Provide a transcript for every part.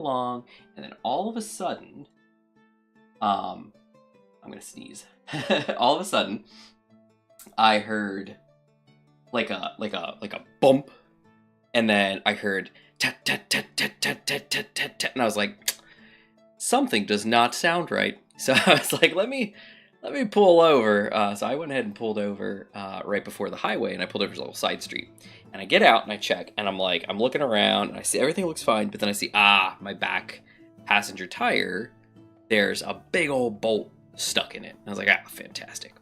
along, and then all of a sudden, I'm gonna sneeze. All of a sudden, I heard like a bump, and then I heard tat tat tat tat tat tat tat tat tat, and I was like, something does not sound right. So I was like, let me pull over. So I went ahead and pulled over right before the highway, and I pulled over to a little side street. And I get out and I check, and I'm looking around, and I see everything looks fine, but then I see, my back passenger tire, there's a big old bolt stuck in it. And I was like, fantastic.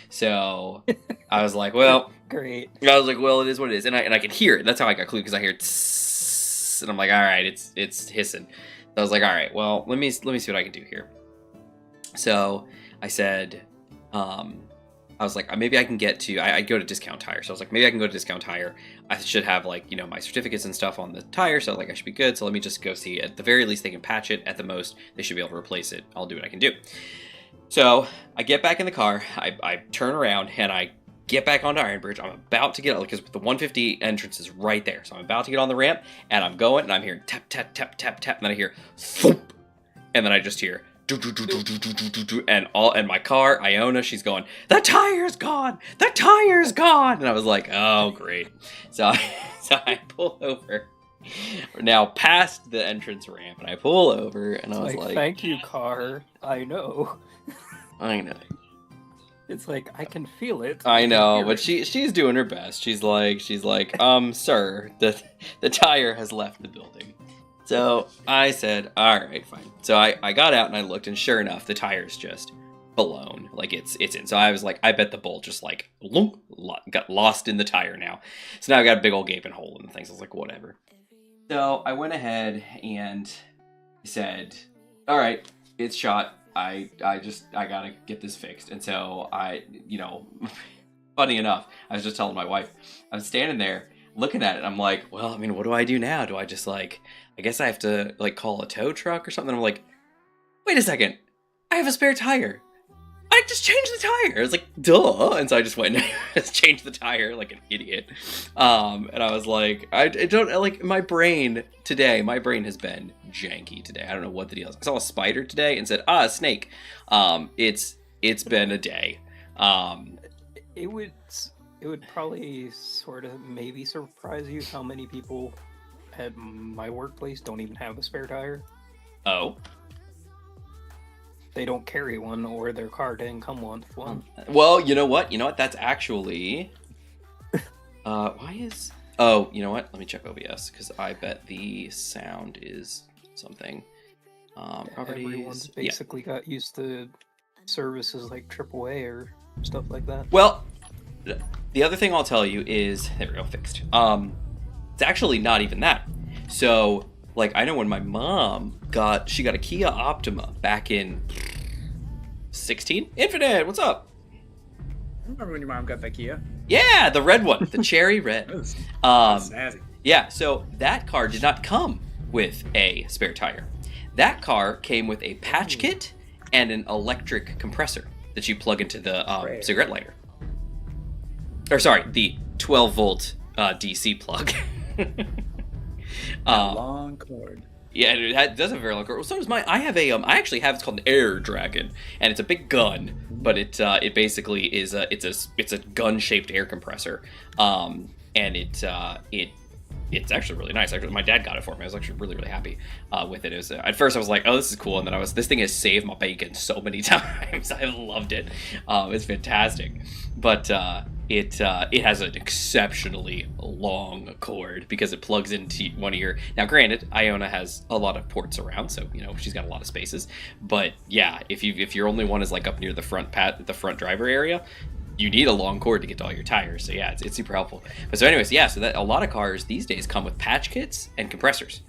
So I was like, well, great. I was like, well, it is what it is, and I could hear it. That's how I got clue, because I hear tss, and I'm like, all right, it's hissing. So I was like, all right, well, let me see what I can do here. So I said, I was like, maybe I can get to, I go to Discount Tire. So I was like, maybe I can go to Discount Tire. I should have, like, my certificates and stuff on the tire. So like, I should be good. So let me just go see. At the very least, they can patch it. At the most, they should be able to replace it. I'll do what I can do. So I get back in the car. I turn around and I get back onto Iron Bridge. I'm about to get out, because the 150 entrance is right there. So I'm about to get on the ramp, and I'm going, and I'm hearing tap, tap, tap, tap, tap. And then I hear thump. And then I just hear and my car, Iona, she's going, the tire's gone, and I was like, oh great. So I pull over now past the entrance ramp, and I pull over, and I was like, thank you, car. I know. It's like, I can feel it. I know, but she's doing her best. She's like, sir, the tire has left the building. So I said, all right, fine. So I got out and I looked, and sure enough, the tire's just blown. Like, it's in. So I was like, I bet the bolt just like got lost in the tire now. So now I got a big old gaping hole in the things. I was like, whatever. So I went ahead and said, all right, it's shot. I gotta get this fixed. And so funny enough, I was just telling my wife, I was standing there looking at it. I'm like, well, I mean, what do I do now? Do I just I guess I have to call a tow truck or something. I'm like, wait a second, I have a spare tire. I just changed the tire. I was like, duh. And so I just went and just changed the tire like an idiot. And I was like, I don't my brain has been janky today. I don't know what the deal is. I saw a spider today and said, a snake. It's been a day. It would probably sort of maybe surprise you how many people at my workplace don't even have a spare tire. Oh. They don't carry one, or their car didn't come with one. Well, you know what? That's actually... why is... Oh, you know what? Let me check OBS, because I bet the sound is something. Properties... Everyone's basically got used to services like AAA or stuff like that. Well... The other thing I'll tell you is, there we go, fixed. It's actually not even that. So, I know when my mom got a Kia Optima back in 16. Infinite, what's up? I remember when your mom got that Kia. Yeah, the red one, the cherry red. That's snazzy. Yeah, so that car did not come with a spare tire. That car came with a patch kit and an electric compressor that you plug into the cigarette lighter. Or sorry, the 12-volt DC plug. Long cord. Yeah, it does have a very long cord. Well, so does mine. I actually have, it's called an Air Dragon, and it's a big gun, but it basically is it's a gun-shaped air compressor, and it's actually really nice. Actually, my dad got it for me. I was actually really, really happy with it. It was at first I was like, oh, this is cool, and then this thing has saved my bacon so many times. I loved it. It's fantastic, but it has an exceptionally long cord because it plugs into one of your. Now, granted, Iona has a lot of ports around, so she's got a lot of spaces. But yeah, if your only one is up near the front driver area, you need a long cord to get to all your tires. So yeah, it's super helpful. But so anyways, yeah, so that a lot of cars these days come with patch kits and compressors.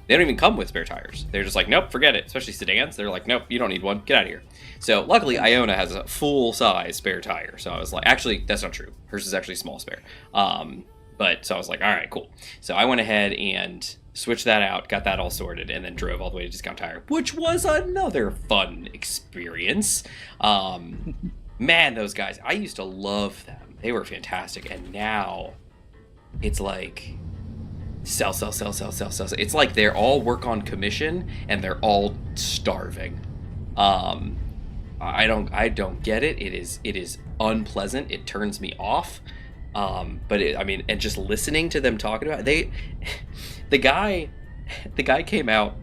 They don't even come with spare tires. They're just like, nope, forget it. Especially sedans. They're like, nope, you don't need one. Get out of here. So luckily, Iona has a full-size spare tire. So I was like, actually, that's not true. Hers is actually small spare. But so I was like, all right, cool. So I went ahead and switched that out, got that all sorted, and then drove all the way to Discount Tire, which was another fun experience. Man, those guys, I used to love them. They were fantastic. And now it's like sell, sell, sell, sell, sell, sell. It's like they're all work on commission and they're all starving. I don't get it. It is unpleasant. It turns me off. But and just listening to them talking about it, the guy came out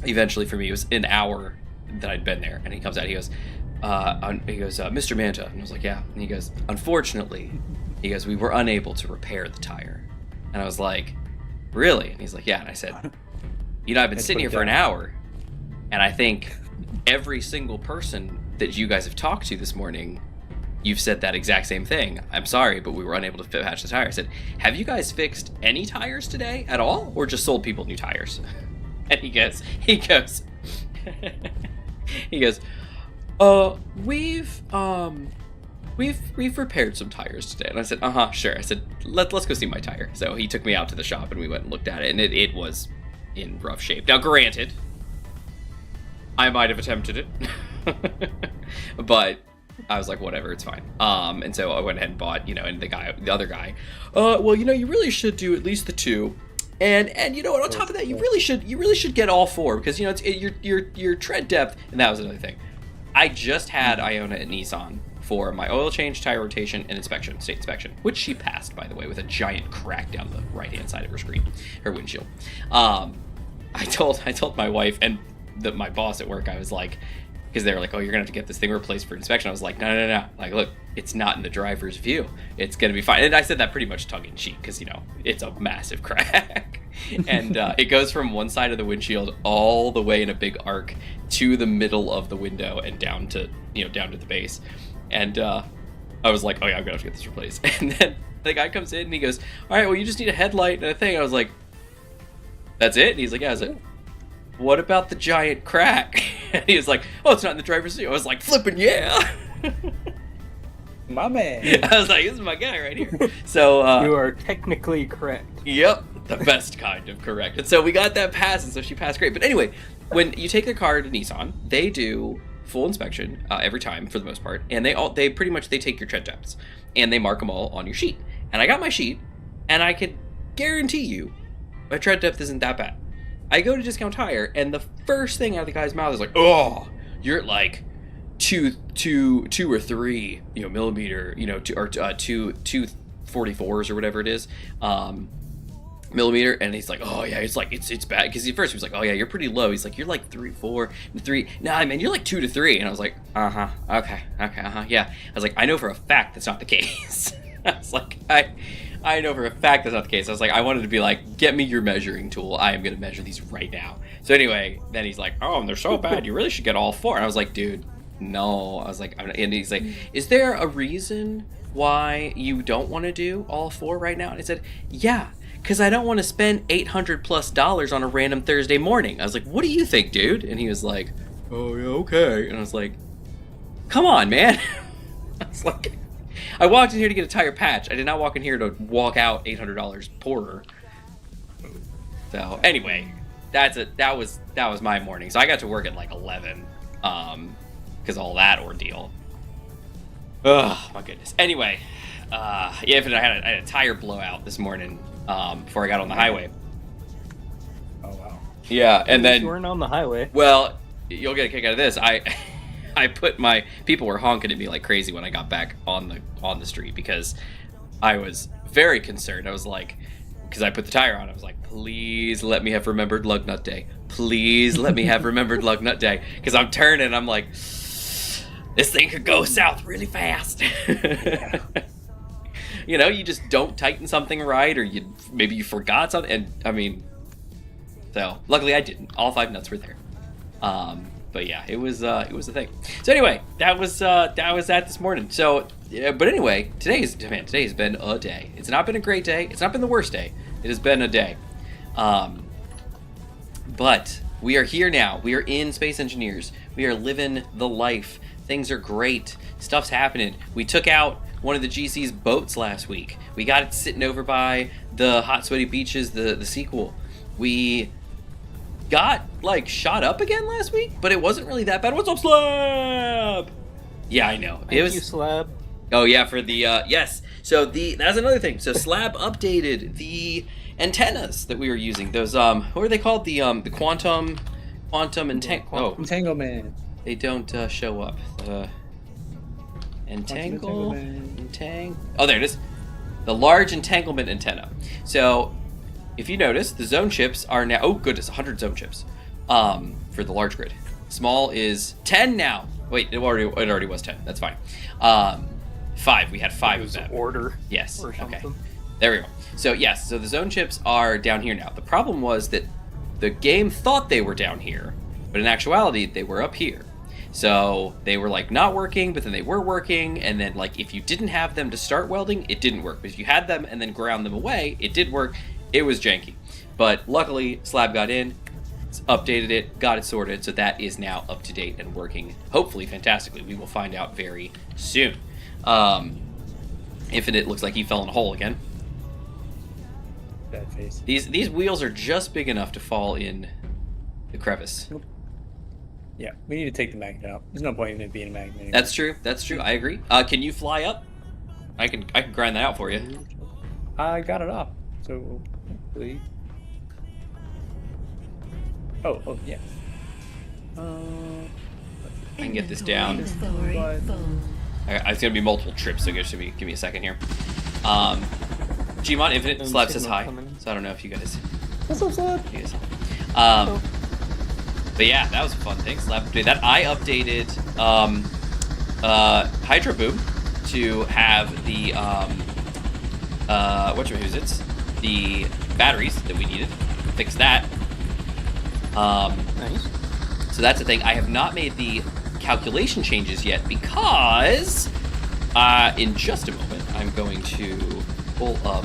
eventually for me. It was an hour that I'd been there, and he comes out. He goes, Mr. Manta, and I was like, yeah. And he goes, unfortunately, he goes, we were unable to repair the tire. And I was like, really? And he's like, yeah. And I said, I've been sitting here for an hour, and I think every single person that you guys have talked to this morning, you've said that exact same thing. I'm sorry, but we were unable to patch the tire. I said, have you guys fixed any tires today at all, or just sold people new tires? And he goes, we've repaired some tires today. And I said, sure. I said, let's go see my tire. So he took me out to the shop and we went and looked at it, and it was in rough shape. Now, granted, I might have attempted it, but I was like, whatever, it's fine. And so I went ahead and bought, and the other guy, well, you really should do at least the 2. And you know what, on top of that, you really should get all 4, because it's your tread depth. And that was another thing. I just had Iona at Nissan for my oil change, tire rotation, and state inspection, which she passed, by the way, with a giant crack down the right hand side of her windshield. I told my wife and my boss at work, I was like, because they were like, oh, you're gonna have to get this thing replaced for inspection. I was like, no. Like, look, it's not in the driver's view. It's gonna be fine. And I said that pretty much tongue in cheek, because it's a massive crack, and it goes from one side of the windshield all the way in a big arc to the middle of the window and down to the base. And I was like, oh yeah, I'm gonna have to get this replaced. And then the guy comes in and he goes, all right, well, you just need a headlight and a thing. I was like, that's it? And he's like, yeah. I was like, what about the giant crack? And he was like, oh, it's not in the driver's seat. I was like, flipping yeah. My man. I was like, this is my guy right here. So you are technically correct. Yep, the best kind of correct. And so we got that pass, and so she passed great. But anyway, when you take the car to Nissan, they do full inspection every time for the most part, and they pretty much take your tread depths and they mark them all on your sheet. And I got my sheet, and I could guarantee you my tread depth isn't that bad. I go to Discount Tire, and the first thing out of the guy's mouth is like, oh, you're at like 2 or 3 millimeter, 244s or whatever it is, millimeter. And he's like, oh yeah, it's bad, because at first he was like, oh yeah, you're pretty low. He's like, you're like 3, 4, 3. Nah, man, you're like 2 to 3. And I was like, okay, yeah. I was like, I know for a fact that's not the case. I was like, I know for a fact that's not the case. I was like, I wanted to be like, get me your measuring tool. I am going to measure these right now. So anyway, then he's like, oh, they're so bad. You really should get all 4. And I was like, dude, no. I was like, and he's like, is there a reason why you don't want to do all 4 right now? And I said, yeah, because I don't want to spend $800+ on a random Thursday morning. I was like, what do you think, dude? And he was like, oh, yeah, okay. And I was like, come on, man. I was like, I walked in here to get a tire patch. I did not walk in here to walk out $800 poorer. So anyway, that was my morning. So I got to work at like 11, because all that ordeal. Oh my goodness. Anyway, I had a tire blowout this morning before I got on the highway. Oh wow. Yeah, and then you weren't on the highway. Well, you'll get a kick out of this. People were honking at me like crazy when I got back on the street, because I was very concerned. I was like, because I put the tire on, I was like, please let me have remembered lug nut day. Please let me have remembered lug nut day. Because I'm turning, I'm like, this thing could go south really fast. Yeah. You just don't tighten something right, or maybe you forgot something. And I mean, so luckily I didn't. All 5 nuts were there. But yeah, it was a thing. So anyway, that was that this morning. So, yeah, but anyway, today has been a day. It's not been a great day. It's not been the worst day. It has been a day. But we are here now. We are in Space Engineers. We are living the life. Things are great. Stuff's happening. We took out one of the GC's boats last week. We got it sitting over by the Hot Sweaty Beaches, the sequel. We got like shot up again last week, but it wasn't really that bad. What's up, Slab? Yeah, I know. Thank you, Slab. Oh yeah, for the yes. So that's another thing. So Slab updated the antennas that we were using. Those what are they called? The quantum Entanglement. they don't show up. Oh, there it is. The large entanglement antenna. So, if you notice, the zone chips are now... Oh, goodness, 100 zone chips for the large grid. Small is 10 now. Wait, it already was 10. That's fine. 5. We had 5 of them. Order. Yes. Or something. Okay. There we go. So, yes, so the zone chips are down here now. The problem was that the game thought they were down here, but in actuality, they were up here. So they were like not working, but then they were working, and then like if you didn't have them to start welding, it didn't work. But if you had them and then ground them away, it did work. It was janky. But luckily, Slab got in, updated it, got it sorted, so that is now up to date and working, hopefully fantastically. We will find out very soon. Infinite looks like he fell in a hole again. Bad face. These wheels are just big enough to fall in the crevice. Nope. Yeah, we need to take the magnet out. There's no point in it being a magnet anymore. That's true. That's true. I agree. Can you fly up? I can grind that out for you. I got it off. So hopefully. Oh yeah. I can get this down. It's gonna be multiple trips, so give me a second here. Gmon Infinite Slab says hi. So I don't know if you guys. What's up, Slab? You guys. But yeah, that was a fun thing. Slab update that. I updated Hydro Boom to have the the batteries that we needed. Fix that. Nice. So that's the thing. I have not made the calculation changes yet because in just a moment I'm going to pull up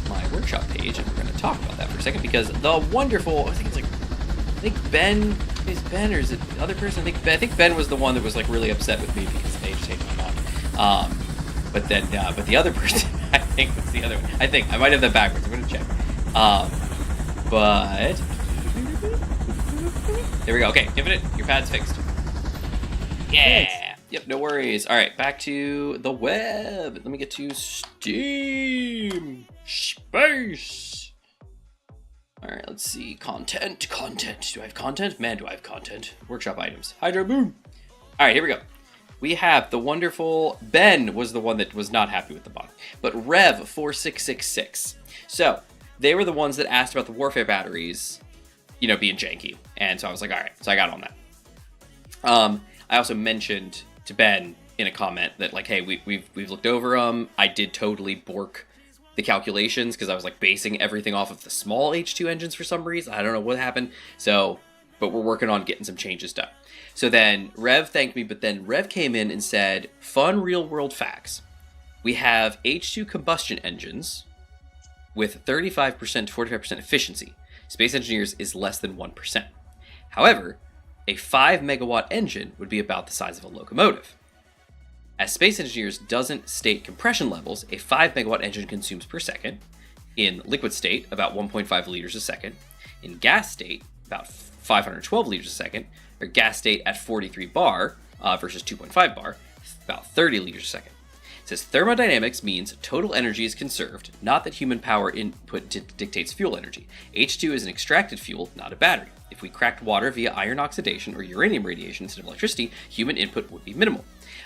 my workshop page and we're going to talk about that for a second because the wonderful, I think Ben is Ben or is it the other person? I think Ben was the one that was like really upset with me because they just hated my mom. But the other person I think was the other one. I think I might have that backwards. I'm going to check. But there we go. Okay, Infinite, your pad's fixed. Yeah. Thanks. Yep, no worries. All right, back to the web. Let me get to Steam Space. All right, let's see. Content. Do I have content? Man, do I have content. Workshop items. Hydro Boom. All right, here we go. We have the wonderful Ben was the one that was not happy with the bot, but Rev4666. So they were the ones that asked about the warfare batteries, being janky, and so I was like, all right, so I got on that. I also mentioned to Ben in a comment that like, hey, we've looked over them. I did totally bork the calculations because I was like basing everything off of the small H2 engines for some reason. I don't know what happened. So, but we're working on getting some changes done. So then Rev thanked me, but then Rev came in and said, fun real world facts. We have H2 combustion engines with 35% to 45% efficiency. Space Engineers is less than 1%. However, a 5 megawatt engine would be about the size of a locomotive. As Space Engineers doesn't state compression levels, a 5 megawatt engine consumes per second. In liquid state, about 1.5 liters a second. In gas state, about 512 liters a second. Or gas state at 43 bar versus 2.5 bar, about 30 liters a second. It says thermodynamics means total energy is conserved, not that human power input dictates fuel energy. H2 is an extracted fuel, not a battery. If we cracked water via iron oxidation or uranium radiation instead of electricity, human input would be minimal.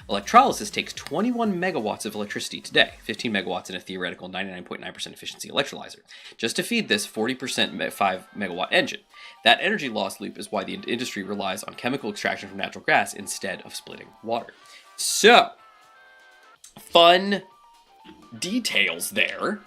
Electrolysis takes 21 megawatts of electricity today, 15 megawatts in a theoretical 99.9% efficiency electrolyzer, just to feed this 40% 5 megawatt engine. That energy loss loop is why the industry relies on chemical extraction from natural gas instead of splitting water. So, fun details there.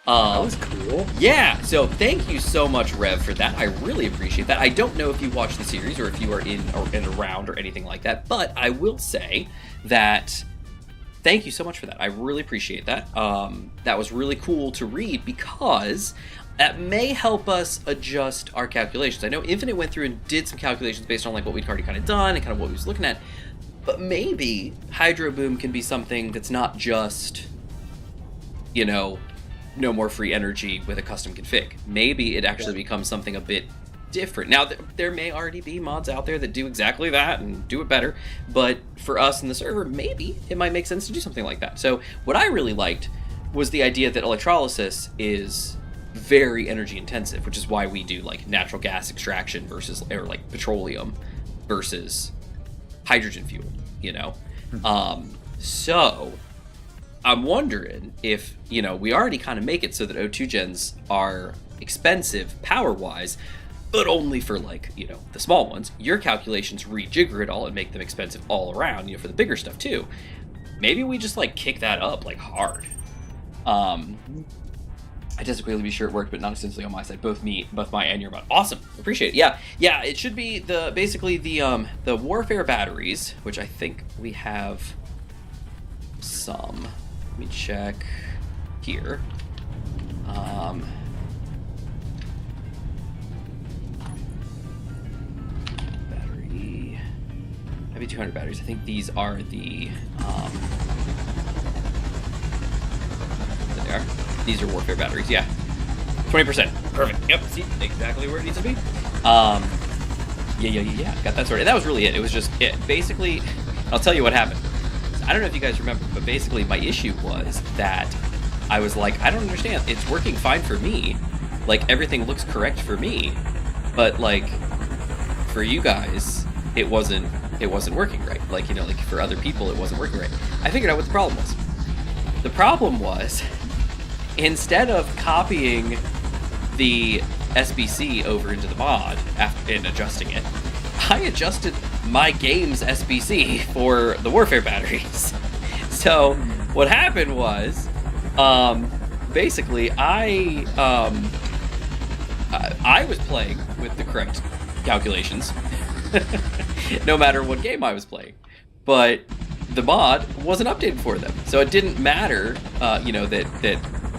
That was cool. Yeah, so thank you so much, Rev, for that. I really appreciate that. I don't know if you watch the series or if you are in and around or anything like that, but I will say that thank you so much for that. I really appreciate that. That was really cool to read because that may help us adjust our calculations. I know Infinite went through and did some calculations based on like what we'd already kind of done and kind of what we was looking at, but maybe Hydro Boom can be something that's not just, no more free energy with a custom config. Maybe it actually becomes something a bit different. Now, there may already be mods out there that do exactly that and do it better, but for us in the server, maybe it might make sense to do something like that. So what I really liked was the idea that electrolysis is very energy intensive, which is why we do like natural gas extraction versus, or like petroleum versus hydrogen fuel, you know? So I'm wondering if, you know, we already kind of make it so that O2 gens are expensive power-wise, but only for, like, you know, the small ones. Your calculations rejigger it all and make them expensive all around, you know, for the bigger stuff too. Maybe we just, like, kick that up, like, hard. I disagree to be sure it worked, but not extensively on my side. Both my and your bot. Awesome. Appreciate it. Yeah, it should be basically the warfare batteries, which I think we have some. Let me check here. Battery. Heavy 200 batteries. I think these are the. There they are. These are warfare batteries. Yeah. 20%. Perfect. Yep. See exactly where it needs to be. Yeah. Got that sorted. That was really it. It was just it. Basically, I'll tell you what happened. I don't know if you guys remember, but basically my issue was that I was like, I don't understand. It's working fine for me. Like, everything looks correct for me. But, like, for you guys, it wasn't working right. Like, you know, like, for other people, it wasn't working right. I figured out what the problem was. The problem was, instead of copying the SBC over into the mod and adjusting it, I adjusted my game's SBC for the warfare batteries. So what happened was, basically, I was playing with the correct calculations, no matter what game I was playing, but the mod wasn't updated for them. So it didn't matter, you know, that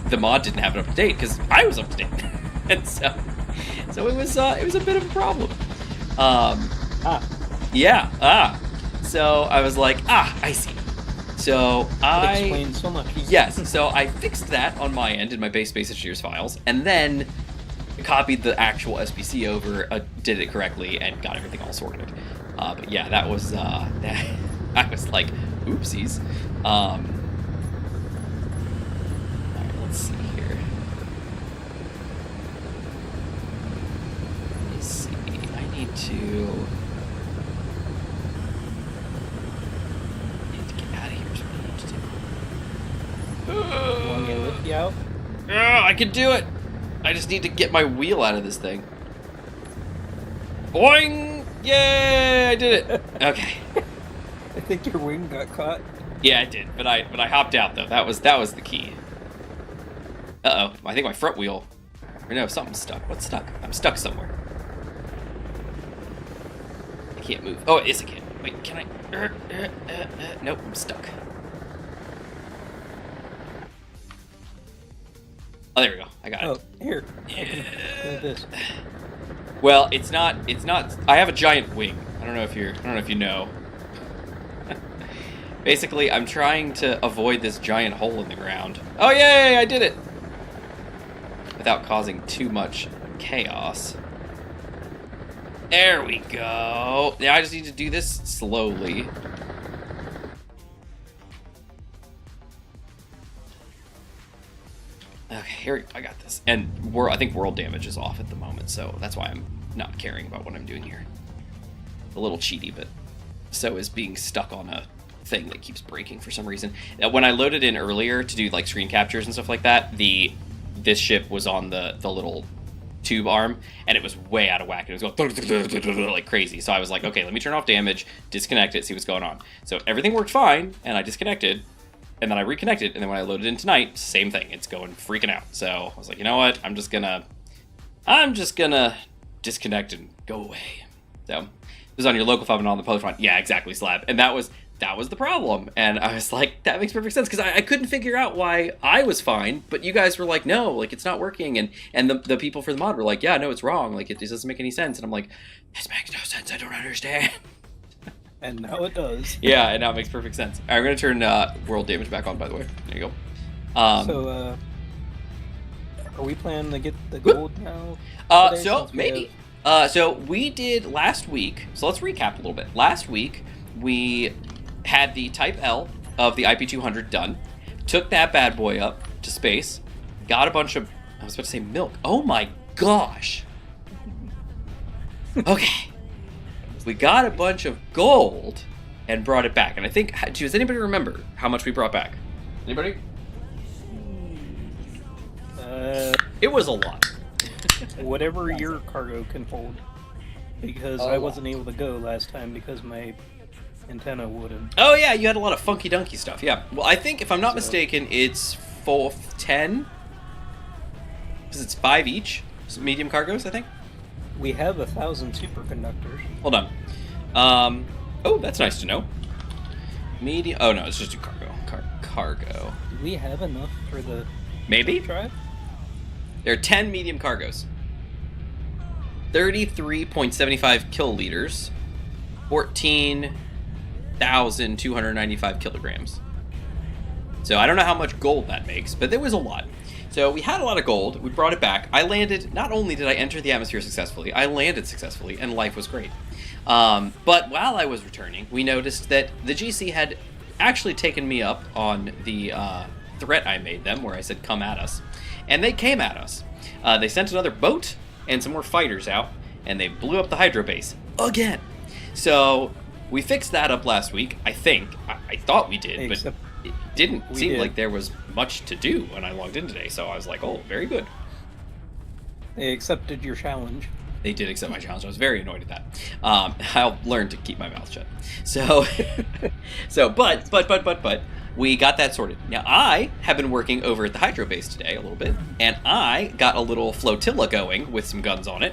the mod didn't have it up to date because I was up to date, and so it was a bit of a problem. So I was like, I see. So That explains so much. Yes, so I fixed that on my end in my base engineers files, and then copied the actual SBC over, did it correctly, and got everything all sorted. But yeah, that was that. I was like, oopsies. All right, let's see here. Let me see. I need to get out of here. Is what I need to do. Want me to lift you out? I can do it. I just need to get my wheel out of this thing. Boing! Yay! I did it. Okay. I think your wing got caught. Yeah, I did, but I hopped out though. That was the key. Uh oh, I think my front wheel. Or no, something's stuck. What's stuck? I'm stuck somewhere. I can't move. Oh, it is a kid. Wait, can I? Nope, I'm stuck. Oh, there we go. I got it. Oh, here. I can do this. Well, it's not. I have a giant wing. I don't know if you know. Basically, I'm trying to avoid this giant hole in the ground. Oh, yay! I did it! Without causing too much chaos. There we go. Now I just need to do this slowly. Okay, here, I got this. And I think world damage is off at the moment, so that's why I'm not caring about what I'm doing here. A little cheaty, but so is being stuck on a thing that keeps breaking for some reason. When I loaded in earlier to do like screen captures and stuff like that, this ship was on the little tube arm, and it was way out of whack. It was going like crazy. So I was like, okay, let me turn off damage, disconnect it, see what's going on. So everything worked fine, and I disconnected, and then I reconnected, and then when I loaded in tonight, same thing. It's going freaking out. So I was like, you know what? I'm just gonna disconnect and go away. So it was on your local phone and on the public front. Yeah, exactly, Slab. And that was the problem. And I was like, that makes perfect sense, because I couldn't figure out why I was fine, but you guys were like, no, like it's not working. And the people for the mod were like, yeah, no, it's wrong. Like it doesn't make any sense. And I'm like, this makes no sense. I don't understand. And now it does. Yeah, and now it makes perfect sense. All right, I'm going to turn world damage back on, by the way. There you go. So, are we planning to get the gold now? So maybe. So we did last week. So let's recap a little bit. Last week, we had the Type L of the IP200 done. Took that bad boy up to space. Got a bunch of... I was about to say milk. Oh my gosh. Okay. We got a bunch of gold and brought it back. And I think, does anybody remember how much we brought back? Anybody? It was a lot. Whatever your cargo can hold. Because I wasn't able to go last time because my antenna wouldn't. Oh yeah, you had a lot of funky dunky stuff. Yeah. Well, I think if I'm not mistaken, it's 10. Because it's 5 each. Medium cargos, I think. We have 1,000 superconductors. Hold on. Oh, that's nice to know. Medium. Oh no, it's just a cargo. Cargo. Do we have enough for the Maybe. drive? There are 10 medium cargos. 33.75 kiloliters. 14,295 kilograms. So I don't know how much gold that makes, but there was a lot. So we had a lot of gold. We brought it back. I landed. Not only did I enter the atmosphere successfully, I landed successfully, and life was great. But while I was returning, we noticed that the GC had actually taken me up on the threat I made them, where I said, "Come at us," and they came at us. They sent another boat and some more fighters out, and they blew up the hydro base again. So we fixed that up last week. I think. I thought we did, but it didn't seem like there was much to do when I logged in today. So I was like, "Oh, very good." They accepted your challenge. They did accept my challenge. I was very annoyed at that. I'll learn to keep my mouth shut. So, but we got that sorted. Now I have been working over at the hydro base today a little bit, and I got a little flotilla going with some guns on it.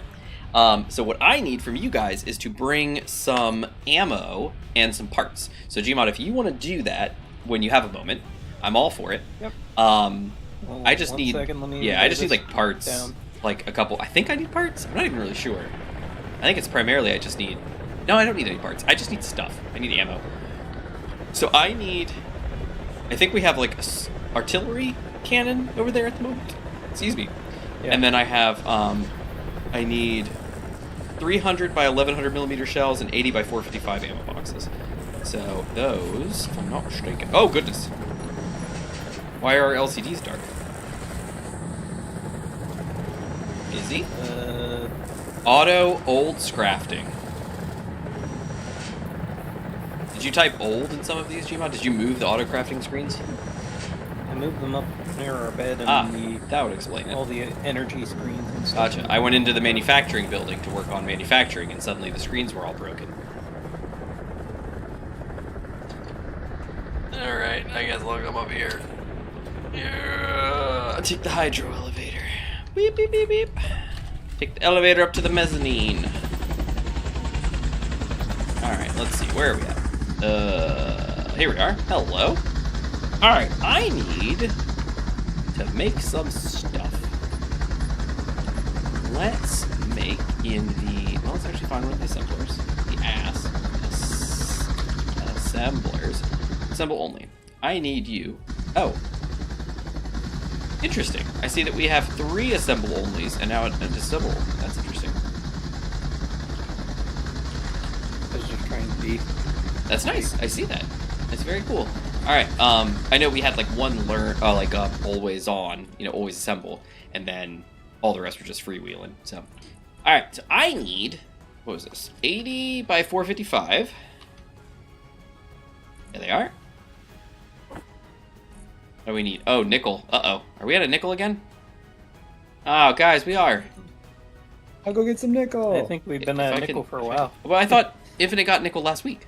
So what I need from you guys is to bring some ammo and some parts. So Gmod, if you want to do that when you have a moment, I'm all for it. Yep. I just need, I just need like parts. Down. Like a couple. I think I need parts. I'm not even really sure. I think it's primarily I just need. No, I don't need any parts. I just need stuff. I need ammo. So I need. I think we have like a artillery cannon over there at the moment. Excuse me. Yeah. And then I have. I need 300 by 1100 millimeter shells and 80 by 455 ammo boxes. So those, if I'm not mistaken. Oh goodness. Why are our LCDs dark? Is he? Auto old scrafting. Did you type old in some of these, Gmod? Did you move the auto crafting screens? I moved them up near our bed and that would explain it. all the energy screens and stuff. Gotcha. I went into the manufacturing building to work on manufacturing, and suddenly the screens were all broken. Alright, I guess I'll come up here. Yeah. I'll take the hydro elevator. Beep, beep, beep, beep. Take the elevator up to the mezzanine. Alright, let's see. Where are we at? Here we are. Hello. Alright, I need to make some stuff. Let's make in the... Well, let's actually find one of the assemblers. Assemblers. Assemble only. I need you. Oh. Interesting. I see that we have 3 assemble onlys and now a disassemble. That's interesting. I was just trying to be. That's nice. I see that. That's very cool. All right. I know we had like one always on, always assemble, and then all the rest were just freewheeling. So, all right. So I need, what was this? 80 by 455. There they are. What do we need? Oh, nickel. Uh-oh. Are we at a nickel again? Oh, guys, we are. I'll go get some nickel. I think we've been at nickel for a while. Well, I thought Infinite got nickel last week.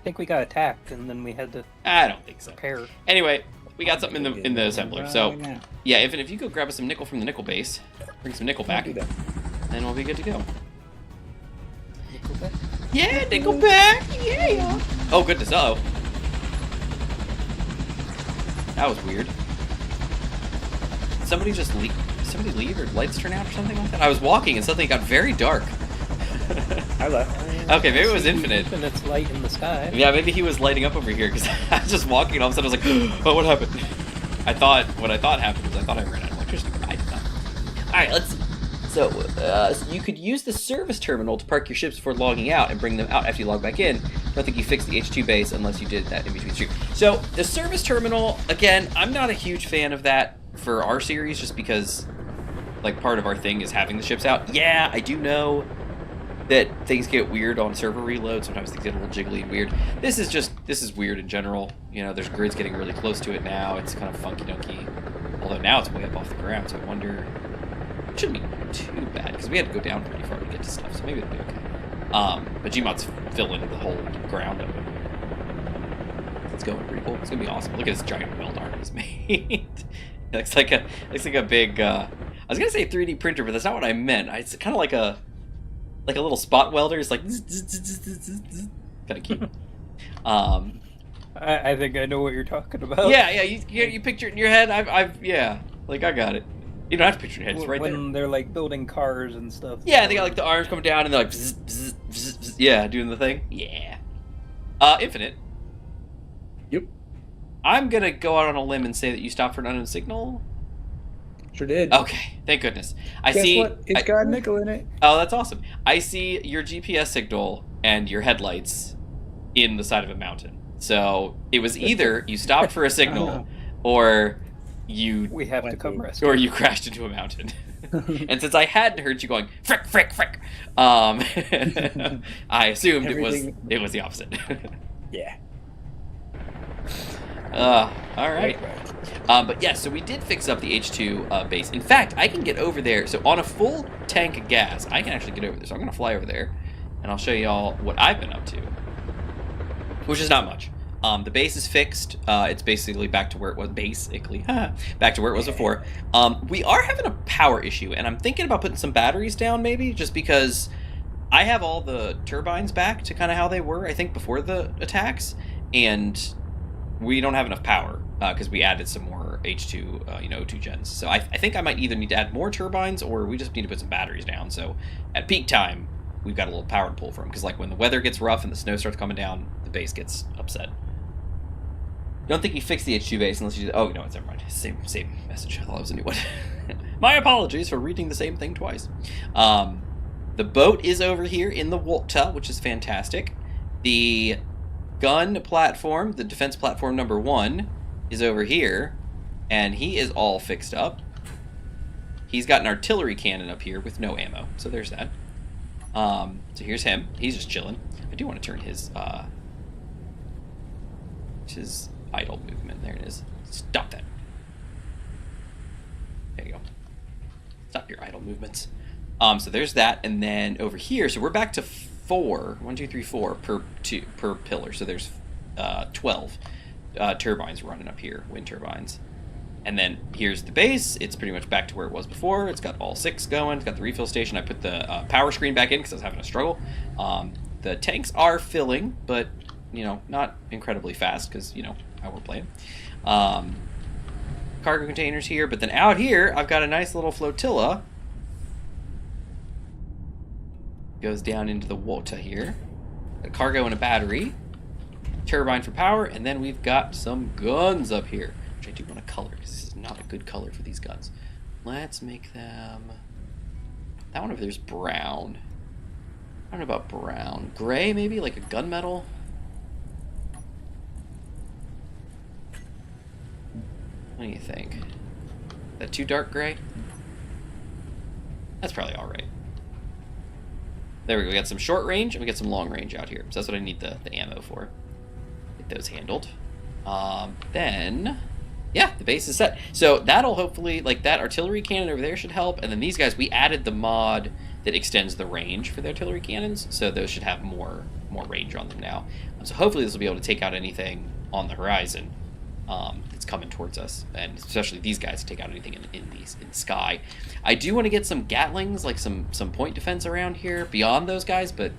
I think we got attacked and then we had to I don't think so. repair. Anyway, we got something in the assembler. So, yeah, if you go grab us some nickel from the nickel base, bring some nickel back, then we'll be good to go. Nickel back? Yeah, nickel back! Yeah! Oh, goodness, uh-oh. That was weird. Somebody leave or lights turn out or something like that? I was walking and suddenly it got very dark. I left. Okay, maybe it was Infinite. Infinite's light in the sky. Yeah, maybe he was lighting up over here because I was just walking and all of a sudden I was like, oh, what happened? What I thought happened was I thought I ran out of electricity, but I did not. Alright, let's see. So, you could use the service terminal to park your ships before logging out and bring them out after you log back in. I don't think you fixed the H2 base unless you did that in between streams. So, the service terminal, again, I'm not a huge fan of that for our series, just because like part of our thing is having the ships out. Yeah, I do know that things get weird on server reload. Sometimes things get a little jiggly and weird. This is weird in general. You know, there's grids getting really close to it now. It's kind of funky dunky. Although now it's way up off the ground, so I wonder. It shouldn't be too bad because we had to go down pretty far to get to stuff, so maybe it'll be okay. But Gmod's filling the whole ground of it. It's going pretty cool. It's gonna be awesome. Look at this giant weld arm he's made. It looks like a big. I was gonna say 3D printer, but that's not what I meant. It's kind of like a little spot welder. It's like kind of cute. I think I know what you're talking about. Yeah. You picture it in your head. I've I got it. You don't have to picture it in your head. It's right there. When they're like building cars and stuff. Yeah, they got like the arms coming down and they're like, bzz, bzz, bzz, bzz, yeah, doing the thing. Yeah. Infinite. Yep. I'm gonna go out on a limb and say that you stopped for an unknown signal. Sure did. Okay, thank goodness. Guess what? It's got nickel in it. Oh, that's awesome. I see your GPS signal and your headlights in the side of a mountain. So it was either you stopped for a signal or we have to come rescue. Or you crashed into a mountain. And since I hadn't heard you going frick frick frick, I assumed it was the opposite. Yeah. All right. But yeah, so we did fix up the H2 base. In fact, I can get over there. So on a full tank of gas, I can actually get over there. So I'm going to fly over there, and I'll show you all what I've been up to, which is not much. The base is fixed. It's basically back to where it was. Back to where it was before. We are having a power issue, and I'm thinking about putting some batteries down, maybe, just because I have all the turbines back to kind of how they were, I think, before the attacks, and we don't have enough power because we added some more H2, O2 gens. So I think I might either need to add more turbines or we just need to put some batteries down. So at peak time, we've got a little power to pull from, because like when the weather gets rough and the snow starts coming down, the base gets upset. Don't think you fixed the H2 base unless you did. Oh, no, it's never mind. Same message. I thought it was a new one. My apologies for reading the same thing twice. The boat is over here in the water, which is fantastic. The gun platform, the defense platform number 1, is over here, and he is all fixed up. He's got an artillery cannon up here with no ammo, so there's that. So here's him. He's just chilling. I do want to turn his idle movement. There it is. Stop that. There you go. Stop your idle movements. So there's that, and then over here, so we're back to 4, 1, 2, 3, 4 per pillar. So there's 12 turbines running up here, wind turbines. And then here's the base. It's pretty much back to where it was before. It's got all 6 going. It's got the refill station. I put the power screen back in because I was having a struggle. The tanks are filling, but not incredibly fast because how we're playing. Cargo containers here, but then out here I've got a nice little flotilla. Goes down into the water here. A cargo and a battery. Turbine for power, and then we've got some guns up here, which I do want to color because this is not a good color for these guns. Let's make them. That one over there's brown. I don't know about brown. Gray, maybe? Like a gunmetal? What do you think? Is that too dark gray? That's probably alright. There we go. We got some short range and we got some long range out here. So that's what I need the ammo for. Get those handled. Then, yeah, the base is set. So that'll hopefully, like that artillery cannon over there should help. And then these guys, we added the mod that extends the range for the artillery cannons. So those should have more range on them now. So hopefully this will be able to take out anything on the horizon that's coming towards us. And especially these guys take out anything in the sky. I do want to get some Gatlings, like some point defense around here beyond those guys, but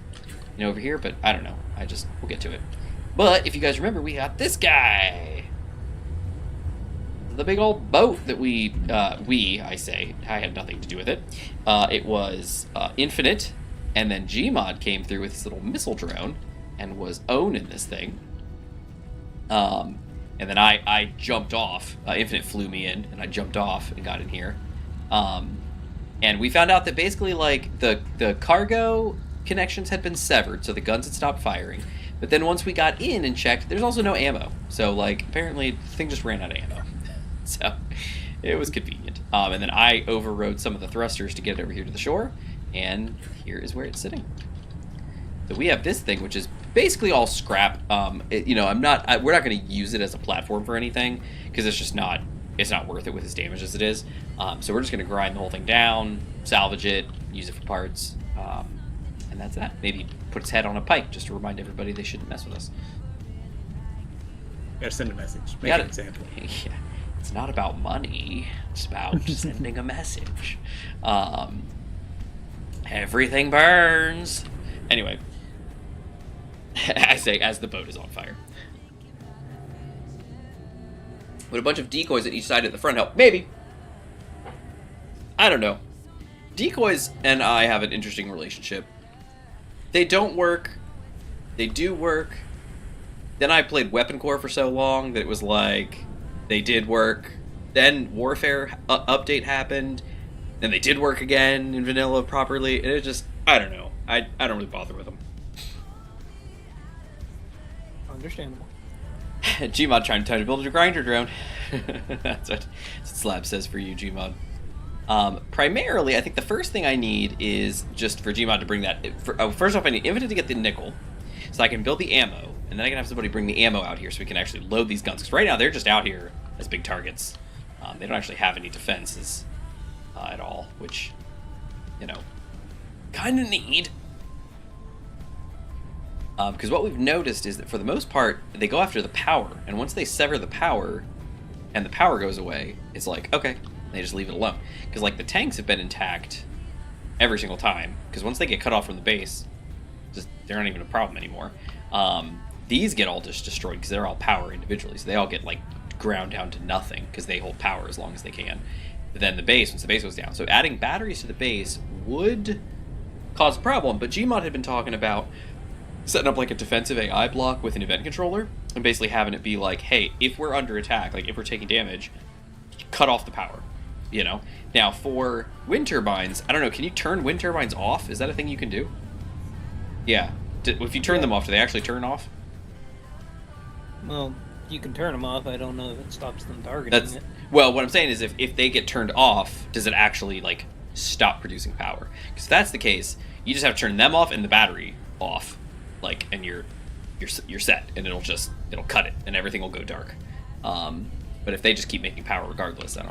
over here, but I don't know. We'll get to it. But if you guys remember, we got this guy. The big old boat that I had nothing to do with it. It was Infinite, and then Gmod came through with his little missile drone and was owning this thing. And then I jumped off. Infinite flew me in, and I jumped off and got in here. And we found out that basically, like, the cargo connections had been severed, so the guns had stopped firing. But then once we got in and checked, there's also no ammo. So, like, apparently the thing just ran out of ammo. So, It was convenient. And then I overrode some of the thrusters to get it over here to the shore, and here is where it's sitting. So we have this thing, which is basically all scrap. We're not going to use it as a platform for anything because it's not worth it with as damage as it is. So we're just going to grind the whole thing down, salvage it, use it for parts, and that's that. Maybe put its head on a pike just to remind everybody they shouldn't mess with us. Gotta send a message. Make an example. Yeah. It's not about money. It's about sending a message. Everything burns. Anyway, as the boat is on fire. Would a bunch of decoys at each side at the front help? Maybe. I don't know. Decoys and I have an interesting relationship. They don't work. They do work. Then I played Weapon Core for so long that it was like they did work. Then Warfare update happened. Then they did work again in vanilla properly. And it just, I don't know. I don't really bother with them. Understandable. Gmod trying to build a grinder drone. That's what Slab says for you, Gmod. Primarily, I think the first thing I need is just for Gmod to bring that. First off, I need Infinite to get the nickel, so I can build the ammo, and then I can have somebody bring the ammo out here so we can actually load these guns. Because right now they're just out here as big targets. They don't actually have any defenses at all, which, kind of need. Because what we've noticed is that for the most part, they go after the power, and once they sever the power, and the power goes away, it's like, okay, they just leave it alone. Because like the tanks have been intact every single time, because once they get cut off from the base, they're not even a problem anymore. These get all just destroyed because they're all power individually, so they all get like ground down to nothing because they hold power as long as they can. But then the base, once the base goes down, so adding batteries to the base would cause a problem. But Gmod had been talking about setting up like a defensive AI block with an event controller and basically having it be like, hey, if we're under attack, like if we're taking damage, cut off the power, Now for wind turbines, I don't know, can you turn wind turbines off? Is that a thing you can do? Yeah. If you turn them off, do they actually turn off? Well, you can turn them off. I don't know if it stops them targeting it. Well, what I'm saying is if they get turned off, does it actually like stop producing power? Because if that's the case, you just have to turn them off and the battery off. And you're set, and it'll cut it, and everything will go dark. But if they just keep making power regardless, I've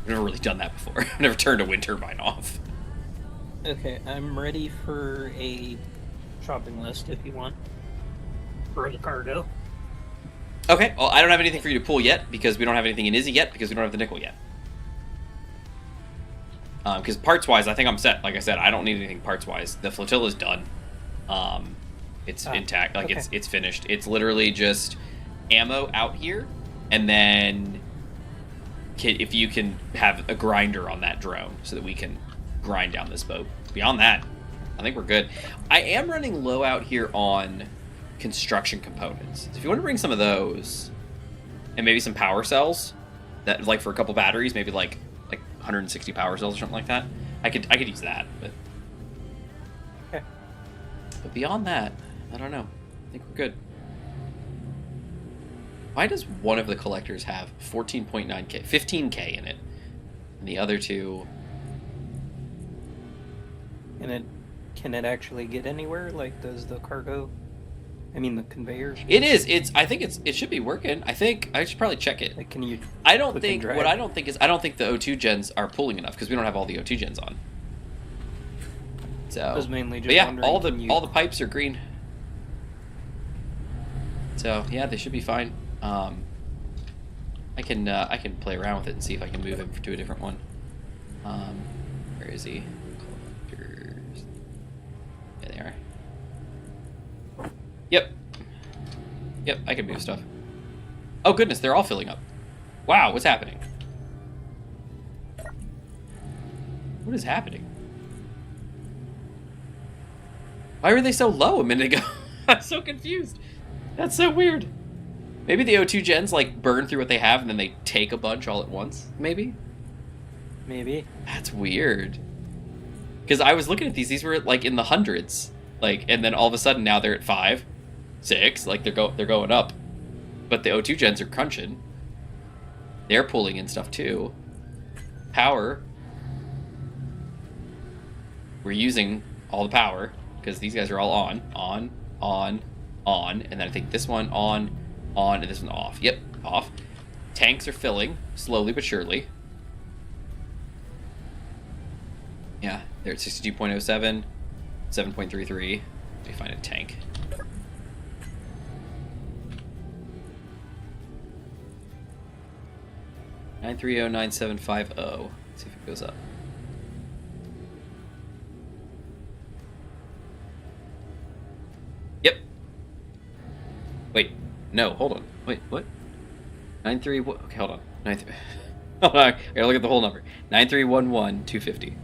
never really done that before. I've never turned a wind turbine off. Okay, I'm ready for a shopping list if you want for the cargo. Okay, well, I don't have anything for you to pull yet because we don't have anything in Izzy yet because we don't have the nickel yet. Because parts-wise, I think I'm set. Like I said, I don't need anything parts-wise. The flotilla's done. It's intact, okay. It's finished. It's literally just ammo out here, and then if you can have a grinder on that drone so that we can grind down this boat. Beyond that, I think we're good. I am running low out here on construction components. So if you want to bring some of those, and maybe some power cells, that like for a couple batteries, maybe like 160 power cells or something like that. I could use that, but okay. But beyond that, I don't know. I think we're good. Why does one of the collectors have 14.9k, 15k in it, and the other two? Can it actually get anywhere? Like, does the cargo? I mean, the conveyor. It is. I think it should be working. I think I should probably check it. Like, can you? I don't think the O2 gens are pulling enough because we don't have all the O2 gens on. So. I was mainly just but yeah, wondering, all the pipes are green. So yeah, they should be fine. I can play around with it and see if I can move him to a different one. Where is he? Collectors. There they are. Yep, I can move stuff. Oh goodness, they're all filling up. Wow, what's happening? What is happening? Why were they so low a minute ago? I'm so confused. That's so weird. Maybe the O2 gens like burn through what they have and then they take a bunch all at once, maybe? Maybe. That's weird. Because I was looking at these were like in the hundreds. And then all of a sudden now they're at 5, 6, like they're going up. But the O2 gens are crunching. They're pulling in stuff too. power. We're using all the power because these guys are all on, and then I think this one on, and this one off. Yep, off. Tanks are filling slowly but surely. Yeah, they're at 62.07, 7.33. Let me find a tank. $9309750. Let's see if it goes up. Yep. Wait. No, hold on. Wait, what? 93. Okay, hold on. 93. Hold on. I gotta look at the whole number. 9311250.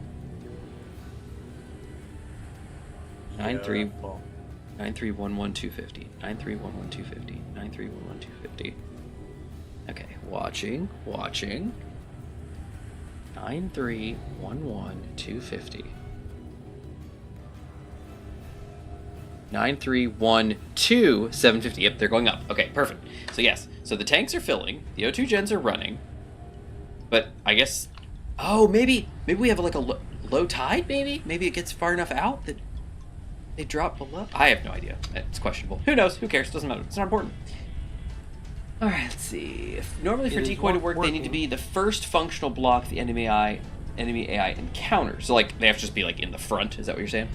9311250. 9311250. 9311250. Okay, watching. 9311250. 9312750. Yep, they're going up. Okay, perfect. So yes, so the tanks are filling, the O2 gens are running, but I guess, oh, maybe we have like a low tide. Maybe it gets far enough out that they drop below. I have no idea. It's questionable. Who knows? Who cares? Doesn't matter. It's not important. All right, let's see. If normally for decoy to work, they need to be the first functional block the enemy AI encounters. So like they have to just be like in the front. Is that what you're saying?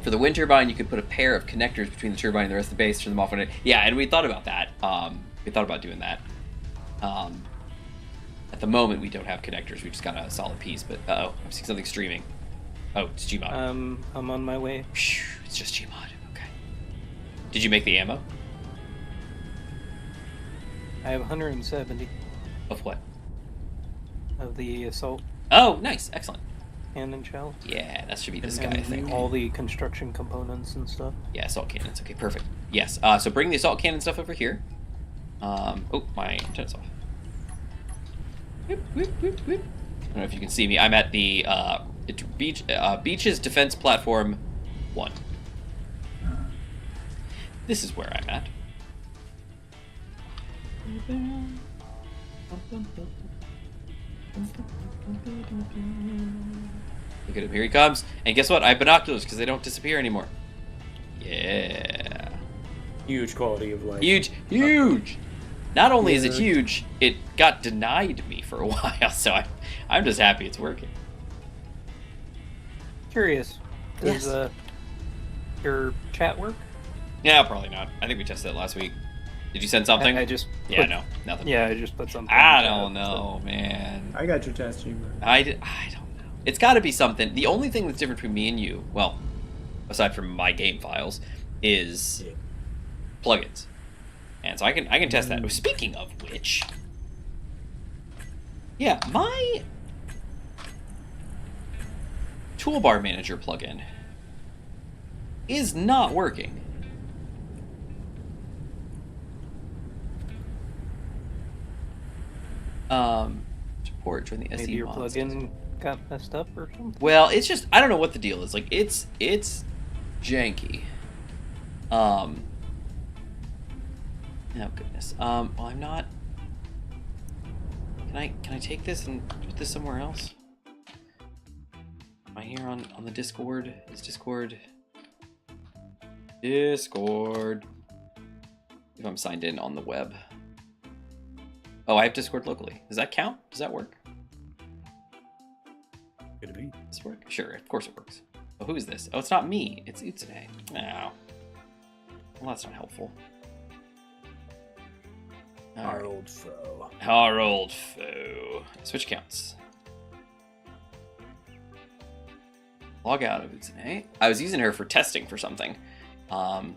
For the wind turbine, you could put a pair of connectors between the turbine and the rest of the base, turn them off on it. Yeah, and we thought about that. We thought about doing that. At the moment, we don't have connectors. We just got a solid piece. But I'm seeing something streaming. Oh, it's Gmod. I'm on my way. It's just Gmod. Okay. Did you make the ammo? I have 170 Of what? of the assault Oh, nice. Excellent. cannon shell. Yeah, that should be this guy, And I think. all the construction components and stuff. Yeah, assault cannons. Okay, perfect. Yes. So bring the assault cannon stuff over here. Oh, my antenn's off. Whoop, whoop, whoop, whoop. I don't know if you can see me. I'm at the Beach's Defense Platform 1. This is where I'm at. Look at him. Here he comes. And guess what? I have binoculars because they don't disappear anymore. Yeah. Huge quality of life. Huge. Not only is it huge, it got denied me for a while, so I'm just happy it's working. Curious. Does your chat work? Yeah, probably not. I think we tested it last week. Did you send something? I just Yeah, put- no, nothing. Yeah, I just put something. I in the don't chat, know, man. I got your test chamber. I don't know. It's got to be something. The only thing that's different between me and you, well, aside from my game files, is plugins. And so I can test that. Speaking of which, yeah, my toolbar manager plugin is not working. Support join the SE Maybe your mods. plugin got messed up or something. Well, it's just I don't know what the deal is. Like it's janky. Oh goodness. Well, I'm not. Can I take this and put this somewhere else? Am I here on the Discord? Is Discord? Discord. If I'm signed in on the web. Oh, I have Discord locally. Does that count? Does that work? Could it be? Does this work? Sure, of course it works. Oh, who is this? Oh, it's not me. It's Utsune. No. Well, that's not helpful. Our old foe. Our old foe. Switch counts. Log out of Utsune. I was using her for testing for something. Let me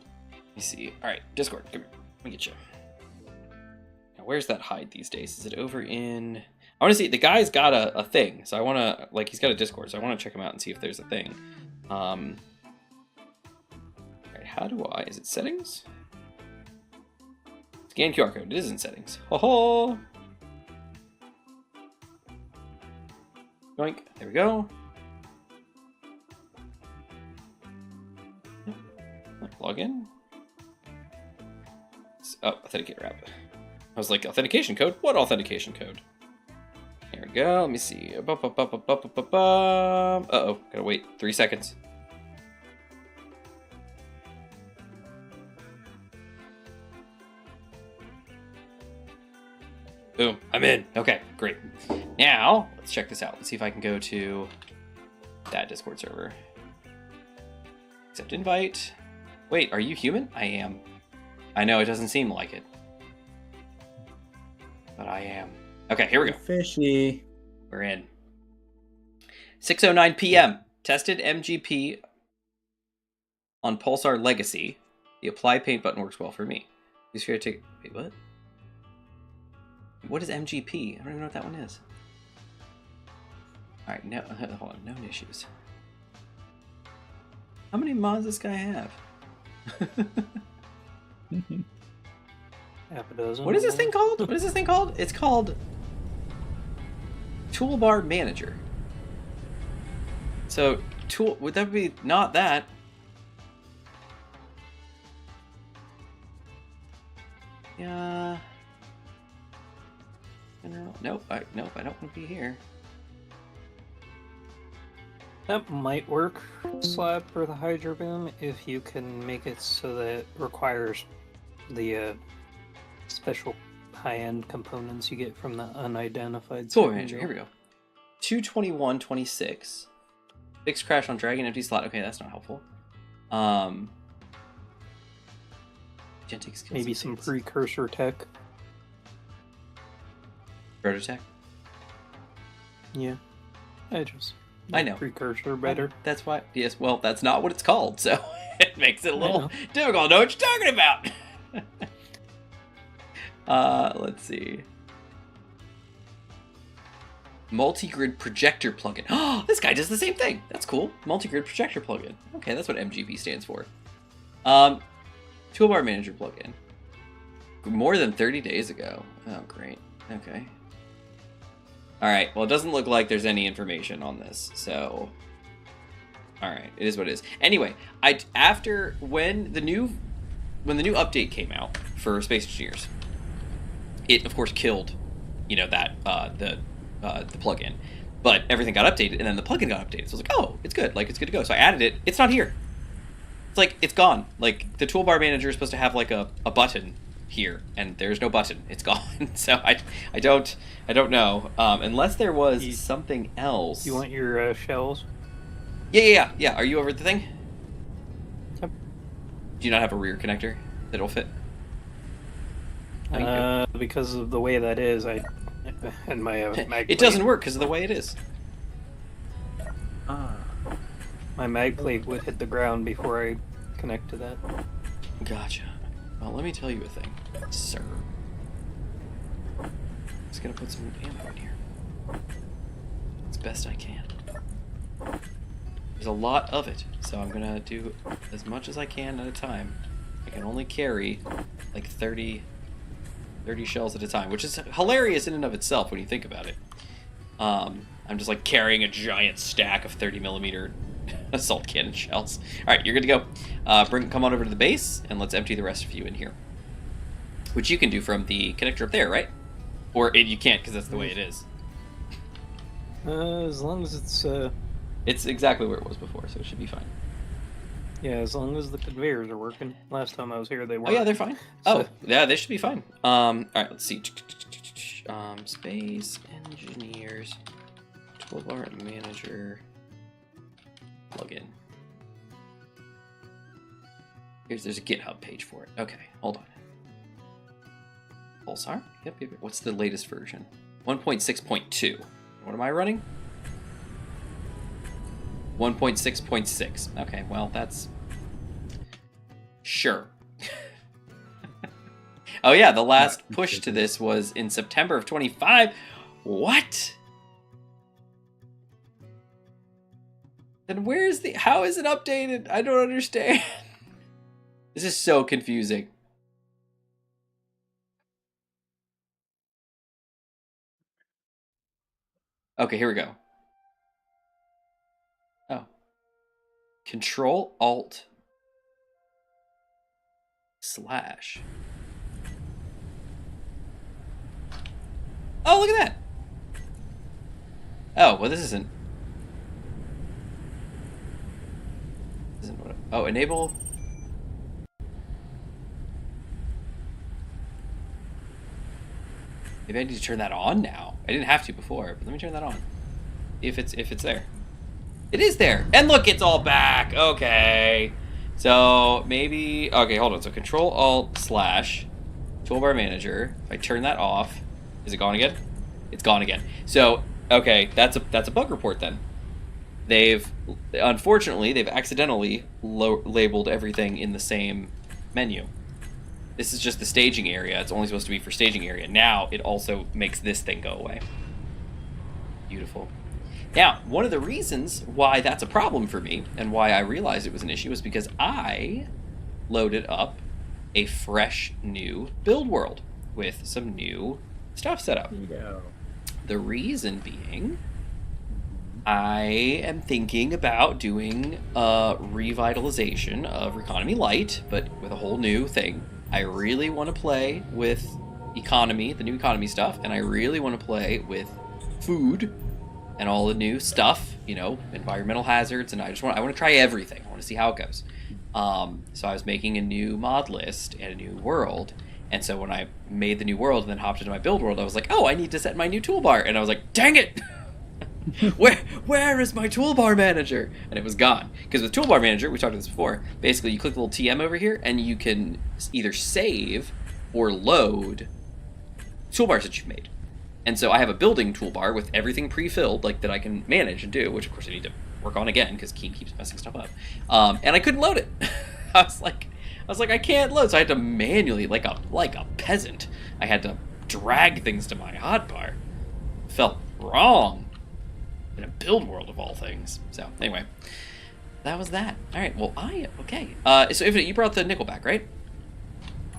see. All right, Discord. Come here. Let me get you. Now, where's that hide these days? Is it over in... I want to see. The guy's got a thing, so I want to... Like, he's got a Discord, so I want to check him out and see if there's a thing. All right, how do I... Is it settings? Scan QR code. It is in settings. Ho ho! Yoink. There we go. Log in. Oh, authenticator app. I was like, authentication code? What authentication code? There we go. Let me see. Uh-oh. Gotta wait 3 seconds. Boom. I'm in. Okay, great. Now, let's check this out. Let's see if I can go to that Discord server. Accept invite. Wait, are you human? I am. I know, it doesn't seem like it. But I am. Okay, here we go. Fishy. We're in. 6:09 p.m. Tested MGP on Pulsar Legacy. The apply paint button works well for me. Use here to take. Wait, what? What is MGP? I don't even know what that one is. All right, no, hold on, no issues. How many mods does this guy have? Half a dozen. What is this thing called? What is this thing called? It's called Toolbar Manager. So, would that be not that? Yeah. Nope, I don't want to be here. That might work, Slab, for the Hydro Boom, if you can make it so that it requires the special high-end components you get from the unidentified. Toolbar Manager, here we go. 221.26. Fixed crash on Dragon, empty slot. Okay, that's not helpful. Genetic skills. Maybe some precursor tech. Prototech? Yeah. I know. Precursor better. That's why. Yes, well, that's not what it's called, so it makes it a little difficult to know what you're talking about. Let's see. Multi-grid projector plugin. Oh, this guy does the same thing. That's cool. Multi-grid projector plugin. Okay, that's what MGP stands for. Toolbar Manager plugin. More than 30 days ago. Oh, great. Okay. Alright, well, it doesn't look like there's any information on this, so... Alright, it is what it is. Anyway, when the new update came out for Space Engineers, it, of course, killed, that, the plugin. But everything got updated, and then the plugin got updated. So I was like, oh, it's good. Like, it's good to go. So I added it. It's not here. It's like, it's gone. Like, the Toolbar Manager is supposed to have, like, a button here, and there's no button. It's gone. So I don't know. Unless there was something else. You want your shells? Yeah. Are you over at the thing? Yep. Do you not have a rear connector that'll fit? Because of the way that is, and my mag it doesn't work because of the way it is. My mag plate would hit the ground before I connect to that. Gotcha. Well, let me tell you a thing, sir. Just gonna put some ammo in here. As best I can. There's a lot of it, so I'm gonna do as much as I can at a time. I can only carry like 30 shells at a time, which is hilarious in and of itself when you think about it. I'm just like carrying a giant stack of 30mm assault cannon shells. All right, you're good to go. Come on over to the base, and let's empty the rest of you in here. Which you can do from the connector up there, right? Or you can't, because that's the way it is. As long as it's... It's exactly where it was before, so it should be fine. Yeah, as long as the conveyors are working. Last time I was here, they weren't. Oh, yeah, they're fine. So... Oh, yeah, they should be fine. All right, let's see. Space Engineers, Toolbar Manager, plugin. There's a GitHub page for it. Okay, hold on. Pulsar? Yep. What's the latest version? 1.6.2. What am I running? 1.6.6. Okay, well, that's... Sure. Oh yeah, the last push to this was in September of 25. What? Then where's the... How is it updated? I don't understand. This is so confusing. Okay, here we go. Oh. Control Alt /. Oh, look at that. Oh, well, this isn't what. Oh, enable. Maybe I need to turn that on now. I didn't have to before, but let me turn that on. If it's there. It is there. And look, it's all back. Okay. So maybe okay, hold on. So Control Alt / Toolbar Manager. If I turn that off, is it gone again? It's gone again. So okay, that's a bug report then. Unfortunately they've accidentally labeled everything in the same menu. This is just the staging area. It's only supposed to be for staging area. Now it also makes this thing go away. Beautiful. Now, one of the reasons why that's a problem for me and why I realized it was an issue is because I loaded up a fresh new build world with some new stuff set up. Yeah. The reason being, I am thinking about doing a revitalization of Economy Light, but with a whole new thing. I really want to play with economy, the new economy stuff, and I really want to play with food and all the new stuff, you know, environmental hazards, and I want to try everything. I want to see how it goes. So I was making a new mod list and a new world, and so when I made the new world and then hopped into my build world, I was like, oh, I need to set my new toolbar, and I was like, dang it! Where is my toolbar manager? And it was gone. Because with toolbar manager, we talked about this before, basically you click the little TM over here and you can either save or load toolbars that you've made. And so I have a building toolbar with everything pre-filled, like that I can manage and do, which of course I need to work on again because Keen keeps messing stuff up. And I couldn't load it. I was like, I can't load. So I had to manually, like a peasant, I had to drag things to my hotbar. Felt wrong. In a build world of all things. So anyway, that was that. All right. Well, okay. So Infinite, you brought the nickel back, right?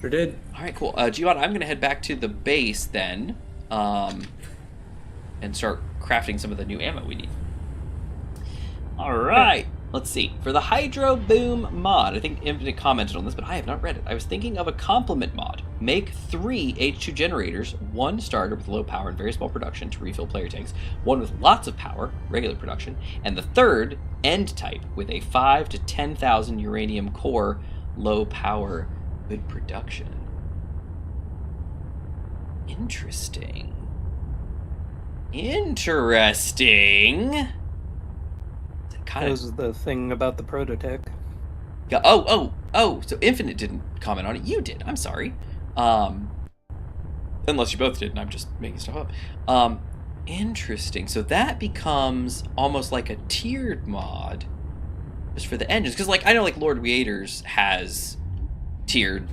Sure did. All right. Cool. Giovanna, I'm gonna head back to the base then, and start crafting some of the new ammo we need. All right. Let's see. For the Hydro Boom mod, I think Infinite commented on this, but I have not read it. I was thinking of a complement mod. Make 3 H2 generators, 1 starter with low power and very small production to refill player tanks, 1 with lots of power, regular production, and the third, end type, with a 5 to 10,000 uranium core, low power, good production. Interesting. That was the thing about the prototech. Yeah, oh, so Infinite didn't comment on it. You did. I'm sorry. Unless you both did, and I'm just making stuff up. Interesting. So that becomes almost like a tiered mod just for the engines. Because, like, I know, like, Lord Creators has tiered,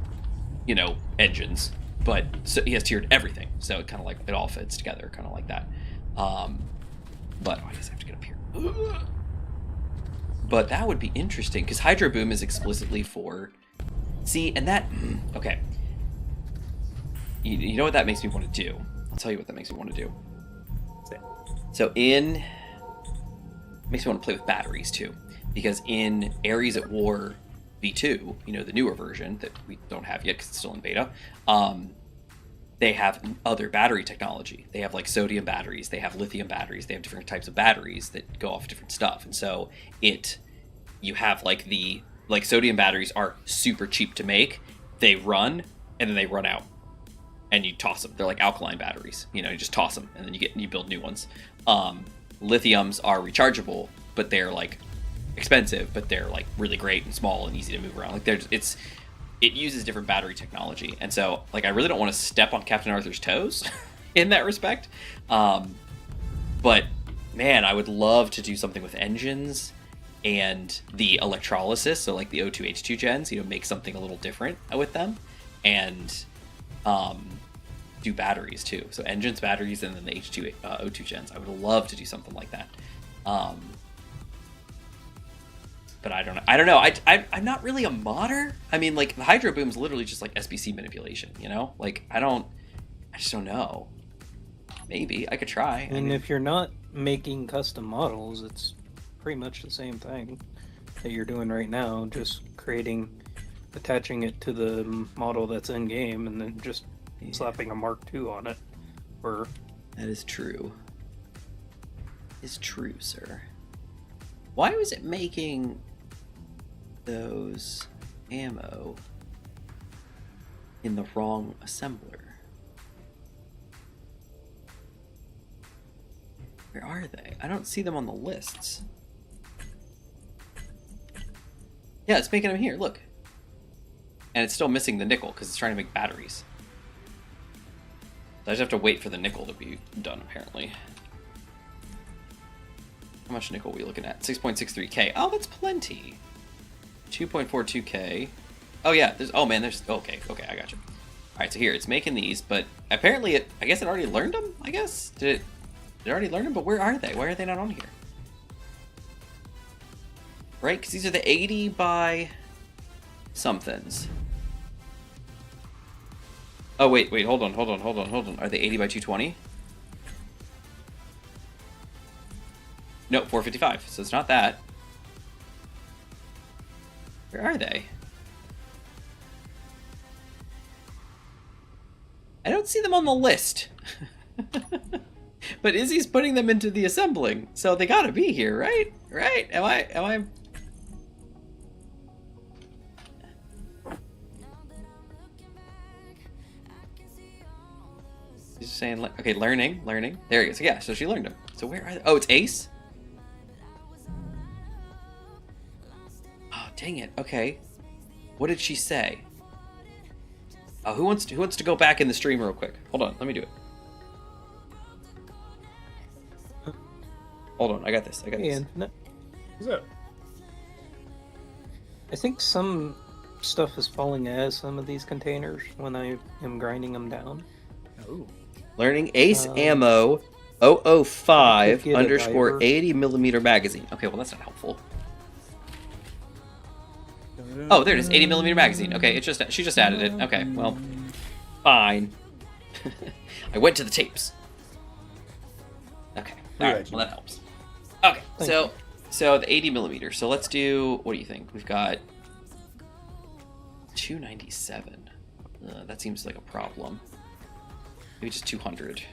you know, engines. But so he has tiered everything. So it kind of like, it all fits together, kind of like that. But I guess I have to get up here. But that would be interesting, because Hydro Boom is explicitly for... See, and that... Okay. You know what that makes me want to do? I'll tell you what that makes me want to do. So in... It makes me want to play with batteries, too. Because in Ares at War V2, you know, the newer version that we don't have yet because it's still in beta, they have other battery technology. They have, like, sodium batteries, they have lithium batteries, they have different types of batteries that go off different stuff. And so you have, like, sodium batteries are super cheap to make. They run, and then they run out. And you toss them. They're like alkaline batteries. You know, you just toss them, and then you build new ones. Lithiums are rechargeable, but they're, like, expensive, but they're, like, really great and small and easy to move around. Like, it uses different battery technology. And so, like, I really don't want to step on Captain Arthur's toes in that respect. But, man, I would love to do something with engines and the electrolysis. So, like, the O2 H2 gens, you know, make something a little different with them. And do batteries, too. So, engines, batteries, and then the H2 O2 gens. I would love to do something like that. But I don't know. I'm not really a modder. I mean, like, the Hydro Boom is literally just like SBC manipulation, you know? Like, I just don't know. Maybe I could try. And if you're not making custom models, it's pretty much the same thing that you're doing right now, just attaching it to the model that's in game, and then just slapping a Mark II on it. Or that is true. is true, sir. Why was it making those ammo in the wrong assembler? Where are they? I don't see them on the lists. Yeah, it's making them here, look. And it's still missing the nickel because it's trying to make batteries. So I just have to wait for the nickel to be done, apparently. How much nickel are we looking at? 6.63k. Oh, that's plenty. 2.42k. Oh, yeah. There's... Okay, I got you. Alright, so here, it's making these, but apparently I guess it already learned them, I guess? Did it already learn them? But where are they? Why are they not on here? Right? Because these are the 80 by somethings. Oh, wait, hold on. Are they 80 by 220? No, 455, so it's not that. Where are they? I don't see them on the list. But Izzy's putting them into the assembling, so they gotta be here, right? Right? Am I... She's saying, okay, learning. There he is. Yeah, so she learned them. So where are they? Oh, it's Ace? Oh, dang it. Okay. What did she say? Oh, who wants to go back in the stream real quick? Hold on, let me do it. Hold on, I got this. Infinite. What's up? I think some stuff is falling out of some of these containers when I am grinding them down. Oh. Learning Ace Ammo 005 get a underscore diver. 80 millimeter magazine. Okay, well that's not helpful. Oh, there it is, 80 millimeter magazine. Okay, she just added it. Okay, well, fine. I went to the tapes. Okay, all right, well that helps. Okay, so the 80 millimeter. So let's do. What do you think? We've got 297. That seems like a problem. Maybe just 200.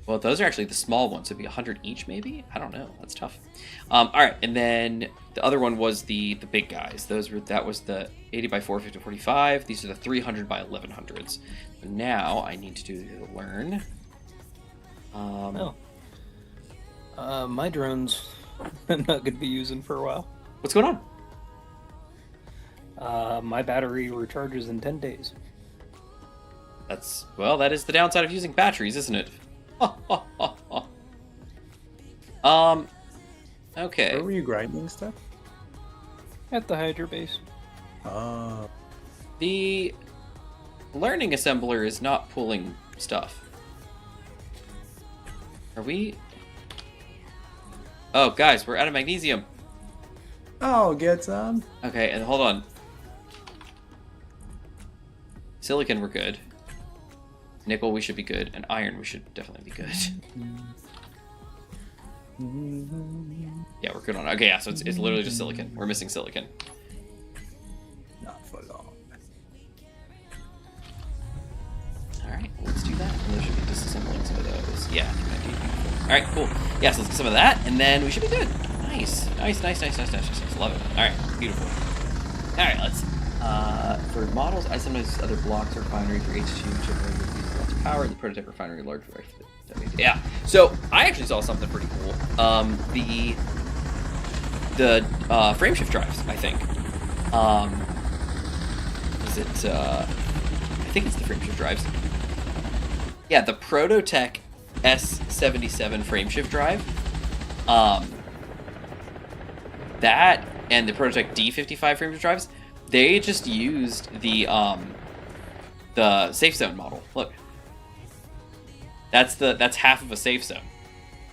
Well, those are actually the small ones. So it'd be 100 each, maybe? I don't know. That's tough. All right, and then the other one was the big guys. That was the 80 by 450 45. These are the 300 by 1100s. So now I need to do the learn. My drones I'm not going to be using for a while. What's going on? My battery recharges in 10 days. That is the downside of using batteries, isn't it? Okay. Where were you grinding stuff? At the Hydra base. The learning assembler is not pulling stuff. Are we? Oh, guys, we're out of magnesium. Oh, get some. Okay, and hold on. Silicon, we're good. Nickel, we should be good. And iron, we should definitely be good. Yeah, we're good on it. Okay, yeah, so it's literally just silicon. We're missing silicon. Not for long. Alright, well, let's do that. And there should be disassembling some of those. Yeah. Alright, cool. Yeah, so let's get some of that, and then we should be good. Nice. Nice. Love it. Alright, beautiful. Alright, let's... for models, I sometimes use other blocks or refinery for H2 generating lots of power. The prototype refinery large variety. Yeah. So I actually saw something pretty cool. The frameshift drives, I think. Is it? I think it's the frameshift drives. Yeah, the Prototech S77 frameshift drive. That and the Prototech D55 frameshift drives. They just used the safe zone model. Look, that's half of a safe zone.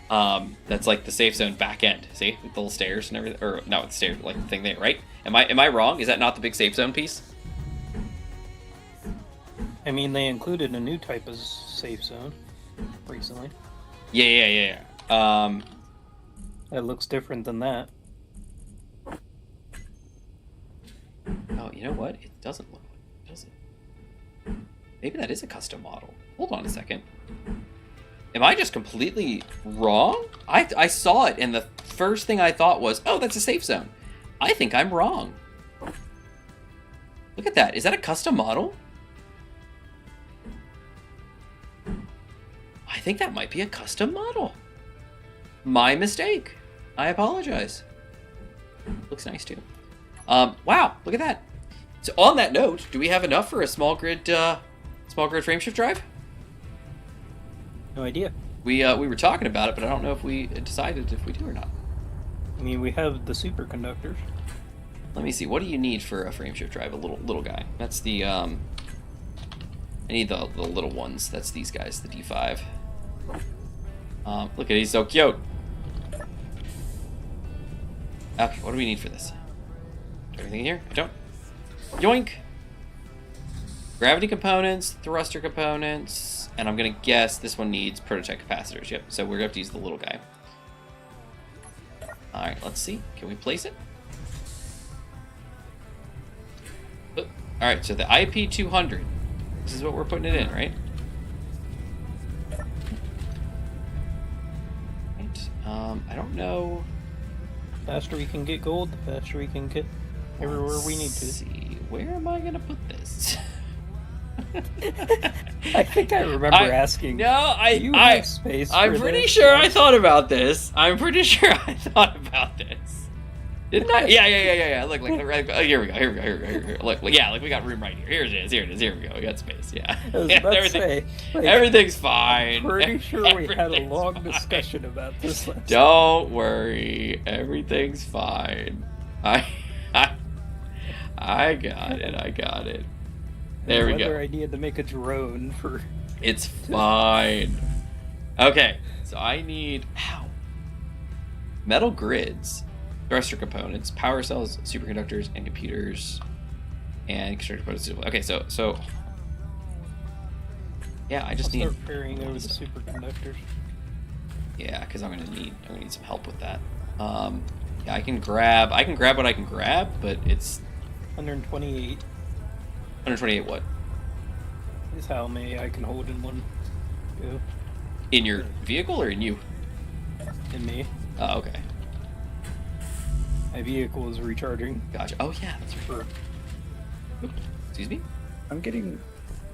That's like the safe zone back end. See, with the little stairs and everything, or no, the stairs like the thing there, right? Am I wrong? Is that not the big safe zone piece? I mean, they included a new type of safe zone recently. Yeah. It looks different than that. Oh, you know what? It doesn't look like it, does it? Maybe that is a custom model. Hold on a second. Am I just completely wrong? I saw it, and the first thing I thought was, oh, that's a safe zone. I think I'm wrong. Look at that. Is that a custom model? I think that might be a custom model. My mistake. I apologize. Looks nice, too. Wow, look at that. So on that note, do we have enough for a small grid frameshift drive? No idea. We were talking about it, but I don't know if we decided if we do or not. I mean, we have the superconductors. Let me see. What do you need for a frameshift drive? A little guy. That's the I need the little ones. That's these guys, the D5. Look at he's so cute. Okay, what do we need for this? Everything in here? I don't. Yoink! Gravity components, thruster components, and I'm gonna guess this one needs prototype capacitors. Yep, so we're gonna have to use the little guy. Alright, let's see. Can we place it? Alright, so the IP200. This is what we're putting it in, right? Right. I don't know. The faster we can get gold, the faster we can get everywhere we need to. Let's see. Where am I gonna put this? I think I remember asking. No, you have space I'm for pretty this? sure I thought about this. I'm pretty sure I thought about this. Didn't I? Yeah. Look, right. Oh, here we go. Look, yeah, like we got room right here. Here it is. Here we go. We got space. Yeah. I was about to say, like, everything's fine. Pretty sure we had a long fine. discussion about this last Don't worry. Everything's fine. I got it. There we go. Whether I needed to make a drone for... It's fine. Okay, so I need metal grids, thruster components, power cells, superconductors, and computers, and constructor components. Okay, so yeah, I just need start ferrying over the superconductors. Yeah, because I'm gonna need some help with that. Yeah, I can grab what I can grab, but it's 128 128 what? is how many I can hold in one go. In your vehicle or in you? In me. Oh, okay. My vehicle is recharging. Gotcha. Oh yeah, that's right. Oops. Excuse me?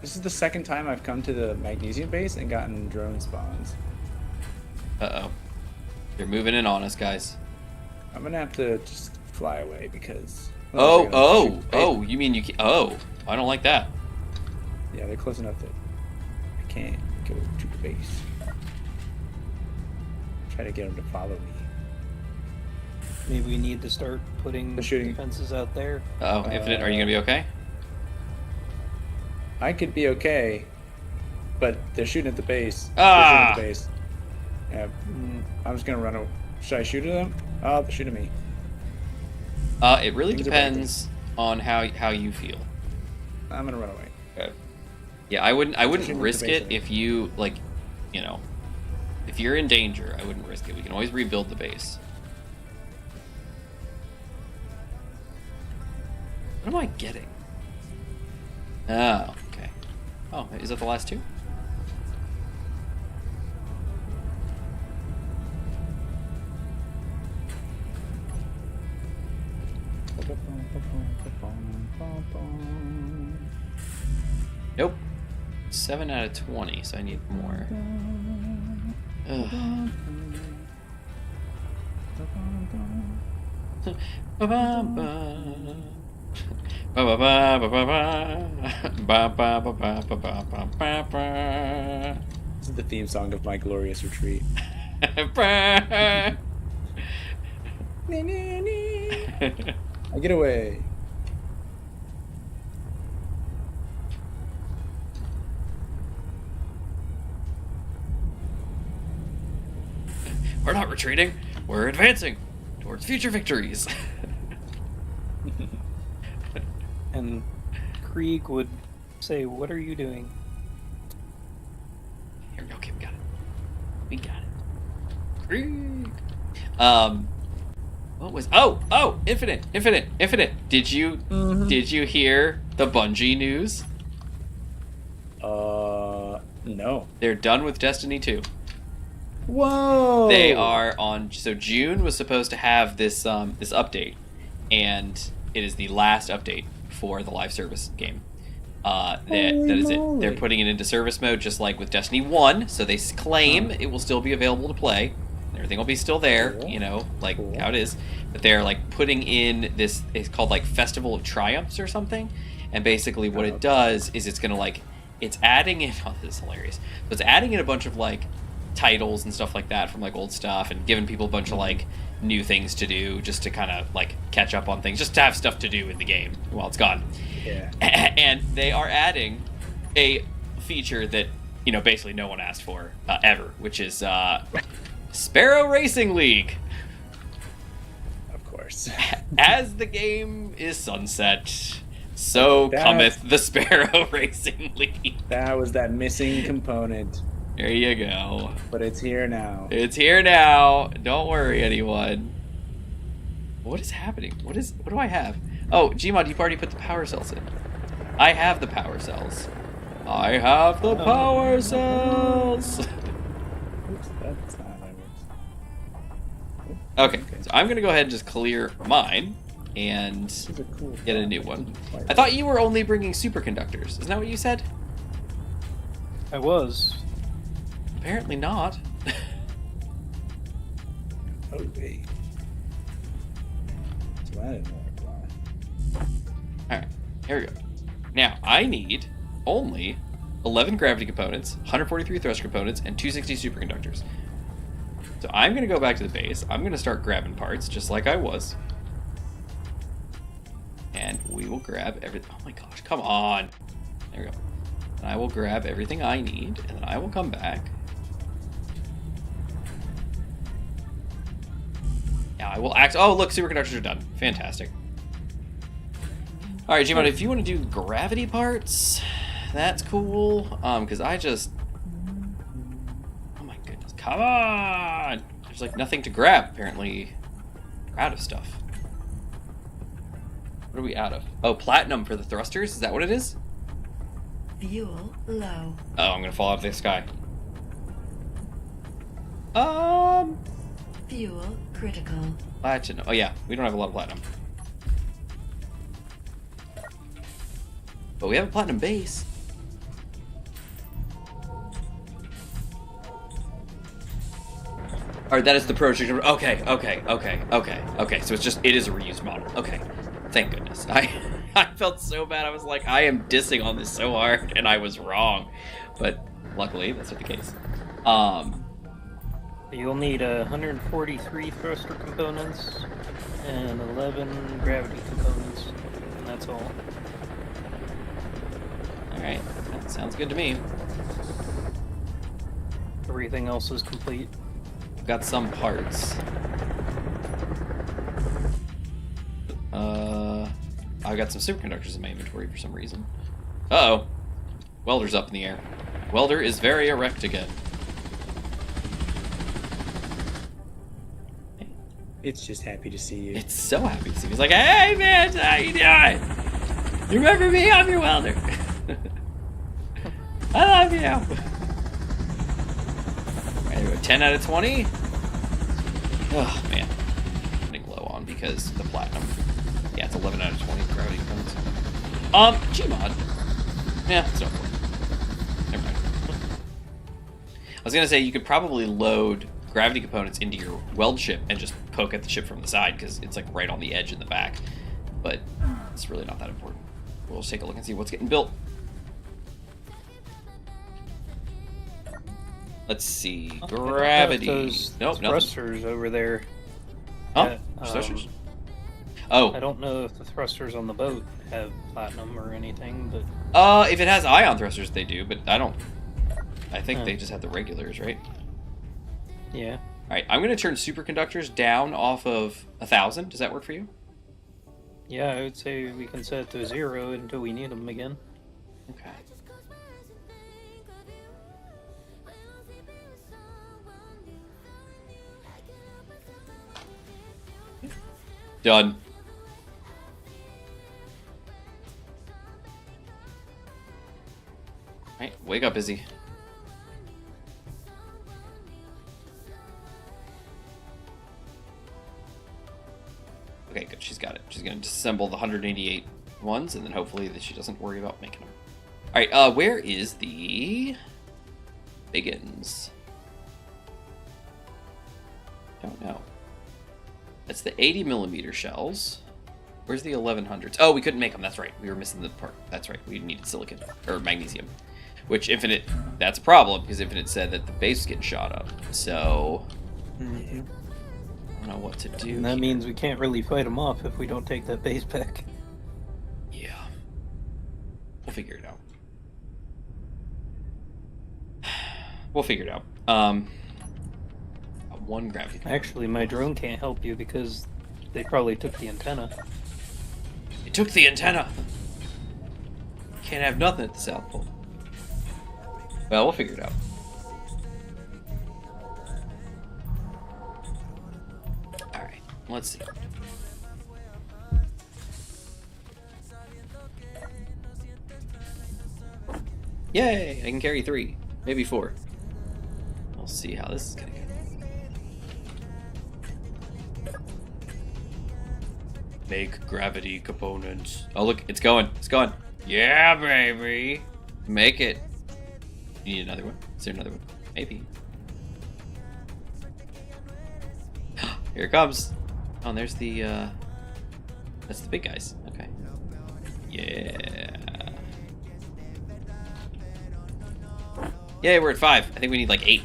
This is the second time I've come to the magnesium base and gotten drone spawns. Uh-oh. They're moving in on us, guys. I'm gonna have to just fly away because... Oh, you mean you can't... Oh, I don't like that. Yeah, they're close enough that I can't go to the base. Try to get them to follow me. Maybe we need to start putting The shooting. defenses out there. Uh-oh, Infinite, are you gonna be okay? I could be okay, but they're shooting at the base. Ah! They're shooting at the base. Yeah, I'm just gonna run over. Should I shoot at them? Oh, they're shooting at me. It really depends on how you feel. I'm gonna run away. Okay. Yeah, I wouldn't Shooting at the risk base, it I think. if you, like, you know, if you're in danger, I wouldn't risk it. We can always rebuild the base. What am I getting? Oh, okay. Oh, is that the last two? Nope. 7 out of 20, so I need more. Ugh. This is the theme song of my glorious retreat. I get away. We're not retreating, we're advancing towards future victories. And Krieg would say, "What are you doing?" Here we go. Okay, we got it. Krieg. What was? Oh, Infinite. Did you hear the Bungie news? No. They're done with Destiny 2. Whoa! They are on. So June was supposed to have this this update, and it is the last update for the live service game. That is it. They're putting it into service mode, just like with Destiny 1. So they claim it will still be available to play. Everything will be still there, Cool. you know, like Cool. how it is. But they're like putting in this. It's called like Festival of Triumphs or something. And basically, what it does is it's gonna like it's adding in. Oh, this is hilarious. So it's adding in a bunch of like titles and stuff like that from like old stuff, and giving people a bunch of like new things to do, just to kind of like catch up on things, just to have stuff to do in the game while it's gone. Yeah. And they are adding a feature that, you know, basically no one asked for ever, which is Sparrow Racing League. Of course. As the game is sunset, so cometh the Sparrow Racing League. That was that missing component. There you go. But it's here now. It's here now. Don't worry, anyone. What is happening? What do I have? Oh, Gmod, you've already put the power cells in. I have the power cells. I have the power cells. Oops, that's not how it works. Okay, so I'm gonna go ahead and just clear mine and This is a cool get a new one. I thought you were only bringing superconductors. Isn't that what you said? I was. Apparently not. Oh, wait. So that didn't work. Alright, here we go. Now, I need only 11 gravity components, 143 thruster components, and 260 superconductors. So I'm going to go back to the base. I'm going to start grabbing parts, just like I was. And we will grab everything. Oh my gosh, come on. There we go. And I will grab everything I need, and then I will come back. Now I will act. Oh, look, superconductors are done. Fantastic. All right, Gmod, if you want to do gravity parts, that's cool. Because I just. Oh my goodness! Come on! There's like nothing to grab. Apparently, we're out of stuff. What are we out of? Oh, platinum for the thrusters. Is that what it is? Fuel low. Oh, I'm gonna fall out of the sky. Fuel critical. Platinum. Oh yeah, we don't have a lot of platinum. But we have a platinum base. Alright, that is the project. Okay. So it is a reused model. Okay. Thank goodness. I felt so bad. I was like, I am dissing on this so hard, and I was wrong. But luckily, that's not the case. You'll need 143 thruster components and 11 gravity components, and that's all. Alright, that sounds good to me. Everything else is complete. I've got some parts. I've got some superconductors in my inventory for some reason. Uh-oh. Welder's up in the air. Welder is very erect again. It's just happy to see you. It's so happy to see me. It's like, hey man, how you doing? You remember me? I'm your welder. I love you. Alright, there we go. 10 out of 20. Oh man. I'm getting low on because the platinum. Yeah, it's 11 out of 20 gravity components. Gmod. Yeah, it's not important. Never mind. I was gonna say you could probably load gravity components into your weld ship and just poke at the ship from the side because it's like right on the edge in the back. But it's really not that important. We'll just take a look and see what's getting built. Let's see. Gravity. Those Nope, nothing. thrusters over there. Huh? Thrusters? Oh. I don't know if the thrusters on the boat have platinum or anything, but If it has ion thrusters, they do, but I don't. I think they just have the regulars, right? yeah. All right, I'm gonna turn superconductors down off of 1,000. Does that work for you? Yeah, I would say we can set it to 0 until we need them again. Okay. Done. Alright, wake up, Izzy. she's going to disassemble the 188 ones, and then hopefully that she doesn't worry about making them. All right, where is the biggins? Don't know. That's the 80mm shells. Where's the 1100s? Oh, we couldn't make them. That's right. We were missing the part. That's right. We needed silicon or magnesium, which Infinite. That's a problem because Infinite said that the base was getting shot up. So I don't know what to do. And that means we can't really fight them off if we don't take that base back. Yeah, we'll figure it out. We'll figure it out. One gravity. Actually, my drone can't help you because they probably took the antenna. It took the antenna. Can't have nothing at the South Pole. Well, we'll figure it out. Alright, let's see. Yay! I can carry 3. Maybe 4. We'll see how this is gonna go. Make gravity components. Oh, look, it's going. It's going. Yeah, baby. Make it. You need another one? Is there another one? Maybe. Here it comes. Oh, and there's the, that's the big guys. Okay. Yeah. Yay, we're at 5. I think we need like 8.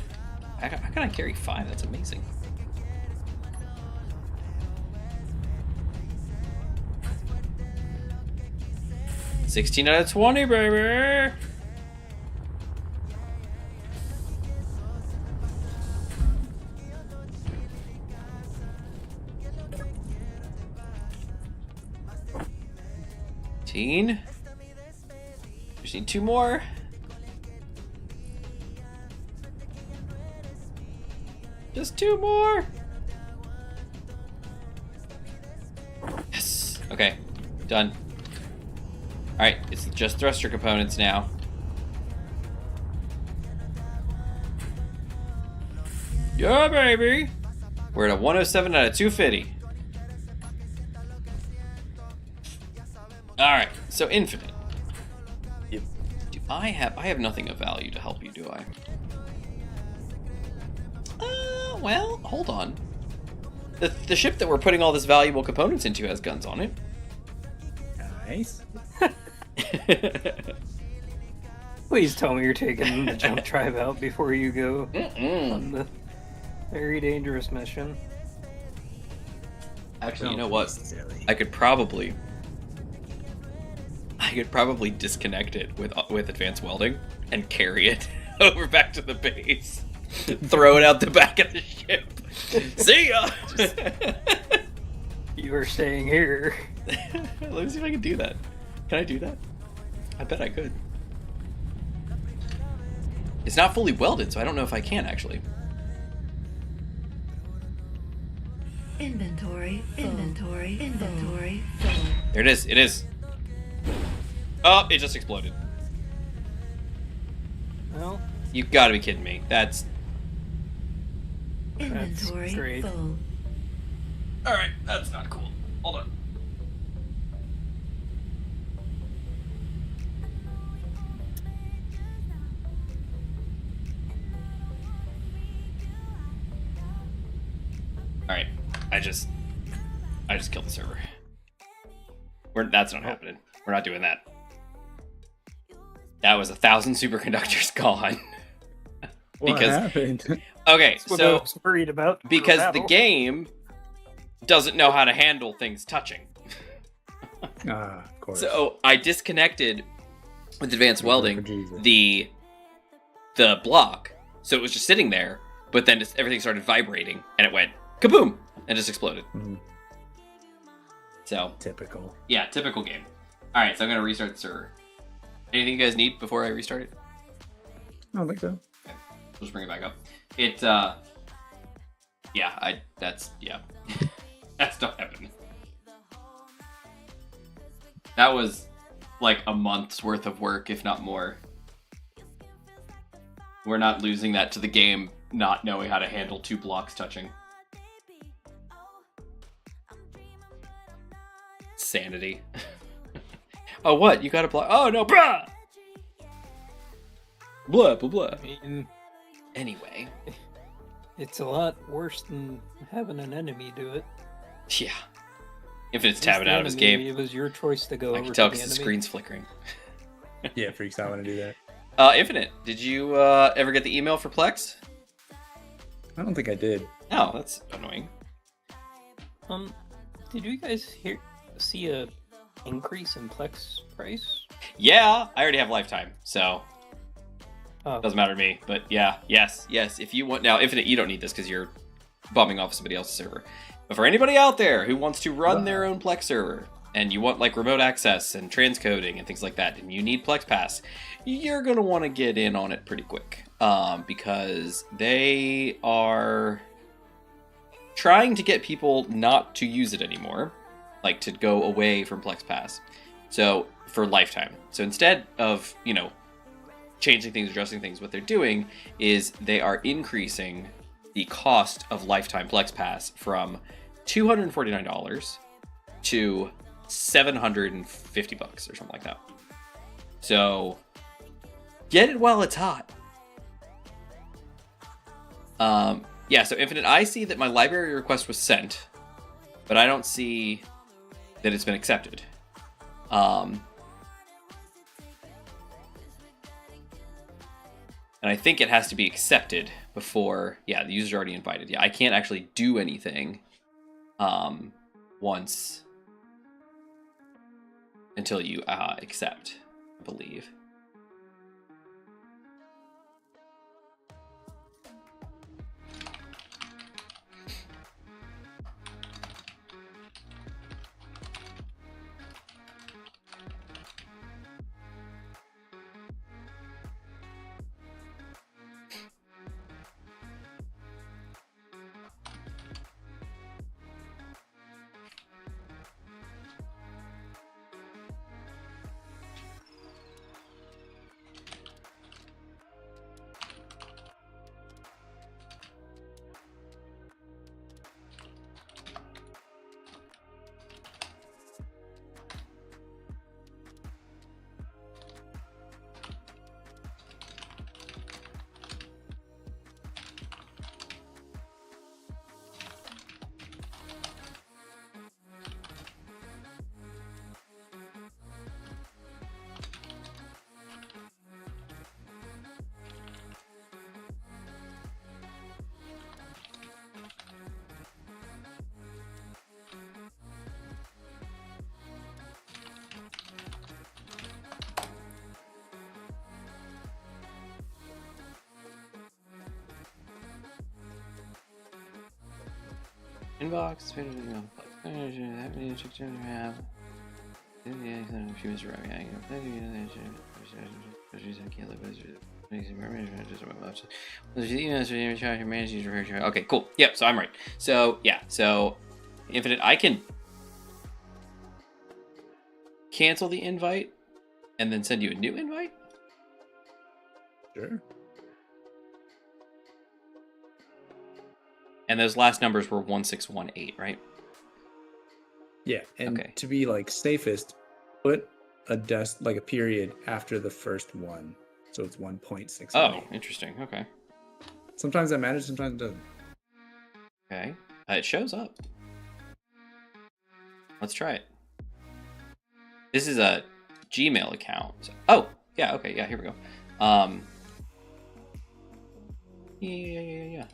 How can I carry 5? That's amazing. $16 out of 20, baby. Just need 2 more. Just 2 more. Yes. Okay. Done. Alright, it's just thruster components now. Yeah, baby! We're at a 107 out of 250. Alright, so Infinite. Yep. Do I have nothing of value to help you, do I? Well, hold on. The ship that we're putting all this valuable components into has guns on it. Nice. Please tell me you're taking the jump drive out before you go on the very dangerous mission. Actually, you know what? I could probably disconnect it with advanced welding and carry it over back to the base. Throw it out the back of the ship. See ya! You are staying here. Let me see if I can do that. Can I do that? I bet I could. It's not fully welded, so I don't know if I can actually. Inventory full. There it is. It is. Oh, it just exploded. Well, You gotta be kidding me. That's... Inventory great. full. Alright, that's not cool. Hold on. Alright, I just killed the server. That's not happening. We're not doing that. That was 1,000 superconductors gone. What happened? Okay, that's what I so was worried about. because the Battle. game doesn't know how to handle things touching. Of course. So I disconnected with advanced For welding Jesus. the block, so it was just sitting there. But then everything started vibrating, and it went kaboom, and just exploded. Mhm. So Typical. yeah, typical game. All right, so I'm gonna restart the server. Anything you guys need before I restart it? I don't think so. Okay, we'll just bring it back up. It yeah, that's not happening. That was like a month's worth of work, if not more. We're not losing that to the game not knowing how to handle 2 blocks touching. Sanity. Oh, what? You got a block? Oh, no, bruh! Blah, blah, blah. I mean, Anyway. it's a lot worse than having an enemy do it. Yeah. Infinite's At least tabbing the out of his enemy, game. It was your choice to go I over can to tell the because the enemy. screen's flickering. Yeah, it freaks out when I do that. Infinite, did you ever get the email for Plex? I don't think I did. No, that's annoying. Did you guys see a increase in Plex price? Yeah, I already have lifetime, so Oh, doesn't matter to me. But yeah, yes. If you want now, Infinite, you don't need this because you're bumming off somebody else's server. But for anybody out there who wants to run their own Plex server, and you want like remote access and transcoding and things like that, and you need Plex Pass, you're gonna want to get in on it pretty quick, because they are trying to get people not to use it anymore, like to go away from Plex Pass. So for lifetime. So instead of changing things, adjusting things, what they're doing is they are increasing the cost of lifetime Plex Pass from $249 to $750 or something like that. So get it while it's hot. Yeah, so Infinite, I see that my library request was sent, but I don't see that it's been accepted. And I think it has to be accepted before, yeah, the user's already invited. Yeah, I can't actually do anything once until you accept, I believe. Inbox. Okay, cool. Yep, so I'm right. So yeah, so Infinite, I can cancel the invite and then send you a new invite. Sure. And those last numbers were 1618, right? Yeah, and Okay. to be like safest, put a a period after the first one, so it's 1.6. Oh, interesting. Okay. Sometimes that matters, sometimes it doesn't. Okay. It shows up. Let's try it. This is a Gmail account. Oh, yeah, okay, yeah, here we go. Yeah.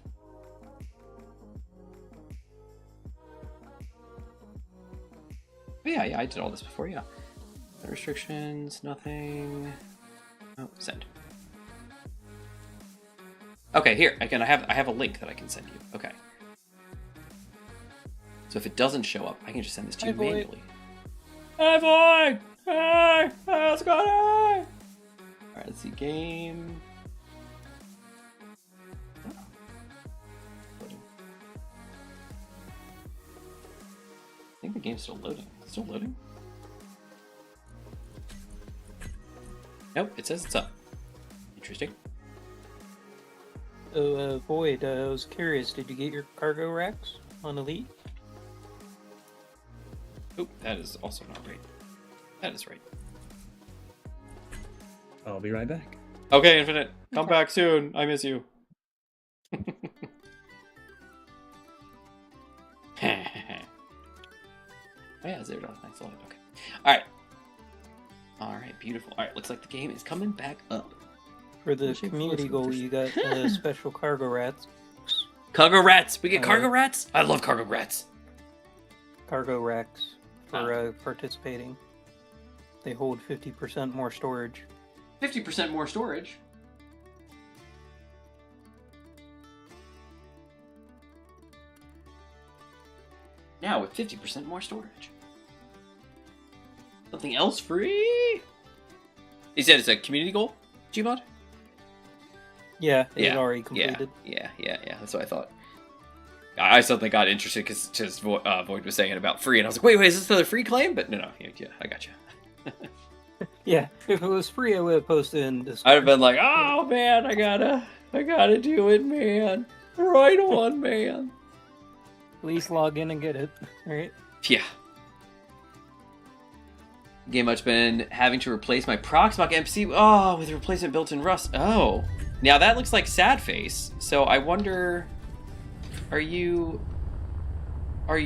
Yeah, I did all this before, yeah. No restrictions, nothing. Oh, send. Okay, here, again, I have a link that I can send you. Okay. So if it doesn't show up, I can just send this to you manually. Hi, Void! Hey! How's it going? Alright, let's see, game. I think the game's still loading. It's still loading? Nope, it says it's up. Interesting. Oh, Void, I was curious, did you get your cargo racks on Elite? Oop, that is also not right. That is right. I'll be right back. Okay, Infinite. Come back soon. I miss you. Oh yeah, $0. Nice load. Okay. Alright. Alright, beautiful. Alright, looks like the game is coming back up. For the Shape community force goal, you got special cargo rats. Cargo rats! We get cargo rats? I love cargo rats. Cargo racks for participating. They hold 50% more storage. 50% more storage. Now with 50% more storage. Something else free? You said it's a community goal, Gmod? Yeah, it's Yeah, already completed. Yeah. That's what I thought. I suddenly got interested because just Void was saying it about free, and I was like, wait, is this another free claim? But no, yeah, I got you. Yeah, if it was free, I would have posted in Discord. I'd have been like, oh man, I gotta do it, man. Right on, man. At least log in and get it, right? Yeah. Game much been having to replace my Proxmox MC. Oh, with a replacement built in Rust. Oh. Now that looks like sad face. So I wonder, are you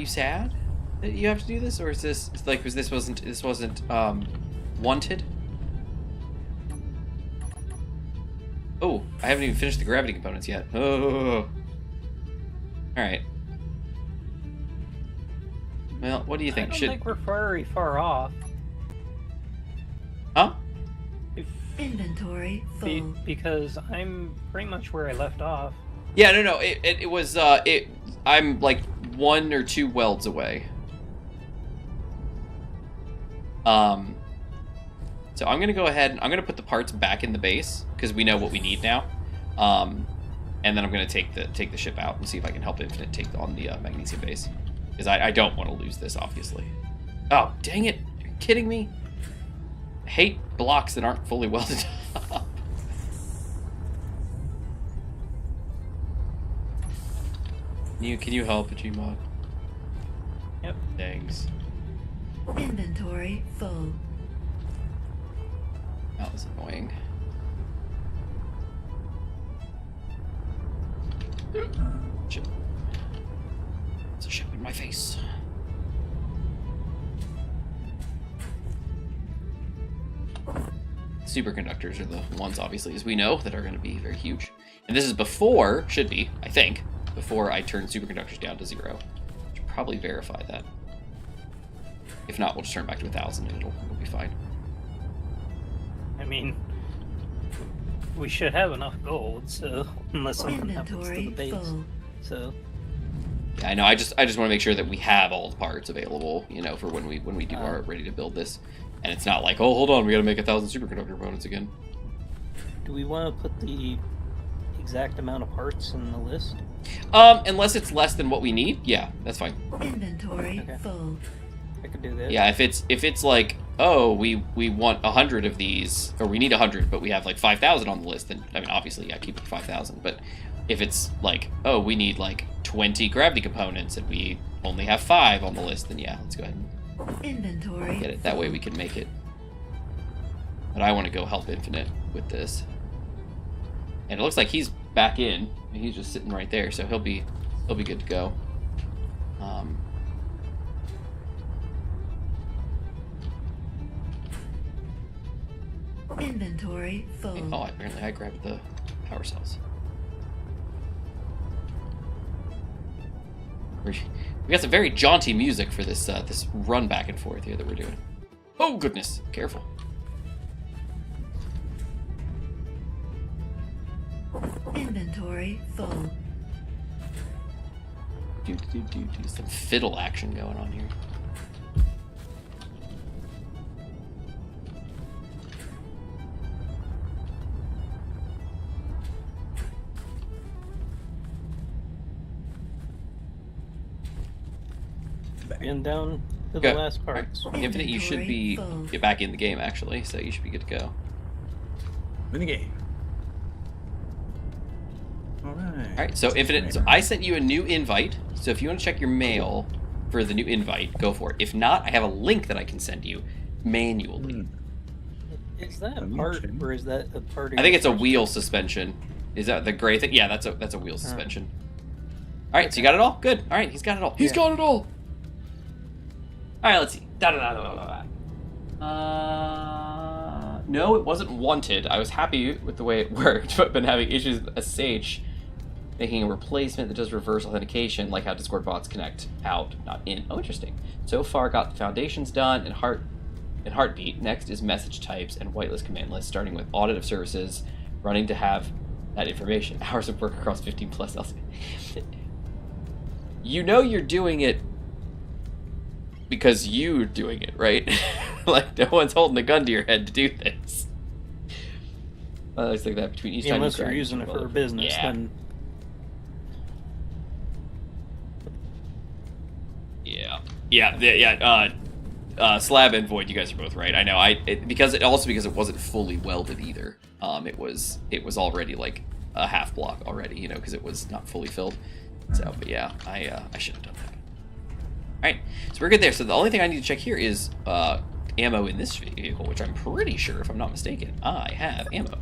sad that you have to do this, or is this like this wasn't wanted? Oh, I haven't even finished the gravity components yet. Oh. All right. Well, what do you think? I don't think we're very far off. Huh? Inventory full. Because I'm pretty much where I left off. Yeah, no. It was I'm like 1 or 2 welds away. So I'm gonna go ahead and I'm gonna put the parts back in the base because we know what we need now. And then I'm gonna take the ship out and see if I can help Infinite take on the magnesium base because I don't want to lose this, obviously. Oh, dang it! Are you kidding me? I hate blocks that aren't fully welded up. Can you help, Gmod? Yep. Thanks. Inventory full. That was annoying. Shit. It's a ship in my face. Superconductors are the ones, obviously, as we know, that are going to be very huge. And this is before, should be, I think, before I turn superconductors down to 0. Should probably verify that. If not, we'll just turn it back to 1,000 and it'll be fine. I mean, we should have enough gold, so unless something happens to the Inventory base. full. So Yeah, I know. I just want to make sure that we have all the parts available, you know, for when we do are ready to build this. And it's not like, oh, hold on, we got to make 1,000 superconductor components again. do we want to put the exact amount of parts in the list? Unless it's less than what we need, yeah, that's fine. Inventory Okay. full. I could do that. Yeah, if it's like, oh, we want 100 of these, or we need 100, but we have like 5,000 on the list, then I mean, obviously, yeah, keep it 5,000. But if it's like, oh, we need like 20 gravity components and we only have 5 on the list, then yeah, let's go ahead and Inventory. get it. That way we can make it. But I want to go help Infinite with this. And it looks like he's back in. And he's just sitting right there, so he'll be good to go. Inventory full. Oh, apparently I grabbed the power cells. We got some very jaunty music for this this run back and forth here that we're doing. Oh goodness, careful. Inventory full. Do some fiddle action going on here. And down to Go. the last parts. Infinite, you should be get back in the game actually, so you should be good to go. In the game. All right. All right, so Infinite. So I sent you a new invite. So if you want to check your mail, for the new invite, go for it. If not, I have a link that I can send you manually. Is that a I'm part, watching. or is that a part of I think your it's a first wheel trip? suspension. Is that the gray thing? Yeah, that's a wheel suspension. All right, so you got it all? Good. All right, he's got it all. He's Yeah. got it all. All right, let's see. No, it wasn't wanted. I was happy with the way it worked, but been having issues with SH making a replacement that does reverse authentication, like how Discord bots connect out, not in. Oh, interesting. So far, got the foundations done and heartbeat. Next is message types and whitelist command list, starting with audit of services, running to have that information. Hours of work across 15 plus LC. You know you're doing it because you're doing it, right? Like, no one's holding a gun to your head to do this. I always think that between each time Unless you're grind, using it for well, a business, yeah. then Slab and Void, you guys are both right. I know. Because it wasn't fully welded either. It was already like a half block already, you know, because it was not fully filled. So, but yeah, I should have done that. All right, so we're good there. So the only thing I need to check here is ammo in this vehicle, which I'm pretty sure, if I'm not mistaken, I have ammo.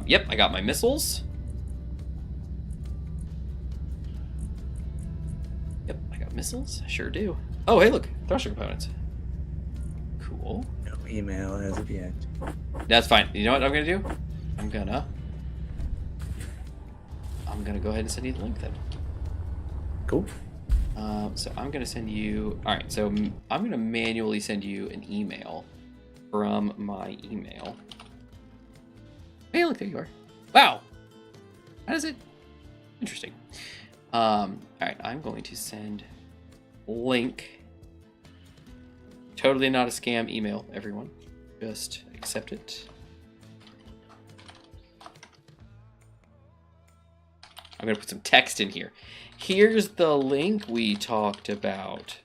Yep, I got my missiles. Yep, I got missiles. I sure do. Oh, hey, look, thruster components. Cool. No email as of yet. That's fine. You know what I'm gonna do? I'm gonna go ahead and send you the link then. Cool. So I'm gonna send you. All right. So I'm gonna manually send you an email from my email. Hey, look, there you are. Wow. How does it? Interesting. All right. I'm going to send link. Totally not a scam email, everyone. Just accept it. I'm gonna put some text in here. Here's the link we talked about.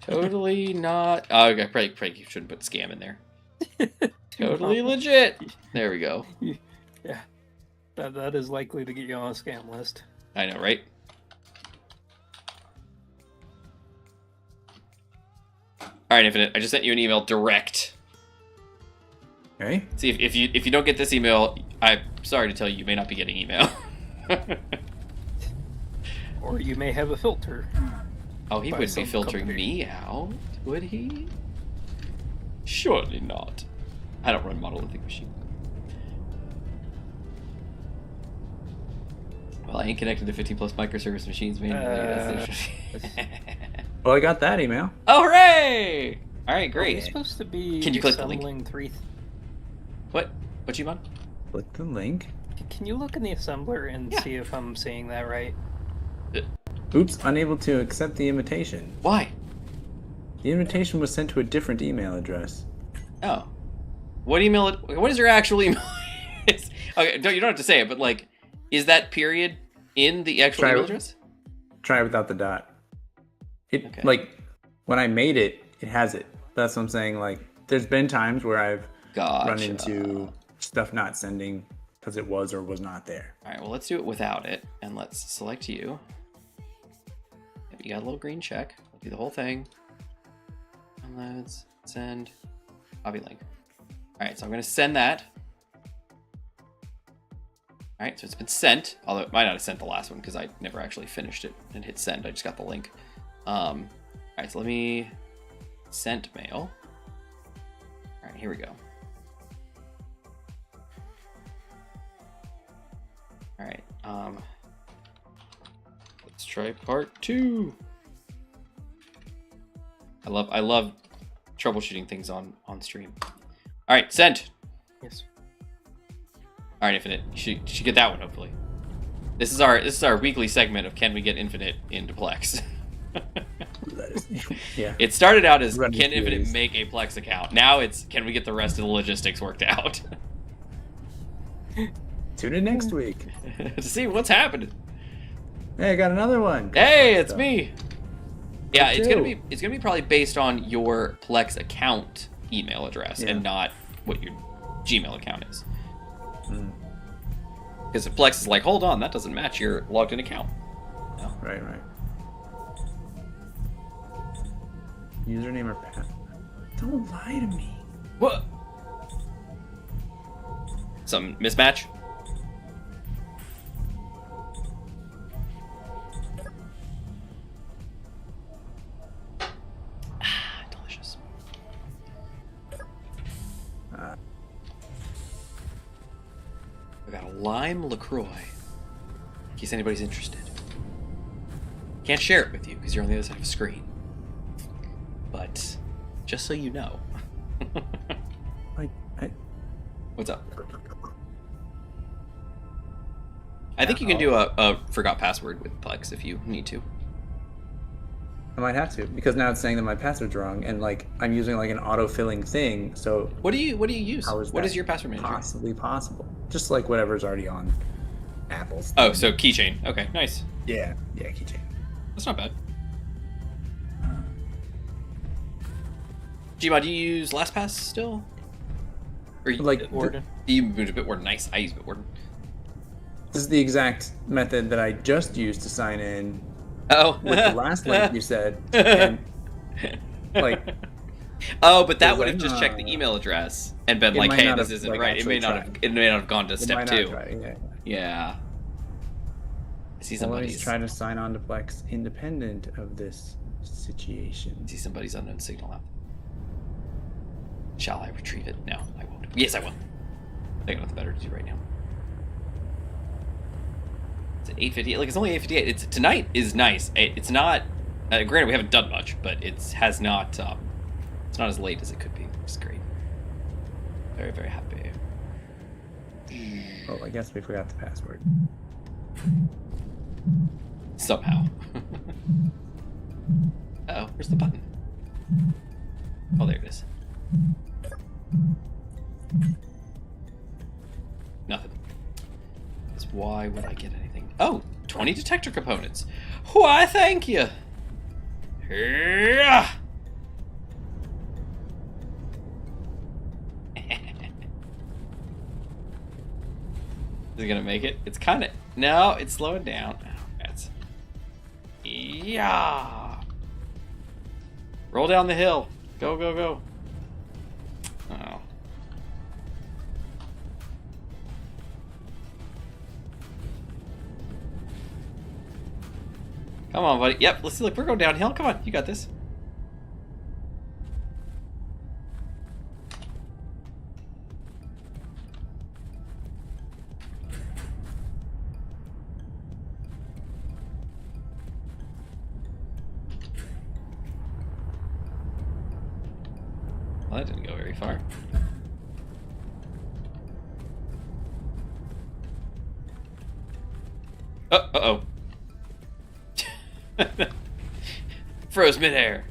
Totally not. Oh, okay, probably you shouldn't put scam in there. Totally legit. There we go. yeah, that is likely to get you on a scam list. I know, right? All right, Infinite. I just sent you an email direct. Okay. See if you don't get this email, I'm sorry to tell you, you may not be getting email. Or you may have a filter. Oh, he By wouldn't be some filtering company. me out, would he? Surely not. I don't run monolithic machine. Well, I ain't connected to 50 plus microservice machines manually. Well, I got that email. Oh, hooray! All right, Are great. we supposed to be Can you click the link? assembling three? What, Gmon? Click the link. Can you look in the assembler and Yeah. see if I'm saying that right? Oops, unable to accept the invitation. Why? The invitation was sent to a different email address. Oh, what email? What is your actual email? Okay, you don't have to say it, but like, is that period in the actual Try email it. address? Try without the dot. It Okay. like when I made it, it has it. That's what I'm saying. Like, there's been times where I've Gotcha. run into stuff not sending because it was or was not there. All right, well, let's do it without it, and let's select you. Yep, you got a little green check. We'll do the whole thing. Downloads, send, copy link. All right, so I'm going to send that. All right, so it's been sent, although it might not have sent the last one because I never actually finished it and hit send. I just got the link. All right, so let me sent mail. All right, here we go. All right, let's try part 2. I love troubleshooting things on stream. All right, sent. Yes. All right, Infinite. You should get that one hopefully. This is our weekly segment of Can We Get Infinite into Plex. That is, yeah. It started out as Running Can Infinite theories. make a Plex account? Now it's Can we get the rest of the logistics worked out? Tune in next week. To see what's happening. Hey, I got another one. Hey, it's Stuff. me. Yeah, Me it's gonna too. be probably based on your Plex account email address Yeah. and not what your Gmail account is. Mm. Because if Plex is like, hold on, that doesn't match your logged in account. Right. Username or password? Don't lie to me. What? Some mismatch? Delicious. I got a lime LaCroix. In case anybody's interested. Can't share it with you because you're on the other side of a screen. But just so you know. What's up? I think you can do a forgot password with Plex if you need to. I might have to, because now it's saying that my password's wrong, and like I'm using like an auto-filling thing. So What do you use? how is What that is your password manager? possibly possible? Just like whatever's already on Apple's. Oh, so keychain. Okay, nice. Yeah, keychain. That's not bad. Gmod, do you use LastPass still? Or you, Like, you moved a Bitwarden? Nice. I use Bitwarden. This is the exact method that I just used to sign in Oh. with the last link you said. And, like, oh, but that was would have like, just checked the email address and been It like, might "Hey, not this have, isn't like, right." It may actually not have. It may not have gone to it step might not 2. try it, yeah. Yeah. I see Well, let me somebody's. try to sign on to Plex independent of this situation. I see somebody's unknown signal out. Shall I retrieve it? No, I won't. Yes, I will. I think I know the better to do right now. It's at 8:58. Like, it's only 8:58. It's tonight is nice. It's not. Granted, we haven't done much, but it's has not. It's not as late as it could be. Which is great. Very, very happy. Oh, I guess we forgot the password. Somehow. Uh-oh, where's the button? Oh, there it is. Nothing. Because why would I get anything? Oh, 20 detector components. Why, thank you. Yeah. Is it gonna make it? It's kind of no. It's slowing down. Oh, that's yeah. Roll down the hill. Go, go, go. Oh. Come on, buddy. Yep. Let's see. Look, we're going downhill. Come on, you got this. Well, that didn't go very far. Oh, uh-oh. Froze midair.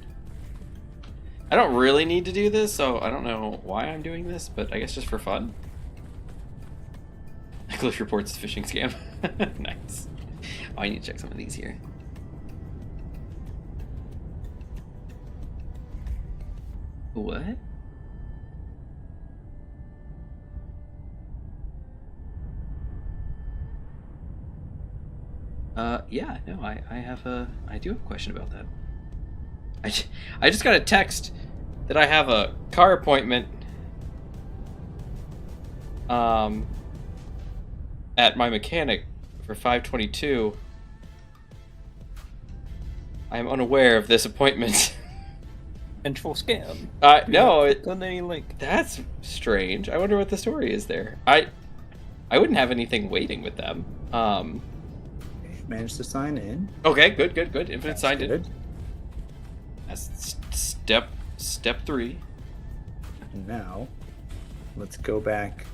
I don't really need to do this, so I don't know why I'm doing this, but I guess just for fun. Cliff reports phishing scam. Nice. Oh, I need to check some of these here. What? Yeah, no, I do have a question about that. I just got a text that I have a car appointment at my mechanic for 5:22. I am unaware of this appointment. Vengeful scam. No, On any link. that's strange. I wonder what the story is there. I wouldn't have anything waiting with them. Managed to sign in. Okay, good. Infinite signed in. Good. That's step 3. And now, let's go back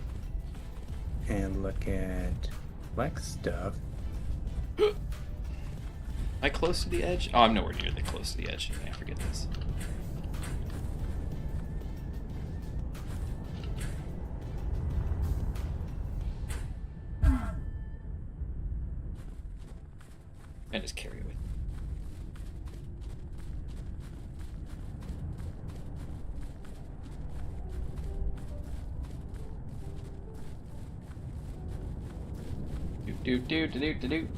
and look at Plex stuff. Am I close to the edge? Oh, I'm nowhere near the close to the edge. I forget this. And just carry it with. Do.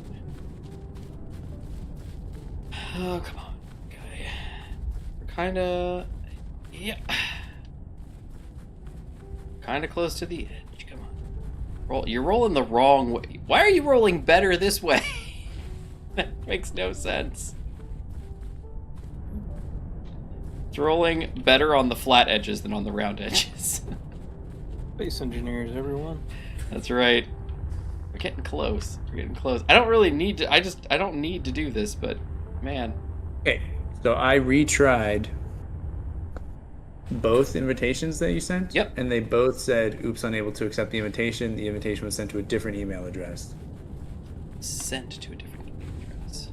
Oh, come on. Okay. kind of, yeah, kind of close to the edge. Come on, you're rolling the wrong way. Why are you rolling better this way? That makes no sense. It's rolling better on the flat edges than on the round edges. Space engineers, everyone. That's right. We're getting close. We're getting close. I don't really need to. I don't need to do this, but man. Okay, so I retried both invitations that you sent. Yep. And they both said, "Oops, unable to accept the invitation." The invitation was sent to a different email address. Sent to a different email address.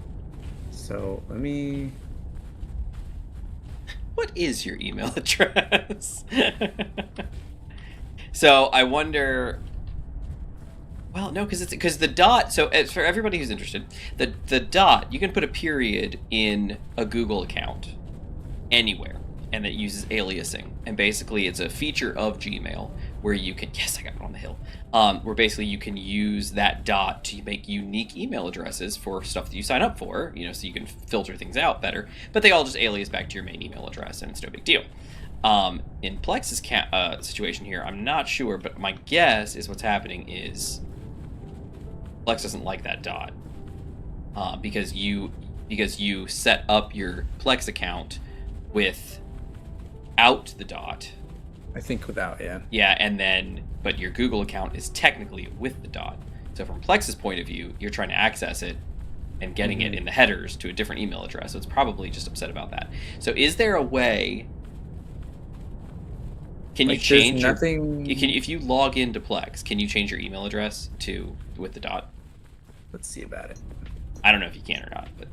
So let me. What is your email address? So I wonder. Well, no, because the dot. So as for everybody who's interested, the dot, you can put a period in a Google account anywhere, and it uses aliasing. And basically, it's a feature of Gmail where you can. Yes, I got it on the hill. Where basically you can use that dot to make unique email addresses for stuff that you sign up for. You know, so you can filter things out better. But they all just alias back to your main email address, and it's no big deal. In Plex's situation here, I'm not sure, but my guess is what's happening is Plex doesn't like that dot because you set up your Plex account without the dot. I think without, yeah. Yeah, and then but your Google account is technically with the dot. So from Plex's point of view, you're trying to access it and getting it in the headers to a different email address. So it's probably just upset about that. So is there a way? Can you change nothing... if you log into Plex, can you change your email address to with the dot? Let's see about it. I don't know if you can or not, but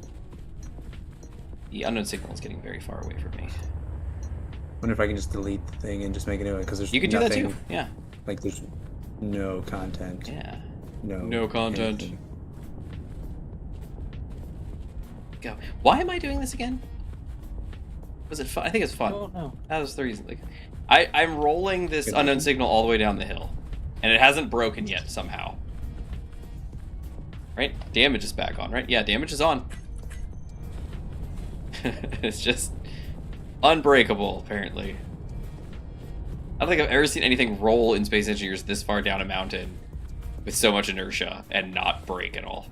the unknown signal is getting very far away from me. Wonder if I can just delete the thing and just make a new one, because there's You can do that too. Yeah. Like there's no content. Yeah. No content. anything. Go. Why am I doing this again? Was it fun? I think it's fun. Oh no. That was the reason. Like, I'm rolling this unknown signal all the way down the hill, and it hasn't broken yet somehow. Right? Damage is back on, right? Yeah, damage is on. It's just unbreakable, apparently. I don't think I've ever seen anything roll in Space Engineers this far down a mountain with so much inertia and not break at all.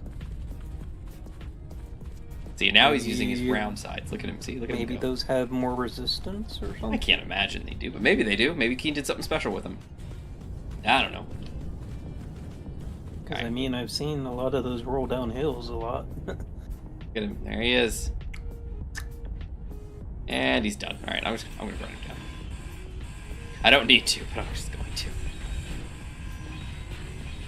See, now he's using his round sides. Look at him. See, look at him. Maybe go. those have more resistance or something. I can't imagine they do, but maybe they do. Maybe Keen did something special with them. I don't know. Because I mean, I've seen a lot of those roll down hills a lot. Look at him. There he is. And he's done. All right, I'm gonna run him down. I don't need to, but I'm just going to.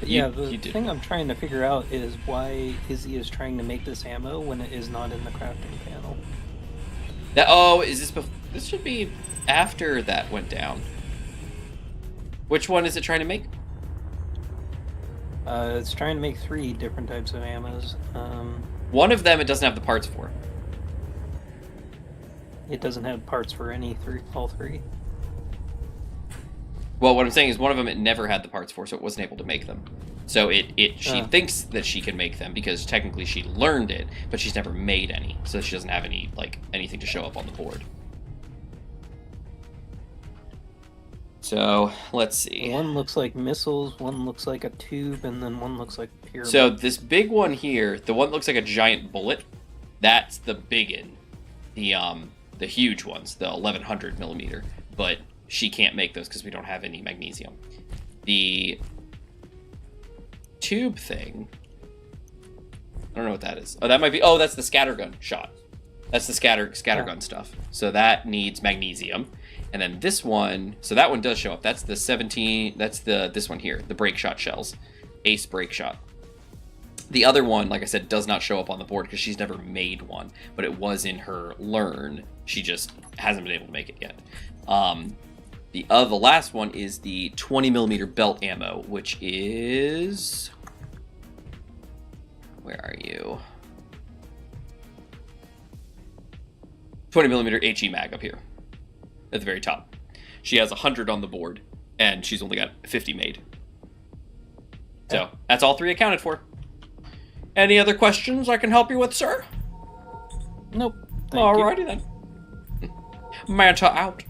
But yeah, the thing I'm trying to figure out is why Izzy is trying to make this ammo when it is not in the crafting panel. Is this this should be after that went down. Which one is it trying to make? It's trying to make 3 different types of ammos. One of them it doesn't have the parts for. It doesn't have parts for all 3. Well, what I'm saying is one of them it never had the parts for, so it wasn't able to make them. So she thinks that she can make them because technically she learned it, but she's never made any, so she doesn't have any anything to show up on the board. So let's see. One looks like missiles, one looks like a tube, and then one looks like pyramid. So this big one here, the one that looks like a giant bullet, that's the biggin. The huge ones, the 1100 millimeter, but she can't make those because we don't have any magnesium. The tube thing, I don't know what that is. Oh, that might be. Oh, that's the scattergun shot. That's the scattergun stuff. So that needs magnesium. And then this one, so that one does show up. That's the 17. That's this one here, the break shot shells, ace break shot. The other one, like I said, does not show up on the board because she's never made one, but it was in her learn. She just hasn't been able to make it yet. The last one is the 20 millimeter belt ammo, which is, where are you? 20 millimeter HE mag up here at the very top. She has 100 on the board, and she's only got 50 made. So that's all 3 accounted for. Any other questions I can help you with, sir? Nope. Alrighty then. Manta out.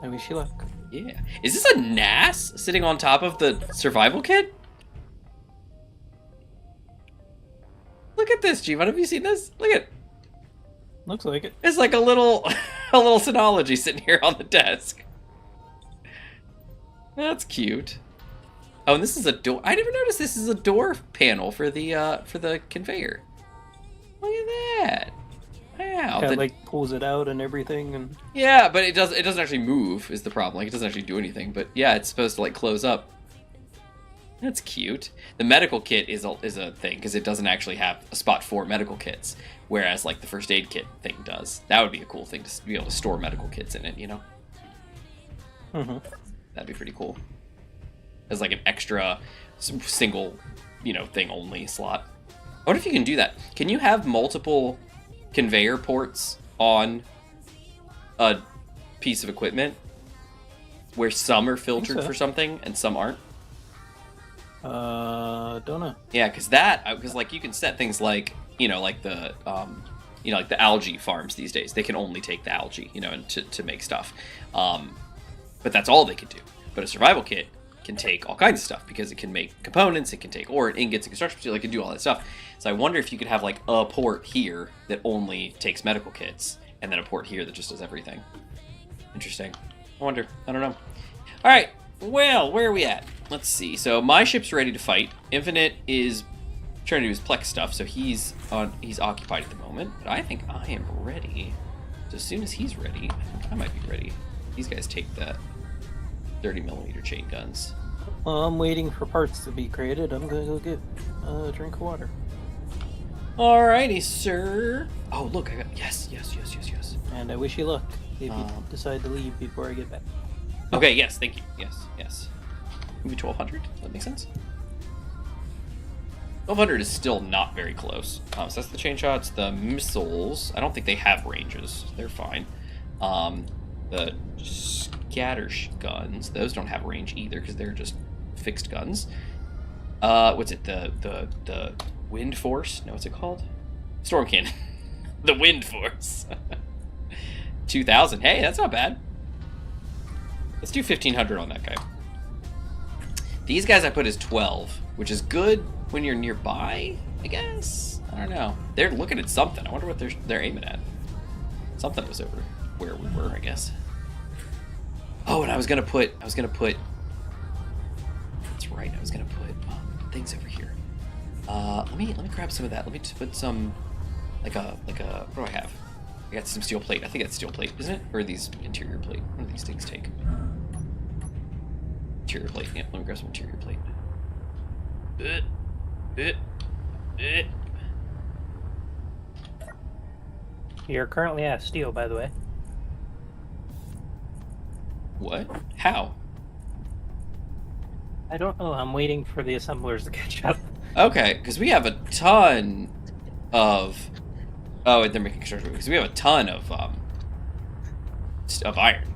I wish you luck. Yeah. Is this a NAS sitting on top of the survival kit? Look at this, G1. Have you seen this? Look at it. Looks like it. It's like a little a little Synology sitting here on the desk. That's cute. Oh, and this is a door. I never noticed this is a door panel for the conveyor. Look at that. Wow. Kind of like pulls it out and everything, and Yeah, but it doesn't actually move is the problem. Like it doesn't actually do anything. But yeah, it's supposed to like close up. That's cute. The medical kit is a thing because it doesn't actually have a spot for medical kits, whereas like the first aid kit thing does. That would be a cool thing to be able to store medical kits in it. You know. That'd be pretty cool. As like an extra single, thing only slot. I wonder if you can do that. Can you have multiple conveyor ports on a piece of equipment where some are filtered so. for something and some aren't? Don't know. Yeah, because like you can set things like like the like the algae farms these days. They can only take the algae, and to make stuff. But that's all they can do. But a survival kit can take all kinds of stuff because it can make components, it can take ore and ingots and construction material, it can do all that stuff. So I wonder if you could have like a port here that only takes medical kits, and then a port here that just does everything. Interesting. I wonder. I don't know. All right. Well, where are we at? Let's see. So my ship's ready to fight. Infinite is trying to do his Plex stuff, so he's occupied at the moment. But I think I am ready. So as soon as he's ready, I think I might be ready. These guys take the 30mm chain guns. Well, I'm waiting for parts to be created. I'm gonna go get a drink of water. Alrighty, sir. Oh, look, I got yes. And I wish you luck if you decide to leave before I get back. Okay, yes, thank you. Yes. Maybe 1200? Does that make sense? 1200 is still not very close. So that's the chain shots. The missiles, I don't think they have ranges. They're fine. The scatter guns, those don't have range either because they're just fixed guns. What's it? The wind force? No, what's it called? Storm cannon. The wind force. 2000. Hey, that's not bad. Let's do 1500 on that guy. These guys I put as 12, which is good when you're nearby, I guess. I don't know. They're looking at something. I wonder what they're aiming at. Something was over where we were, I guess. Oh, and I was gonna put. That's right. I was gonna put things over here. Let me grab some of that. Let me just put some, like a. What do I have? I got some steel plate. I think that's steel plate, isn't it? Or are these interior plate? What do these things take? Interior plate. Yeah, let me grab some interior plate. You're currently at steel, by the way. What? How? I don't know. I'm waiting for the assemblers to catch up. Okay, because we have a ton of. Oh, they're making construction because we have a ton of iron.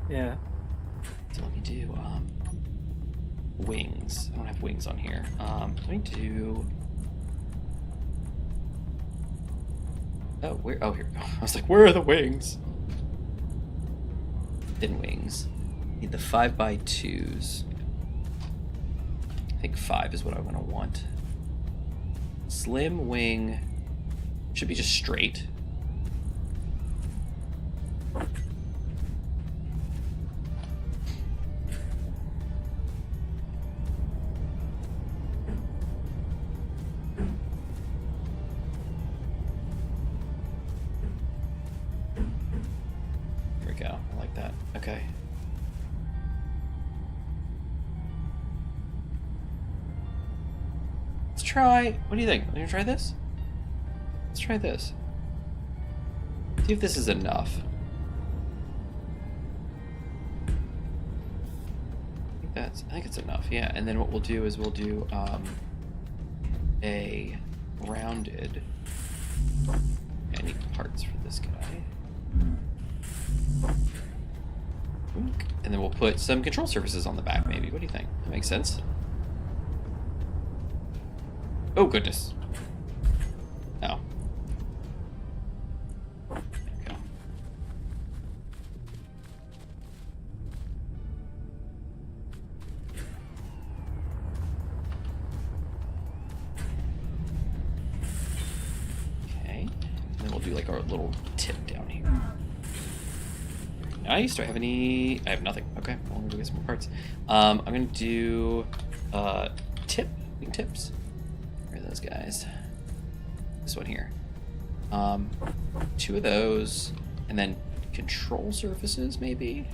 Yeah. So let me do wings. I don't have wings on here. Let me do. Oh, where? Oh, here we go. I was like, where are the wings? Thin wings. Need the 5x2s. I think 5 is what I'm gonna want. Slim wing. Should be just straight. There we go. I like that. Okay. Let's try. What do you think? Want to try this? Let's try this. See if this is enough. I think it's enough, yeah. And then what we'll do is we'll do a rounded. I need parts for this guy. And then we'll put some control surfaces on the back, maybe. What do you think? That makes sense. Oh goodness. Oh. like our little tip down here. Nice. Do I have any? I have nothing. Okay, well, I'm gonna go get some more parts. I'm gonna do wing tips. Where are those guys? This one here. 2 of those, and then control surfaces maybe.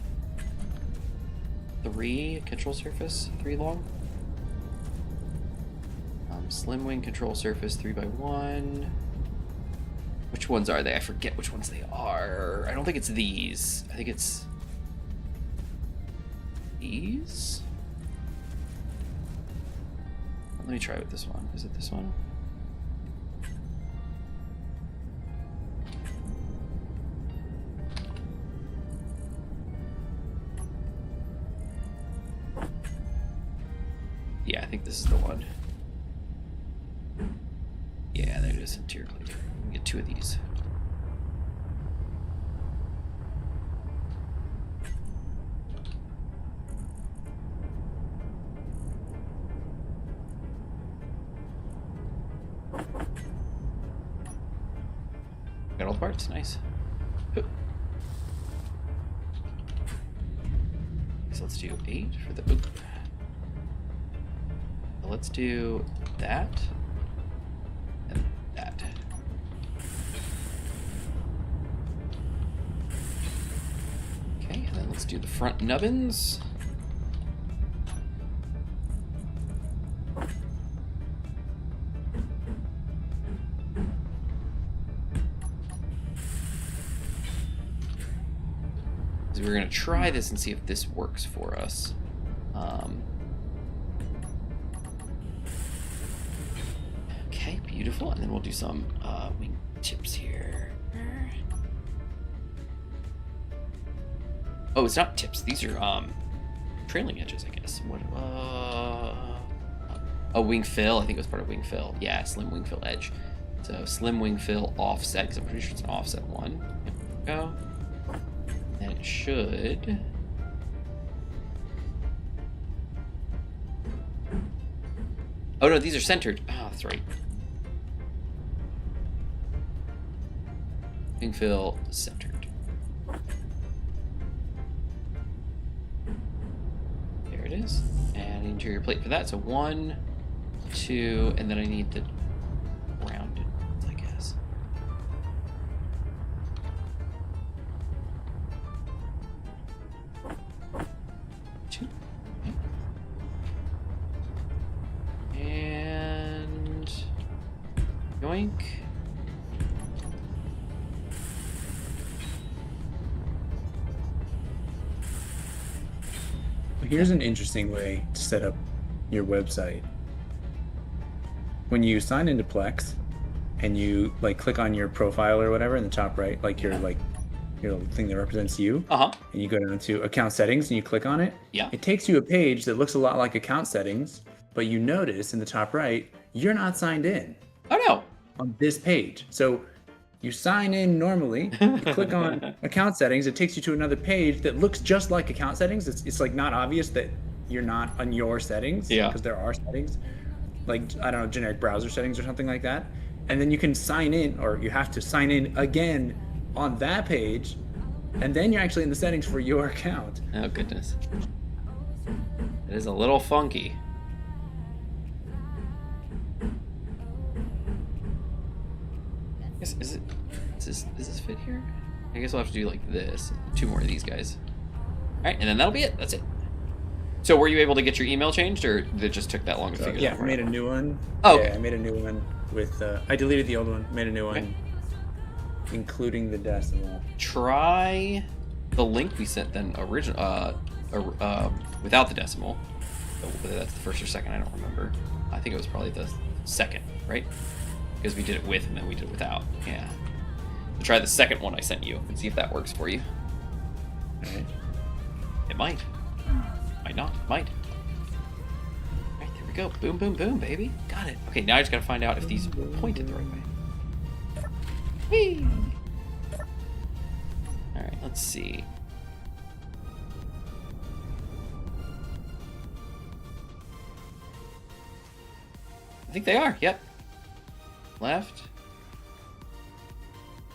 3 control surface, 3 long. Slim wing control surface 3x1. Which ones are they? I forget which ones they are. I don't think it's these. I think it's these. Let me try with this one. Is it this one? Yeah, I think this is the one. Yeah, there it is. Interior cleaner. We can get 2 of these. Got all the parts. Nice. So let's do 8 for the. Oop. Let's do that. That. Okay, and then let's do the front nubbins. So we're gonna try this and see if this works for us. Okay, beautiful. And then we'll do some wing tips here. Oh, it's not tips. These are trailing edges, I guess. What? Oh, wing fill. I think it was part of wing fill. Yeah, slim wing fill edge. So slim wing fill offset, because I'm pretty sure it's an offset one. There we go. And it should. Oh no, these are centered. Oh, that's right. Wing fill centered. There it is. And interior plate for that. So 1, 2, and then I need the rounded ones, I guess. Two. And yoink. Here's an interesting way to set up your website. When you sign into Plex and you like click on your profile or whatever in the top right, like your thing that represents you, and you go down to account settings and you click on it, it takes you a page that looks a lot like account settings, but you notice in the top right, you're not signed in. Oh no. On this page. So you sign in normally, you click on account settings, it takes you to another page that looks just like account settings. It's like not obvious that you're not on your settings, because there are settings, like, I don't know, generic browser settings or something like that. And then you can sign in, or you have to sign in again on that page, and then you're actually in the settings for your account. Oh goodness. It is a little funky. Does this fit here? I guess I'll have to do like this. 2 more of these guys. Alright, and then that'll be it. That's it. So were you able to get your email changed, or it just took that long to figure that out? Yeah, I made a new one. Oh, yeah, I made a new one with, I deleted the old one, made a new one, including the decimal. Try the link we sent then, without the decimal. Whether that's the first or second, I don't remember. I think it was probably the second, right? Because we did it with and then we did it without. Yeah. So try the second one I sent you and see if that works for you. Alright. It might. Might not. Might. Alright, there we go. Boom, boom, boom, baby. Got it. Okay, now I just gotta find out if these pointed the right way. Whee! Alright, let's see. I think they are. Yep. Left.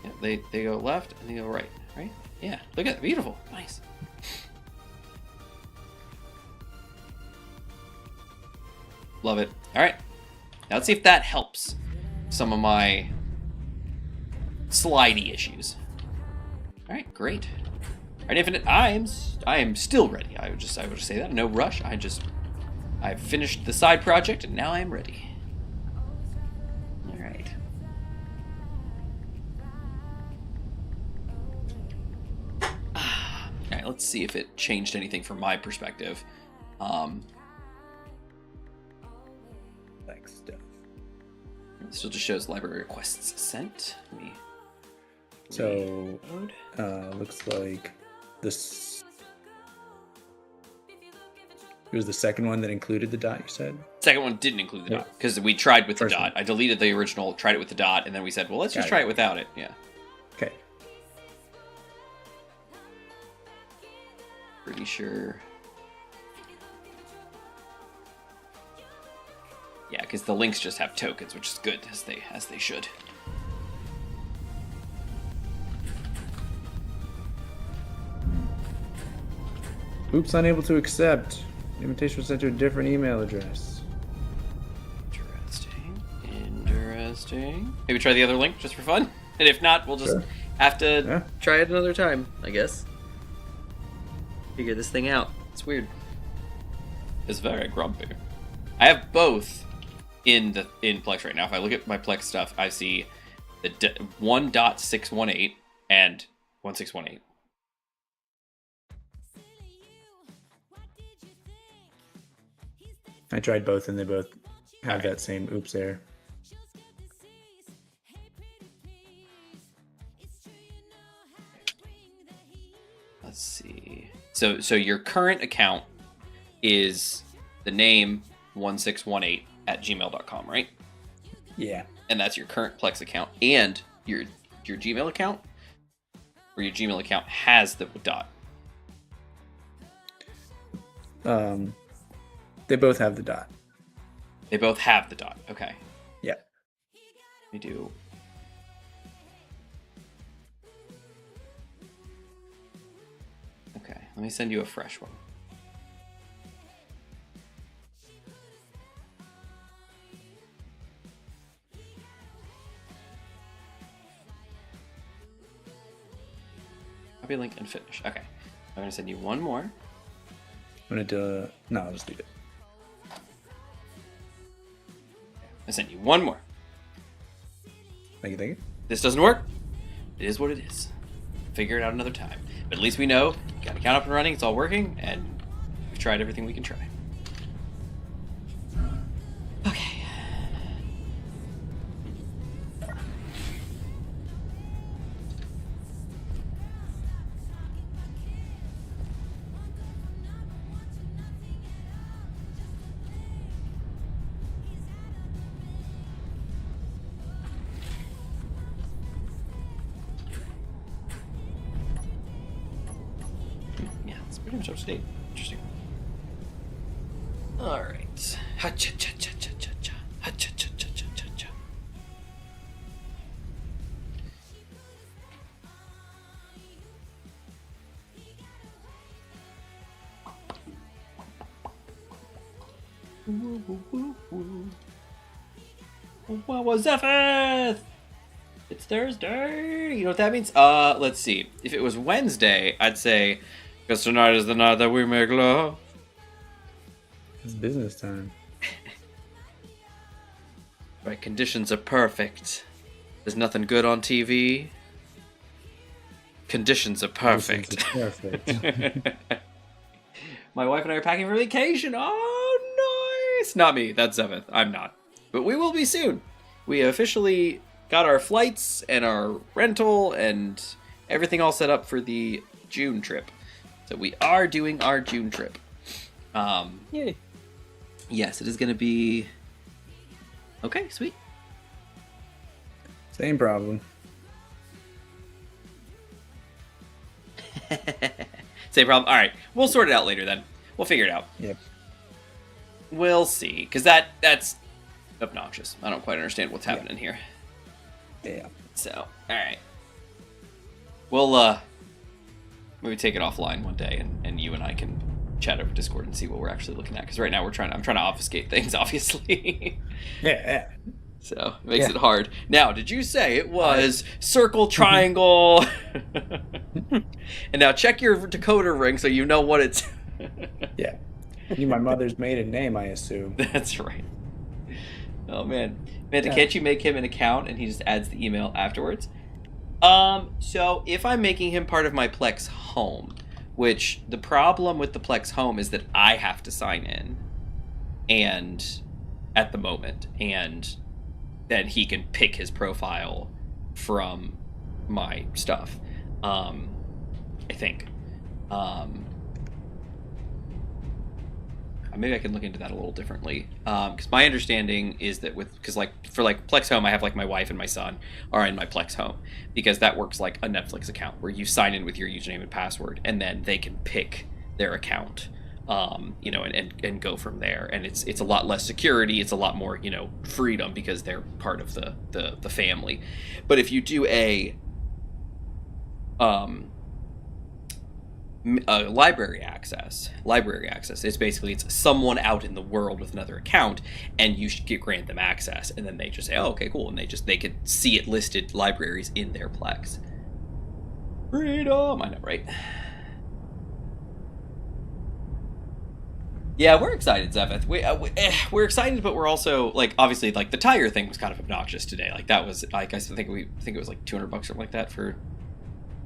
Yeah, they go left and they go right. Right? Yeah. Look at that. Beautiful. Nice. Love it. All right. Now let's see if that helps some of my slidey issues. All right, great. All right, Infinite, I am still ready. I would just say that. No rush. I've finished the side project and now I'm ready. All right. All right, let's see if it changed anything from my perspective. Like stuff. It still just shows library requests sent. Let me So, reload. looks like this. It was the second one that included the dot, you said? Second one didn't include the Yeah. dot because we tried with the First dot. one. I deleted the original, tried it with the dot, and then we said, well, let's just Got try it. it without it. Yeah. Okay. Pretty sure. Yeah, because the links just have tokens, which is good, as they should. Oops, unable to accept. Invitation was sent to a different email address. Interesting. Maybe try the other link just for fun? And if not, we'll just Sure. have to Yeah. try it another time, I guess. Figure this thing out. It's weird. It's very grumpy. I have both in Plex right now. If I look at my Plex stuff, I see the 1.618 and 1618. I tried both and they both have that same oops error. Let's see. So your current account is the name 1618@gmail.com, right? Yeah. And that's your current Plex account and your Gmail account, or your Gmail account has the dot. They both have the dot. They both have the dot. Okay. Yeah. We do. Okay, let me send you a fresh one. Copy link and finish. Okay. I'm gonna send you one more. I'm gonna do no, I'll just leave it. I sent you one more. Thank you. This doesn't work. It is what it is. Figure it out another time. But at least we know, got the account up and running, it's all working, and we've tried everything we can try. Okay. Yeah, it's pretty much up to date. Interesting. All right. Ha-cha-cha-cha-cha-cha-cha. Ha-cha-cha-cha-cha-cha-cha. Woo, woo, woo, woo. What was Zephyr? It's Thursday. You know what that means? Let's see. If it was Wednesday, I'd say, because tonight is the night that we make love. It's business time. Right, conditions are perfect. There's nothing good on TV. Conditions are perfect. It's perfect. My wife and I are packing for vacation. Oh, nice. Not me. That's Zevith. I'm not. But we will be soon. We officially got our flights and our rental and everything all set up for the June trip. So we are doing our June trip. Yay. Yes, it is going to be... Okay, sweet. Same problem. Same problem. All right, we'll sort it out later then. We'll figure it out. Yep. We'll see, because that's obnoxious. I don't quite understand what's happening here. Yeah. So, all right. we'll maybe take it offline one day, and you and I can chat over Discord and see what we're actually looking at. Because right now I'm trying to obfuscate things, obviously. Yeah. So it makes it hard. Now, did you say it was circle, triangle? And now check your decoder ring so you know what it's. Yeah. You my mother's maiden name, I assume. That's right. Oh man, can't you make him an account and he just adds the email afterwards? So if I'm making him part of my Plex home, which the problem with the Plex home is that I have to sign in, and at the moment, and then he can pick his profile from my stuff. I think. Maybe I can look into that a little differently. Because my understanding is that for Plex Home, I have like my wife and my son are in my Plex Home, because that works like a Netflix account where you sign in with your username and password, and then they can pick their account, and go from there. And it's a lot less security. It's a lot more, freedom, because they're part of the family. But if you do a library access is basically it's someone out in the world with another account, and you should grant them access, and then they just say, oh, okay, cool, and they could see it listed libraries in their Plex. Freedom, I know, right? Yeah, we're excited, Zephyth. We're excited, but we're also like, obviously, like the tire thing was kind of obnoxious today. Like that was, like, I think it was like $200 or something like that for.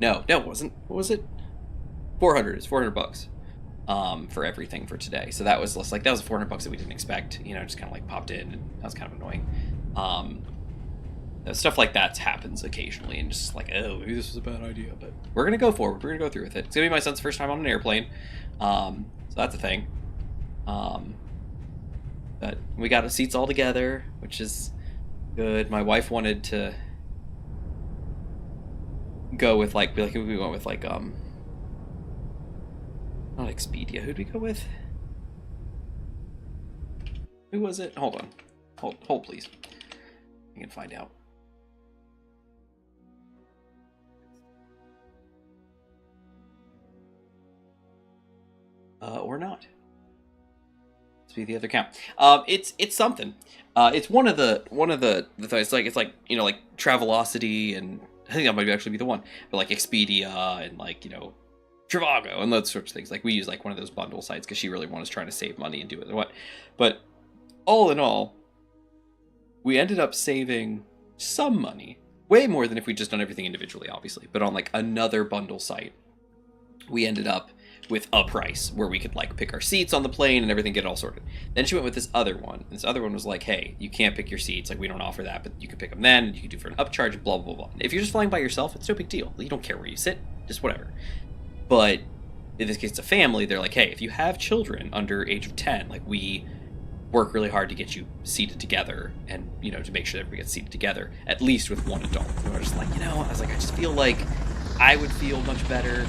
No, it wasn't. What was it? 400. It's $400 for everything for today. So that was like, that was $400 that we didn't expect, just kind of like popped in, and that was kind of annoying. Stuff like that happens occasionally, and just like, oh, maybe this was a bad idea, but we're gonna go forward. We're gonna go through with it. It's gonna be my son's first time on an airplane, so that's a thing. But we got our seats all together, which is good. My wife wanted to go with we went with not Expedia. Who'd we go with? Who was it? Hold on. Hold please. I can find out. Or not. Let's be the other account. It's something. It's one of the things. It's like Travelocity, and I think that might actually be the one. But like Expedia and Trivago and those sorts of things. Like we use like one of those bundle sites because she really was trying to save money and do it. But all in all, we ended up saving some money, way more than if we'd just done everything individually, obviously. But on like another bundle site, we ended up with a price where we could like pick our seats on the plane and everything, get it all sorted. Then she went with this other one. This other one was like, hey, you can't pick your seats. Like we don't offer that, but you can pick them then. You can do for an upcharge, blah, blah, blah. If you're just flying by yourself, it's no big deal. You don't care where you sit, just whatever. But in this case, it's a family. They're like, hey, if you have children under age of 10, like we work really hard to get you seated together, and to make sure that everybody gets seated together, at least with one adult. And we're just like, I was like, I just feel like I would feel much better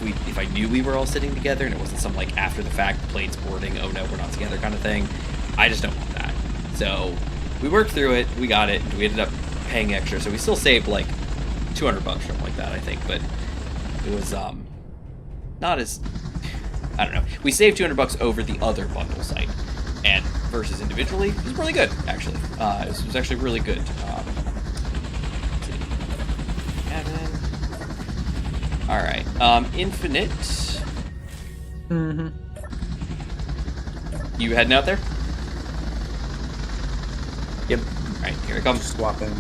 if I knew we were all sitting together, and it wasn't some like after the fact, the plane's boarding, oh no, we're not together kind of thing. I just don't want that. So we worked through it, we got it, and we ended up paying extra. So we still saved like $200 or something like that, I think, but it was not as, I don't know. We saved $200 over the other bundle site, and versus individually, it was really good, actually. It was actually really good. Let's see. All right, Infinite. Mm-hmm. You heading out there? Yep. All right, here it comes. Swapping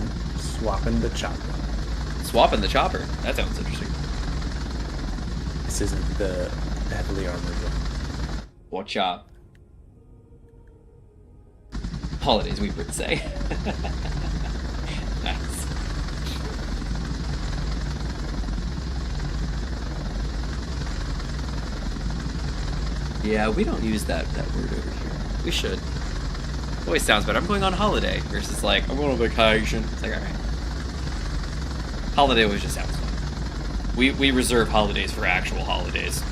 the chopper. Swapping the chopper. That sounds interesting. This isn't the heavily armored one. Watch out. Holidays, we would say. Nice. Yeah, we don't use that word over here. We should. It always sounds better. I'm going on holiday versus like, I'm going on vacation. It's like, all right. Holiday always just sounds fun. We reserve holidays for actual holidays.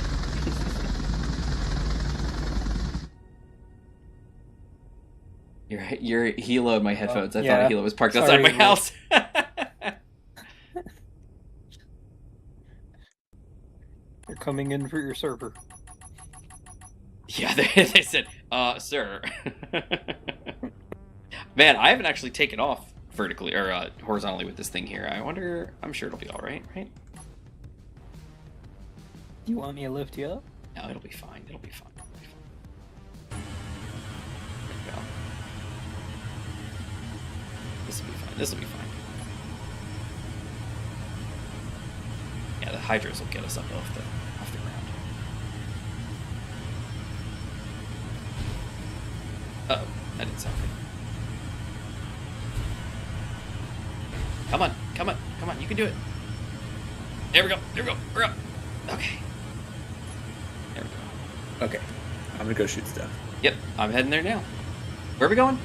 Your Hilo in my headphones. I thought a Hilo was parked outside my house. They're coming in for your server. Yeah, they said, sir. Man, I haven't actually taken off vertically or horizontally with this thing here. I wonder. I'm sure it'll be all right, right? You want me to lift you up? No, it'll be fine. It'll be fine. It'll be fine. There we go. This will be fine. This will be fine. Yeah, the hydros will get us up off the ground. Uh-oh, that didn't sound good. Come on, come on, come on, you can do it. There we go, there we go, we're up. Okay. There we go. Okay, I'm gonna go shoot stuff. Yep, I'm heading there now. Where are we going?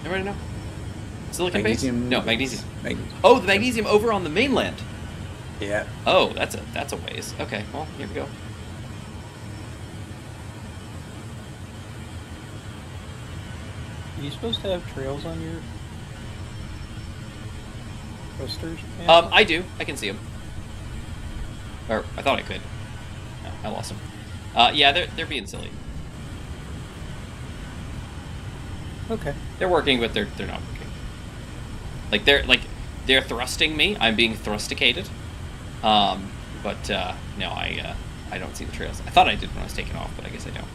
Everybody know? Silicon Magnesium. base? No, magnesium. Magnesium. Oh, the magnesium over on the mainland. Yeah. Oh, that's a ways. Okay, well, here we go. Are you supposed to have trails on your thrusters? I do. I can see them. Or I thought I could. No, I lost them. Yeah, they're being silly. Okay. They're working, but they're not working. They're thrusting me. I'm being thrusticated. But no, I don't see the trails. I thought I did when I was taking off, but I guess I don't.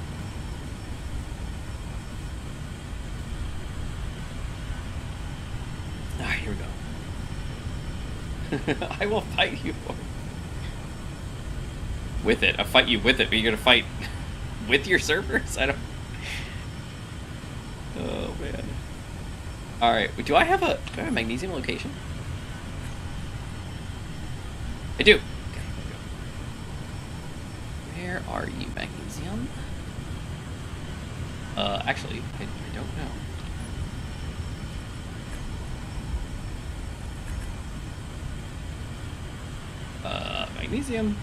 All right, here we go. I will fight you for it. With it. I'll fight you with it, but you're gonna fight with your servers? I don't. Oh man. All right. Do I have a magnesium location? I do. Okay, there we go. Where are you, magnesium? Actually, I don't know. Magnesium.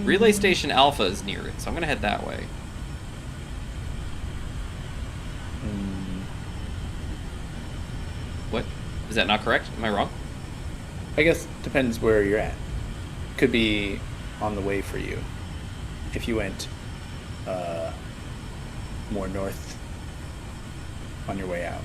Relay Station Alpha is near it, so I'm gonna head that way. What? Is that not correct? Am I wrong? I guess depends where you're at. Could be on the way for you. If you went more north on your way out.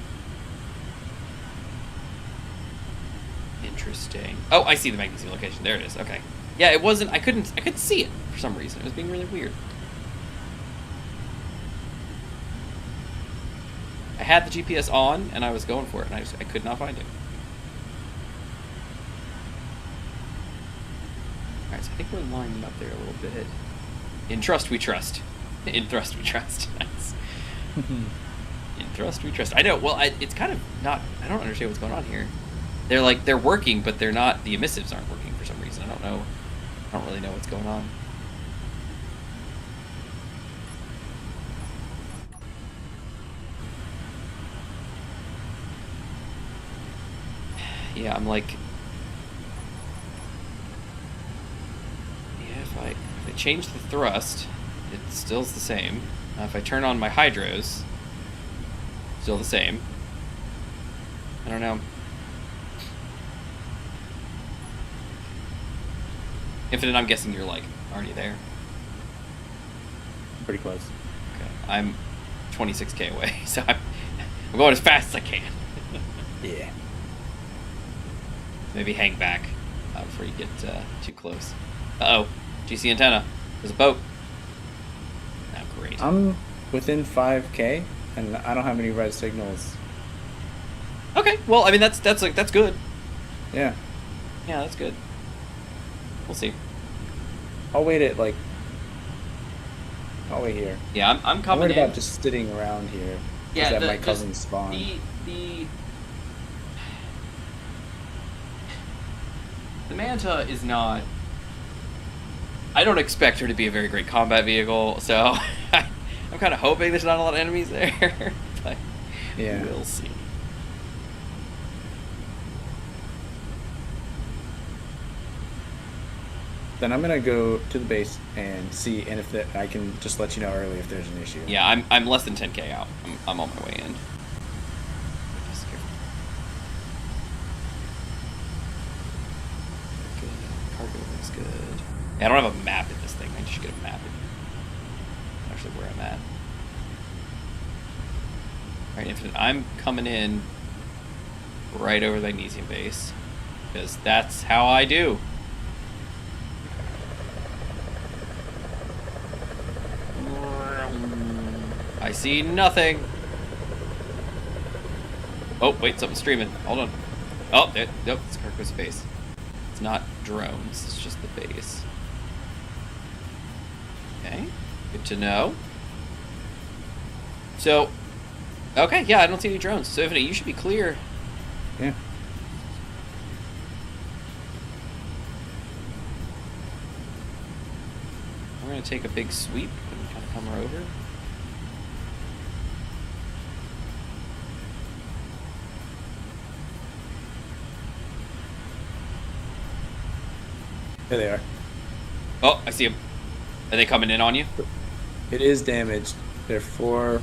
Interesting. Oh, I see the magnesium location. There it is. Okay. Yeah, it wasn't. I couldn't see it for some reason. It was being really weird. I had the GPS on and I was going for it, and I could not find it. All right, so I think we're lining up there a little bit. In trust we trust. In thrust we trust. Nice. In thrust we trust. I know. Well, it's kind of not. I don't understand what's going on here. They're working, but they're not. The emissives aren't working for some reason. I don't know. I don't really know what's going on. Yeah, I'm like. Yeah, if I change the thrust, it still's the same. If I turn on my hydros, still the same. I don't know. Infinite, I'm guessing you're like already there. Pretty close. Okay, I'm 26k away, so I'm going as fast as I can. Yeah. Maybe hang back before you get too close. Uh-oh, GC antenna. There's a boat. Oh, great. I'm within 5k, and I don't have any red signals. Okay, well, I mean that's good. Yeah. Yeah, that's good. We'll see. I'll wait at I'll wait here. Yeah, I'm I'm coming worried in. about just sitting around here. Yeah, that my cousin's spawn. The Manta is not. I don't expect her to be a very great combat vehicle, so I'm kind of hoping there's not a lot of enemies there. But Yeah. we'll see. Then I'm gonna go to the base and see, and if I can just let you know early if there's an issue. Yeah, I'm less than 10k out. I'm on my way in. Just careful. Good. Cargo looks good. I don't have a map in this thing. I just get a map. Actually, where I'm at. All right, Infinite. I'm coming in right over the magnesium base because that's how I do. I see nothing. Oh, wait, something's streaming. Hold on. Oh, there, nope, it's Carco's base. It's not drones, it's just the base. Okay, good to know. So, okay, yeah, I don't see any drones. So, Infinite, you should be clear. Yeah. We're going to take a big sweep and kind of come over. There they are. Oh, I see them. Are they coming in on you? It is damaged. They're 4.9.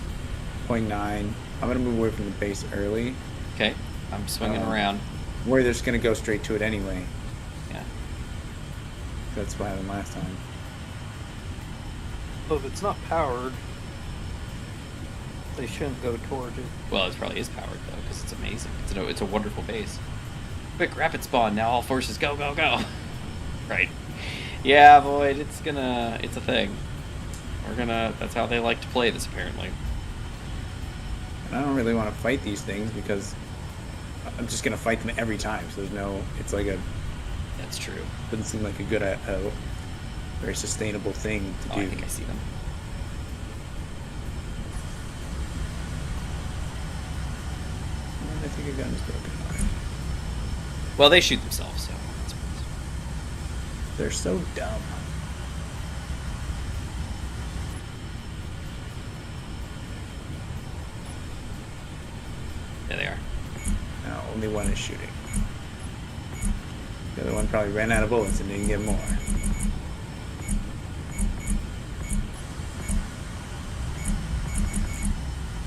I'm gonna move away from the base early. Okay, I'm swinging around. Worry they're just gonna go straight to it anyway. Yeah. That's what happened last time. Well, if it's not powered, they shouldn't go towards it. Well, it probably is powered though, because it's amazing. It's a wonderful base. Quick, rapid spawn now. All forces, go, go, go. Right. Yeah, Void. It's a thing. That's how they like to play this, apparently. And I don't really want to fight these things because I'm just gonna fight them every time. So there's no. It's like a. That's true. Doesn't seem like a good, very sustainable thing to do. I think I see them. I think a gun is broken. Alright. Well, they shoot themselves, so. They're so dumb. There they are. Now, only one is shooting. The other one probably ran out of bullets and didn't get more.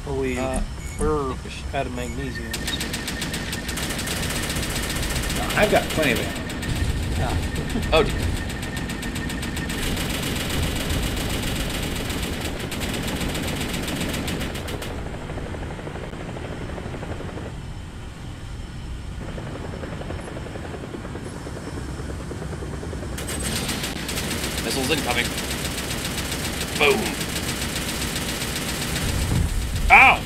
Well, we're out of magnesium. I've got plenty of ammo. Oh, dear. Missiles incoming. Boom. Ow!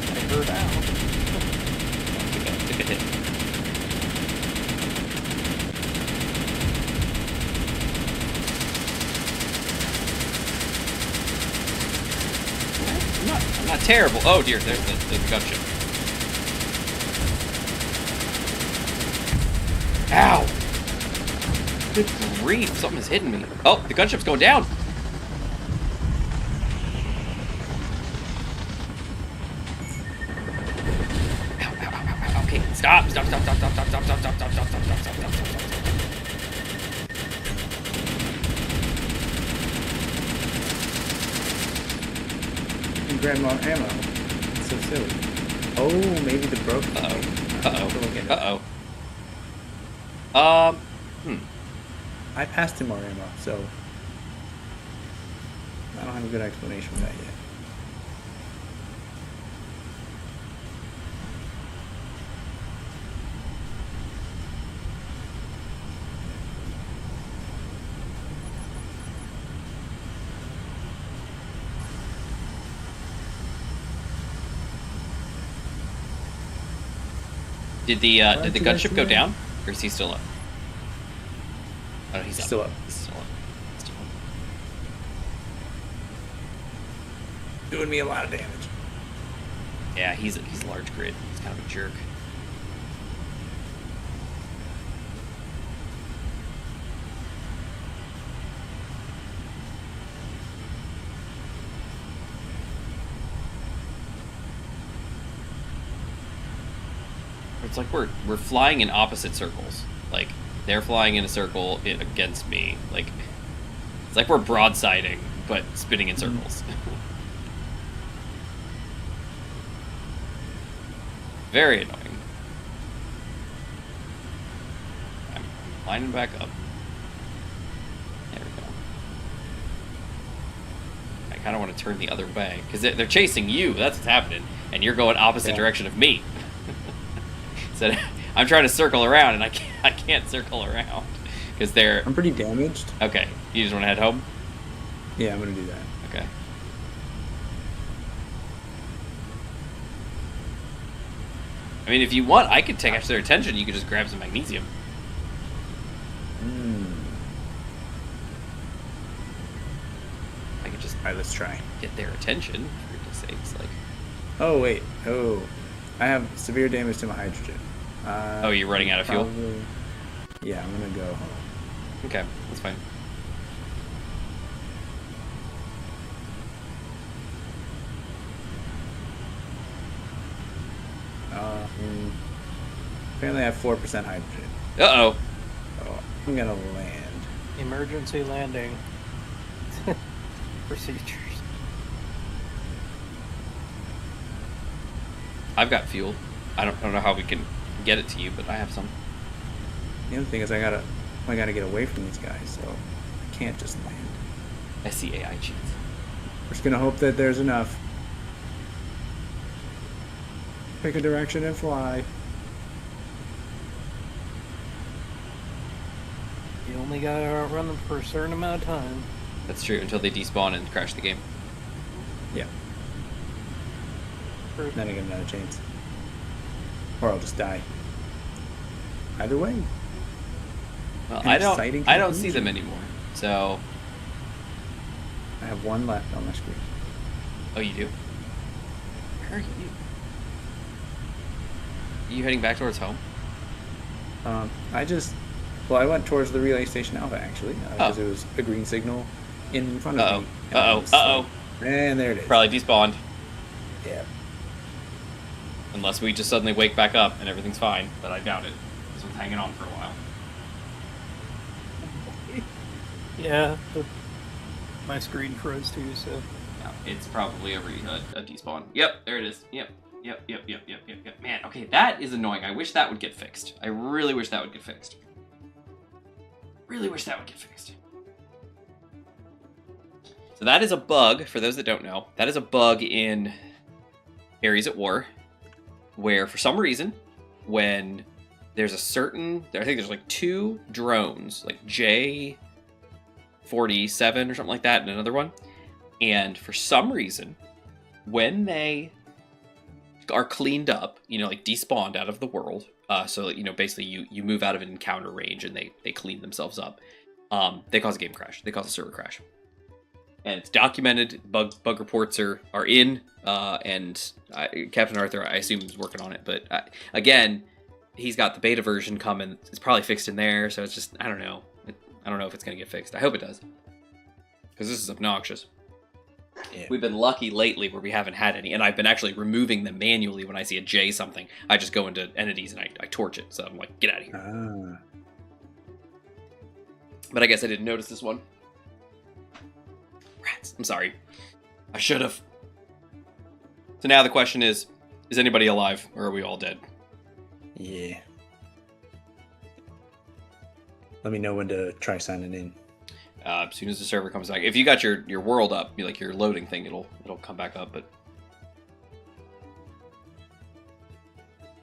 I heard out. Took a hit. I'm not terrible. Oh dear, there's the gunship. Ow! Good grief, something is hitting me. Oh, the gunship's going down. Okay, stop. You can grab more ammo. It's so silly. Oh, maybe the broken thing. I passed him more ammo, so I don't have a good explanation for that yet. Did the gunship go down, or is he still up? Oh, no, he's up. Still up. He's still up. Still up. Doing me a lot of damage. Yeah, he's a large grid. He's kind of a jerk. It's like we're flying in opposite circles. Like they're flying in a circle against me. Like it's like we're broadsiding, but spinning in circles. Very annoying. Lining back up. There we go. I kind of want to turn the other way because they're chasing you. That's what's happening, and you're going opposite direction of me. So I'm trying to circle around, and I can't circle around because they're. I'm pretty damaged. Okay, you just want to head home? Yeah, I'm gonna do that. Okay. I mean, if you want, I could take their attention. You could just grab some magnesium. I could just. All right, let's try. Get their attention, for goodness sakes. Like. Oh wait. Oh, I have severe damage to my hydrogen. Oh, you're running out of fuel? Yeah, I'm gonna go home. Okay, that's fine. Apparently I have 4% hydrogen. Uh-oh. Oh, I'm gonna land. Emergency landing. Procedures. I've got fuel. I don't know how we can get it to you, but I have some. The other thing is I gotta get away from these guys, so I can't just land. I see AI cheats. We're just gonna hope that there's enough. Pick a direction and fly. You only gotta outrun them for a certain amount of time. That's true, until they despawn and crash the game. Yeah. Then I get another chance. Or I'll just die. Either way. Well, An I exciting don't see conclusion. them anymore. So, I have one left on my screen. oh, you do? Where are you? Are you heading back towards home? I went towards the relay station Alpha actually, because it was a green signal in front of me. And I was like, and there it is. Probably despawned. Yeah. Unless we just suddenly wake back up and everything's fine, but I doubt it. This one's hanging on for a while. Yeah, my screen froze too, so. Yeah, it's probably a despawn. Yep, there it is. Yep. Man, okay, that is annoying. I wish that would get fixed. I really wish that would get fixed. So that is a bug, for those that don't know. That is a bug in Ares at War, where for some reason, when there's a certain, I think there's like 2 drones, like J47 or something like that, and another one. And for some reason, when they are cleaned up, like despawned out of the world, so basically you move out of an encounter range and they clean themselves up, they cause a game crash, they cause a server crash, and it's documented. Bug reports are in, and Captain Arthur, I assume, is working on it, but again, he's got the beta version coming. It's probably fixed in there, so it's just, I don't know if it's gonna get fixed. I hope it does, because this is obnoxious. Yeah. We've been lucky lately where we haven't had any, and I've been actually removing them manually when I see a J something. I just go into entities and I torch it, so I'm like, get out of here. But I guess I didn't notice this one. Rats. I'm sorry. I should have. So now the question is anybody alive, or are we all dead? Yeah. Let me know when to try signing in. As soon as the server comes back. If you got your world up, like your loading thing, it'll come back up, but...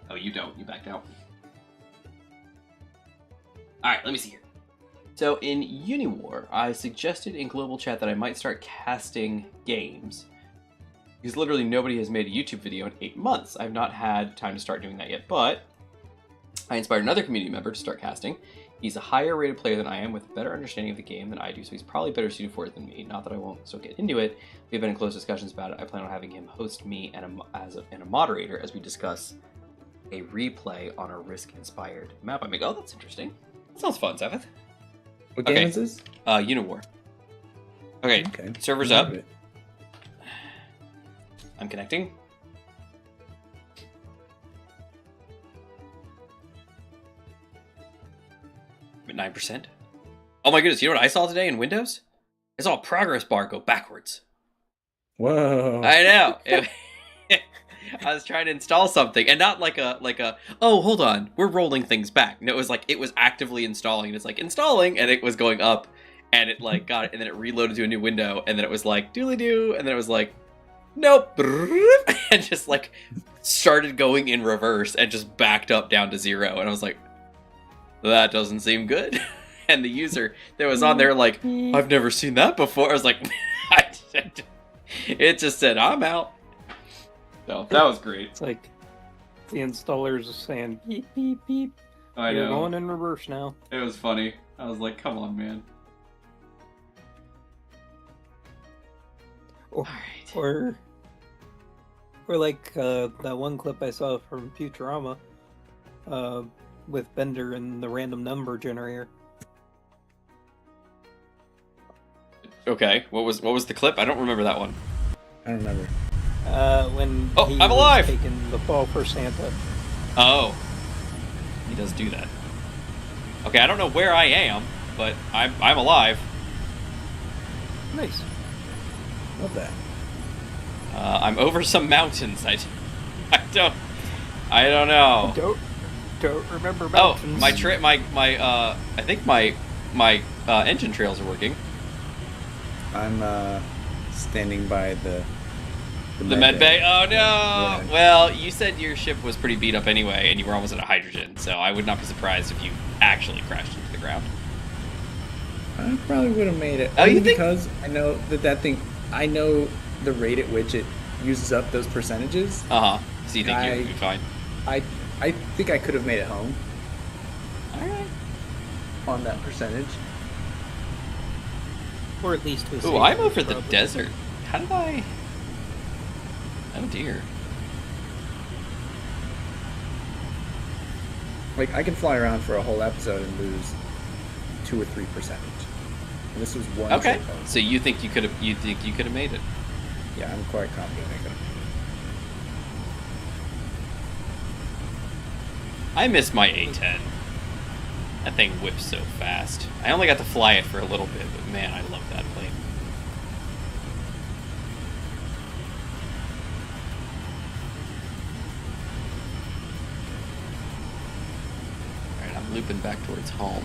Oh, you don't. You backed out. Alright, let me see here. So, in Uniwar, I suggested in global chat that I might start casting games. Because literally nobody has made a YouTube video in 8 months. I've not had time to start doing that yet, but... I inspired another community member to start casting. He's a higher rated player than I am with a better understanding of the game than I do, so he's probably better suited for it than me. Not that I won't still get into it. We've been in close discussions about it. I plan on having him host me and a moderator as we discuss a replay on a Risk-inspired map I make. Oh, that's interesting. That sounds fun, Zephyr. What game is this? Uniwar. Okay, server's up. I'm connecting. I'm at 9%. Oh my goodness, you know what I saw today in Windows? I saw a progress bar go backwards. Whoa. I know. I was trying to install something, and not like a oh, hold on, we're rolling things back. No, it was like it was actively installing, and it's like installing, and it was going up, and it like got it, and then it reloaded to a new window, and then it was like doodly doo, and then it was like nope, and just like started going in reverse and just backed up down to 0, and I was like, that doesn't seem good. And the user that was on there like, I've never seen that before. I was like, it just said, I'm out. So that was great. It's like the installers are saying beep beep beep. I You're know. going in reverse now. It was funny. I was like, come on, man. Or, Alright. or like that one clip I saw from Futurama with Bender and the random number generator. Okay, what was the clip? I don't remember that one. I don't remember. When Oh, he I'm was alive! taking the fall for Santa. Oh. He does do that. Okay, I don't know where I am, but I'm alive. Nice. Love that. I'm over some mountains. I don't know. Don't remember Oh, mountains. I think my engine trails are working. I'm standing by the med bay. Oh no! Yeah. Well, you said your ship was pretty beat up anyway, and you were almost out of hydrogen, so I would not be surprised if you actually crashed into the ground. I probably would have made it. Oh, you Only think? because I know that thing. I know the rate at which it uses up those percentages. Uh huh. So you think you'd be fine? I think I could have made it home All right. on that percentage. Or at least with Ooh, safety, I'm over the probably. desert. How did I? Oh dear. Like I can fly around for a whole episode and lose 2 or 3%. And this was one. Okay. trip home. So you think you could have? You think you could have made it? Yeah, I'm quite confident I could have made I miss my A10. That thing whips so fast. I only got to fly it for a little bit, but man, I love that plane. Alright, I'm looping back towards home.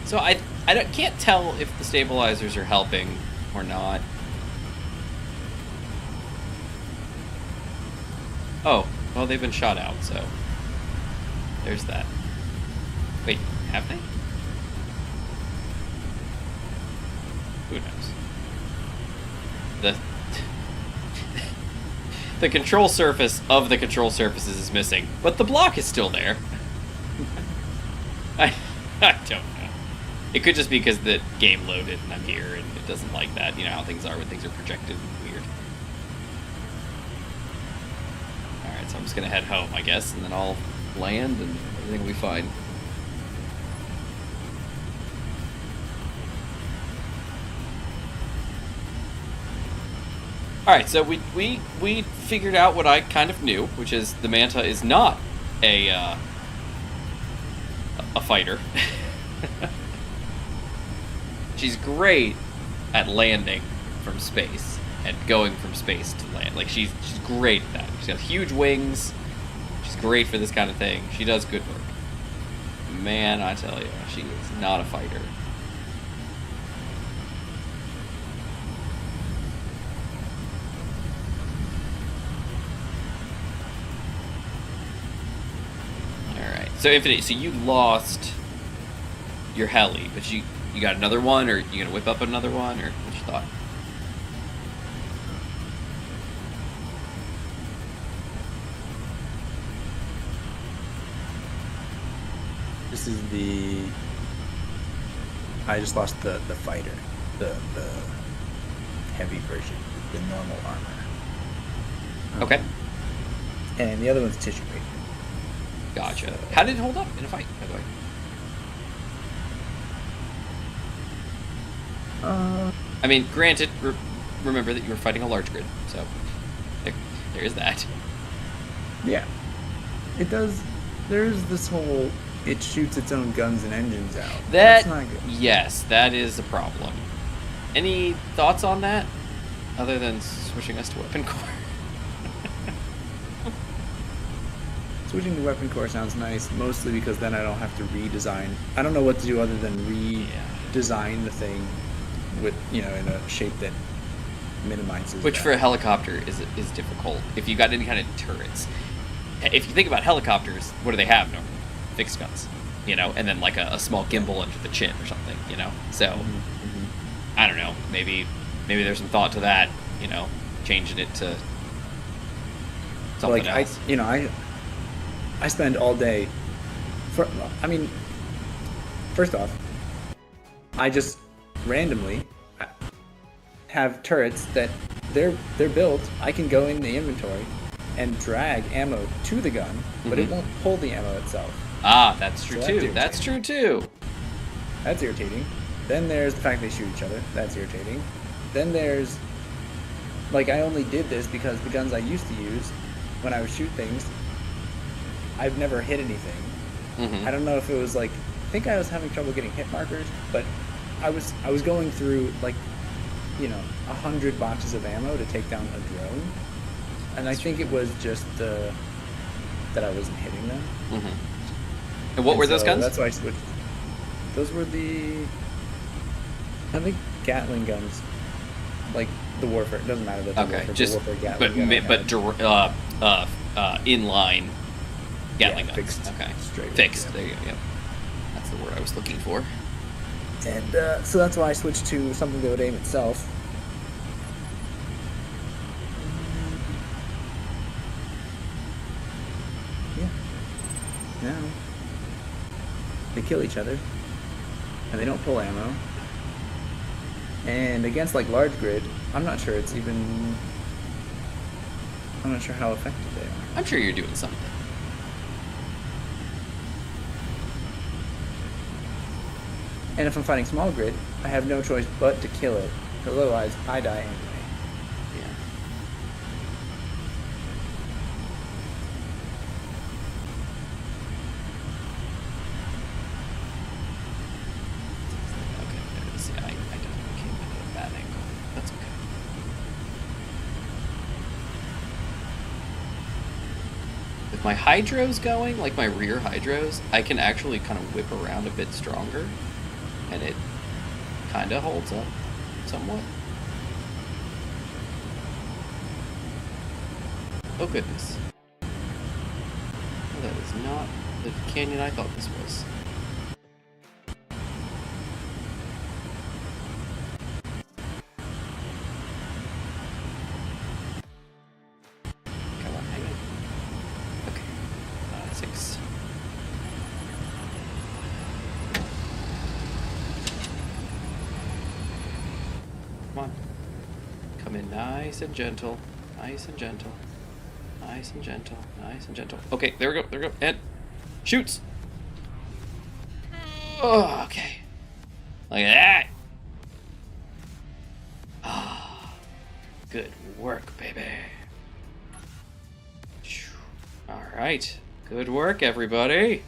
So can't tell if the stabilizers are helping or not. Oh, well, they've been shot out, so there's that. Wait, have they? Who knows? The control surface of the control surfaces is missing, but the block is still there. I don't know. It could just be because the game loaded and I'm here and it doesn't like that. You know how things are when things are projected and weird. Alright, so I'm just gonna head home, I guess, and then I'll land and everything will be fine. Alright, so we figured out what I kind of knew, which is the Manta is not a fighter. She's great at landing from space and going from space to land. Like she's great at that. She's got huge wings. She's great for this kind of thing. She does good work. Man, I tell you, she is not a fighter. Alright. So Infinite, so you lost your heli, but you got another one, or you gonna whip up another one, or what's your thought? This is the. I just lost the fighter, the heavy version, the normal armor. Okay. And the other one's tissue paper. Gotcha. How did it hold up in a fight, by the way? I mean, granted, remember that you were fighting a large grid, so there is that. Yeah. It does. There's this whole it shoots its own guns and engines out. That That's not good. yes, that is a problem. Any thoughts on that, other than switching us to weapon core? Switching to weapon core sounds nice, mostly because then I don't have to redesign. I don't know what to do other than redesign the thing with, in a shape that minimizes Which that. for a helicopter is difficult. If you got any kind of turrets, if you think about helicopters, what do they have? No, fixed guns, and then like a small gimbal under the chin or something, So I don't know. Maybe there's some thought to that, changing it to something else. I spend all day. First off, I just randomly have turrets that they're built. I can go in the inventory and drag ammo to the gun, but it won't pull the ammo itself. Ah, that's true So too. That's true too. That's irritating. Then there's the fact they shoot each other. That's irritating. Then there's, I only did this because the guns I used to use when I would shoot things, I've never hit anything. I don't know if it was I think I was having trouble getting hit markers, but I was going through 100 boxes of ammo to take down a drone, and I think it was just that I wasn't hitting them. And what were those guns? That's why I switched. Those were I think Gatling guns, the Warfare. It doesn't matter that the Okay, Warfare, just the Warfare Gatling inline Gatling guns. Fixed. Okay, Straight. fixed. Yeah. There you go. Yep. That's the word I was looking for. And so that's why I switched to something that would aim itself. Yeah. Now they kill each other, and they don't pull ammo. And against large grid, I'm not sure how effective they are. I'm sure you're doing something. And if I'm fighting small grid, I have no choice but to kill it, because otherwise I die anyway. Yeah. Okay, there it is. Yeah, I definitely came in at a bad angle. That's okay. With my hydros going, like my rear hydros, I can actually kind of whip around a bit stronger, and it kind of holds up somewhat. Oh goodness. Well, that is not the canyon I thought this was. Come on, hang on. Okay. 6. Come on. Come in nice and gentle. Nice and gentle. Nice and gentle. Nice and gentle. Okay, there we go. There we go. And shoots. Oh, okay. Like that. Ah, good work, baby. All right. Good work, everybody.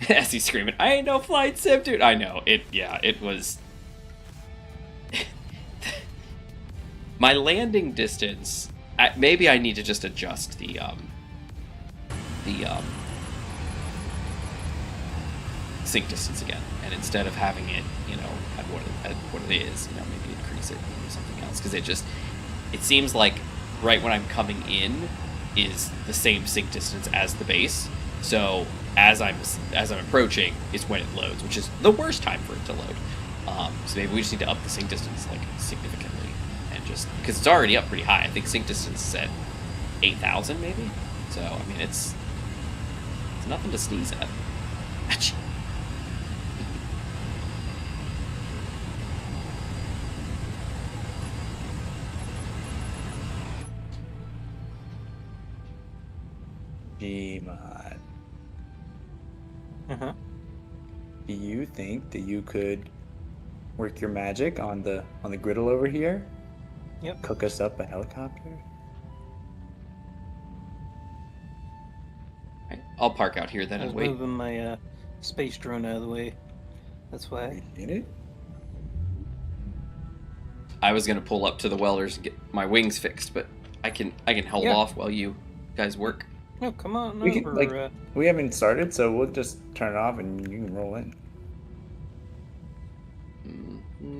As he's screaming, I ain't no flight sim, dude. I know. It was... My landing distance... maybe I need to just adjust the sync distance again. And instead of having it, at what it is, maybe increase it or something else. Because it seems like right when I'm coming in is the same sync distance as the base. So as I'm approaching is when it loads, which is the worst time for it to load. So maybe we just need to up the sync distance significantly, and just because it's already up pretty high. I think sync distance is at 8,000 maybe. So I mean it's nothing to sneeze at. Achoo. Gmod. Uh-huh. Do you think that you could work your magic on the griddle over here? Yep. Cook us up a helicopter? I'll park out here then I was and wait. moving my space drone out of the way. That's why. Get it? I was gonna pull up to the welders and get my wings fixed, but I can hold Yeah. off while you guys work. No, come on We can, over. like, we haven't started, so we'll just turn it off and you can roll in.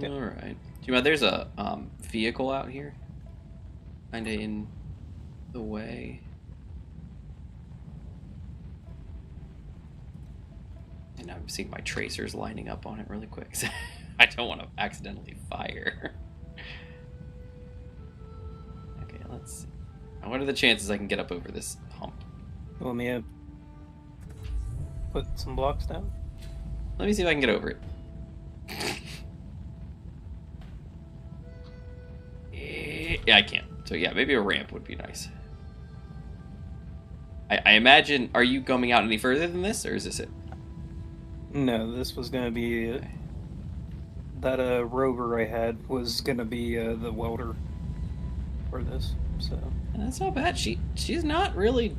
All right. Do you know there's a vehicle out here, kinda in the way. And I'm seeing my tracers lining up on it really quick. So I don't want to accidentally fire. Okay, let's see. Now, what are the chances I can get up over this hump? You want me to put some blocks down? Let me see if I can get over it. Yeah, I can't. So yeah, maybe a ramp would be nice. I imagine, are you going out any further than this, or is this it? No, this was gonna be it. That rover I had was gonna be the welder for this. So That's not bad. She's not really.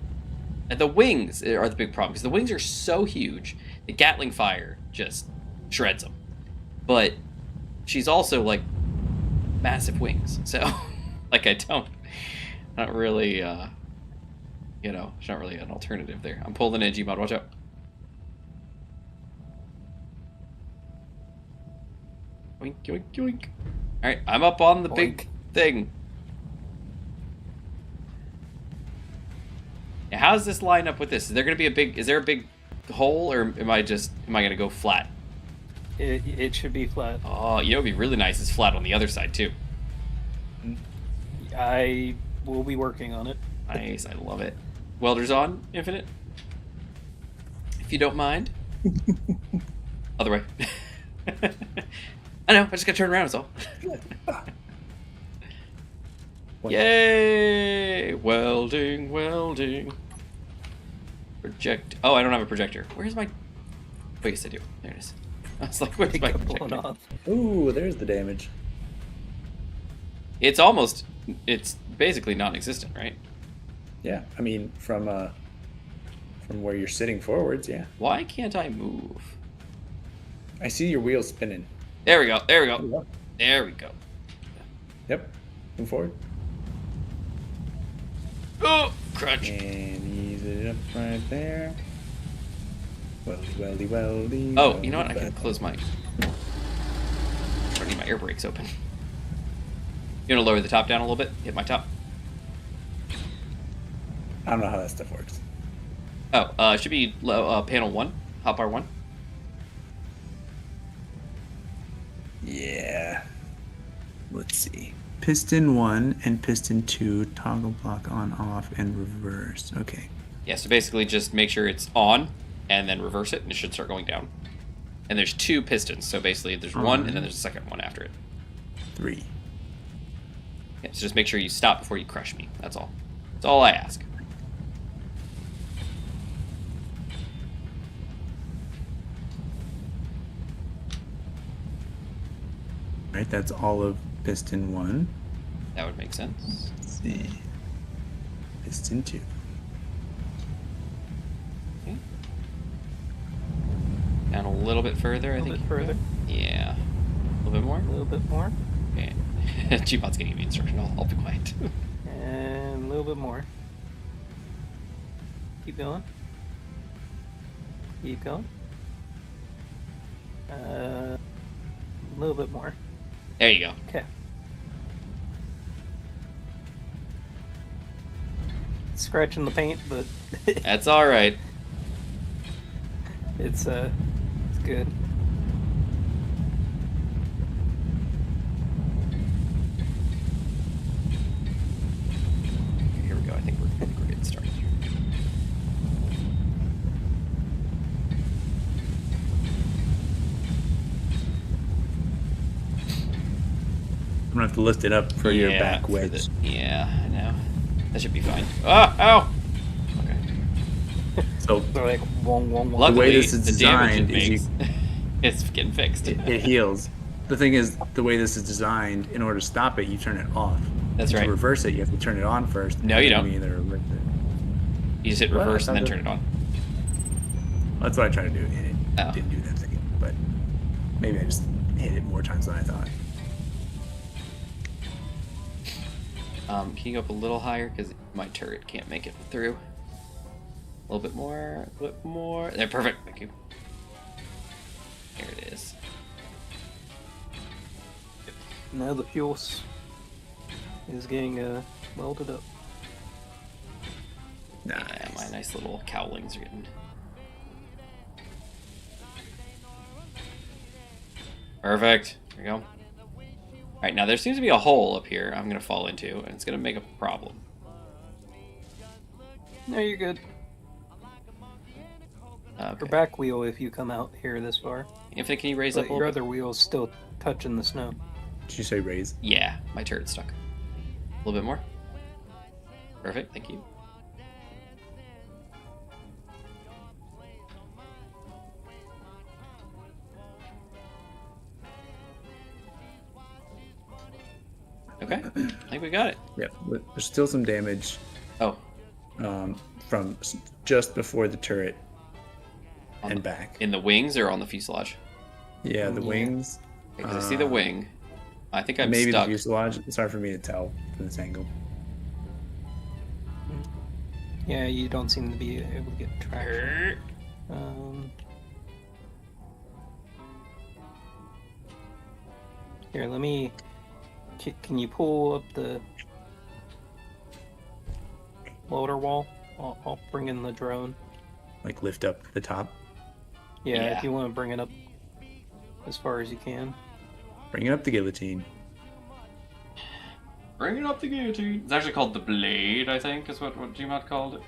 The wings are the big problem because the wings are so huge. The Gatling fire just shreds them. But she's also like massive wings. So like I don't really you know, it's not really an alternative there. I'm pulling in Gmod. Watch out. Yoink, yoink, yoink. All right, I'm up on the big thing. Yeah, how does this line up with this? Is there gonna be a big? Is there a big hole, or am I gonna go flat? it should be flat. Oh, you know, it'd be really nice. It's flat on the other side too. I will be working on it. Nice, I love it. Welders on, Infinite. If you don't mind. Other way. I know. I just gotta turn around. That's all. Yay! Welding, welding. Project. Oh, I don't have a projector. Where's my? Oh, yes, I do. There it is. I was like, where's my Blown projector? off. Ooh, there's the damage. It's almost. It's basically non-existent, right? Yeah, I mean, from where you're sitting forwards, yeah. Why can't I move? I see your wheels spinning. There we go. There we go. There we go. Yep, move forward. Oh, crunch. And ease it up right there. Weldy, weldy, weldy. Oh, you know what? I weldy, can weldy. close my. I don't need my air brakes open. You want to lower the top down a little bit? Hit my top. I don't know how that stuff works. Oh, it should be panel 1, hotbar 1. Yeah. Let's see. Piston 1 and piston 2 toggle block on, off, and reverse. Okay. Yeah, so basically just make sure it's on and then reverse it and it should start going down. And there's 2 pistons, so basically there's one and then there's a second one after it. 3. Yeah, so just make sure you stop before you crush me. That's all. That's all I ask. Right, that's all of piston 1. That would make sense. Let's see. Piston 2. Okay. Down a little bit further, I A think. little bit further. Yeah. A little bit more? A little bit more. Okay. Gpod's getting me instruction. I'll be quiet. And a little bit more. Keep going. Keep going. A little bit more. There you go. Okay. Scratching the paint, but That's all right. it's good. Here we go. I think we're getting started here. I'm gonna have to lift it up for your back for wedge. yeah, I know. That should be fine. Ah, ow! Okay. So So like wong wong wong. Luckily, way this is the damage it designed is makes, it's getting fixed. it heals. The thing is, the way this is designed, in order to stop it, you turn it off. That's right. To reverse it, you have to turn it on first. No, and you then don't. Either reverse it. You just hit What? reverse and I then thought turn it on. That's what I tried to do. And it Oh. didn't do that thing. But maybe I just hit it more times than I thought. Can you go up a little higher? Because my turret can't make it through. A little bit more. A little bit more. There, perfect. Thank you. There it is. Now the fuel is getting welded up. Nice. Yeah, my nice little cowlings are getting... Perfect. There we go. Alright, now there seems to be a hole up here I'm going to fall into, and it's going to make a problem. No, you're good. Okay. Your back wheel, if you come out here this far. Infinite, can you raise But up a your little bit? other wheel's still touching the snow. Did you say raise? Yeah, my turret's stuck. A little bit more. Perfect, thank you. Okay, I think we got it. Yep. There's still some damage Oh, from just before the turret on and the- back. in the wings or on the fuselage? Yeah, the Yeah. wings. Because I see the wing. I think I'm Maybe stuck. the fuselage. It's hard for me to tell from this angle. Yeah, you don't seem to be able to get traction. Here, let me... Can you pull up the loader wall? I'll bring in the drone. Like lift up the top. Yeah, Yeah. if you want to bring it up as far as you can. Bring it up the guillotine. Bring it up the guillotine. It's actually called the blade, I think, is what Gmod called it.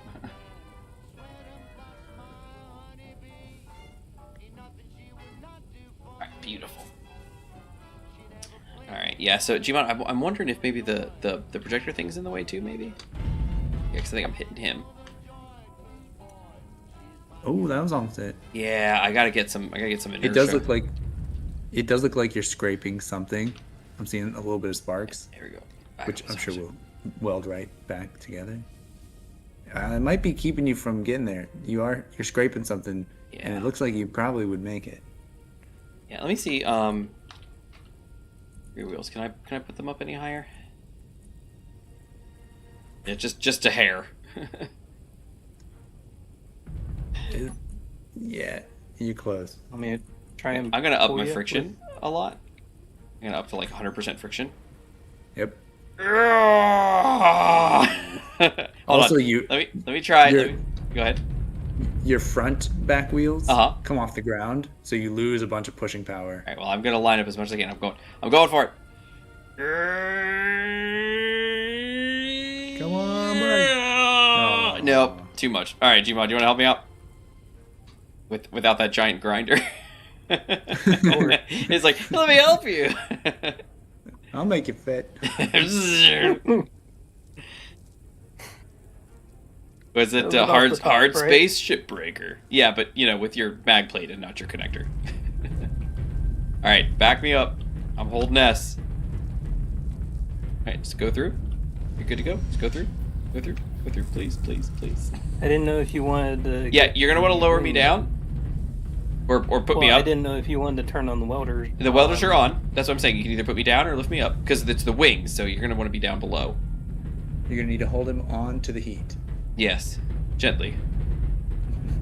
Alright, beautiful. Alright, yeah, so Gmod, I'm wondering if maybe the projector thing's in the way too, maybe? Yeah, because I think I'm hitting him. Oh, that was almost it. Yeah, I gotta get some inertia. It does look like you're scraping something. I'm seeing a little bit of sparks, There we go. Back which up I'm a sure section. will weld right back together. It might be keeping you from getting there. You're scraping something, and Yeah. it looks like you probably would make it. Yeah, let me see. Rear wheels. Can I put them up any higher? Yeah, just a hair. Yeah, you're close. Let me try and. I'm gonna up pull my you friction a lot. I'm gonna up to like 100% friction. Yep. Hold Also, on. you Let me try. you're- Go ahead. your front back wheels Uh-huh. come off the ground, so you lose a bunch of pushing power. All right. Well, I'm gonna line up as much as I can. I'm going for it. Come on, buddy. Nope. Too much. All right, Gmod, do you want to help me out? Without that giant grinder. It's like, let me help you. I'll make it fit. Was it Off the hard top, right? space shipbreaker? Yeah, but with your mag plate and not your connector. All right, back me up. I'm holding S. All right, just go through. You're good to go. Just go through. Go through. Go through. Please, please, please. I didn't know if you wanted to. Yeah, you're gonna want to lower me down, or put me Well, up. I didn't know if you wanted to turn on the welders. The welders are on. That's what I'm saying. You can either put me down or lift me up because it's the wings, so you're gonna want to be down below. You're gonna need to hold him on to the heat. Yes, gently.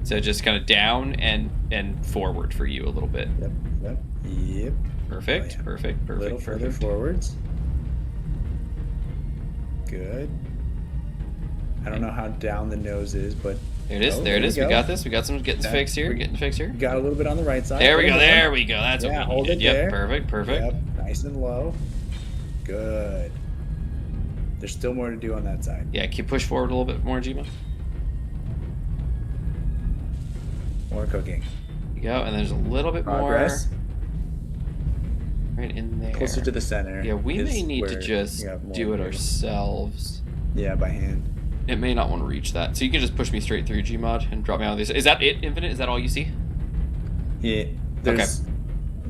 So just kind of down and forward for you a little bit. Yep. Perfect, Oh, yeah. perfect, A perfect, little further perfect. forwards. Good. I don't know how down the nose is, but There it is. Oh, there it there is. we We go. got this. We got some getting That- fixed here. we- Getting fixed here. you got a little bit on the right side. There we Put go. him There down. we go. That's Yeah, what we hold needed. it Yep. there. Perfect. Perfect. Yep, nice and low. Good. There's still more to do on that side. Yeah. Can you push forward a little bit more, Jima? More cooking. You go, and there's a little bit Progress. more right in there. Closer to the center. Yeah, we is may need to where just you have more do it room. ourselves. Yeah, by hand. It may not want to reach that, so you can just push me straight through Gmod and drop me on this. Is that it, Infinite? Is that all you see? Yeah. There's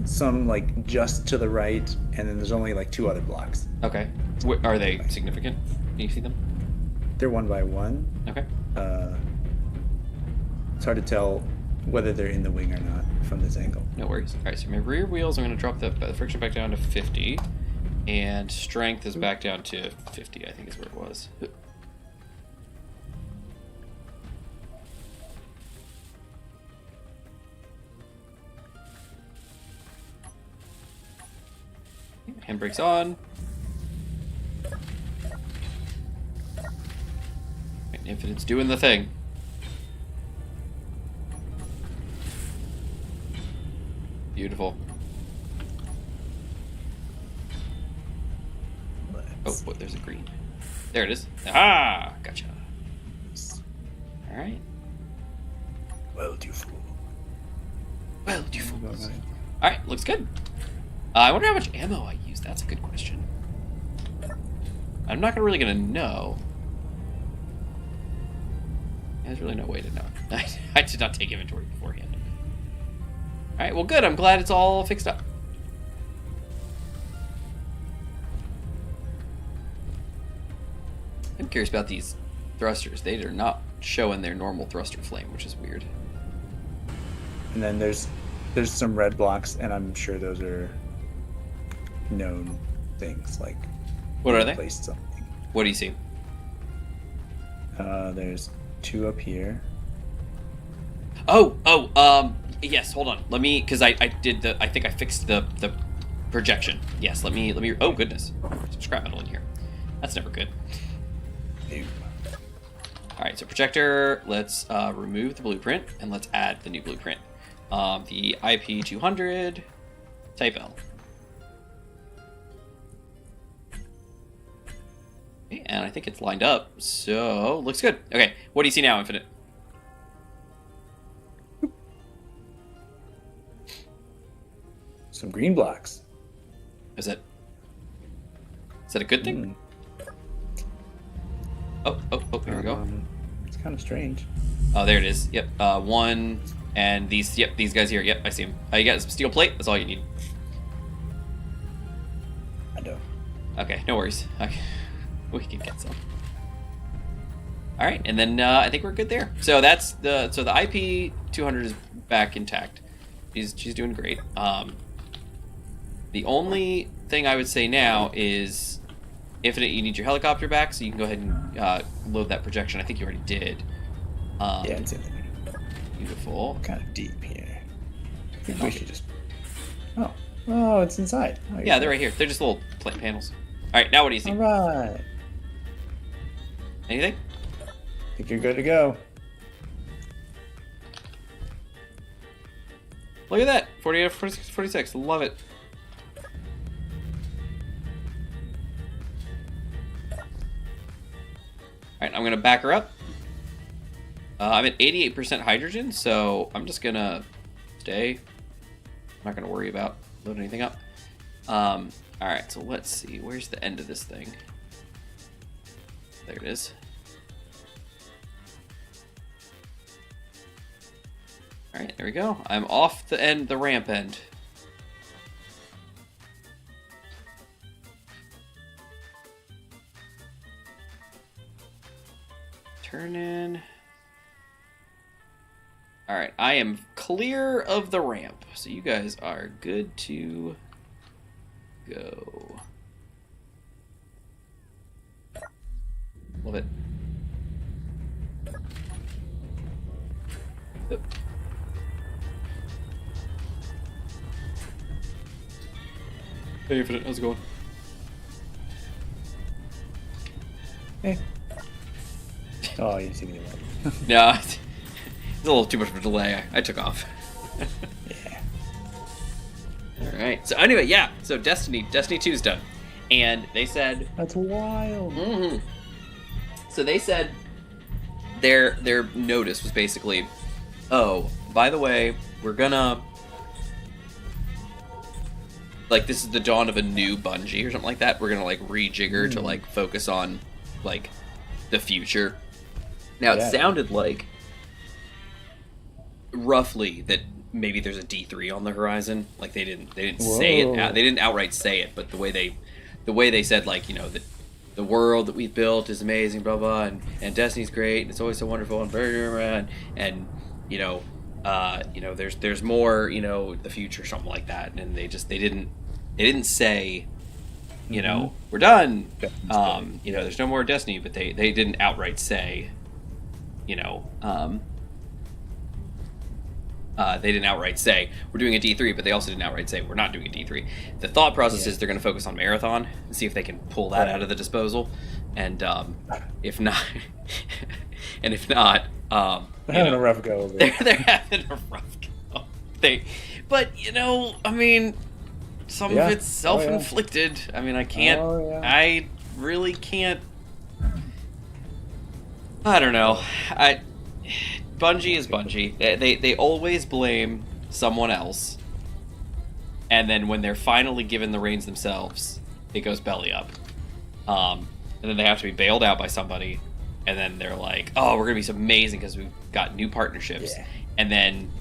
some like just to the right, and then there's only like 2 other blocks. Okay. Are they significant? Can you see them? They're one by one. Okay. It's hard to tell whether they're in the wing or not from this angle. No worries. All right, so my rear wheels, I'm going to drop the friction back down to 50. And strength is back down to 50, I think is where it was. Handbrake's on. Infinite's doing the thing. Beautiful. Oh, there's a green. There it is. Ah, gotcha. All right. Well, you fool. Well, you fools. All right, looks good. I wonder how much ammo I use. That's a good question. I'm not really gonna know. There's really no way to know. I did not take inventory beforehand. All right, well, good. I'm glad it's all fixed up. I'm curious about these thrusters. They are not showing their normal thruster flame, which is weird. And then there's some red blocks, and I'm sure those are known things, like What are they? placed something. What do you see? There's 2 up here. Yes, hold on. Let me, because I think I fixed the projection. Yes, let me, oh goodness. Some scrap metal in here. That's never good. Ew. All right, so projector, let's remove the blueprint, and let's add the new blueprint. The IP200 type L. Okay, and I think it's lined up, so looks good. Okay, what do you see now, Infinite? Some green blocks. Is that a good thing? Oh, here we go. It's kind of strange. Oh, there it is. Yep. One, and these guys here. Yep, I see them. You got some steel plate. That's all you need. I don't. Okay, no worries. Okay. We can get some. All right, and then I think we're good there. So that's the IP200 is back intact. She's doing great. The only thing I would say now is, Infinite, you need your helicopter back, so you can go ahead and load that projection. I think you already did. Yeah, it's in there. Beautiful. Kind of deep here. I think we should just. Oh, it's inside. Oh, Yeah, they're right here. They're just little plate panels. All right, now what do you see? All right. Anything? I think you're good to go. Look at that. 48, 46, 46. Love it. All right, I'm going to back her up. I'm at 88% hydrogen, so I'm just going to stay. I'm not going to worry about loading anything up. All right, so let's see. Where's the end of this thing? There it is. All right, there we go. I'm off the ramp end. Turn in. All right, I am clear of the ramp, so you guys are good to go. Love it. Yep. Hey, Infinite, how's it going? Hey. Oh, you see me. No, it's a little too much of a delay. I took off. Yeah. All right. So anyway, yeah. So Destiny 2's done, and they said That's wild. So they said their notice was basically, oh, by the way, we're gonna, like, this is the dawn of a new Bungie or something like that. We're gonna like rejigger to like focus on like the future. Now it sounded like roughly that maybe there's a D3 on the horizon. Like they didn't say it. They didn't outright say it, but the way they said, like, you know, that the world that we've built is amazing, blah blah, and Destiny's great, and it's always so wonderful, and you know, there's more, the future, something like that, and they didn't say, we're done. There's no more Destiny, but they didn't outright say, they didn't outright say we're doing a D3, but they also didn't outright say we're not doing a D3. The thought process is they're going to focus on Marathon and see if they can pull that out of the disposal, and if not, they're having a rough go over it. They're having a rough go. Some of it's self-inflicted. I can't. I really can't. I don't know. Bungie is Bungie. They always blame someone else, and then when they're finally given the reins themselves, it goes belly up. And then they have to be bailed out by somebody, and then they're like, "Oh, we're gonna be so amazing because we've got new partnerships." Yeah. And then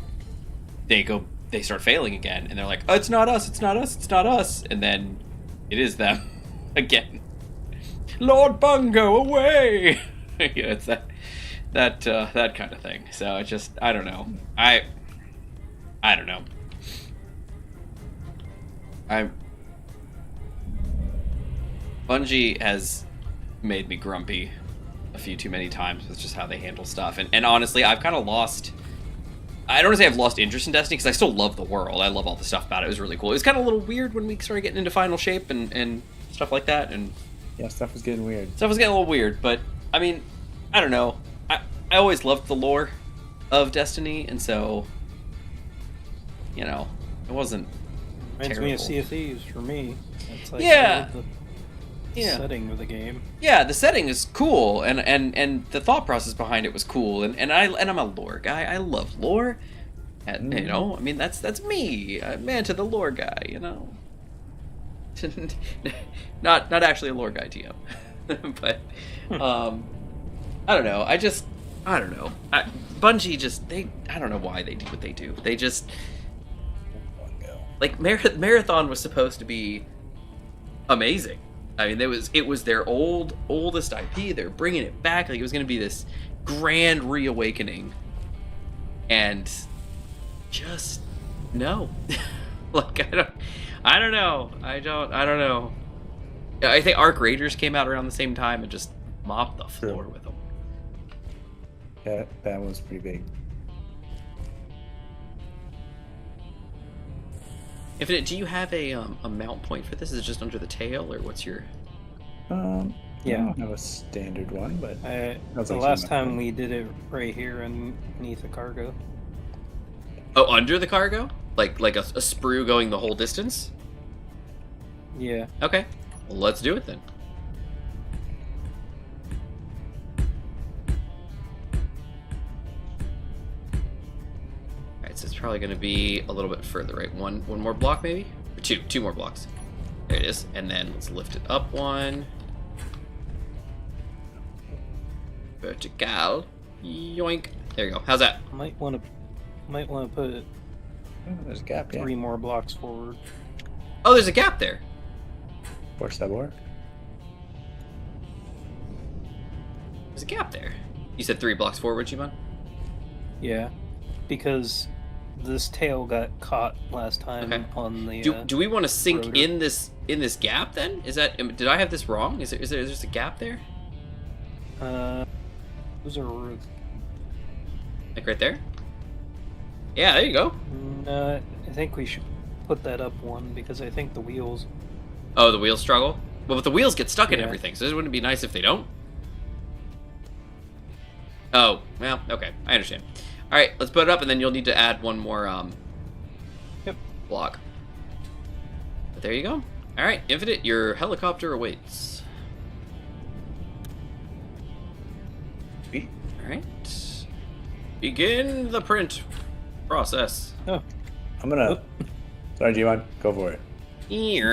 they start failing again, and they're like, "Oh, it's not us, it's not us, it's not us," and then it is them again. Lord Bungo, away! It's that kind of thing. So it's just, I don't know. I don't know. Bungie has made me grumpy a few too many times with just how they handle stuff, and honestly, I've kind of lost. I don't want to say I've lost interest in Destiny, because I still love the world. I love all the stuff about it. It was really cool. It was kind of a little weird when we started getting into Final Shape and stuff like that. And yeah, stuff was getting weird. Stuff was getting a little weird, but I don't know. I always loved the lore of Destiny, and so, it wasn't Reminds terrible. me of Sea of Thieves for me. It's like, Yeah. I love the setting of the game. Yeah, the setting is cool, and the thought process behind it was cool, and I'm a lore guy. I love lore, and that's me, man, to the lore guy, not actually a lore guy, TM, but I don't know. I don't know. Bungie I don't know why they do what they do. They just like Marathon was supposed to be amazing. It was their oldest IP. They're bringing it back. Like, it was going to be this grand reawakening, and just no. Like, I don't know. I don't know. I think Arc Raiders came out around the same time and just mopped the floor with them. Yeah, that was pretty big. Infinite, do you have a mount point for this? Is it just under the tail, or what's your? Yeah. I Yeah. don't have a standard one, but The last time we did it right here underneath the cargo. Oh, under the cargo, like a sprue going the whole distance. Yeah. Okay, well, let's do it then. Alright, so it's probably going to be a little bit further, right? One more block, maybe? Or two more blocks. There it is. And then let's lift it up one. Vertical. Yoink. There you go. How's that? Might want to put Oh, there's a gap. Yeah. 3 more blocks forward. Oh, there's a gap there. Force that work. There's a gap there. You said 3 blocks forward, Jimon? Yeah, because this tail got caught last time Okay. on the. Do we want to sink rotor. in this gap then? Is that, did I have this wrong? Is there just a gap there? Those are. Like right there? Yeah, there you go. I think we should put that up one because I think the wheels. Oh, the wheels struggle? Well, but the wheels get stuck in Yeah. everything, so wouldn't it be nice if they don't? Oh, well, okay. I understand. Alright, let's put it up, and then you'll need to add one more, Yep. block. But there you go. Alright, Infinite, your helicopter awaits. Alright. Begin the print process. Oh, I'm gonna. Sorry, G1. Go for it. It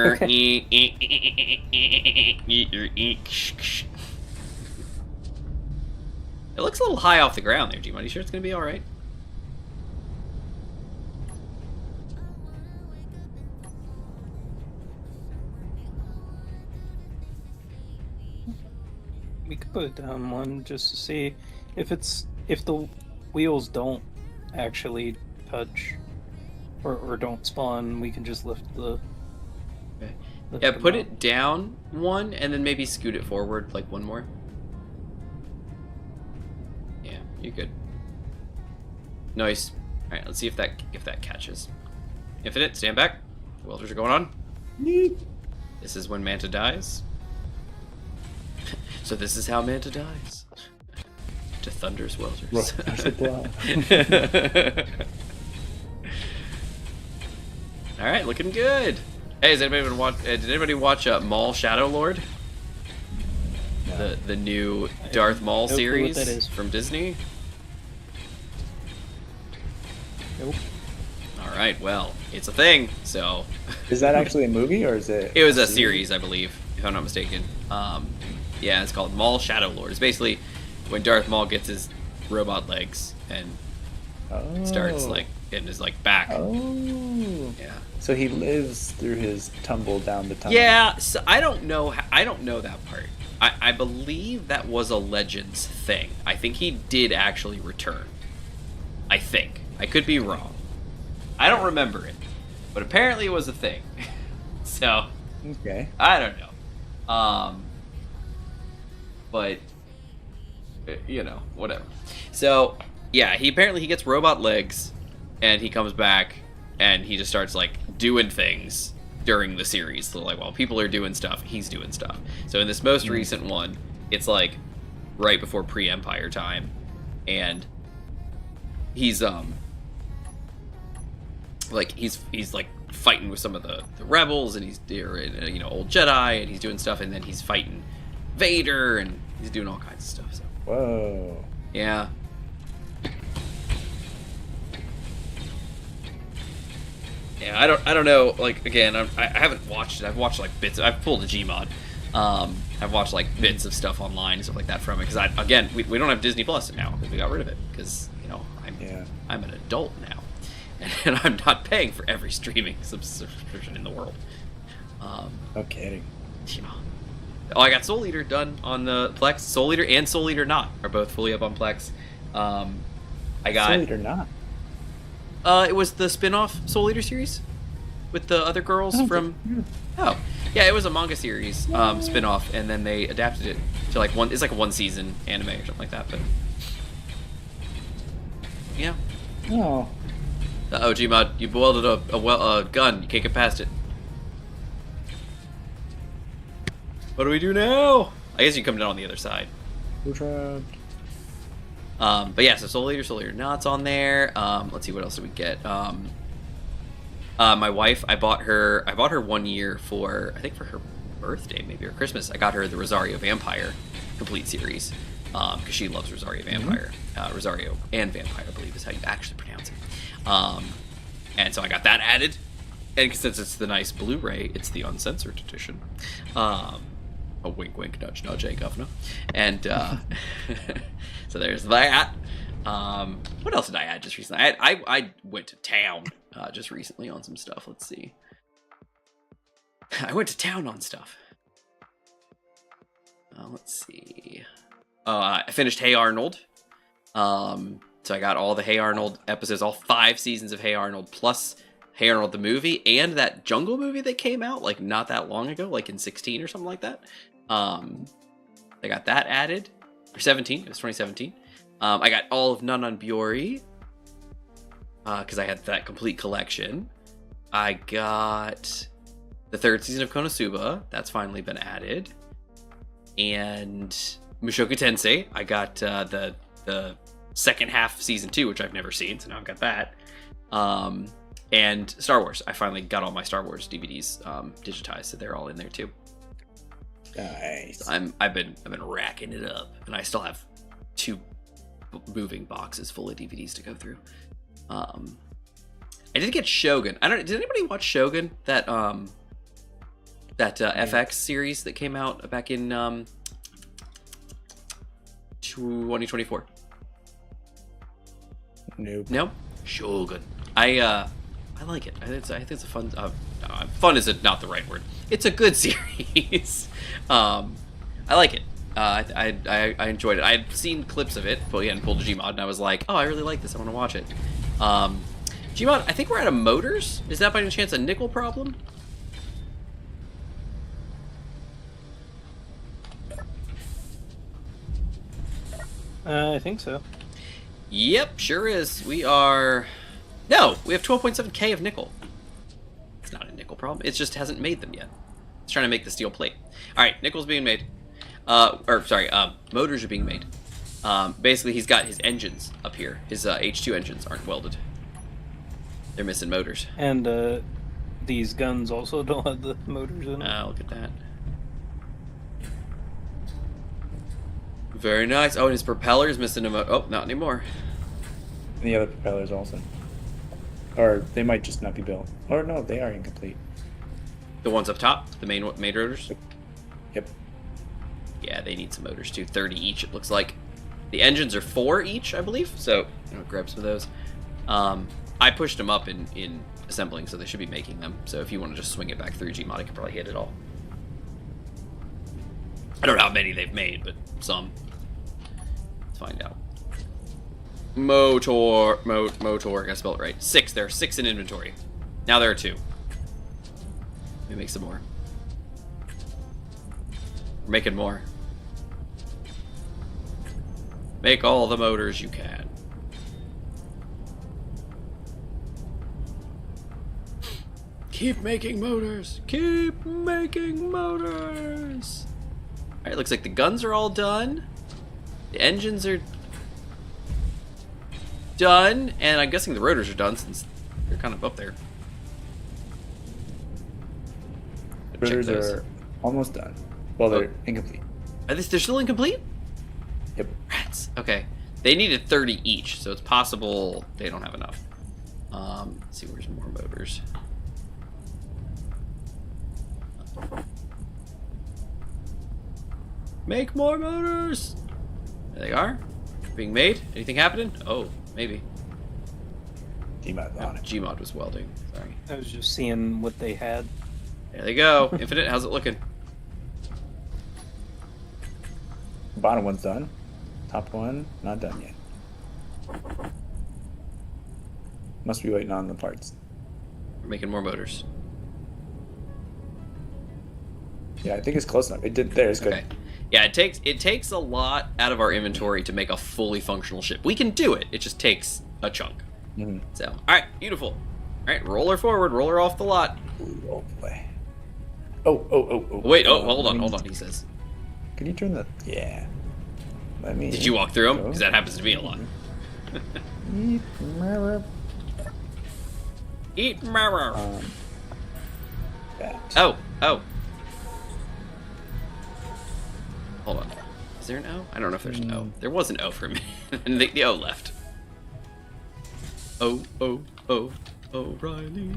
looks a little high off the ground there, G-Mon. You sure it's going to be alright? we could put it down one just to see if the wheels don't actually touch or don't spawn, we can just lift the. Okay. lift Yeah, them put up. it down one, and then maybe scoot it forward like one more. Yeah, you're good. Nice. All right, let's see if that catches. Infinite, stand back. Welders are going on. This is when Manta dies. So this is how Manta dies. To Thunder's welders. All right, looking good. Hey, did anybody watch Maul Shadow Lord? No. The new Darth Maul No clue what series that is. from Disney. Nope. All right, well, it's a thing. So Is that actually a movie or is it? it was a series, I believe, if I'm not mistaken. Yeah, it's called Maul Shadow Lord. It's basically when Darth Maul gets his robot legs and starts like and is like back. Oh. Yeah. So he lives through his tumble down the tunnel. Yeah, so I don't know that part. I believe that was a Legends thing. I think he did actually return. I think. I could be wrong. I don't remember it. But apparently it was a thing. So, Okay. I don't know. But you know, whatever. So, yeah, he gets robot legs and he comes back and he just starts like doing things during the series. So like while people are doing stuff, he's doing stuff. So in this most recent one, it's like right before pre-Empire time, and he's like he's like fighting with some of the rebels, and he's old Jedi, and he's doing stuff, and then he's fighting Vader, and he's doing all kinds of stuff. So Whoa. yeah. Yeah, I don't know. Like again, I haven't watched it. I've watched like bits. I've pulled a Gmod. I've watched like bits of stuff online and stuff like that from it. Because we don't have Disney Plus now because we got rid of it. Because I'm an adult now, and I'm not paying for every streaming subscription in the world. No kidding. Oh, I got Soul Eater done on the Plex. Soul Eater and Soul Eater Not are both fully up on Plex. I got Soul Eater Not. It was the spin-off Soul Eater series with the other girls from. Oh, yeah, it was a manga series spin-off, and then they adapted it to like one. It's like a one-season anime or something like that. But yeah. Oh. Oh, Gmod, you welded a gun. You can't get past it. What do we do now? I guess you come down on the other side. We're trapped. But yeah, so Soul Eater Not's on there. Let's see, what else did we get? My wife, I bought her 1 year for, I think for her birthday, maybe, or Christmas. I got her the Rosario Vampire complete series, because she loves Rosario Vampire. Rosario and Vampire, I believe, is how you actually pronounce it. And so I got that added, and since it's the nice Blu-ray, it's the uncensored edition. A wink, wink, nudge, nudge, governor. And so there's that. What else did I add just recently? I went to town just recently on some stuff. Let's see. I went to town on stuff. Let's see. I finished Hey Arnold. So I got all the Hey Arnold episodes, all 5 seasons of Hey Arnold, plus Hey Arnold the movie, and that Jungle movie that came out like not that long ago, like in 16 or something like that. I got that added, or 17. It was 2017. I got all of Nanan Biori because I had that complete collection. I got the 3rd season of Konosuba. That's finally been added, and Mushoku Tensei. I got the second half season 2, which I've never seen, so now I've got that. And Star Wars. I finally got all my Star Wars DVDs digitized, so they're all in there too. Nice. So I've been racking it up, and I still have 2 moving boxes full of DVDs to go through. I did get Shogun. Did anybody watch Shogun? That FX series that came out back in 2024. Nope. No? Shogun. I like it. I think it's a fun. Fun is not the right word. It's a good series. I like it. I enjoyed it. I had seen clips of it, pulled a Gmod, and I was like, oh, I really like this. I want to watch it. Gmod, I think we're out of motors. Is that by any chance a nickel problem? I think so. Yep, sure is. We are... No, we have 12.7k of nickel. It's not a nickel problem. It just hasn't made them yet. It's trying to make the steel plate. All right, nickel's being made. Motors are being made. Basically, he's got his engines up here. His H2 engines aren't welded. They're missing motors. And these guns also don't have the motors in them. Look at that. Very nice. Oh, and his propeller's missing a motor. Oh, not anymore. And the other propellers also. Or they might just not be built. Or no, they are incomplete. The ones up top, the main rotors. Yep. Yeah, they need some motors too. 30 each, it looks like. The engines are 4 each, I believe. So, grab some of those. I pushed them up in assembling, so they should be making them. So if you want to just swing it back through Gmod, I could probably hit it all. I don't know how many they've made, but some. Let's find out. Motor, I gotta spell it right. 6, there are 6 in inventory. Now there are 2. Let me make some more. We're making more. Make all the motors you can. Keep making motors. Keep making motors. All right, looks like the guns are all done. The engines are done, and I'm guessing the rotors are done since they're kind of up there. The rotors are almost done. Well, they're incomplete. They're still incomplete? Yep. Rats. Okay. They needed 30 each, so it's possible they don't have enough. Let's see, where's more motors? Make more motors! There they are. Being made. Anything happening? Oh, maybe. Gmod's on it. Gmod was welding. Sorry. I was just seeing what they had. There they go. Infinite, how's it looking? Bottom one's done. Top one, not done yet. Must be waiting on the parts. We're making more motors. Yeah, I think it's close enough. It did. There, it's good. Okay. Yeah, it takes a lot out of our inventory to make a fully functional ship. We can do it. It just takes a chunk. Mm-hmm. So, all right, beautiful. All right, roll her forward, roll her off the lot. Ooh, oh boy. Oh. Wait, hold on. He says. Can you turn the? Yeah. Let me. Did you walk through them? Because that happens to me a lot. Eat mirror. Eat mirror. That. Oh. Hold on. Is there an O? I don't know if there's an O. There was an O for me, and the O left. Oh, O'Reilly.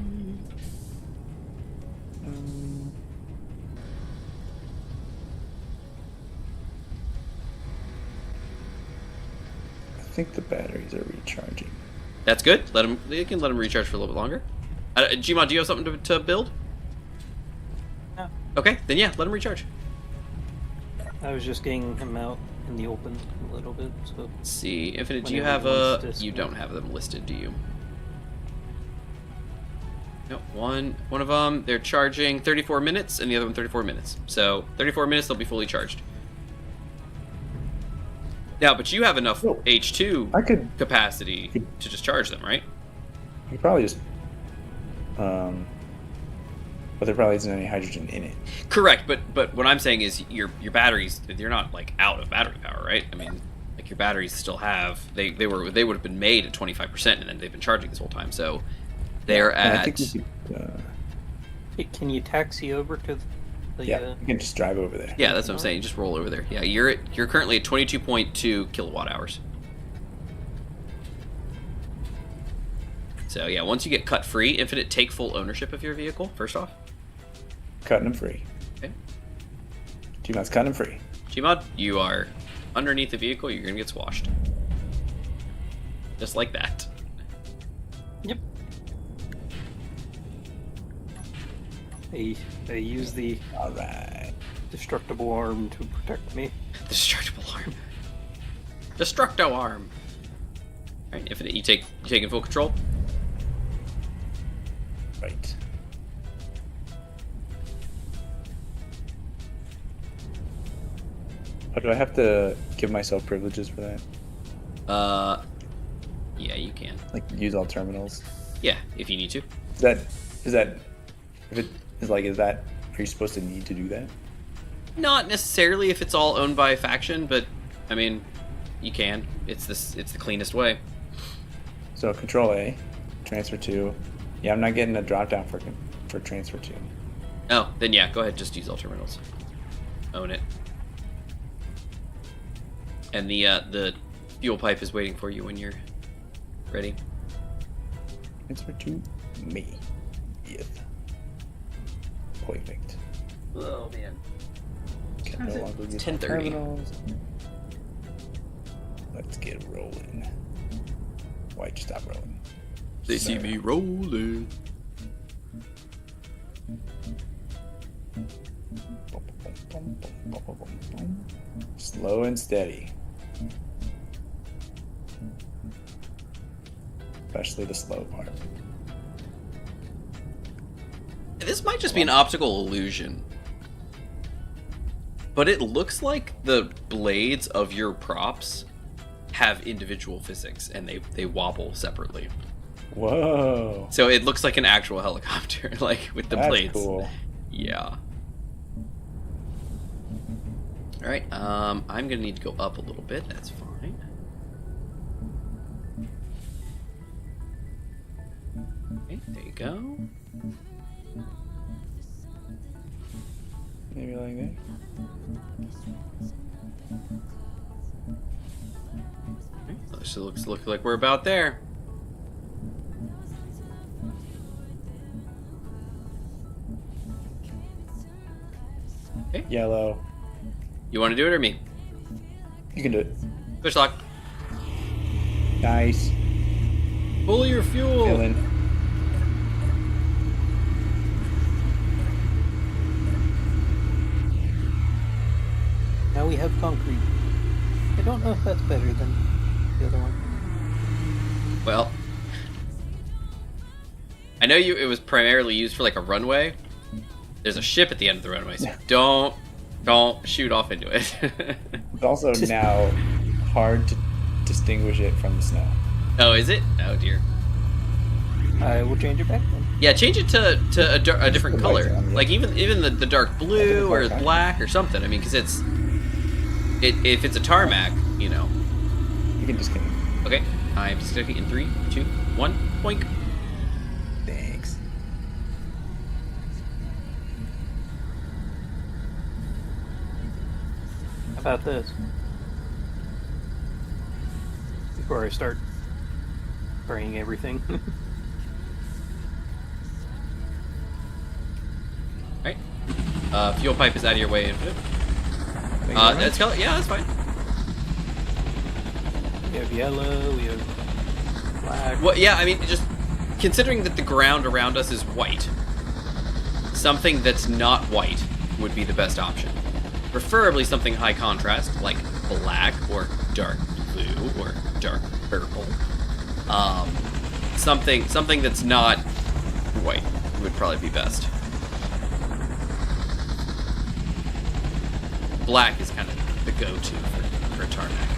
I think the batteries are recharging. That's good. You can let them recharge for a little bit longer. Gmod, do you have something to build? No. Okay, then yeah, let them recharge. I was just getting him out in the open a little bit, so... Let's see, Infinite, do you Whenever have he wants to you switch. don't have them listed, do you? No, one of them, they're charging 34 minutes, and the other one 34 minutes. So, 34 minutes, they'll be fully charged. Now, but you have enough Oh, H2 capacity to just charge them, right? You could probably just. But there probably isn't any hydrogen in it. Correct, but what I'm saying is your batteries, they're not like out of battery power, right? I mean, like your batteries still have they would have been made at 25%, and then they've been charging this whole time. So they're And at. I think we could, Hey, can you taxi over to the... yeah, you can just drive over there. Yeah, that's what I'm saying. You just roll over there. Yeah, you're currently at 22.2 kilowatt hours. So yeah, once you get cut free, Infinite, take full ownership of your vehicle. First off. Cutting them free. Okay. Gmod's cutting them free. Gmod, you are underneath the vehicle. You're gonna get squashed. Just like that. Yep. I use the All right. destructible arm to protect me. Destructible arm. Destructo arm. All right, Infinite, you taking full control. Right. Oh, do I have to give myself privileges for that? Yeah, you can. Like use all terminals? Yeah, if you need to. Is that if it is like is that are you supposed to need to do that? Not necessarily if it's all owned by a faction, but I mean, you can. It's the cleanest way. So Control A, transfer to. Yeah, I'm not getting a drop down for transfer to. Oh, then yeah, go ahead, just use all terminals. Own it. And the fuel pipe is waiting for you when you're ready. Transfer to me. Yes. Perfect. Oh man. Can no longer use 10:30. terminals. Let's get rolling. Why'd you stop rolling? They see me rolling. Slow and steady. Especially the slow part. This might just be an optical illusion, but it looks like the blades of your props have individual physics and they wobble separately. Whoa. So it looks like an actual helicopter, like with the That's blades. cool. Yeah. All right. I'm gonna need to go up a little bit. That's fine. Okay, there you go. Maybe like that. Okay, so looks like we're about there. Okay. Yellow. You want to do it or me? You can do it. Push lock. Nice. Pull your fuel. Fill in. Now we have concrete. I don't know if that's better than the other one. Well, I know it was primarily used for like a runway. There's a ship at the end of the runway, so don't shoot off into it. It's also now hard to distinguish it from the snow. Oh, is it? Oh dear. I will change it back then. Yeah, change it to a different The color, white one, yeah. like even the dark blue or Okay. black or something. I mean, because if it's a tarmac, you know. You can just continue. Okay, I'm sticking in 3, 2, 1, boink. Thanks. How about this? Before I start spraying everything. All right. Fuel pipe is out of your way. Thank you very much. That's color. Yeah, that's fine. We have yellow, we have black. Well, yeah, I mean, just considering that the ground around us is white, something that's not white would be the best option. Preferably something high contrast, like black or dark blue or dark purple. Something that's not white would probably be best. Black is kind of the go-to for tarmac.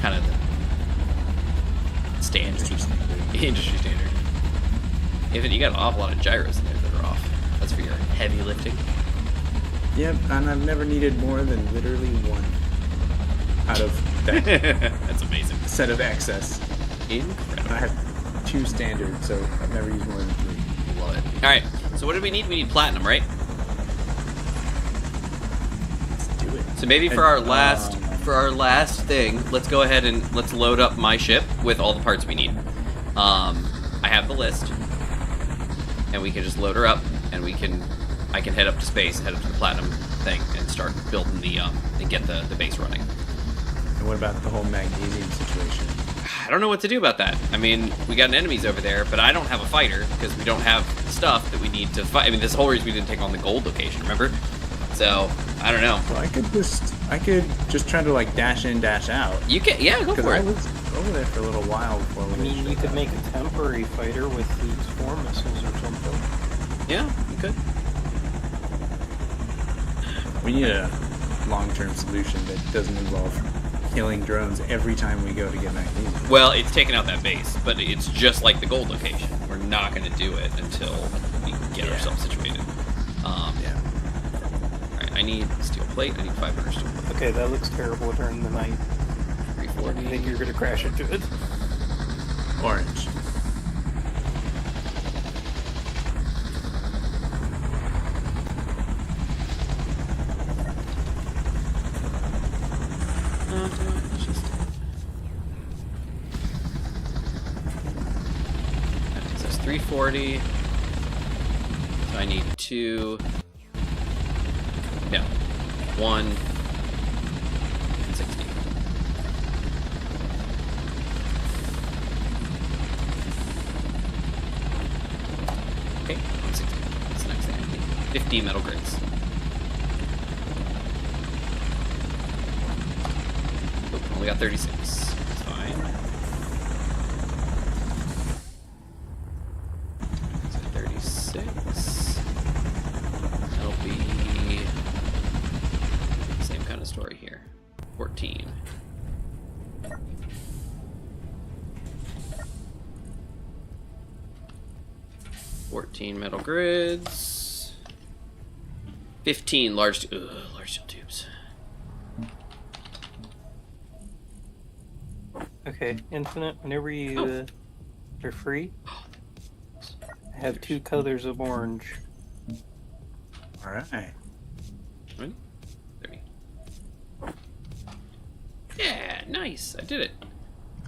Kind of the standard. Industry standard. Even you got an awful lot of gyros in there that are off. That's for your heavy lifting. Yep, and I've never needed more than literally one out of that That's amazing. set of excess. Incredible. I have 2 standard, so I've never used more than 3. Love it. All right. So what do we need? We need platinum, right? Let's do it. So maybe for our last thing, let's go ahead and let's load up my ship with all the parts we need. I have the list, and we can just load her up, and I can head up to space, head up to the platinum thing, and start building and get the base running. And what about the whole magnesium situation? I don't know what to do about that. I mean, we got enemies over there, but I don't have a fighter because we don't have stuff that we need to fight. I mean, this whole reason we didn't take on the gold location, remember? So I don't know. Well, I could just try to like dash in, dash out. You can, yeah, go Because for I it. was over there for a little while before. I mean, you could make a temporary fighter with these 4 missiles or something. Yeah, you could. We need a long-term solution that doesn't involve killing drones every time we go to get magnesium. Well, it's taken out that base, but it's just like the gold location. We're not going to do it until we get ourselves situated. Yeah. Alright, I need steel plate. I need 500 steel plate. Okay, that looks terrible during the night. 340. I think you're gonna crash into it. Orange. It's just... It says 340. So I need 2. No. 1. And 60. Okay, 160. That's the next thing I need. 50 metal grids. Oh, only got 36. That's fine. So 36. That'll be same kind of story here. 14. Metal grids. 15 large steel tubes. Okay, Infinite, whenever you are free, have 2 colors of orange. All right. 20, 30. Yeah, nice. I did it.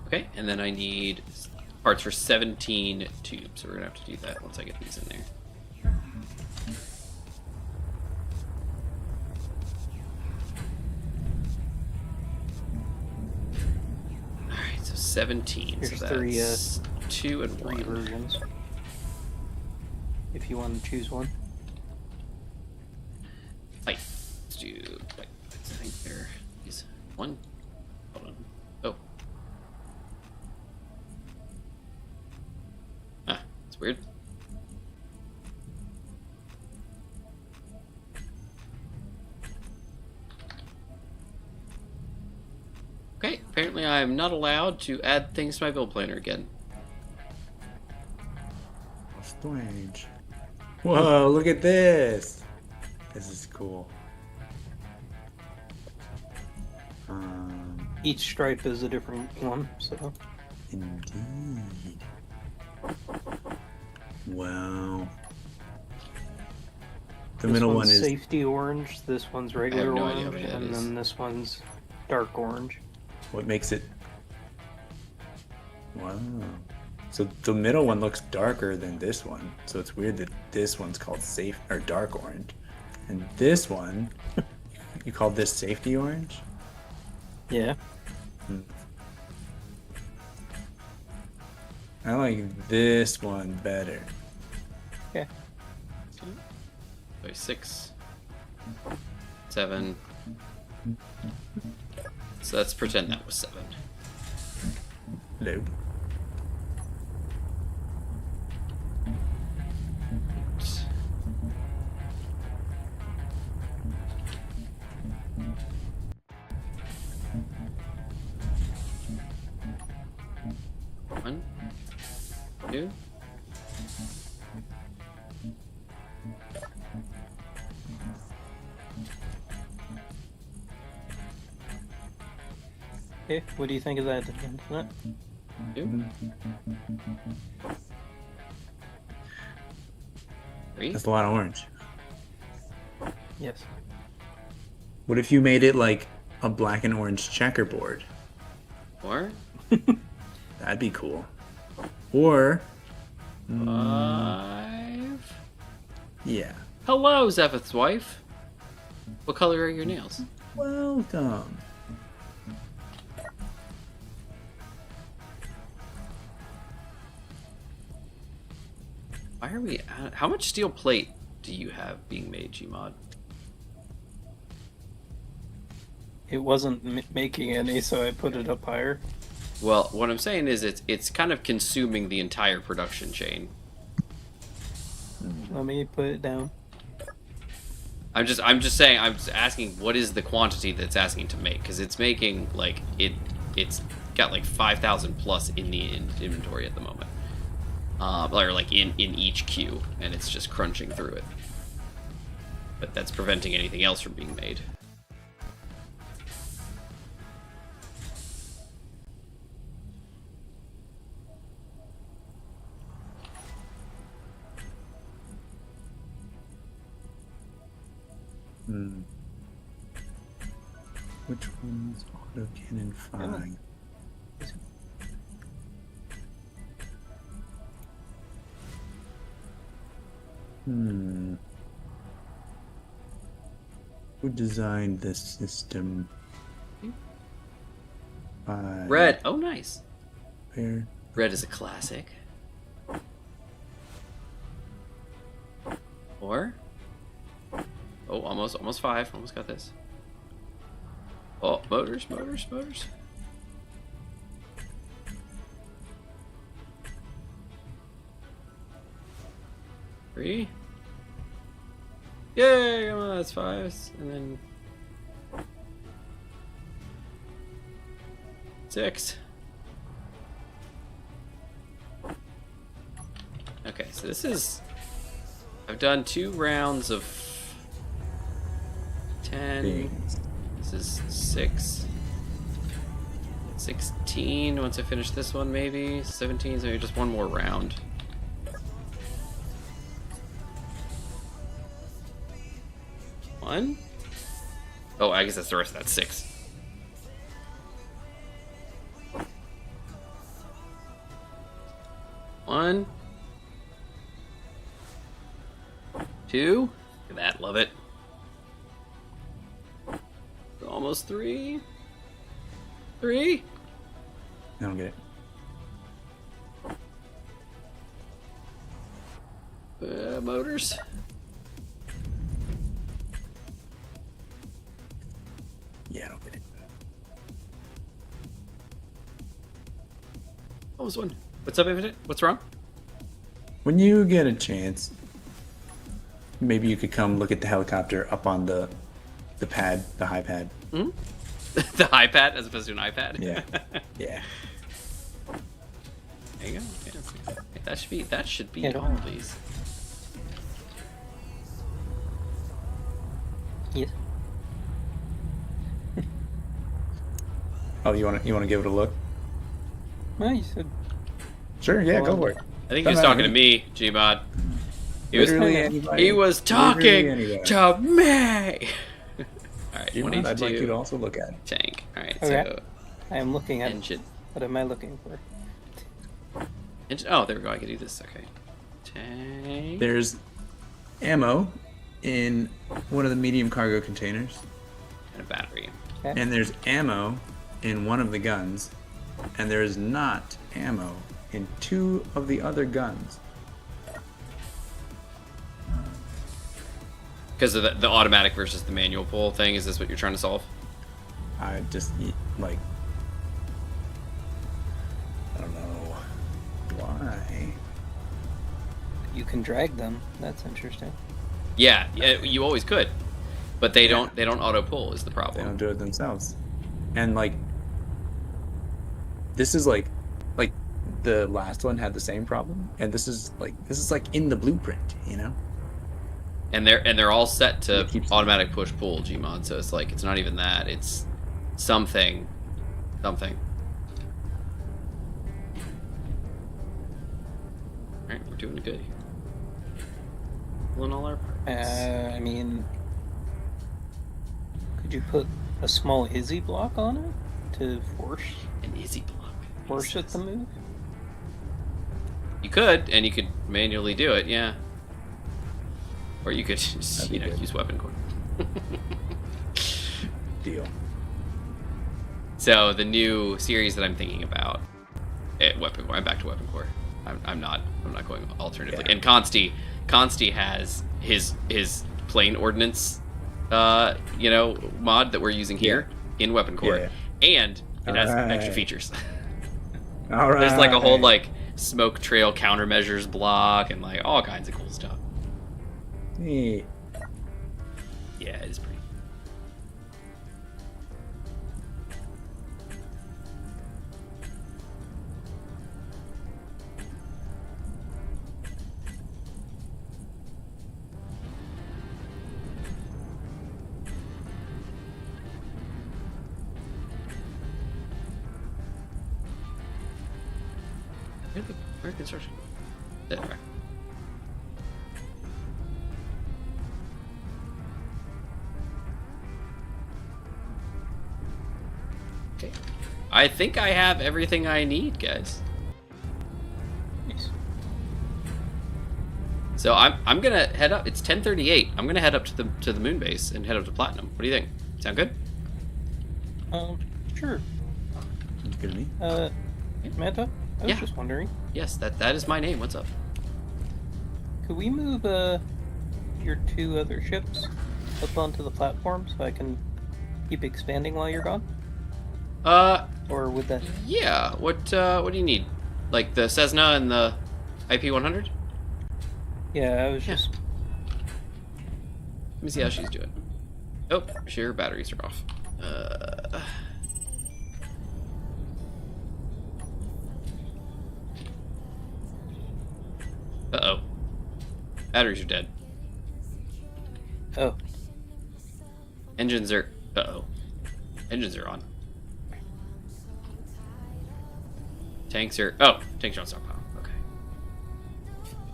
Okay, and then I need parts for 17 tubes. So we're gonna have to do that once I get these in there. Alright, so 17. Here's so three, that's 2 and 3 1. versions. If you want to choose one. Fight. Let's do fight. I think there is 1. Hold on. Oh. Ah, it's weird. Okay, apparently I am not allowed to add things to my build planner again. Strange. Whoa, look at this. This is cool. Each stripe is a different one, so. Indeed. Wow. The This middle one one's is safety orange, this one's regular no idea orange, what that and is. then this one's dark orange. what makes it. Wow. So the middle one looks darker than this one. So it's weird that this one's called safe or dark orange. And this one, you called this safety orange? Yeah. I like this one better. Yeah. Wait, 6, 7. So let's pretend that was 7. Hello. One, 2. Okay, what do you think of that, Infinite? 2. 3. That's a lot of orange. Yes. What if you made it like a black and orange checkerboard? 4. That'd be cool. Or, 5. yeah. Hello, Zephyth's wife. What color are your nails? Welcome. Why are we? How much steel plate do you have being made, Gmod? it wasn't making any, so I put it up higher. Well, what I'm saying is it's kind of consuming the entire production chain. Let me put it down. I'm just asking what is the quantity that's asking to make, because it's making like it's got like 5,000 plus in the inventory at the moment, or like in each queue, and it's just crunching through it. But that's preventing anything else from being made. Which one's auto cannon 5? Who designed this system? Red. Oh, nice. Where? Red is a classic. Or? Oh, almost 5. Almost got this. Oh, motors. 3. Yay! Come on, that's 5. And then 6. Okay, so this is... I've done 2 rounds of 10. This is 6. 16 once I finish this one, maybe. 17, so maybe just one more round. One? Oh, I guess that's the rest of that. 6. One. 2. Look at that, love it. Almost 3. 3. I don't get it. Motors. Yeah, I don't get it. What was one? What's up, Infinite? What's wrong? When you get a chance, maybe you could come look at the helicopter up on the pad, the high pad. Hmm? The iPad as opposed to an iPad? Yeah. Yeah. There you go. Yeah. That should be Yeah. all of these. Yes. Oh, you wanna give it a look? Well, you said Sure, yeah, go for it. I think he was talking to me, Gmod. Literally anybody. He was talking Literally anybody. to me. All right, Gmod, I'd like you to also look at it. tank. All right, Okay. so I am looking at it. engine. What am I looking for? Oh, there we go. I can do this. Okay. Tank. There's ammo in one of the medium cargo containers, And a battery. Okay. and there's ammo in one of the guns, and there is not ammo in 2 of the other guns. Because of the automatic versus the manual pull thing. Is this what you're trying to solve? I just like, I don't know why. You can drag them. That's interesting. Yeah, you always could, but they don't auto pull is the They problem. don't do it themselves. And like, this is like the last one had the same problem, and this is like in the blueprint, you know. And they're all set to It keeps- automatic push pull Gmod, so it's like it's not even that, it's something. Alright, we're doing good here. Pulling all our parts. I mean, could you put a small Izzy block on it to force An Izzy block. it to move? You could, and you could manually do it, yeah. Or you could just, That'd be good. use weapon core. Deal. So the new series that I'm thinking about, weapon core. I'm back to weapon core. I'm not going alternatively. Yeah. And Consti has his plane ordnance, mod that we're using here, in weapon core, and it has extra features. All right. There's like a whole like smoke trail countermeasures block and like all kinds of cool stuff. Neat. Yeah, it's pretty. Where construction? There. Okay. I think I have everything I need, guys. Nice. So I'm gonna head up. It's 10:38. I'm gonna head up to the moon base and head up to Platinum. What do you think? Sound good? Sure. Sounds good to me. Manta, I was Yeah. just wondering, Yes, that is my name. What's up? could we move your 2 other ships up onto the platform so I can keep expanding while you're gone? Or would that? Yeah. What do you need? Like the Cessna and the IP-100? Yeah, I was Yeah. just. Let me see how she's doing. Oh, sure, batteries are off. Uh-oh. Batteries are dead. Oh, Engines are... Uh-oh. Engines are on. Tanks are... Oh, tanks are on stockpile. Okay.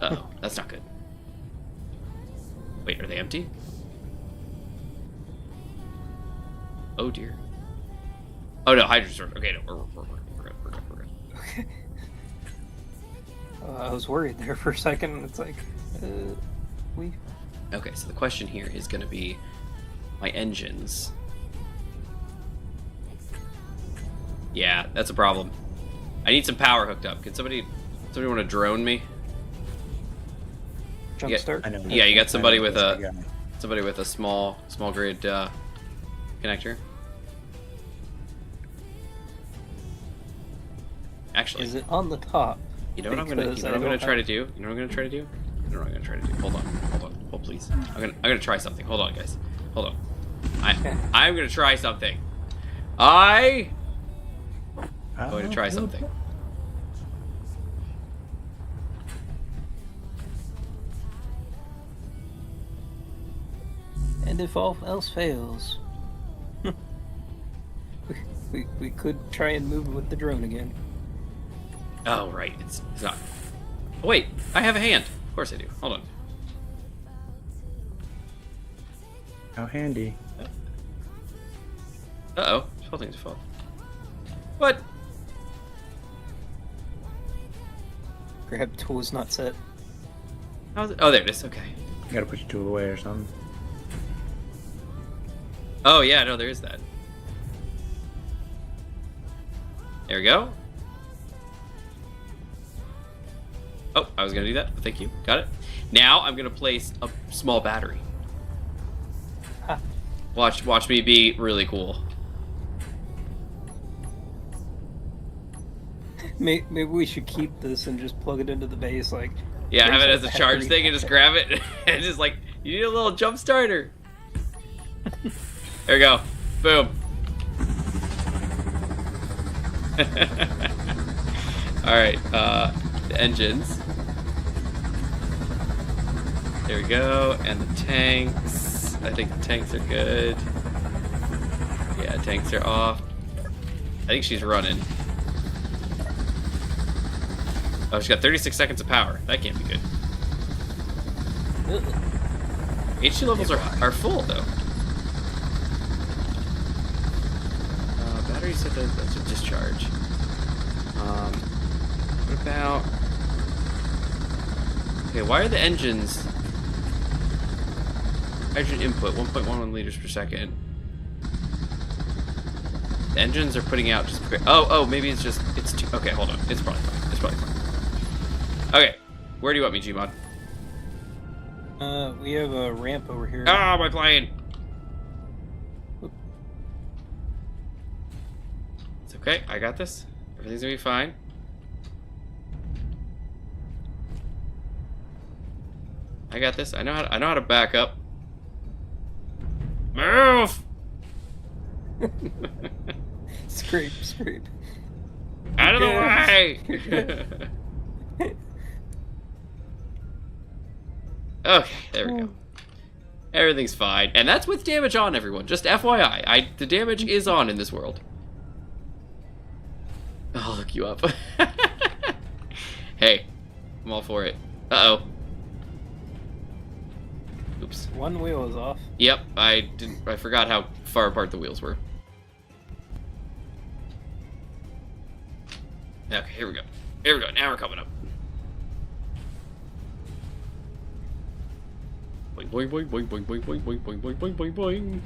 Uh-oh, that's not good. Wait, are they empty? Oh, dear. Oh, no, hydrogen's... Okay, no, we're good. okay. I was worried there for a second. It's like, we. Okay, so the question here is going to be my engines. Yeah, that's a problem. I need some power hooked up. Can somebody want to drone me? Jump Yeah, start. I know. Yeah, you got somebody I know with this a guy. small grid connector. Actually, Is it on the top? you know what I'm Because gonna try to do? Hold on, please. I'm gonna try something. Hold on, guys. Hold on. I'm gonna try something. I'm going to try something. And if all else fails, we could try and move with the drone again. Oh, right. It's not. Oh, wait. I have a hand. Of course I do. Hold on. How handy. Uh-oh. This whole thing's full. What? Grab tool is not set. How's it? Oh, there it is. Okay. You gotta put your tool away or something. Oh, yeah. No, there is that. There we go. Oh, I was going to do that. Thank you. Got it. Now I'm going to place a small battery. Ha. Watch me be really cool. Maybe we should keep this and just plug it into the base, like. Yeah, have it there's as a charge thing and just grab it and just like, you need a little jump starter. There we go. Boom. Alright, the engines. There we go, and the tanks. I think the tanks are good. Yeah, tanks are off. I think she's running. Oh, she's got 36 seconds of power. That can't be good. H2 levels are full, though. Battery set that's a discharge. What about... Okay, why are the engines... Hydrogen input, 1.11 liters per second. The engines are putting out just... Oh, maybe it's just... It's too... Okay, hold on. It's probably fine. Okay, where do you want me, Gmod? We have a ramp over here. Ah, my plane! Okay, I got this. Everything's gonna be fine. I got this. I know how to back up. Move! Scrape. Out of the Okay. way! Okay, there we go. Everything's fine. And that's with damage on, everyone. Just FYI. The damage is on in this world. I'll look you up. Hey, I'm all for it. Uh-oh. Oops. One wheel is off. Yep, I forgot how far apart the wheels were. Okay, here we go. Now we're coming up. Boing, boing, boing, boing, boing, boing, boing, boing, boing, boing, boing, boing, boing.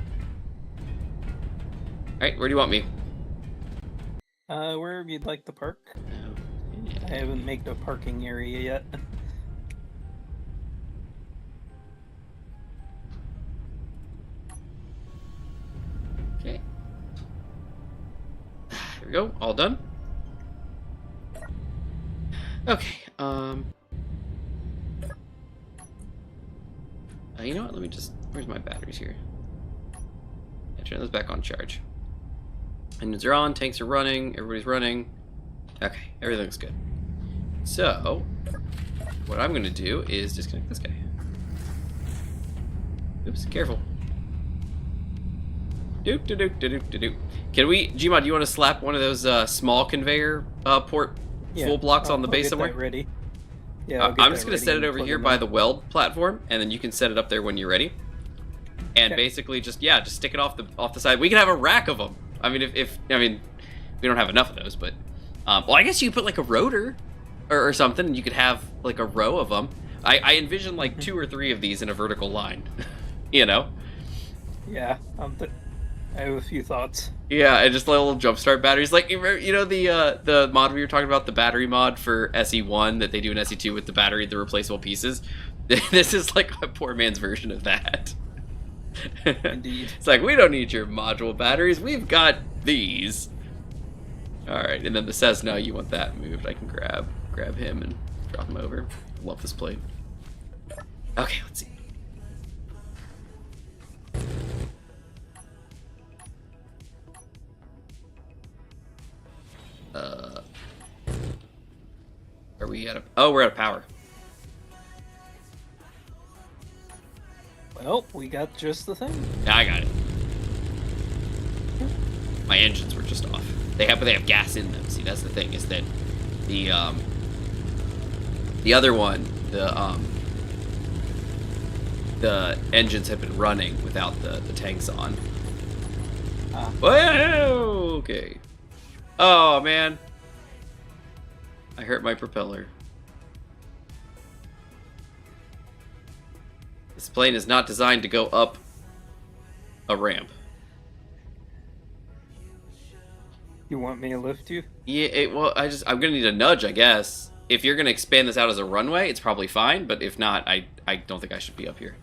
Alright, where do you want me? Wherever you'd like to park. Yeah. I haven't made a parking area yet. Okay. Here we go, all done. Okay, you know what, let me just, where's my batteries here? Yeah, turn those back on charge. Engines are on, tanks are running, everybody's running. Okay, everything's good. So, what I'm gonna do is disconnect this guy. Oops, careful. Doop, doop, doop, doop, doop. Can we, Gmod, do you want to slap one of those small conveyor port full blocks on the base I'll get somewhere? that ready. Yeah, I'll get I'm that just going to ready set it and over plug here them by in. the weld platform, and then you can set it up there when you're ready. And Okay. basically just stick it off the side. We can have a rack of them. I mean, if we don't have enough of those, but well, I guess you could put like a rotor or something, and you could have like a row of them. I envision like 2 or 3 of these in a vertical line. You know? Yeah, I have a few thoughts. Yeah, and just little jumpstart batteries. Like, you know the mod we were talking about, the battery mod for SE1 that they do in SE2 with the replaceable pieces? This is like a poor man's version of that. Indeed. It's like, we don't need your module batteries, we've got these. Alright, and then the Cessna, you want that moved. I can grab him and drop him over. Love this plane. Okay, let's see. Are we at a... Oh, we're out of power. Well, we got just the thing. Yeah, I got it. My engines were just off. They have gas in them. See, that's the thing, is that the other one, the engines have been running without the tanks on. Whoa, okay. Oh man, I hurt my propeller. This plane is not designed to go up a ramp. You want me to lift you? Yeah, well, I'm gonna need a nudge, I guess. If you're gonna expand this out as a runway, it's probably fine. But if not, I don't think I should be up here.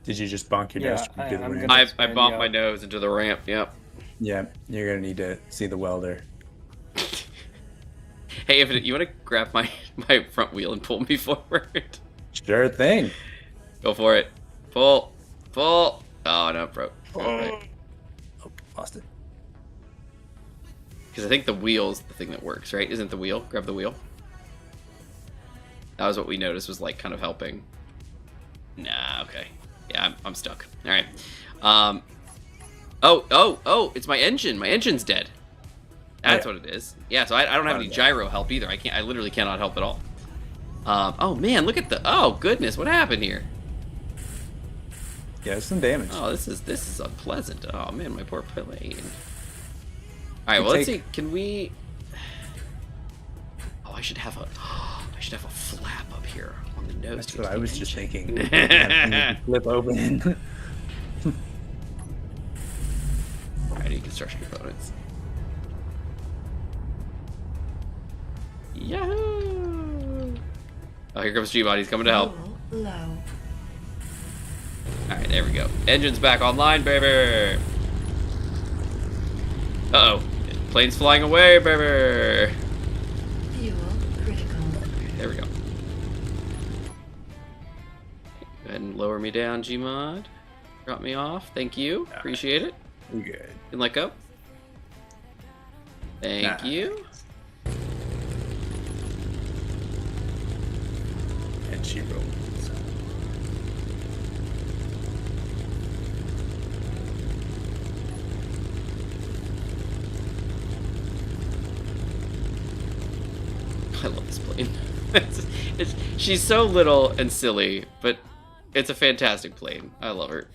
Did you just bonk your nose Yeah, into the I'm ramp? gonna- I expand bumped you my out. nose into the ramp. Yep. Yeah, you're gonna need to see the welder. Hey, if you want to grab my front wheel and pull me forward, Sure thing. go for it. Pull. Oh no, broke. Oh, lost it. Because I think the wheel's the thing that works, right? Isn't the wheel? Grab the wheel. That was what we noticed was like kind of helping. Nah, okay. Yeah, I'm stuck. All right. Oh! It's my engine. My engine's dead. That's what it is. Yeah. So I don't have any gyro help either. I literally cannot help at all. Oh man, look at the. Oh goodness, what happened here? Yeah, there's some damage. Oh, this is unpleasant. Oh man, my poor plane. All right, well, let's see. Can we? Oh, I should have a flap up here on the nose. That's what I was just thinking. Alrighty, Flip open. construction components. Yahoo! Oh, here comes G-Body. He's coming to help. Fuel low. All right, there we go. Engine's back online, baby. Uh-oh. Plane's flying away, baby. Fuel critical. There we go. Go ahead and lower me down, Gmod. Drop me off. Thank you. Appreciate it. We're good. And let go. Thank you. And she rolls. I love this plane. She's so little and silly, but it's a fantastic plane. I love her.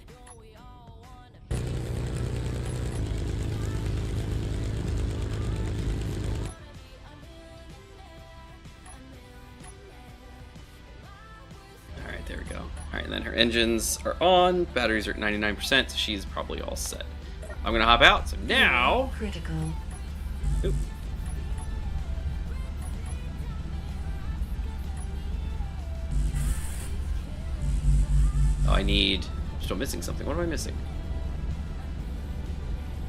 Alright, there we go. Alright, and then her engines are on. Batteries are at 99%, so she's probably all set. I'm gonna hop out, so now... Critical. Oop. Oh, I need... I'm still missing something. What am I missing?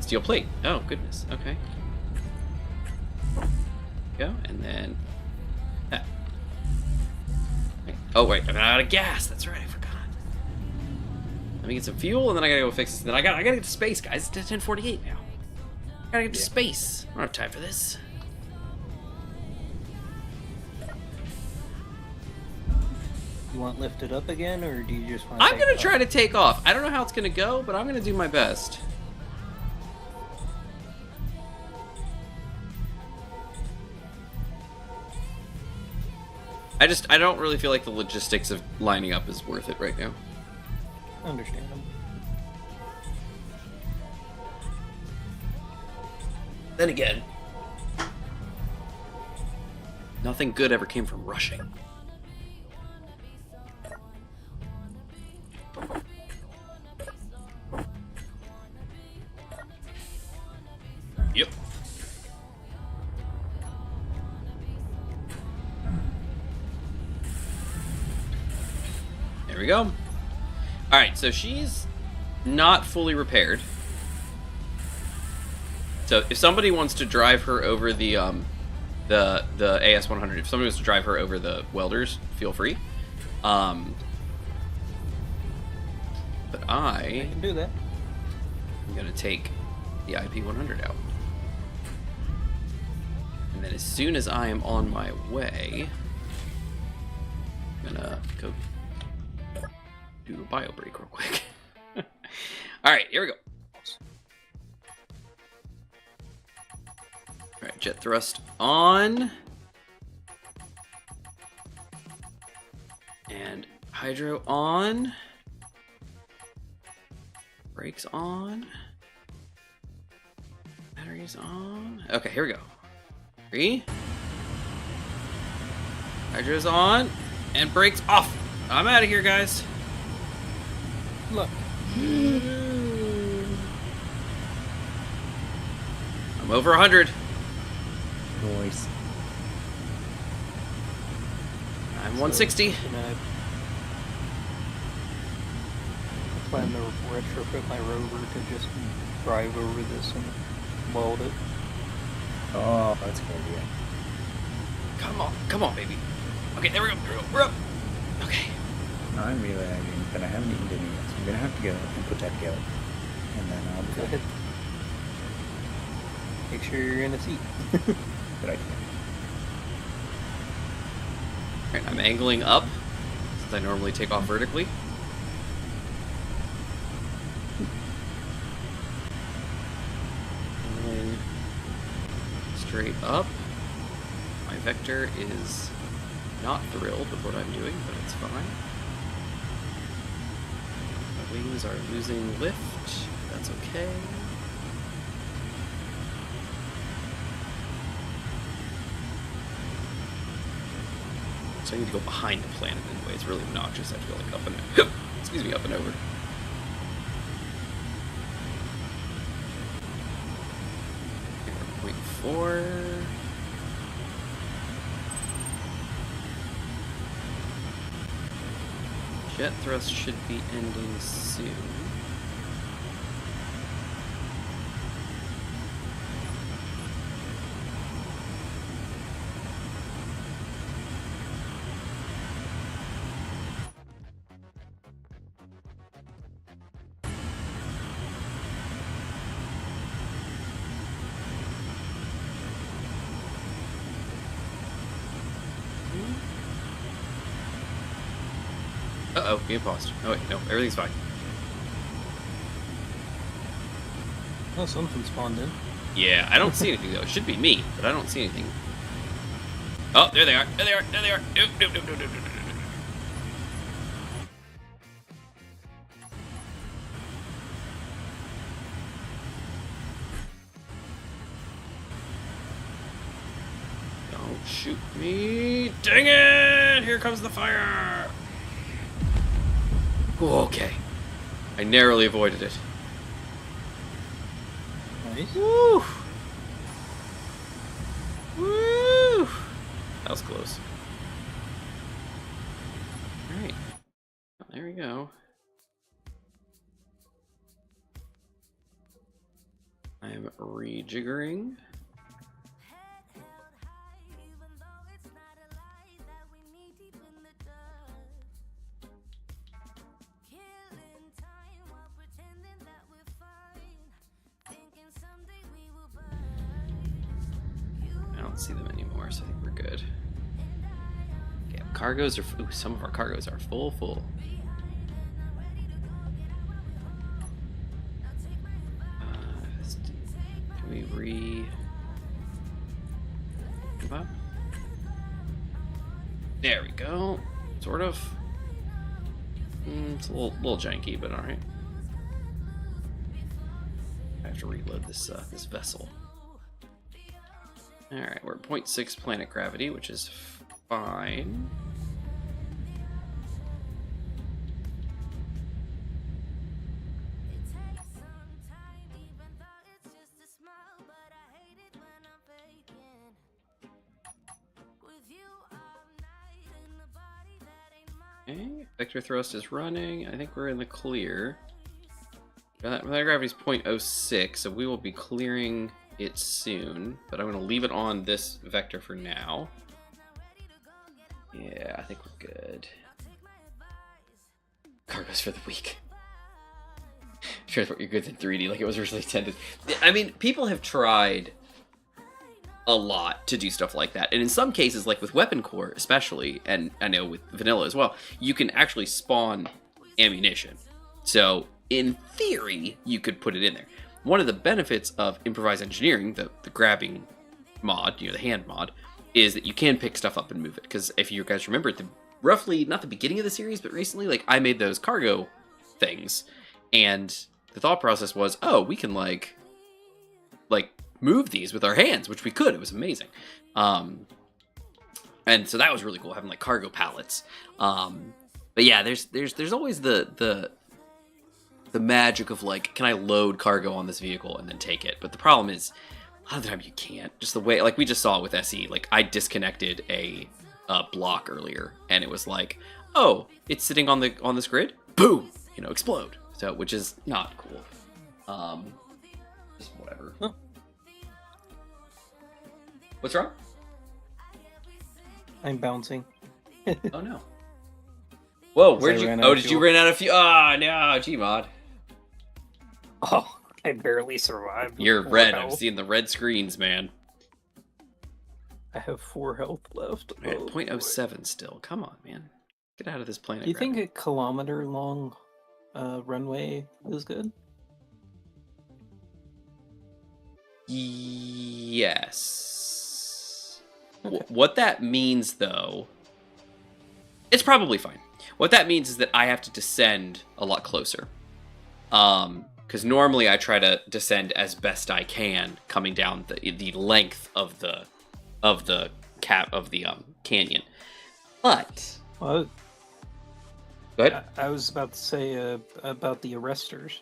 Steel plate. Oh, goodness. Okay. Go, and then... that. Oh, wait. I'm out of gas. That's right. I forgot. Let me get some fuel, and then I gotta go fix this. And then I gotta get to space, guys. It's 10:48 now. I gotta get to space. I don't have time for this. You want lifted up again, or do you just want? I'm gonna try to take off. I don't know how it's gonna go, but I'm gonna do my best. I don't really feel like the logistics of lining up is worth it right now. Understandable. Then again, nothing good ever came from rushing. Yep. There we go. Alright, so she's not fully repaired. So if somebody wants to drive her over the AS100, if somebody wants to drive her over the welders, feel free. But I can do that. I'm gonna take the IP100 out. And then as soon as I am on my way, I'm gonna go do a bio break real quick. Alright, here we go. Alright, jet thrust on. And hydro on. Brakes on. Batteries on. Okay, here we go. 3. Hydro's on. And brakes off. I'm out of here, guys. Look. I'm over 100. Noise. I'm 160. I plan to retrofit my rover to just drive over this and weld it. Oh, that's a good idea. Come on, baby. Okay, there we go. We're up. Okay. I'm realizing that I haven't eaten dinner yet, so I'm gonna have to go and put that together. And then I'll Go be ahead. Make sure you're in a seat. Good idea. Alright, I'm angling up, since I normally take off vertically. And then straight up. My vector is not thrilled with what I'm doing, but it's fine. My wings are losing lift. That's okay. So I need to go behind the planet anyway. It's really obnoxious. I have to go like up and excuse me, up and over. Okay, 0.4. Jet thrust should be ending soon. Uh-oh, game paused. Oh, wait, no, everything's fine. Oh, something spawned in. Yeah, I don't see anything, though. It should be me, but I don't see anything. Oh, there they are. There they are. There they are. Nope, nope, nope, nope, nope, nope, nope. Don't shoot me. Dang it! Here comes the fire. Okay. I narrowly avoided it. Nice. Woo! Woo! That was close. Alright. There we go. I'm rejiggering. I don't see them anymore, so I think we're good. Okay, cargoes are. Ooh, some of our cargoes are full. Can we come up? There we go. Sort of. It's a little janky, but all right. I have to reload this this vessel. All right, we're at 0.6 planet gravity, which is fine. Okay, vector thrust is running. I think we're in the clear. Planet gravity is 0.06, so we will be clearing it soon, but I'm going to leave it on this vector for now. Yeah, I think we're good. Cargoes for the week. Transport your goods in 3D like it was originally intended. I mean, people have tried a lot to do stuff like that, and in some cases, like with Weapon Core especially, and I know with Vanilla as well, you can actually spawn ammunition. So in theory, you could put it in there. One of the benefits of improvised engineering, the grabbing mod, the hand mod, is that you can pick stuff up and move it. Because if you guys remember, at the roughly, not the beginning of the series, but recently, like, I made those cargo things, and the thought process was, oh, we can like move these with our hands, which we could. It was amazing. And so that was really cool, having like cargo pallets. But yeah, there's always the magic of like, can I load cargo on this vehicle and then take it? But the problem is, a lot of the time you can't. Just the way, like we just saw with SE, like I disconnected a block earlier, and it was like, oh, it's sitting on this grid, boom, explode. So, which is not cool. Just whatever. Huh. What's wrong? I'm bouncing. Oh no. Whoa, where'd you? Oh, did you run out of fuel? Ah, no, Gmod. Oh, I barely survived. You're with red. 4 I'm health. seeing the red screens, man. I have 4 health left. We're at Oh, 0.07 still. Come on, man. Get out of this planet. Do you think a kilometer-long runway is good? Yes. Okay. What that means, though, it's probably fine. What that means is that I have to descend a lot closer. Because normally I try to descend as best I can, coming down the length of the canyon. But Well, go ahead. I was about to say about the arresters.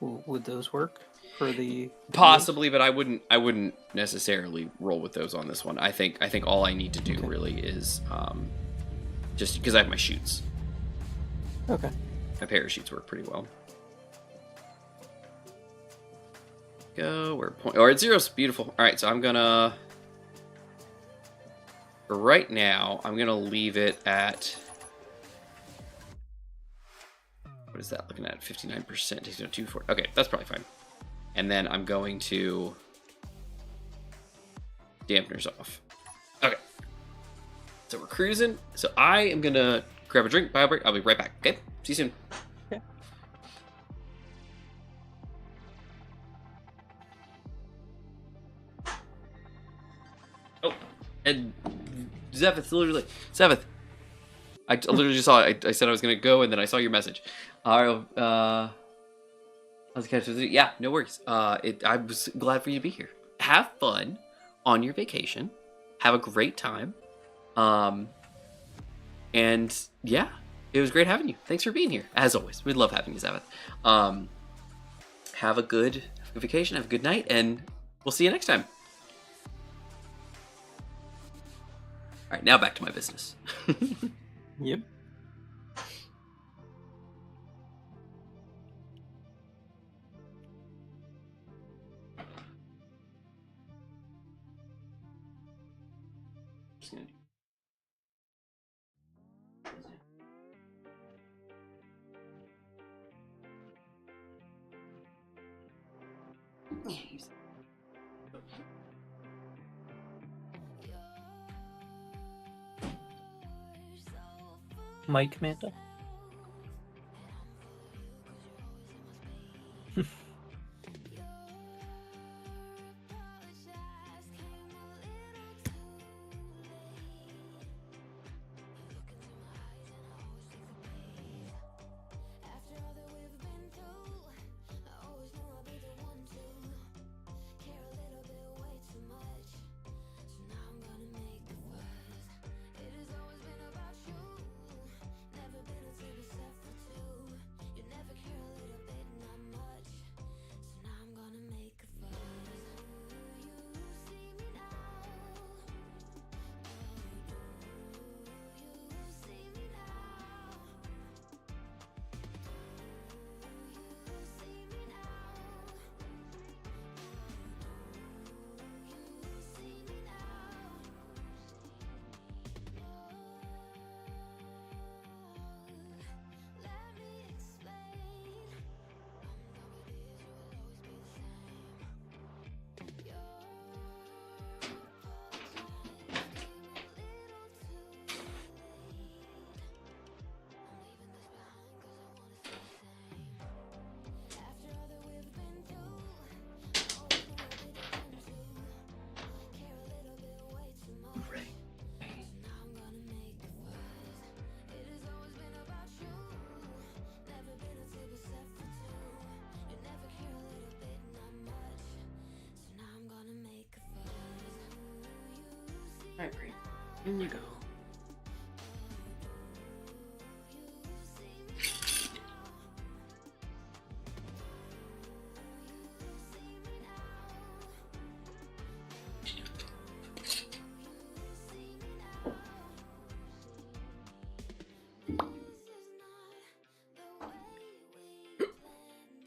Would those work for the Possibly, but I wouldn't necessarily roll with those on this one. I think all I need to do really is just because I have my chutes. Okay. My parachutes work pretty well. Go, we're at 0, beautiful. All right, so I'm gonna, for right now, I'm gonna leave it at, what is that looking at? 59%, takes it to 240. Okay, that's probably fine. And then I'm going to dampeners off. Okay. So we're cruising. So I am gonna grab a drink, bio break. I'll be right back. Okay. See you soon. Yeah. Oh, and Zephyth literally. Zephyth. I literally just saw it. I said I was gonna go, and then I saw your message. All right. How's the catch? Yeah, no worries. I was glad for you to be here. Have fun on your vacation. Have a great time. And yeah, it was great having you. Thanks for being here. As always, we love having you, Zephyth. Have a good vacation. Have a good night, and we'll see you next time. All right, now back to my business. Yep. Just gonna do- Yeah, he's- Mike Manta. All right, great. In you go.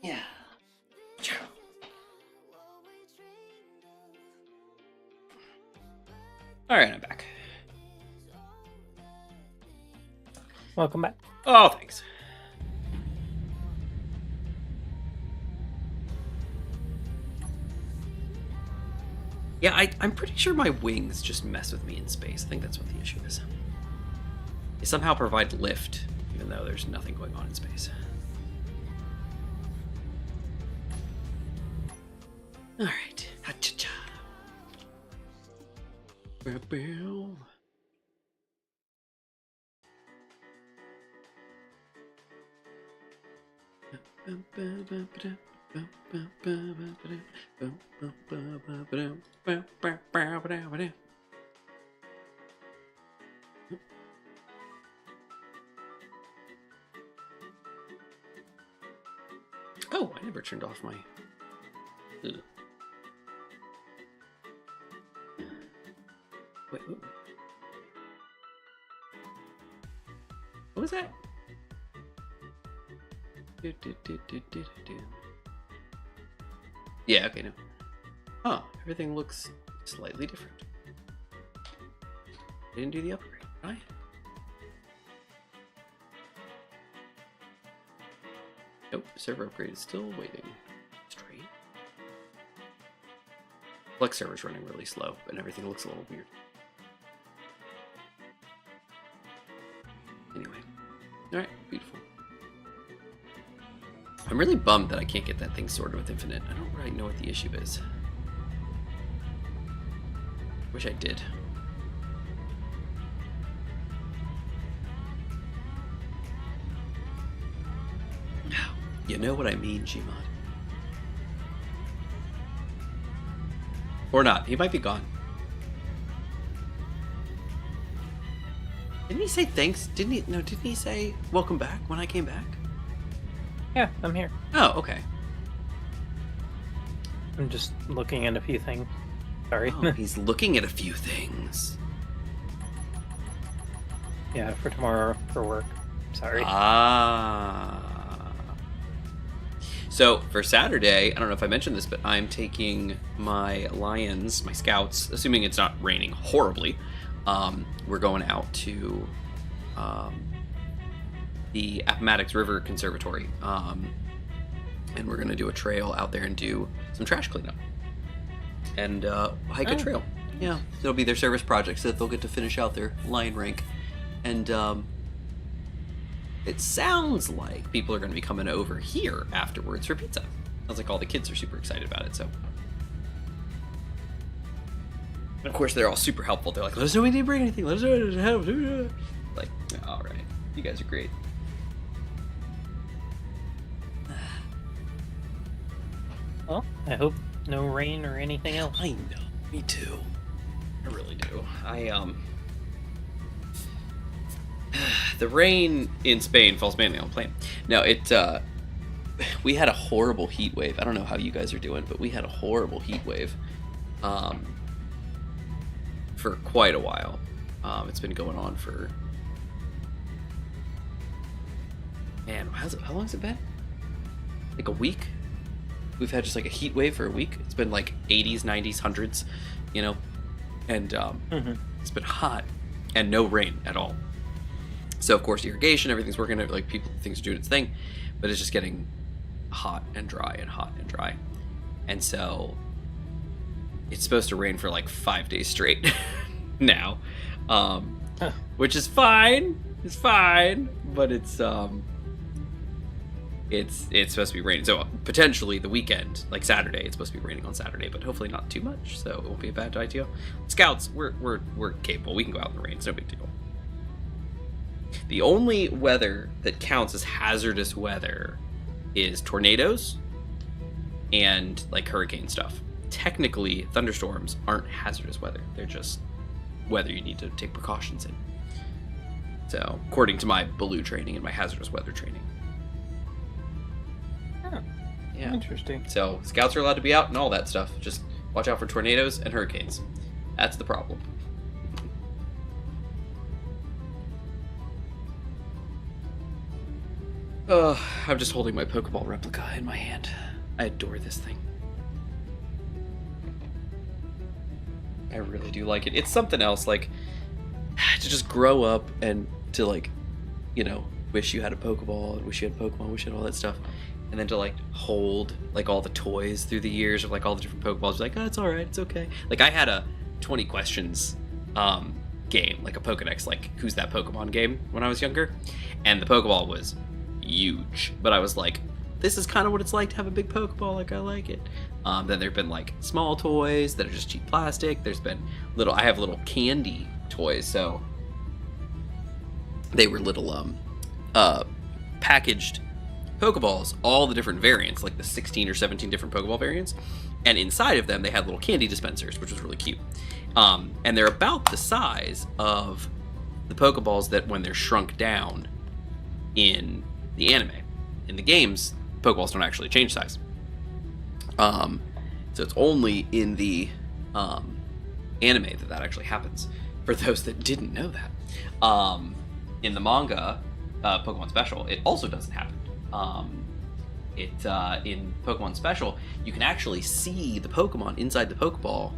Yeah. All right, I'm back. Welcome back. Oh, thanks. Yeah, I'm pretty sure my wings just mess with me in space. I think that's what the issue is. They somehow provide lift, even though there's nothing going on in space. All right. Ha-cha-cha. Bow-bow. Oh, I never turned off my... Ugh. Wait, what was that? Yeah, okay, no. Oh, everything looks slightly different. I didn't do the upgrade, right? Nope, server upgrade is still waiting. Straight. Flex server's running really slow, and everything looks a little weird. Anyway. Beautiful. I'm really bummed that I can't get that thing sorted with Infinite. I don't really know what the issue is. Wish I did. You know what I mean, Gmod. Or not. He might be gone. Didn't he say thanks? Didn't he? No, didn't he say welcome back when I came back? Yeah, I'm here. Oh, okay. I'm just looking at a few things. Sorry. Oh, he's looking at a few things. Yeah, for tomorrow for work. Sorry. Ah. So for Saturday, I don't know if I mentioned this, but I'm taking my Lions, my Scouts, assuming it's not raining horribly. We're going out to the Appomattox River Conservatory, and we're going to do a trail out there and do some trash cleanup and hike a trail. Yeah, it'll be their service project, so that they'll get to finish out their lion rank. And it sounds like people are going to be coming over here afterwards for pizza. Sounds like all the kids are super excited about it, so. And of course, they're all super helpful. They're like, let us know we need to bring anything. Let us know to help. Like, all right. You guys are great. Well, I hope no rain or anything else. I know. Me too. I really do. The rain in Spain falls mainly on plane. No, we had a horrible heat wave. I don't know how you guys are doing, but we had a horrible heat wave for quite a while. It's been going on for, man, how long has it been? Like a week? We've had just like a heat wave for a week. It's been like 80s, 90s, 100s, you know, and it's been hot and no rain at all. So of course irrigation, everything's working, like things are doing its thing, but it's just getting hot and dry and hot and dry. And so it's supposed to rain for like 5 days straight now, which is fine. It's fine, but it's supposed to be raining. So potentially the weekend, like Saturday, it's supposed to be raining on Saturday, but hopefully not too much, so it won't be a bad idea. Scouts, we're capable. We can go out in the rain. It's no big deal. The only weather that counts as hazardous weather is tornadoes and like hurricane stuff. Technically, thunderstorms aren't hazardous weather. They're just weather you need to take precautions in. So, according to my Baloo training and my hazardous weather training. Oh, yeah. Interesting. So, scouts are allowed to be out and all that stuff. Just watch out for tornadoes and hurricanes. That's the problem. I'm just holding my Pokeball replica in my hand. I adore this thing. I really do like it. It's something else, like, to just grow up and to, like, you know, wish you had a Pokeball and wish you had Pokemon, wish you had all that stuff. And then to, like, hold, like, all the toys through the years of, like, all the different Pokeballs. Like, oh, it's all right, it's okay. Like, I had a 20 questions game, like a Pokedex, like, who's that Pokemon game when I was younger. And the Pokeball was huge, but I was like, this is kind of what it's like to have a big Pokeball, like I like it. Then there've been like small toys that are just cheap plastic. There's been I have little candy toys, so they were little packaged Pokeballs, all the different variants, like the 16 or 17 different Pokeball variants, and inside of them they had little candy dispensers, which was really cute. And they're about the size of the Pokeballs that when they're shrunk down in the anime. In the games, Pokeballs don't actually change size. So it's only in the anime that actually happens. For those that didn't know that. In the manga, Pokemon Special, it also doesn't happen. In Pokemon Special, you can actually see the Pokemon inside the Pokeball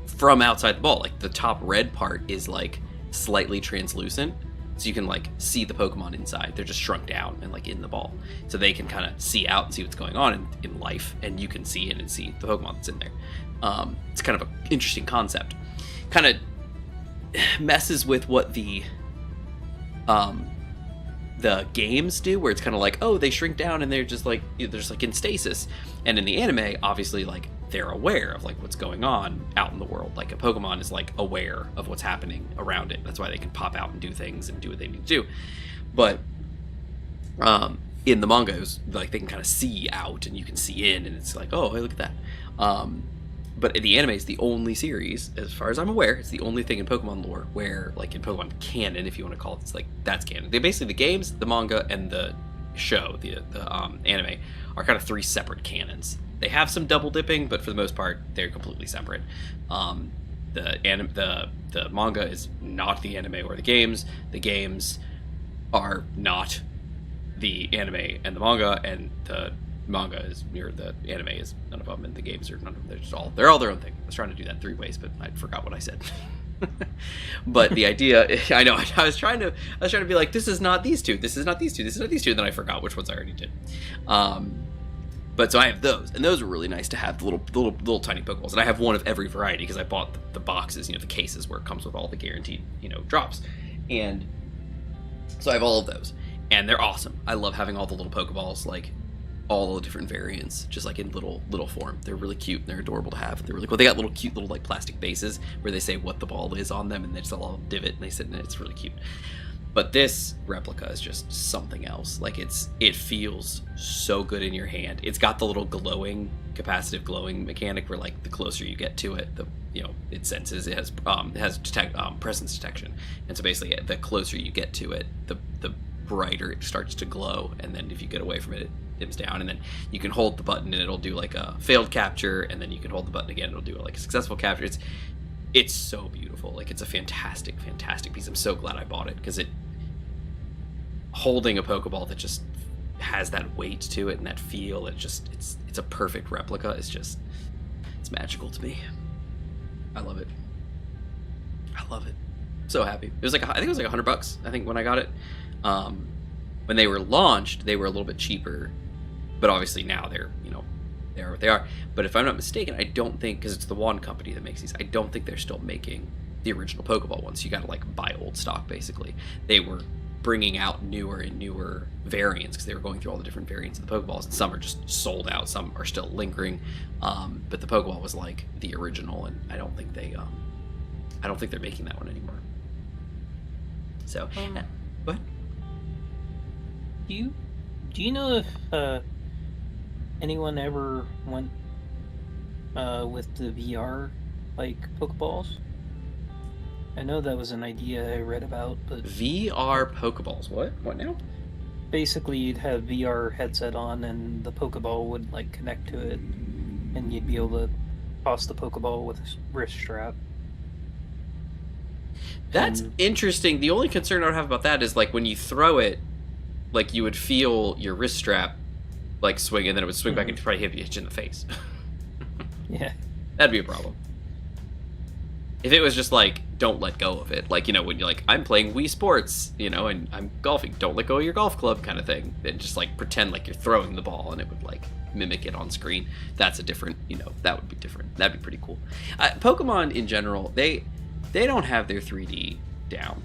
from outside the ball. Like, the top red part is, like, slightly translucent. So you can, like, see the Pokemon inside. They're just shrunk down and, like, in the ball. So they can kind of see out and see what's going on in life. And you can see in and see the Pokemon that's in there. It's kind of an interesting concept. Kind of messes with what the the games do, where it's kind of like, oh, they shrink down and they're just like in stasis. And in the anime, obviously, like, they're aware of like what's going on out in the world. Like a Pokemon is like aware of what's happening around it. That's why they can pop out and do things and do what they need to do. But in the manga, it was like they can kind of see out and you can see in, and it's like, oh, hey, look at that. But the anime is the only series, as far as I'm aware, it's the only thing in Pokemon lore where, like in Pokemon canon, if you want to call it, it's like that's canon. They basically, the games, the manga, and the show, the anime, are kind of three separate canons. They have some double dipping, but for the most part, they're completely separate. The manga is not the anime or the games. The games are not the anime and the manga, and the manga is near the anime is none of them, and the games are none of them. They're all their own thing. I was trying to do that 3 ways, but I forgot what I said. But the idea, I know, I was trying to be like, this is not these two, this is not these two, this is not these two, and then I forgot which ones I already did. But so I have those, and those are really nice to have, the little tiny Pokeballs, and I have one of every variety because I bought the boxes, the cases where it comes with all the guaranteed, drops, and so I have all of those, and they're awesome. I love having all the little Pokeballs, like all the different variants, just like in little form. They're really cute and they're adorable to have. They're really cool. They got cute little like plastic bases where they say what the ball is on them, and they just all divot and they sit in it. It's really cute. But this replica is just something else. Like it feels so good in your hand. It's got the little capacitive glowing mechanic where like the closer you get to it, it senses, it has presence detection, and so basically the closer you get to it, the brighter it starts to glow, and then if you get away from it, it dims down, and then you can hold the button and it'll do like a failed capture, and then you can hold the button again, it'll do like a successful capture. It's so beautiful. Like, it's a fantastic piece. I'm so glad I bought it, because holding a Pokeball that just has that weight to it and that feel, it's a perfect replica. It's magical to me. I love it. So happy. It was like, I think it was like $100, I think, when I got it. When they were launched, they were a little bit cheaper, but obviously now they're what they are. But if I'm not mistaken, I don't think, because it's the Wand Company that makes these, I don't think they're still making the original Pokeball ones. You gotta like buy old stock, basically. They were bringing out newer and newer variants because they were going through all the different variants of the Pokeballs, and some are just sold out, some are still lingering. But the Pokeball was like the original, and I don't think they're making that one anymore. So, what? Do you know if anyone ever went with the VR like Pokeballs? I know that was an idea I read about, but VR Pokeballs. What now? Basically, you'd have VR headset on, and the Pokeball would like connect to it, and you'd be able to toss the Pokeball with a wrist strap. That's interesting. The only concern I would have about that is like when you throw it, like you would feel your wrist strap like swing, and then it would swing back and probably hit you in the face. Yeah, that'd be a problem. If it was just like, don't let go of it, like, when you're like, I'm playing Wii Sports, and I'm golfing, don't let go of your golf club kind of thing, then just like pretend like you're throwing the ball and it would like mimic it on screen. That's a different, that would be different. That'd be pretty cool. Pokemon in general, they don't have their 3D down.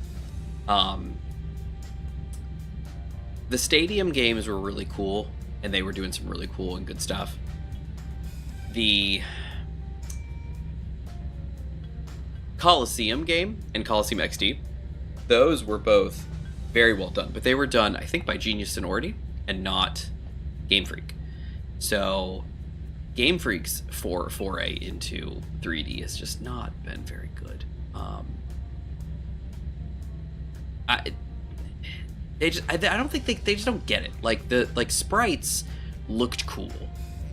The stadium games were really cool, and they were doing some really cool and good stuff. The Coliseum game and Coliseum XD, those were both very well done, but they were done, I think, by Genius Sonority and not Game Freak. So Game Freak's foray into 3D has just not been very good. I don't think they just don't get it. Like the sprites looked cool,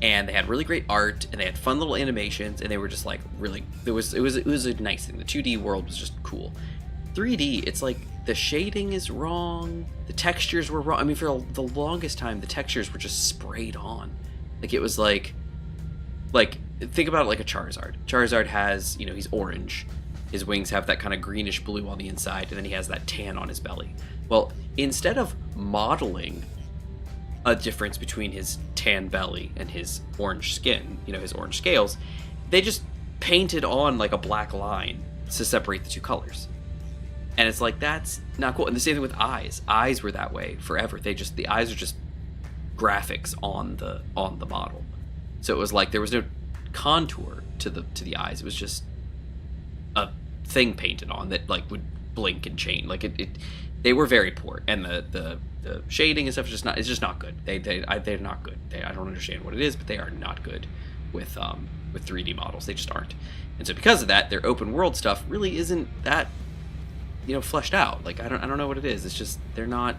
and they had really great art, and they had fun little animations, and they were just like really. It was a nice thing. The 2D world was just cool. 3D, it's like the shading is wrong, the textures were wrong. I mean, for the longest time, the textures were just sprayed on. Like it was like think about it like a Charizard. Charizard has, he's orange. His wings have that kind of greenish blue on the inside, and then he has that tan on his belly. Well, instead of modeling a difference between his tan belly and his orange skin, his orange scales, they just painted on like a black line to separate the two colors. And it's like, that's not cool. And the same thing with eyes. Eyes were that way forever. The eyes are just graphics on the model. So it was like there was no contour to the eyes. It was just a thing painted on that like would blink and change. Like they were very poor, and the shading and stuff is just not good. They're not good. I don't understand what it is, but they are not good with 3D models. They just aren't. And so because of that, their open world stuff really isn't that, you know, fleshed out. Like I don't know what it is. It's just it's not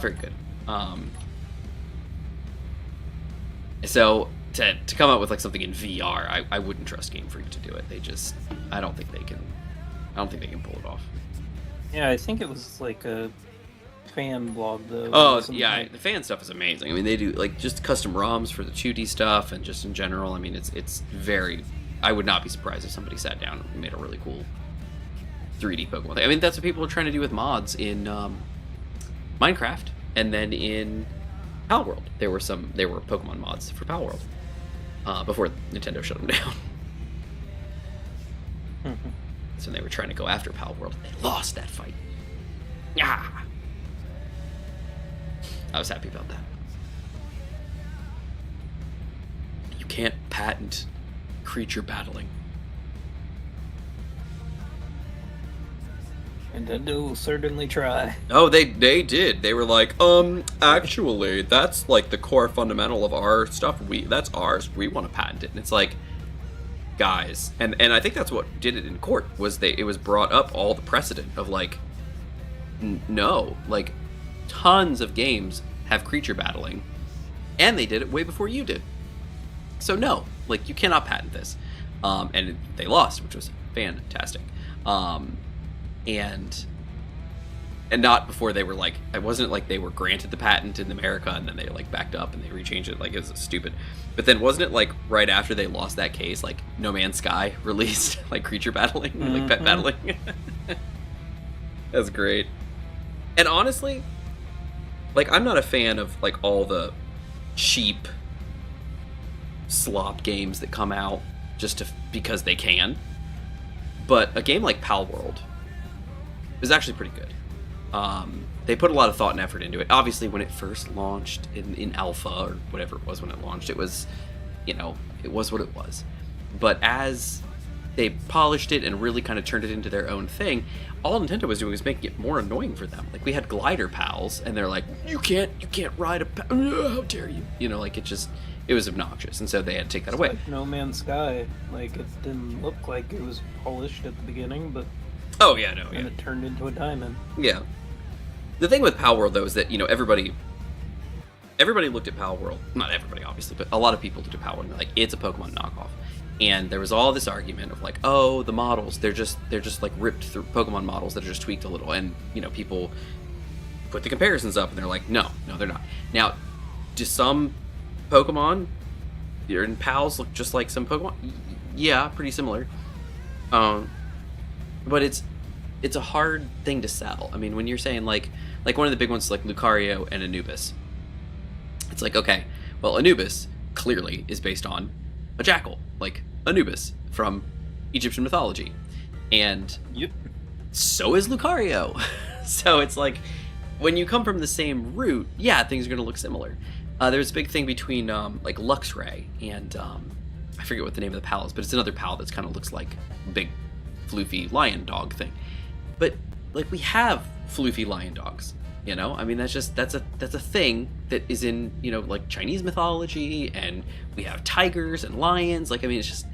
very good. So to come up with like something in VR, I wouldn't trust Game Freak to do it. I don't think they can pull it off. Yeah, I think it was like a fan blog though. Oh yeah, the fan stuff is amazing. I mean, they do like just custom ROMs for the 2D stuff and just in general. I mean, it's very. I would not be surprised if somebody sat down and made a really cool 3D Pokemon thing. I mean, that's what people are trying to do with mods in Minecraft, and then in Palworld. There were Pokemon mods for Palworld before Nintendo shut them down. So they were trying to go after Palworld. They lost that fight. Yeah, I was happy about that. You can't patent creature battling. Nintendo will certainly try. Oh, they did. They were like, actually, that's like the core fundamental of our stuff. That's ours. We want to patent it. And it's like, guys, and I think that's what did it in court. It was brought up all the precedent of like, no, like, tons of games have creature battling, and they did it way before you did. So no, like, you cannot patent this. And they lost, which was fantastic. And not before they were like, it wasn't like they were granted the patent in America and then they like backed up and they rechanged it. Like, it was stupid. But then wasn't it like right after they lost that case, like No Man's Sky released like creature battling, like pet battling? That's great. And honestly, like, I'm not a fan of like all the cheap slop games that come out just because they can. But a game like Palworld is actually pretty good. They put a lot of thought and effort into it. Obviously, when it first launched in alpha or whatever it was when it launched, it was, you know, it was what it was. But as they polished it and really kind of turned it into their own thing, all Nintendo was doing was making it more annoying for them. Like, we had glider pals, and they're like, you can't ride a pal. How dare you? You know, like, it was obnoxious, and so they had to take that away. Like No Man's Sky, like, it didn't look like it was polished at the beginning, but oh yeah, no, yeah, and it turned into a diamond. Yeah. The thing with Palworld, though, is that, you know, everybody looked at Palworld. Not everybody, obviously, but a lot of people looked at Palworld and they're like, it's a Pokemon knockoff. And there was all this argument of like, oh, the models, they're just like ripped through Pokemon models that are just tweaked a little. And, you know, people put the comparisons up and they're like, no, they're not. Now, do some Pokemon in Pals look just like some Pokemon? Yeah, pretty similar. But it's a hard thing to sell. I mean, when you're saying like one of the big ones is like Lucario and Anubis. It's like, okay, well, Anubis clearly is based on a jackal, like Anubis from Egyptian mythology. And Yep. So is Lucario. So it's like, when you come from the same root, yeah, things are going to look similar. There's a big thing between like Luxray and I forget what the name of the pal is, but it's another pal that's kind of looks like a big floofy lion dog thing. But like, we have floofy lion dogs, you know? I mean, that's a thing that is in, you know, like Chinese mythology, and we have tigers and lions. Like, I mean, it's just,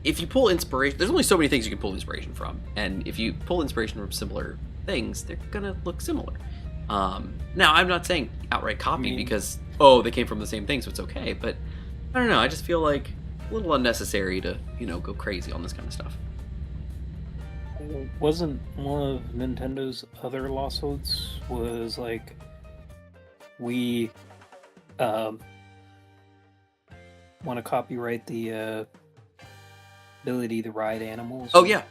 if you pull inspiration, there's only so many things you can pull inspiration from, and if you pull inspiration from similar things, they're gonna look similar. Now, I'm not saying outright copy because, oh, they came from the same thing, so it's okay, but I don't know, I just feel like a little unnecessary to, you know, go crazy on this kind of stuff. Wasn't one of Nintendo's other lawsuits was like, we want to copyright the ability to ride animals? Oh yeah,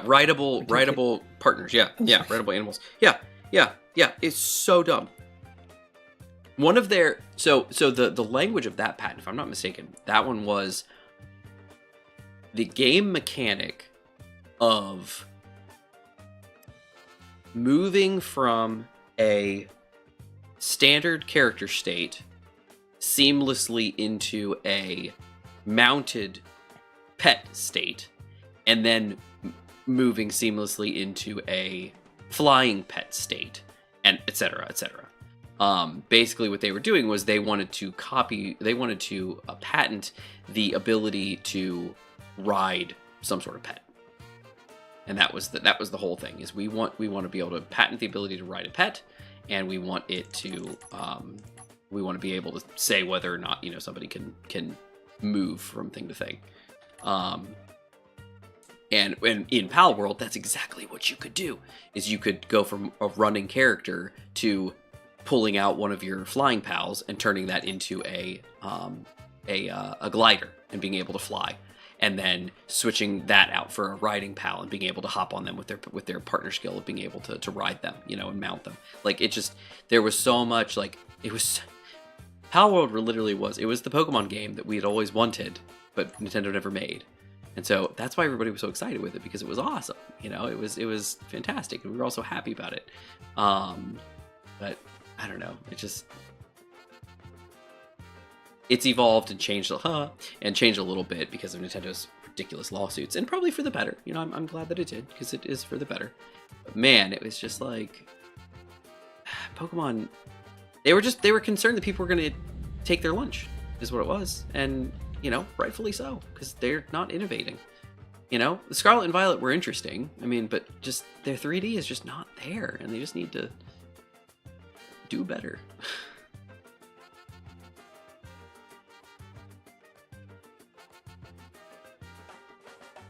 rideable partners, yeah, rideable animals, yeah. It's so dumb. One of their so the language of that patent, if I'm not mistaken, that one was the game mechanic of moving from a standard character state seamlessly into a mounted pet state, and then moving seamlessly into a flying pet state, and etc., etc. Basically what they were doing was they wanted to patent the ability to ride some sort of pet. And that was the whole thing, is we want to be able to patent the ability to ride a pet, and we want it to we want to be able to say whether or not, you know, somebody can move from thing to thing. And in Pal World, that's exactly what you could do, is you could go from a running character to pulling out one of your flying pals and turning that into a glider and being able to fly, and then switching that out for a riding pal and being able to hop on them with their partner skill of being able to ride them, you know, and mount them. Like, it just, there was so much, like, it was, Pal World literally was, it was the Pokemon game that we had always wanted, but Nintendo never made. And so that's why everybody was so excited with it, because it was awesome. You know, it was fantastic, and we were all so happy about it. But I don't know, it's evolved and changed a little bit because of Nintendo's ridiculous lawsuits, and probably for the better. You know, I'm glad that it did, because it is for the better. But man, it was just like Pokemon. They were concerned that people were going to take their lunch, is what it was, and you know, rightfully so, because they're not innovating. You know, the Scarlet and Violet were interesting. I mean, but just their 3D is just not there, and they just need to do better.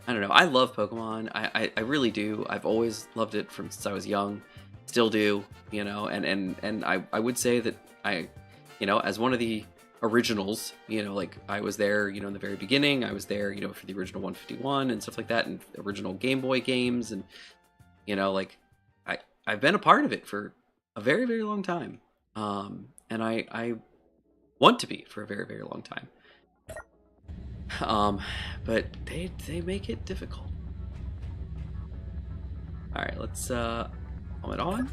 I don't know. I love Pokemon. I really do. I've always loved it since I was young. Still do, you know, and I would say that I, you know, as one of the originals, you know, like I was there, you know, in the very beginning. I was there, you know, for the original 151 and stuff like that, and original Game Boy games, and you know, like I've been a part of it for a very, very long time, and I want to be for a very, very long time. But they make it difficult. All right, let's calm it on.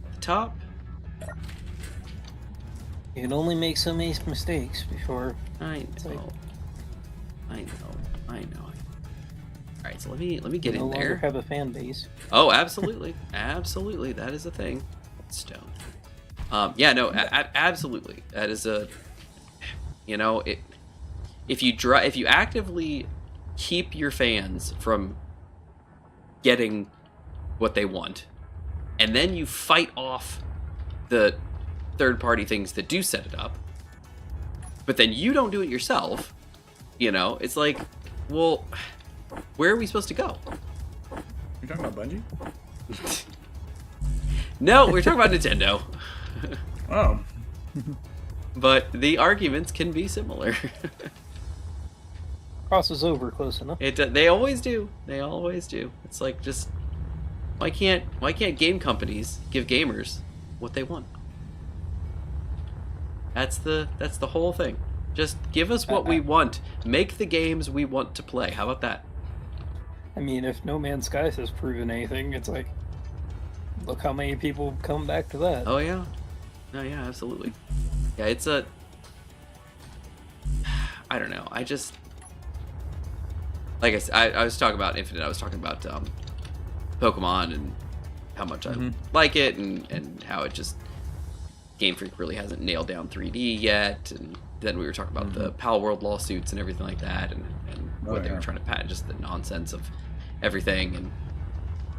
At the top. You can only make so many mistakes before. I know. All right, so let me get in there. No longer have a fan base. Oh, absolutely, absolutely, that is a thing. Stone. Yeah, no, absolutely, that is a. You know, it. If you actively keep your fans from getting what they want, and then you fight off the third-party things that do set it up, but then you don't do it yourself, you know, it's like, well, where are we supposed to go? You're talking about Bungie? No, we're talking about Nintendo. Oh. But the arguments can be similar. Crosses over close enough. They always do. They always do. It's like, just why can't game companies give gamers what they want? That's the whole thing. Just give us what we want. Make the games we want to play. How about that? I mean, if No Man's Sky has proven anything, it's like, look how many people come back to that. Oh yeah. Oh yeah, absolutely. Yeah, it's a. I don't know. I just. Like I said, I was talking about Infinite. I was talking about Pokemon and how much I like it, and how it just. Game Freak really hasn't nailed down 3D yet, and then we were talking about the Pal World lawsuits and everything like that, and what they were trying to patent, just the nonsense of everything, and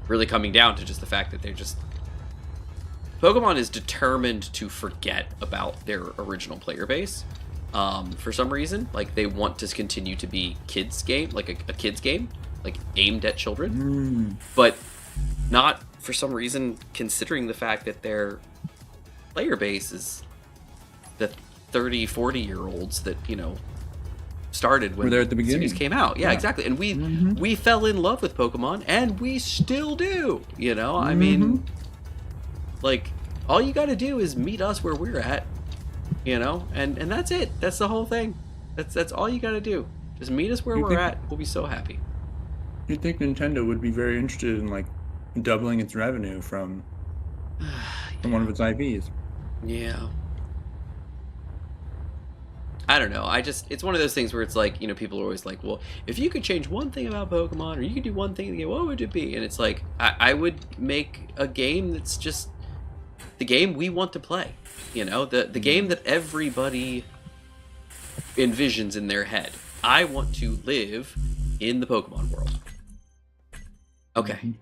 really coming down to just the fact that they're just Pokemon is determined to forget about their original player base for some reason. Like, they want to continue to be kids game, like a kids game, like aimed at children, but not for some reason considering the fact that their player base is the 30-40 year olds that, you know, started when there at the beginning. Series came out. Yeah, exactly. And we fell in love with Pokemon, and we still do, you know. I mean, like, all you got to do is meet us where we're at, you know, and that's it. That's the whole thing. That's all you got to do. Just meet us where we're at. We'll be so happy. You'd think Nintendo would be very interested in, like, doubling its revenue from one of its IPs. Yeah. I don't know. It's one of those things where it's like, people are always like, well, if you could change one thing about Pokemon, or you could do one thing in the game, what would it be? And it's like, I would make a game that's just the game we want to play. The game that everybody envisions in their head. I want to live in the Pokemon world. Okay.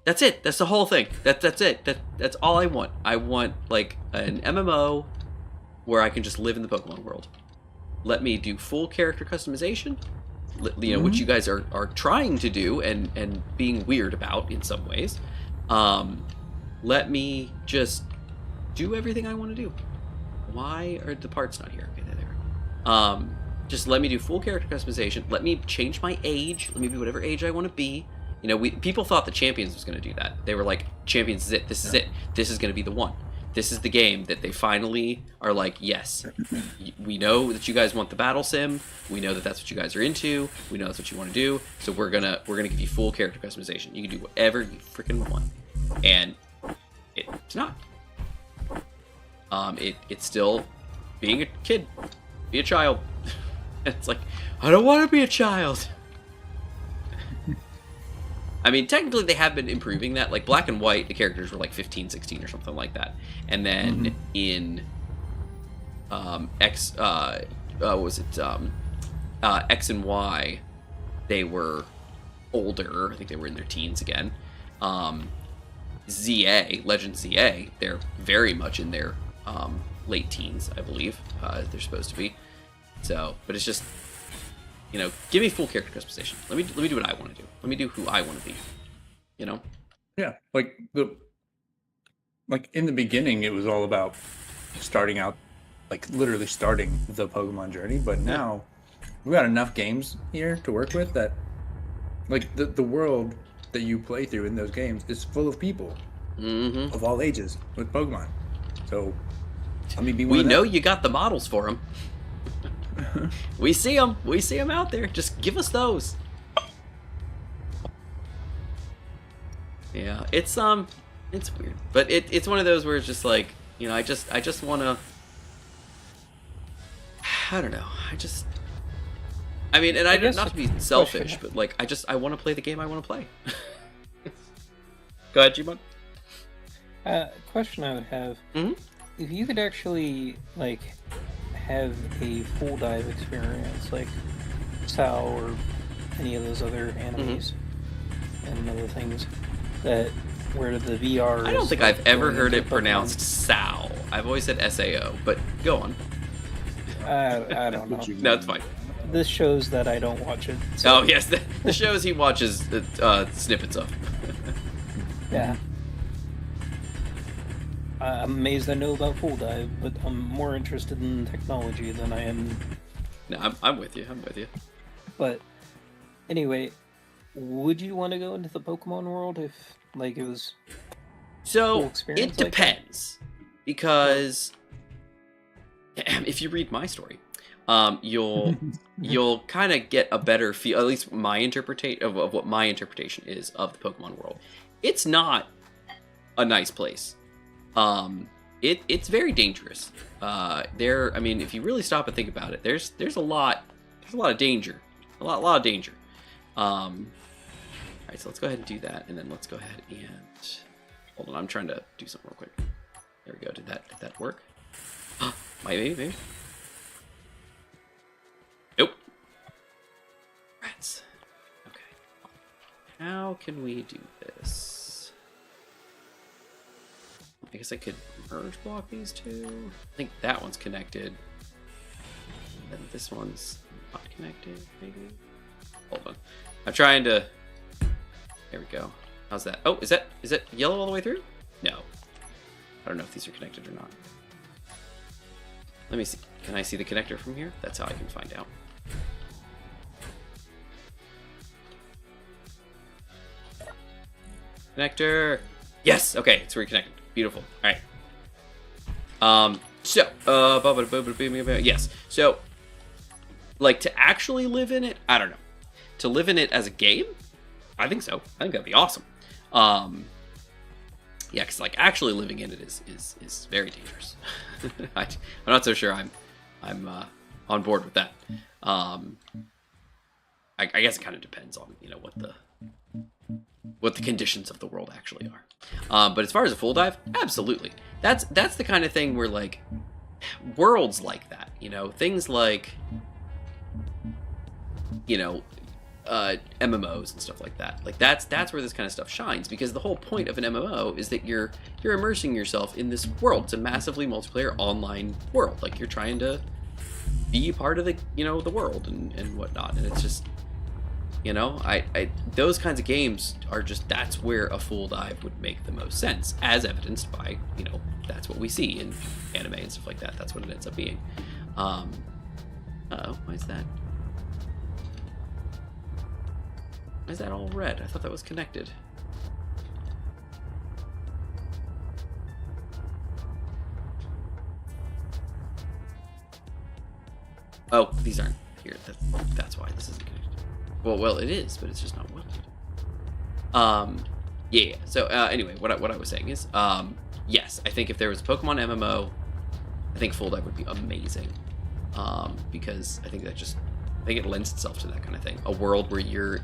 That's it. That's the whole thing. That's it. That's all I want. I want, like, an MMO where I can just live in the Pokemon world. Let me do full character customization, which you guys are trying to do and being weird about in some ways. Let me just do everything I want to do. Why are the parts not here? Okay, there. Just let me do full character customization. Let me change my age. Let me be whatever age I want to be. People thought the Champions was going to do that. They were like, Champions is it. This is it. This is going to be the one. This is the game that they finally are like, yes, we know that you guys want the battle sim. We know that that's what you guys are into. We know that's what you want to do. So we're gonna give you full character customization. You can do whatever you freaking want. And it's not. It's still being a kid, be a child. It's like, I don't want to be a child. I mean, technically they have been improving that. Like Black and White, the characters were like 15, 16 or something like that. And then in X and Y, they were older. I think they were in their teens again. ZA, Legend ZA, they're very much in their late teens, I believe. They're supposed to be. So, but it's just, give me full character customization. Let me do what I want to do. Let me do who I want to be. Yeah, like in the beginning, it was all about starting out, like literally starting the Pokemon journey. But now we've got enough games here to work with that, like the world that you play through in those games is full of people of all ages with Pokemon. So let me be one. We know you got the models for them. We see them. We see them out there. Just give us those. Yeah, it's weird, but it's one of those where it's just like, I just want to. I don't know. I mean, and I not to be selfish, but like, I want to play the game I want to play. Go ahead, G-Bud. Question I would have: if you could actually like have a full dive experience, like Sal or any of those other enemies and other things, that where the VR. I don't think I've ever heard it Pokemon. pronounced Sao. I've always said SAO, but go on. I don't know. No, it's fine. This shows that I don't watch it. So, Oh yes, the shows he watches snippets of. yeah. I'm amazed I know about full dive, but I'm more interested in technology than I am. No, I'm with you. I'm with you. But anyway, would you want to go into the Pokemon world if like it was So full experience it like that? depends, because if you read my story, you'll kind of get a better feel. At least my interpretation of what my interpretation is of the Pokemon world. It's not a nice place. It's very dangerous. I mean, if you really stop and think about it, there's a lot of danger, a lot of danger. All right, so let's go ahead and do that, and then let's go ahead and hold on. I'm trying to do something real quick. There we go. Did that work? Maybe. Nope. Rats. Okay. How can we do this? I guess I could merge block these two. I think that one's connected. And this one's not connected, maybe? Hold on. I'm trying to... There we go. How's that? Oh, is that yellow all the way through? No. I don't know if these are connected or not. Let me see. Can I see the connector from here? That's how I can find out. Connector! Yes! Okay, it's reconnected. Beautiful. Alright. Yes. So, like, to actually live in it, I don't know. To live in it as a game? I think so. I think that'd be awesome. Yeah, because like actually living in it is very dangerous. I'm not so sure I'm on board with that. I guess it kind of depends on what the conditions of the world actually are. But as far as a full dive, absolutely. That's the kind of thing where like worlds like that, things like MMOs and stuff like that. Like that's where this kind of stuff shines, because the whole point of an MMO is that you're immersing yourself in this world. It's a massively multiplayer online world. Like you're trying to be part of the the world and whatnot. And it's just those kinds of games are just, that's where a full dive would make the most sense, as evidenced by that's what we see in anime and stuff like that. That's what it ends up being. Why is that? Why is that all red? I thought that was connected. Oh, these aren't here. That's why this isn't connected. Well, it is, but it's just not welded. Yeah. So anyway, what I was saying is, yes, I think if there was a Pokemon MMO, I think Full Dive would be amazing. Because I think it lends itself to that kind of thing. A world where you're,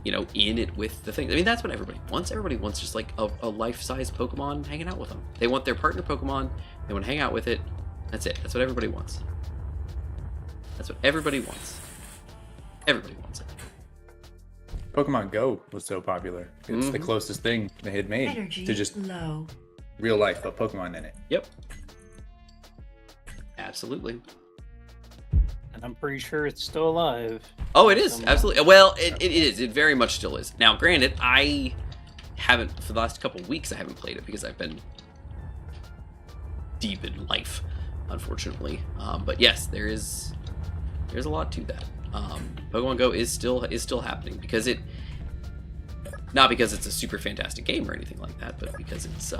in it with the things. I mean, that's what everybody wants. Everybody wants just like a life-size Pokemon hanging out with them. They want their partner Pokemon. They want to hang out with it. That's it. That's what everybody wants. That's what everybody wants. Everybody wants it. Pokemon Go was so popular. It's the closest thing they had made Energy to just low. real life, but Pokemon in it. Yep. Absolutely. And I'm pretty sure it's still alive. Oh, it is. Absolutely. Well, it is. It very much still is. Now, granted, I haven't, for the last couple of weeks, I haven't played it because I've been deep in life, unfortunately. But yes, there's a lot to that. Pokemon Go is still happening because not because it's a super fantastic game or anything like that, but because it's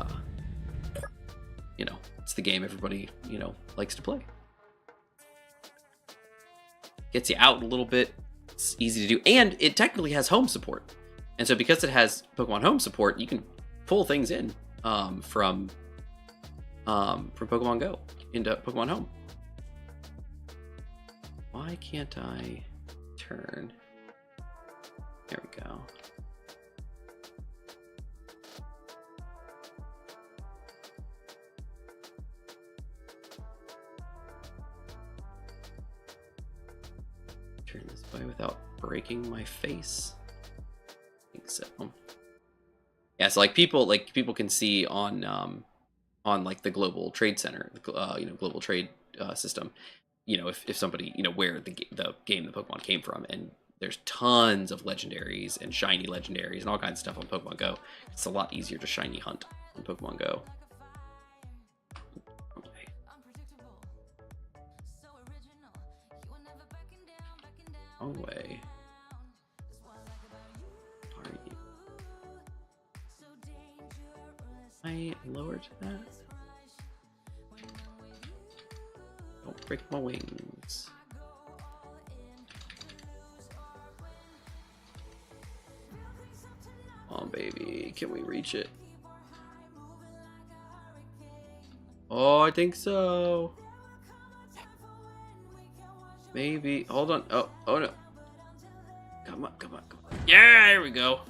it's the game everybody likes to play. Gets you out a litto bit. It's easy to do, and it technically has home support. And so because it has Pokemon Home support, you can pull things in from Pokemon Go into Pokemon Home. Why can't I turn? There we go. Turn this way without breaking my face. I think so. Yeah, so people can see on like the global trade center, global trade system. If somebody, where the game the Pokemon came from, and there's tons of legendaries and shiny legendaries and all kinds of stuff on Pokemon Go. It's a lot easier to shiny hunt on Pokemon Go. Okay. Wrong way. Are you? I lowered that. Don't break my wings. Come on, baby. Can we reach it? Oh, I think so. Maybe. Hold on. Oh no. Come on. Yeah, there we go.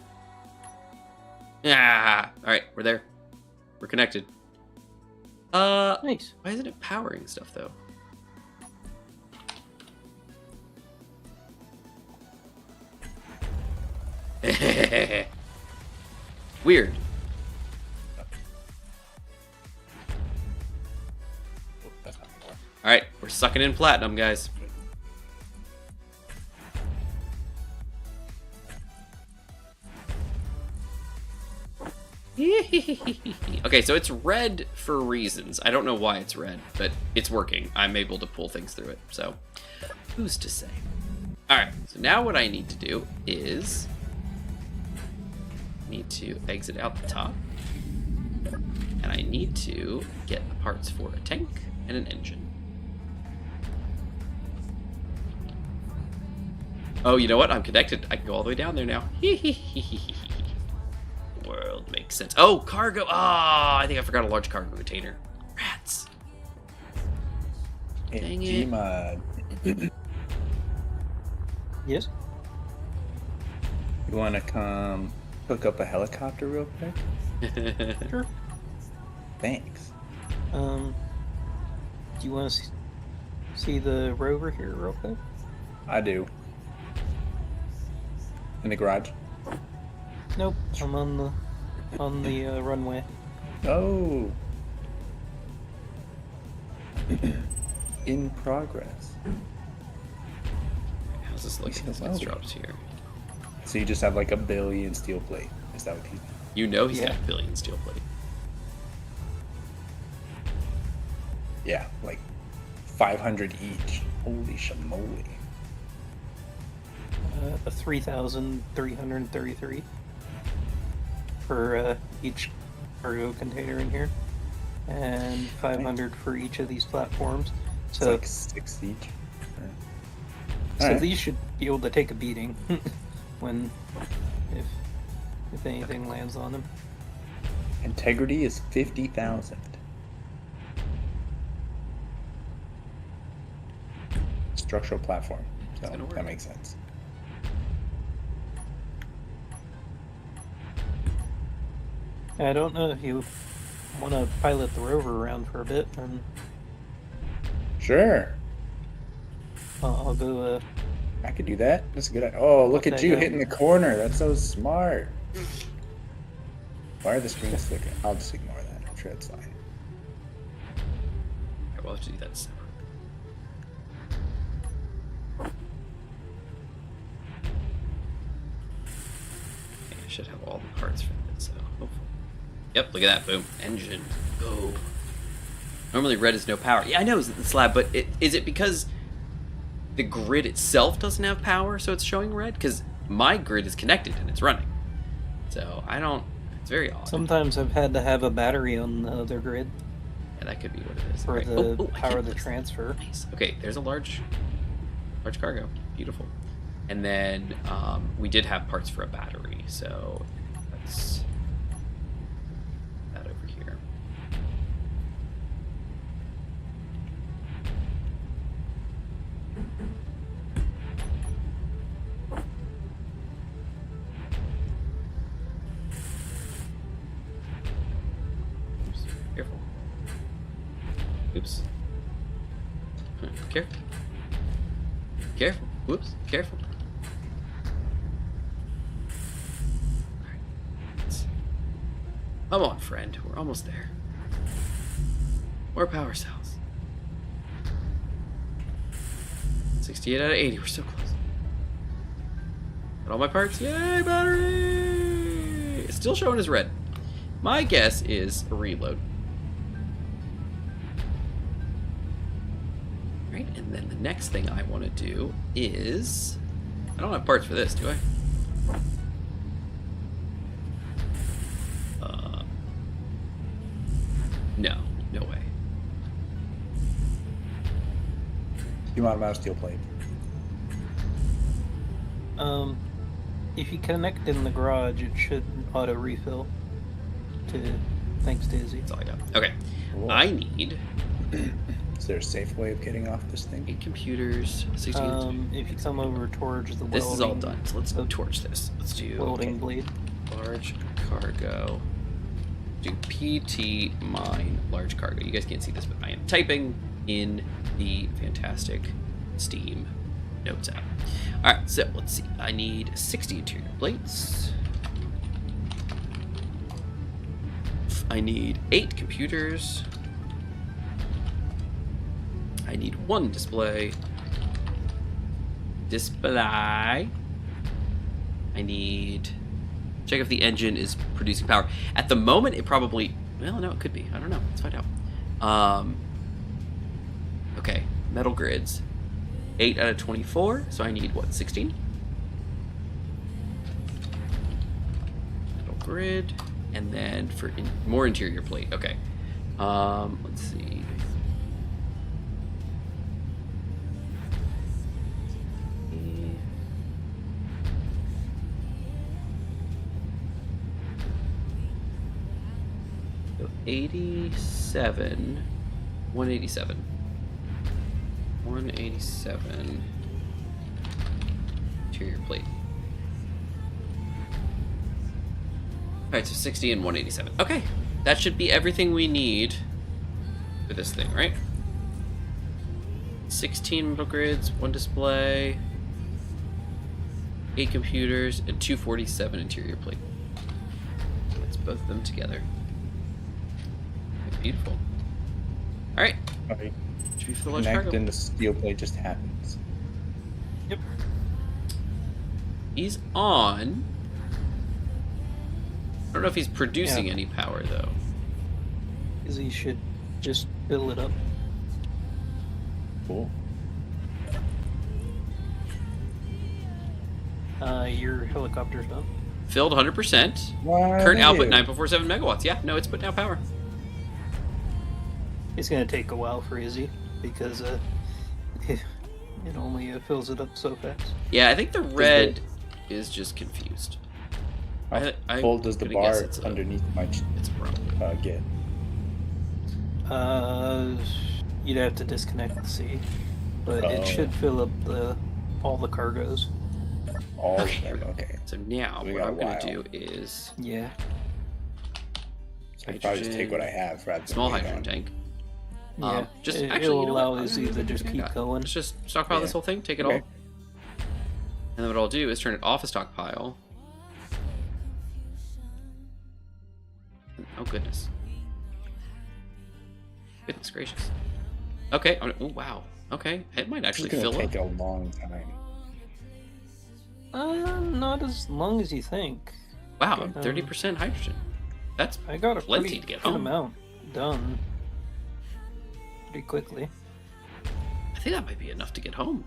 Yeah. All right, we're there. We're connected. Nice. Why isn't it powering stuff though? Weird. All right, we're sucking in platinum, guys. Okay, so it's red for reasons. I don't know why it's red, but it's working. I'm able to pull things through it, so who's to say? All right, so now what I need to do is need to exit out the top, and I need to get the parts for a tank and an engine. Oh, you know what? I'm connected. I can go all the way down there now. world. Makes sense. Oh, cargo. Ah, I think I forgot a large cargo container. Rats. Dang it. Gmod. Yes. You want to come hook up a helicopter real quick? Sure. Thanks. Do you want to see the rover here real quick? I do. In the garage. Nope. I'm on the runway. Oh. In progress. How's this looking? This gets dropped here. So you just have like a billion steel plate. Is that what you? You know he's Yeah. got a billion steel plate. Yeah, like 500 each. Holy shamoly. 3,333 for each cargo container in here, and 500 for each of these platforms. It's So, like 6 each. so Alright. these should be able to take a beating when, if anything lands on them. Integrity is 50,000. Structural platform. So gonna work. that makes sense. I don't know if you want to pilot the rover around for a bit, and Sure. I'll go. I could do that. That's a good idea. Oh, look at Okay, you go. hitting the corner. That's so smart. Why are the screens flickering? I'll just ignore that. I'm sure it's fine. Okay, we'll have to do that separate. Okay, I should have all the parts for it, so hopefully. Yep, look at that. Boom. Engine. Go. Normally red is no power. Yeah, I know it's the slab, but is it because the grid itself doesn't have power, so it's showing red? Because my grid is connected and it's running. So I don't. It's very odd. Sometimes I've had to have a battery on the other grid Yeah, that could be what it is. for Alright. the Oh, I power can't of the place- transfer. Nice. Okay, there's a large cargo. Beautiful. And then we did have parts for a battery, so that's that over here. Oops. Careful. Oops. Careful. Careful. Whoops. Careful. Alright. Come on, friend. We're almost there. More power cells. 68 out of 80. We're so close. Got all my parts. Yay, battery! It's still showing as red. My guess is a reload. Right, and then the next thing I want to do is... I don't have parts for this, do I? No, no way. You want a steel plate. If you connect in the garage, it should auto refill. Thanks to Izzy. That's all I got. Okay, Cool. I need Is there a safe way of getting off this thing? 8 computers, 16... If you come over towards the this is all welding- done, so let's the torch this. Let's do welding blade. large cargo. Do PT mine large cargo. You guys can't see this, but I am typing in the fantastic Steam notes app. Alright, so let's see. I need 60 interior plates. I need 8 computers. I need 1 display. I need... Check if the engine is producing power. At the moment, it probably... Well, no, it could be. I don't know. Let's find out. Okay, metal grids. 8 out of 24, so I need, what, 16? Metal grid. And then for more interior plate. Okay. Let's see. 187. 187. 187. Interior plate. Alright, so 60 and 187. Okay, that should be everything we need for this thing, right? 16 metal grids, 1 display, 8 computers, and 247 interior plate. Let's both of them together. Beautiful. Alright. Alright. Should be for the large Connect cargo. and the steel plate just happens. Yep. He's on. I don't know if he's producing Yeah. any power though. Because he should just fill it up. Cool. Your helicopter's done. Filled 100%. Wow, Current output thank you. 9.47 megawatts. Yeah, no, it's putting out power. It's gonna take a while for Izzy because it only fills it up so fast. Yeah, I think the red is just confused. How I- full does the gonna guess bar it's a- underneath my It's a problem. get? You'd have to disconnect the C, but Oh. it should fill up all the cargos. All of Okay. them. Okay. So now We what got I'm a going while. to do is Yeah. So I'll probably just take what I Hydrogen. have rather than small wait hydrogen on- tank. Yeah. Just It'll actually, you know allow what? Izzy to just keep going. Let's just stockpile this Yeah. whole thing, take it Okay. all. And then what I'll do is turn it off a stockpile. Oh goodness. Goodness gracious. Okay. Oh wow. Okay. It might actually It's gonna fill take up. a long time. Not as long as you think. Wow. Okay. 30% hydrogen. That's I got a Plenty pretty to get good home. amount done pretty quickly. I think that might be enough to get home.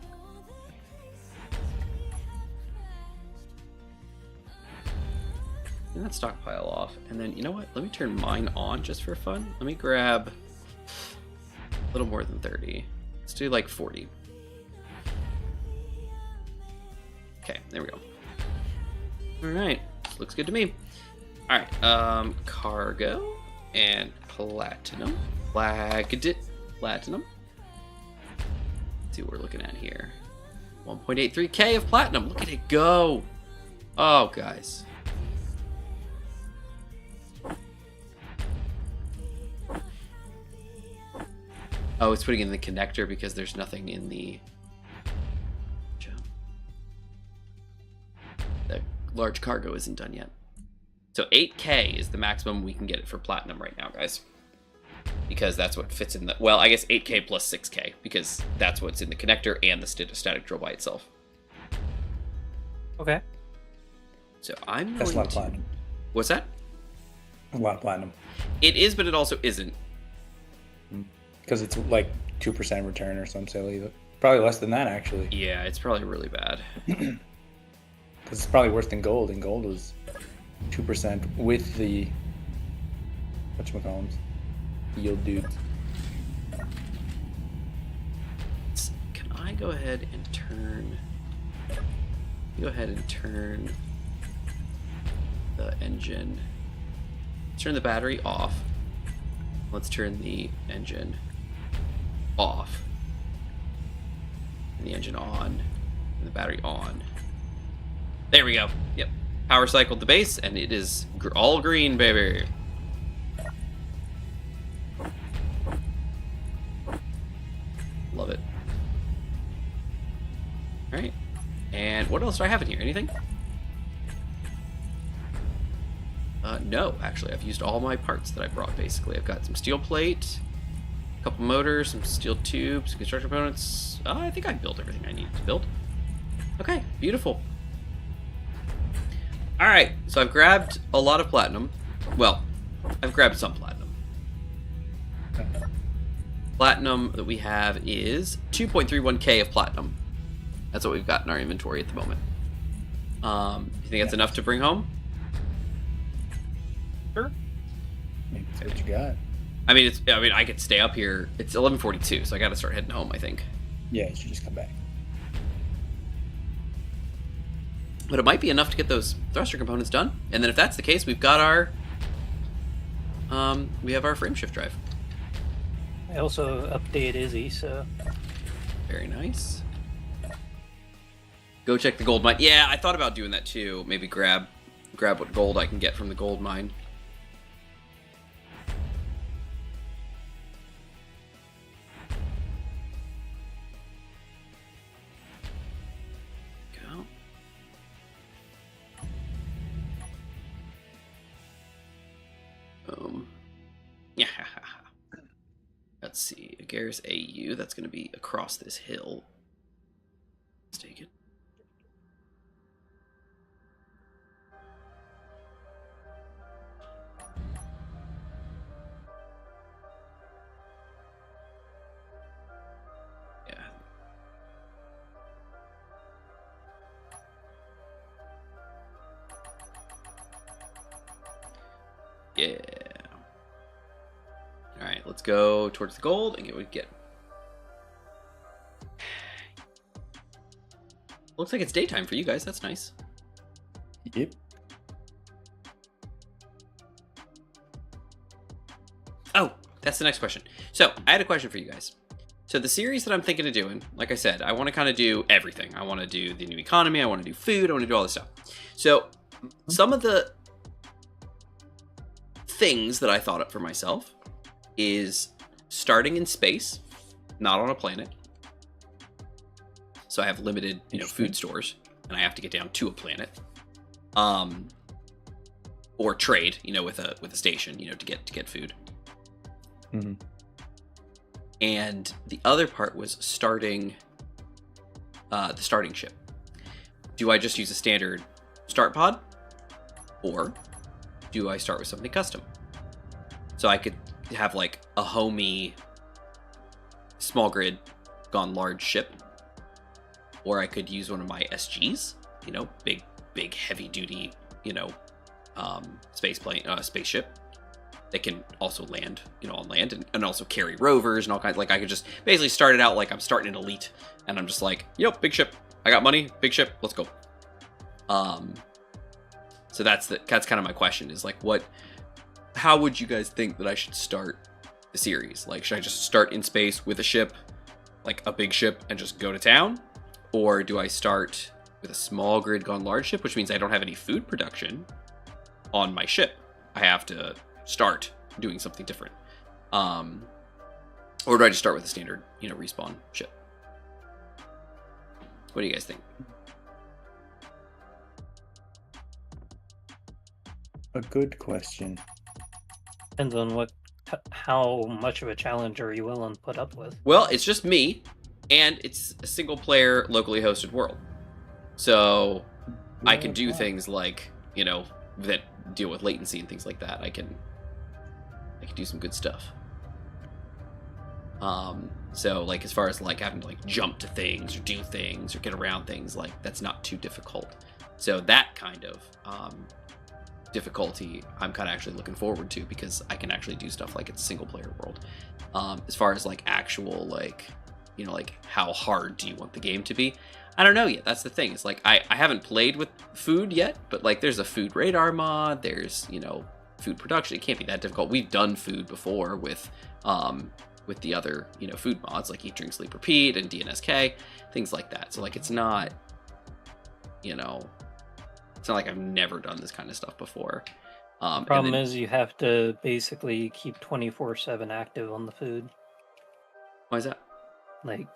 And that stockpile off. And then, you know what? Let me turn mine on just for fun. Let me grab a little more than 30. Let's do like 40. Okay, there we go. Alright, looks good to me. Alright, cargo and platinum. Platinum. Let's see what we're looking at here. 1.83k of platinum. Look at it go. Oh, guys. Oh, it's putting in the connector because there's nothing in the large cargo isn't done yet. So 8k is the maximum we can get it for platinum right now, guys. Because that's what fits in the... Well, I guess 8k plus 6k, because that's what's in the connector and the static drill by itself. Okay. So I'm That's a going lot of to... platinum. What's that? A lot of platinum. It is, but it also isn't. Because it's like 2% return or some silly. Probably less than that, actually. Yeah, it's probably really bad. Because it's probably worse than gold, and gold was 2% with the whatchamacallums, yield dudes. Can I go ahead and turn... Go ahead and turn the engine... Turn the battery off. Let's turn the engine off. And the engine on. And the battery on. There we go. Yep. Power cycled the base, and it is all green, baby. Love it. Alright. And what else do I have in here? Anything? No, actually. I've used all my parts that I brought, basically. I've got some steel plate, a couple motors, some steel tubes, some construction components. I think I built everything I needed to build. Okay, beautiful. Alright, so I've grabbed a lot of platinum. Well, I've grabbed some platinum. Platinum that we have is 2.31k of platinum. That's what we've got in our inventory at the moment. You think that's enough to bring home? Sure. Maybe that's what you got. I mean, I could stay up here. It's 11:42, so I got to start heading home, I think. Yeah, you should just come back. But it might be enough to get those thruster components done. And then if that's the case, we've got our we have our frame shift drive. I also update Izzy, so Very nice. Go check the gold mine. Yeah, I thought about doing that too. Maybe grab what gold I can get from the gold mine. Go. Yeah. Let's see. Agares AU. That's going to be across this hill. Let's take it. Yeah. Yeah. All right, let's go towards the gold and get what we get. Looks like it's daytime for you guys. That's nice. Yep. Oh, that's the next question. So I had a question for you guys. So the series that I'm thinking of doing, like I said, I want to kind of do everything. I want to do the new economy. I want to do food. I want to do all this stuff. So some of the things that I thought up for myself is starting in space, not on a planet. So I have limited, food stores, and I have to get down to a planet, or trade, with a station, to get food. Mm-hmm. And the other part was starting the starting ship. Do I just use a standard start pod, or do I start with something custom? So I could have like a homey small grid gone large ship, or I could use one of my SGs, big heavy duty, spaceship that can also land, on land and also carry rovers and all kinds. Like I could just basically start it out like I'm starting an elite, and I'm just like, big ship, I got money, big ship, let's go. So that's kind of my question is like, how would you guys think that I should start the series? Like, should I just start in space with a ship, like a big ship, and just go to town? Or do I start with a small grid gone large ship, which means I don't have any food production on my ship? I have to start doing something different. Or do I just start with a standard, respawn ship? What do you guys think? A good question. depends on how much of a challenge are you willing to put up with. Well, it's just me, and it's a single player locally hosted world. So I can do things like, that deal with latency and things like that. I can do some good stuff. So like as far as like having to like jump to things or do things or get around things, like that's not too difficult. So that kind of difficulty I'm kind of actually looking forward to, because I can actually do stuff like it's a single player world. As far as like actual like like how hard do you want the game to be, I don't know yet. That's the thing. It's like I haven't played with food yet, but like there's a food radar mod, there's food production. It can't be that difficult. We've done food before with the other food mods like Eat Drink Sleep Repeat and DNSK, things like that. So like it's not it's not like I've never done this kind of stuff before. Problem is you have to basically keep 24/7 active on the food. Why is that? Like,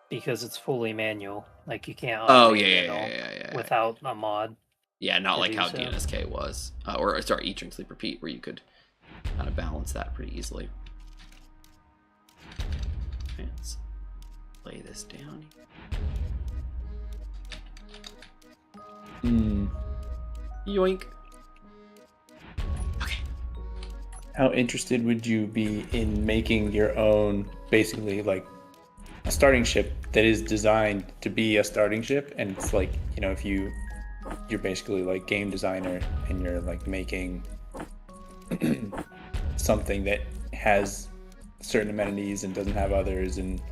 because it's fully manual. Like you can't Oh automate yeah, it all without a mod. Yeah, not like how so. DNSK was, or sorry, Eat Drink Sleep Repeat, where you could kind of balance that pretty easily. Okay, let's lay this down. Yoink. Okay. How interested would you be in making your own, basically like a starting ship that is designed to be a starting ship? And it's like, if you're basically like game designer and you're like making something that has certain amenities and doesn't have others, and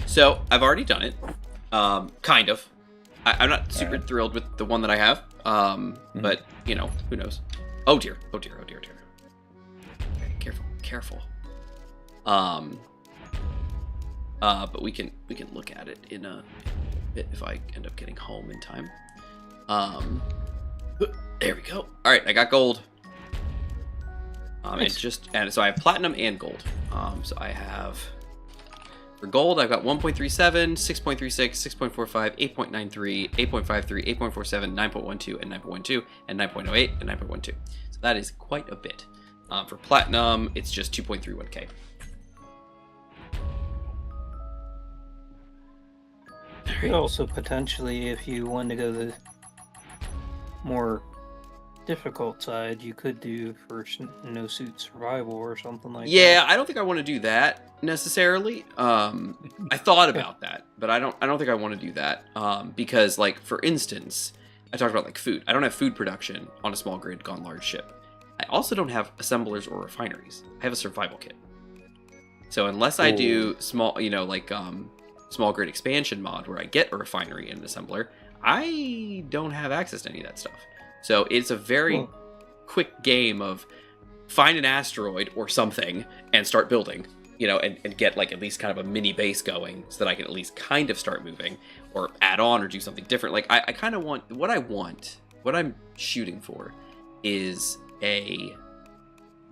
So I've already done it, kind of. I'm not super thrilled with the one that I have, but who knows? Oh dear. Oh dear. Oh dear. Oh dear. Okay, careful. Careful. But we can look at it in a bit if I end up getting home in time. There we go. All right, I got gold. Nice. And so I have platinum and gold. So I have for gold I've got 1.37, 6.36, 6.45, 8.93, 8.53, 8.47, 9.12, and 9.12, and 9.08 and 9.12. So that is quite a bit. For platinum, it's just 2.31k. You could also potentially, if you want to go the more difficult side, you could do for no suit survival or something like that. Yeah, I don't think I want to do that necessarily. I thought about that, but I don't think I want to do that. Because like for instance, I talked about like food. I don't have food production on a small grid gone large ship. I also don't have assemblers or refineries. I have a survival kit. So unless I do small, small grid expansion mod where I get a refinery and an assembler, I don't have access to any of that stuff. So it's a very quick game of find an asteroid or something and start building, and get like at least kind of a mini base going so that I can at least kind of start moving or add on or do something different. Like I kind of want, what I'm shooting for is a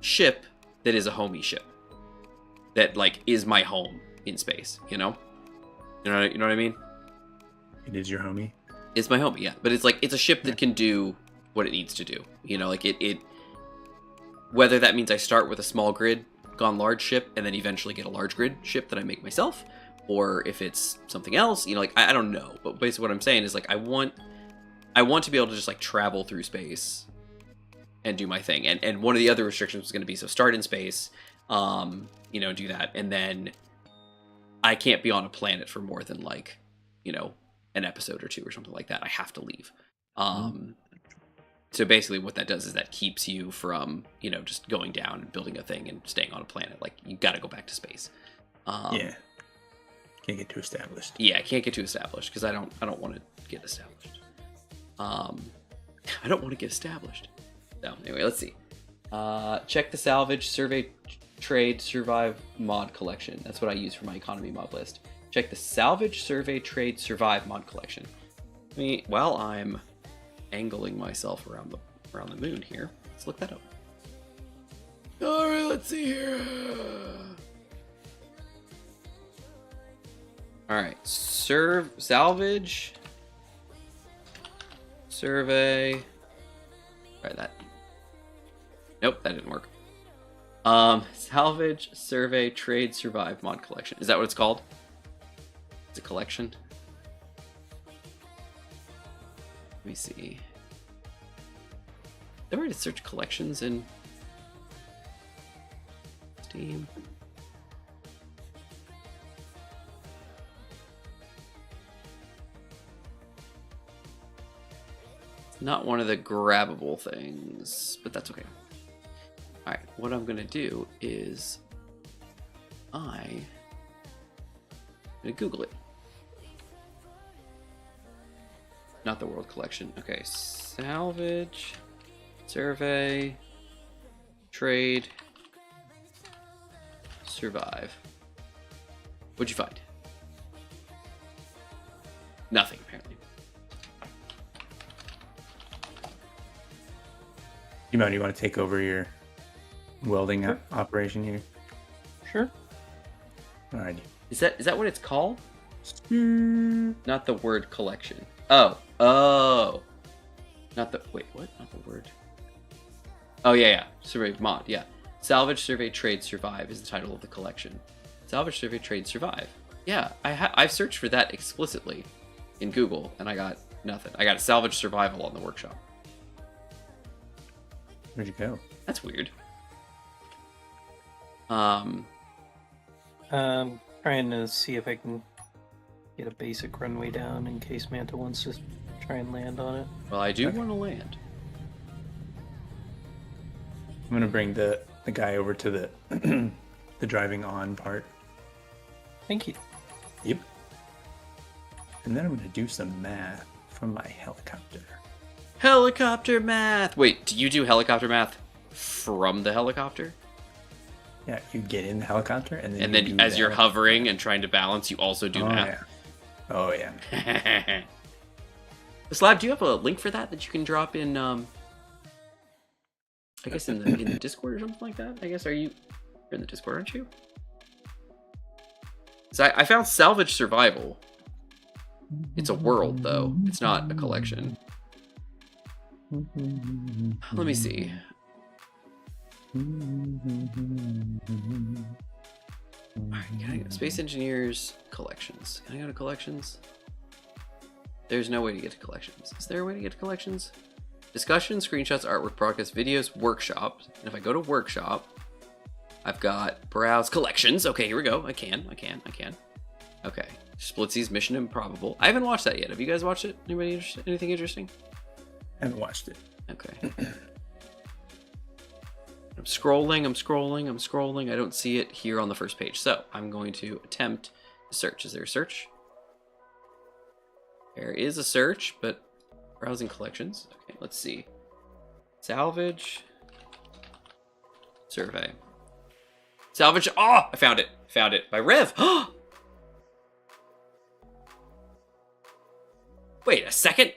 ship that is a homey ship that like is my home in space, you know what I mean? It is your homie. It's my homie, yeah. But it's like it's a ship that can do what it needs to do. Like it whether that means I start with a small grid gone large ship and then eventually get a large grid ship that I make myself, or if it's something else, like I don't know. But basically what I'm saying is like I want to be able to just like travel through space and do my thing. And one of the other restrictions was going to be so start in space, do that, and then I can't be on a planet for more than like, an episode or two or something like that. I have to leave. So basically what that does is that keeps you from, just going down and building a thing and staying on a planet. Like you got to go back to space. Yeah. Can't get too established. Yeah, I can't get too established because I don't want to get established. I don't want to get established. So anyway, let's see. Check the Salvage, Survey, Trade, Survive mod collection. That's what I use for my economy mod list. Check the Salvage, Survey, Trade, Survive mod collection. While I'm angling myself around the moon here, let's look that up. All right, let's see here. All right, Salvage, Survey. All right, that. Nope, that didn't work. Salvage, Survey, Trade, Survive mod collection. Is that what it's called? It's a collection. Let me see. Is there a way to search collections in Steam? It's not one of the grabbable things, but that's okay. Alright, what I'm gonna do is I'm gonna Google it. Not the world collection. Okay, Salvage, Survey, Trade, Survive. What'd you find? Nothing, apparently. You want to take over your welding operation here? Sure. Alrighty. Is that what it's called? Not the word collection. Oh. Not the what? Not the word. Oh yeah. Survey mod, yeah. Salvage, Survey, Trade, Survive is the title of the collection. Salvage, Survey, Trade, Survive. Yeah, I've searched for that explicitly in Google and I got nothing. I got a Salvage Survival on the workshop. Where'd you go? That's weird. Trying to see if I can get a basic runway down in case Manta wants to try and land on it. Well, I do want to land. I'm gonna bring the guy over to the the driving on part. Thank you. Yep. And then I'm gonna do some math from my helicopter. Helicopter math. Wait, do you do helicopter math from the helicopter? Yeah, you get in the helicopter and then As you're hovering and trying to balance, you also do math. Yeah. Oh yeah. Slab, do you have a link for that you can drop in? I guess in the Discord or something like that. I guess you're in the Discord, aren't you? So I found Salvage Survival. It's a world though. It's not a collection. Let me see. Alright, can I go Space Engineers Collections? Can I go to Collections? There's no way to get to Collections. Is there a way to get to Collections? Discussion, screenshots, artwork, broadcast, videos, workshop. And if I go to workshop, I've got browse collections. Okay, here we go. I can. Okay. Splitsies, Mission Improbable. I haven't watched that yet. Have you guys watched it? Anybody anything interesting? I haven't watched it. Okay. I'm scrolling. I don't see it here on the first page. So I'm going to attempt to search. Is there a search? There is a search, but browsing collections. Okay, let's see. Salvage. Survey. Salvage. Oh, I found it. Found it by Rev. Wait a second.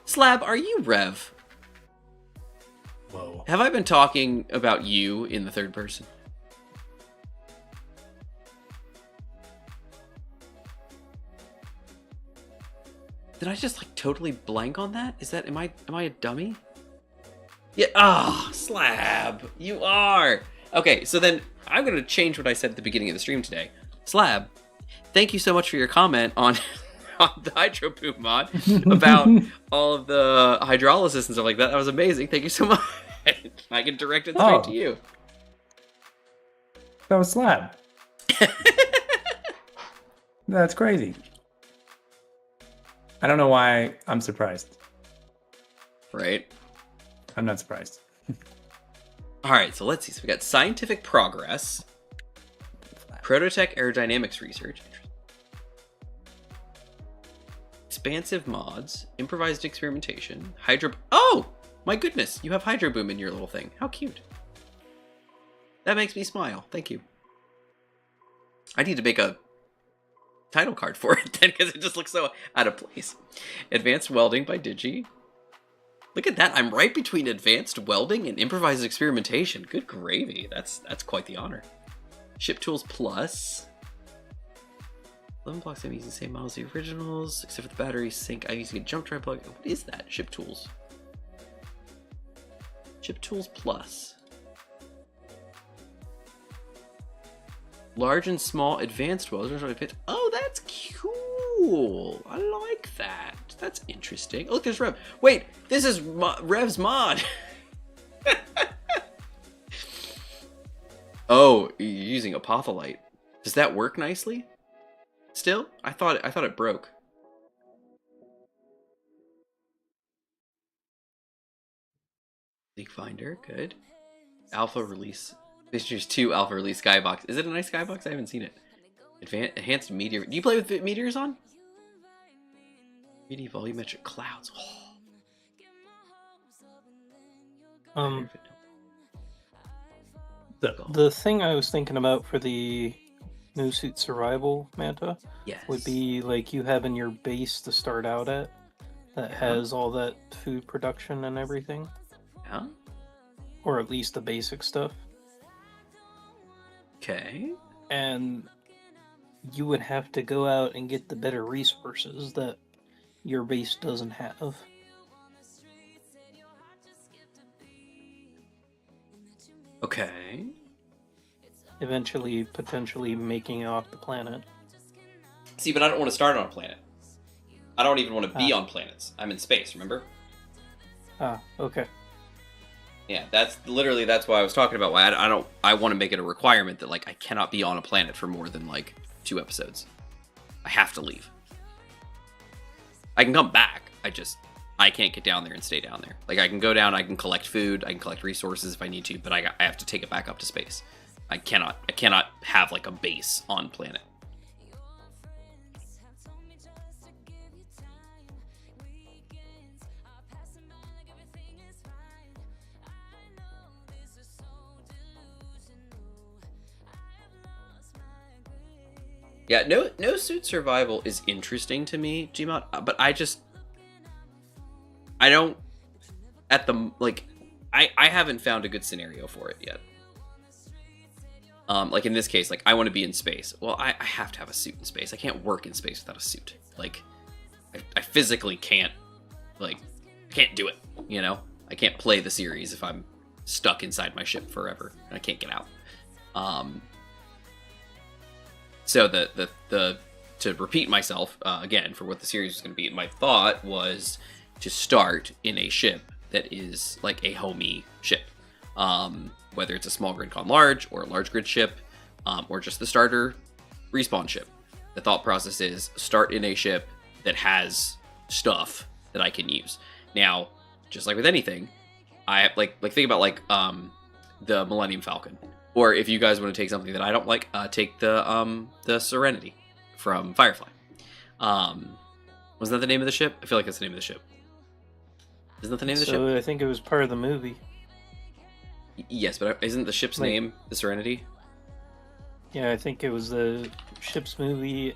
Slab, are you Rev? Whoa. Have I been talking about you in the third person? Did I just like totally blank on that? Am I a dummy? Yeah, Slab, you are. Okay, so then I'm gonna change what I said at the beginning of the stream today. Slab, thank you so much for your comment on the Hydro Boom mod about all of the hydrolysis and stuff like that. That was amazing. Thank you so much. I can direct it straight to you. That was Slab. That's crazy. I don't know why I'm surprised. Right? I'm not surprised. All right, so let's see. So we got scientific progress, prototech aerodynamics research, expansive mods, improvised experimentation, hydro. Oh my goodness, you have Hydro Boom in your little thing. How cute. That makes me smile. Thank you. I need to make a title card for it then because it just looks so out of place. Advanced welding by Digi. Look at that. I'm right between advanced welding and improvised experimentation. Good gravy. That's quite the honor. Ship Tools Plus. 11 blocks I'm using the same models as the originals, except for the battery sync. I'm using a jump drive plug. What is that? Ship Tools. Ship Tools Plus. Large and small advanced welders. Oh, that's cool. I like that. That's interesting. Oh, look, there's Rev. Wait, this is Rev's mod. Oh, you're using apotholite. Does that work nicely? Still? I thought it broke. Leak Finder, good. Alpha release. Fishers 2 alpha release skybox. Is it a nice skybox? I haven't seen it. Enhanced meteor. Do you play with meteors on? 3D volumetric clouds. Oh. The thing I was thinking about for the No Suit Survival Manta would be like you having your base to start out at that has all that food production and everything. Yeah. Or at least the basic stuff. Okay. And you would have to go out and get the better resources that your base doesn't have. Okay. Eventually, potentially making it off the planet. See, but I don't want to start on a planet. I don't even want to be on planets. I'm in space, remember? Okay. Yeah, that's why I was talking about why I want to make it a requirement that like I cannot be on a planet for more than like 2 episodes. I have to leave. I can come back. I can't get down there and stay down there. Like I can go down, I can collect food, I can collect resources if I need to, but I have to take it back up to space. I cannot have like a base on planet. Yeah, no suit survival is interesting to me, Gmod, but I don't at the like I haven't found a good scenario for it yet. Like in this case, like I want to be in space. Well, I have to have a suit in space. I can't work in space without a suit. Like I physically can't do it, you know? I can't play the series if I'm stuck inside my ship forever and I can't get out. So the to repeat myself again for what the series was going to be, my thought was to start in a ship that is like a homey ship, whether it's a small grid con large or a large grid ship, or just the starter respawn ship. The thought process is start in a ship that has stuff that I can use. Now, just like with anything, I like think about like the Millennium Falcon. Or if you guys want to take something that I don't like, take the Serenity from Firefly. Was that the name of the ship? I feel like that's the name of the ship. Isn't that the name of the ship? So I think it was part of the movie. Yes, but isn't the ship's name the Serenity? Yeah, I think it was the ship's movie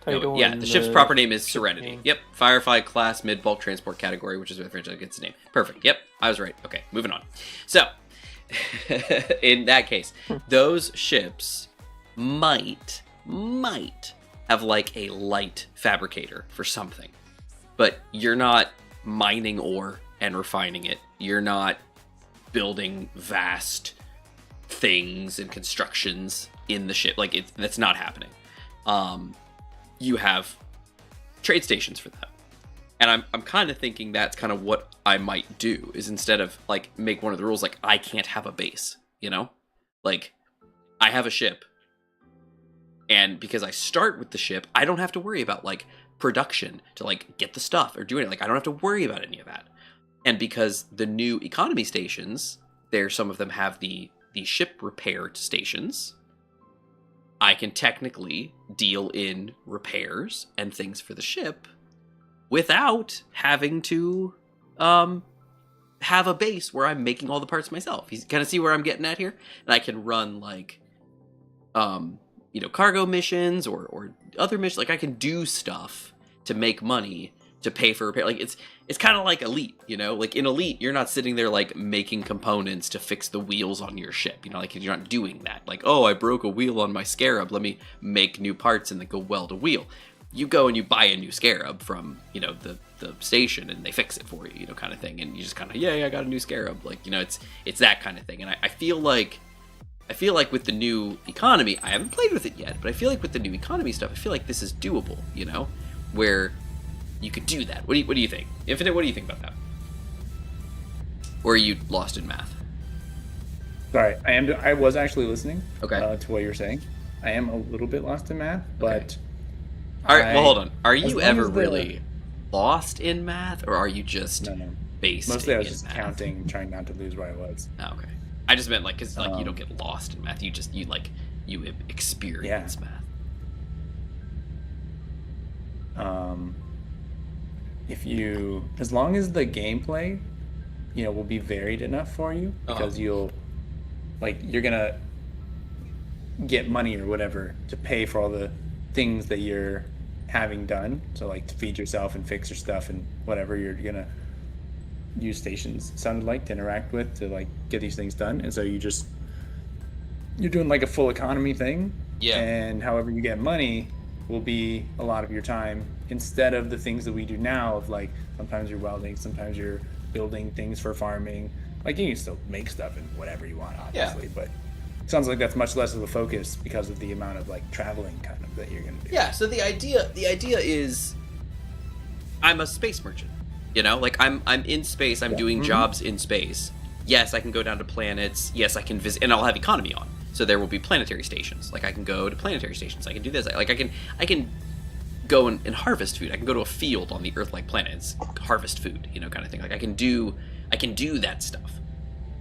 title. No, yeah, the ship's proper name is Serenity. Name. Yep, Firefly class mid-bulk transport category, which is where the franchise gets its name. Perfect. Yep, I was right. Okay, moving on. So, in that case, those ships might have like a light fabricator for something, but you're not mining ore and refining it. You're not building vast things and constructions in the ship. Like that's not happening. You have trade stations for that. And I'm kind of thinking that's kind of what I might do, is instead of like make one of the rules like I can't have a base, you know? Like I have a ship, and because I start with the ship, I don't have to worry about like production to like get the stuff or do anything. Like I don't have to worry about any of that. And because the new economy stations, some of them have the ship repair stations, I can technically deal in repairs and things for the ship without having to have a base where I'm making all the parts myself. You kind of see where I'm getting at here? And I can run like cargo missions or other missions. Like I can do stuff to make money to pay for repair. Like it's kind of like Elite, you know? Like in Elite, you're not sitting there like making components to fix the wheels on your ship, you know? Like you're not doing that. Like, oh, I broke a wheel on my Scarab, let me make new parts and then go weld a wheel. You go and you buy a new Scarab from, you know, the station, and they fix it for you, you know, kind of thing. And you just kind of, yeah, I got a new Scarab. Like, you know, it's that kind of thing. And I feel like with the new economy, I haven't played with it yet, but I feel like with the new economy stuff, I feel like this is doable, you know, where you could do that. What do you think? Infinite, what do you think about that? Or are you lost in math? Sorry, I was actually listening. Okay. To what you're saying. I am a little bit lost in math, but. Okay. All right. Well, hold on. Are you ever really lost in math, or are you just based? Mostly, I was just math? Counting, trying not to lose where I was. Oh, okay. I just meant like because like you don't get lost in math. You experience math. As long as the gameplay, you know, will be varied enough for you, because you're gonna get money or whatever to pay for all the things that you're having done. So like to feed yourself and fix your stuff and whatever, you're gonna use stations, sounded like, to interact with to like get these things done. And so you're doing like a full economy thing. Yeah. And however you get money will be a lot of your time, instead of the things that we do now of like sometimes you're welding, sometimes you're building things for farming. Like you can still make stuff and whatever you want, obviously, but it sounds like that's much less of a focus because of the amount of like traveling kind of that you're gonna do. Yeah, so the idea is I'm a space merchant. You know, like I'm in space, I'm doing jobs in space. Yes, I can go down to planets, yes, I can visit, and I'll have economy on. So there will be planetary stations. Like I can go to planetary stations. I can do this. Like I can go and harvest food. I can go to a field on the Earth-like planets, harvest food, you know, kind of thing. Like I can do that stuff.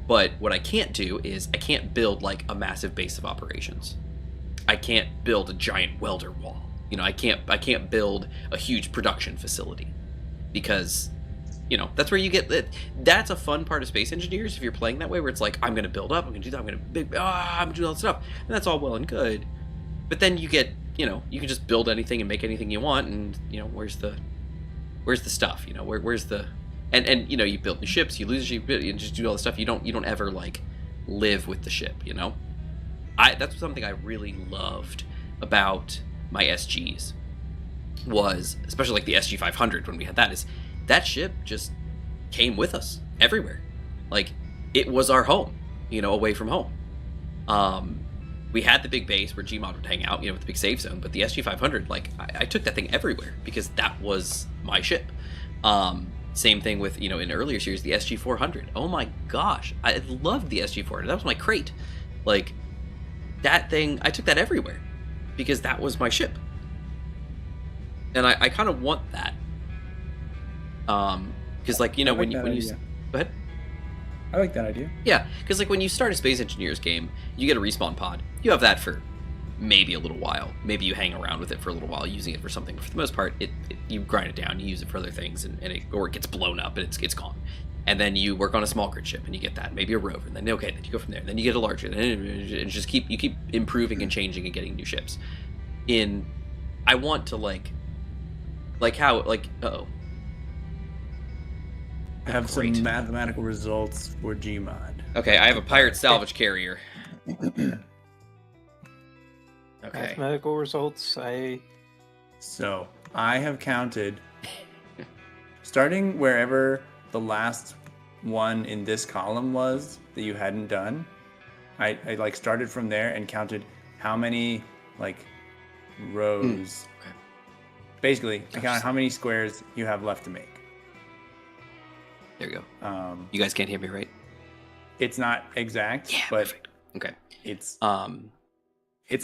But what I can't do is I can't build like a massive base of operations. I can't build a giant welder wall. You know, I can't build a huge production facility, because you know, that's where you get that. That's a fun part of Space Engineers if you're playing that way, where it's like, I'm going to build up, I'm going to do that, I'm going to do all that stuff. And that's all well and good. But then you get you know, you can just build anything and make anything you want, and you know, where's the stuff? You know, where's the and you know, you build new ships, you lose your ship, you just do all the stuff. You don't ever like live with the ship. You know, that's something I really loved about my SGs was, especially like the SG 500 when we had that, is that ship just came with us everywhere. Like, it was our home, you know, away from home. We had the big base where Gmod would hang out, you know, with the big save zone, but the SG 500, like, I took that thing everywhere because that was my ship. Same thing with, you know, in earlier series, the SG 400. Oh my gosh, I loved the SG 400. That was my crate. Like, that thing, I took that everywhere because that was my ship. And I kind of want that. Because, like, you know, when you go ahead. I like that idea. Yeah, because like when you start a Space Engineers game, you get a respawn pod. You have that for maybe a little while. Maybe you hang around with it for a little while, using it for something. But for the most part, you grind it down, you use it for other things, or it gets blown up and it's gone. And then you work on a small grid ship and you get that, maybe a rover. And then then you go from there. Then you get a larger, and just keep improving and changing and getting new ships. I want to like how uh-oh. I have some mathematical results for Gmod. Okay, I have a pirate salvage carrier. Okay. Mathematical results, So, I have counted, starting wherever the last one in this column was that you hadn't done, I like started from there and counted how many like rows. Okay. Basically, I counted how many squares you have left to make. There you go. You guys can't hear me, right? It's not exact, but perfect. Okay. It's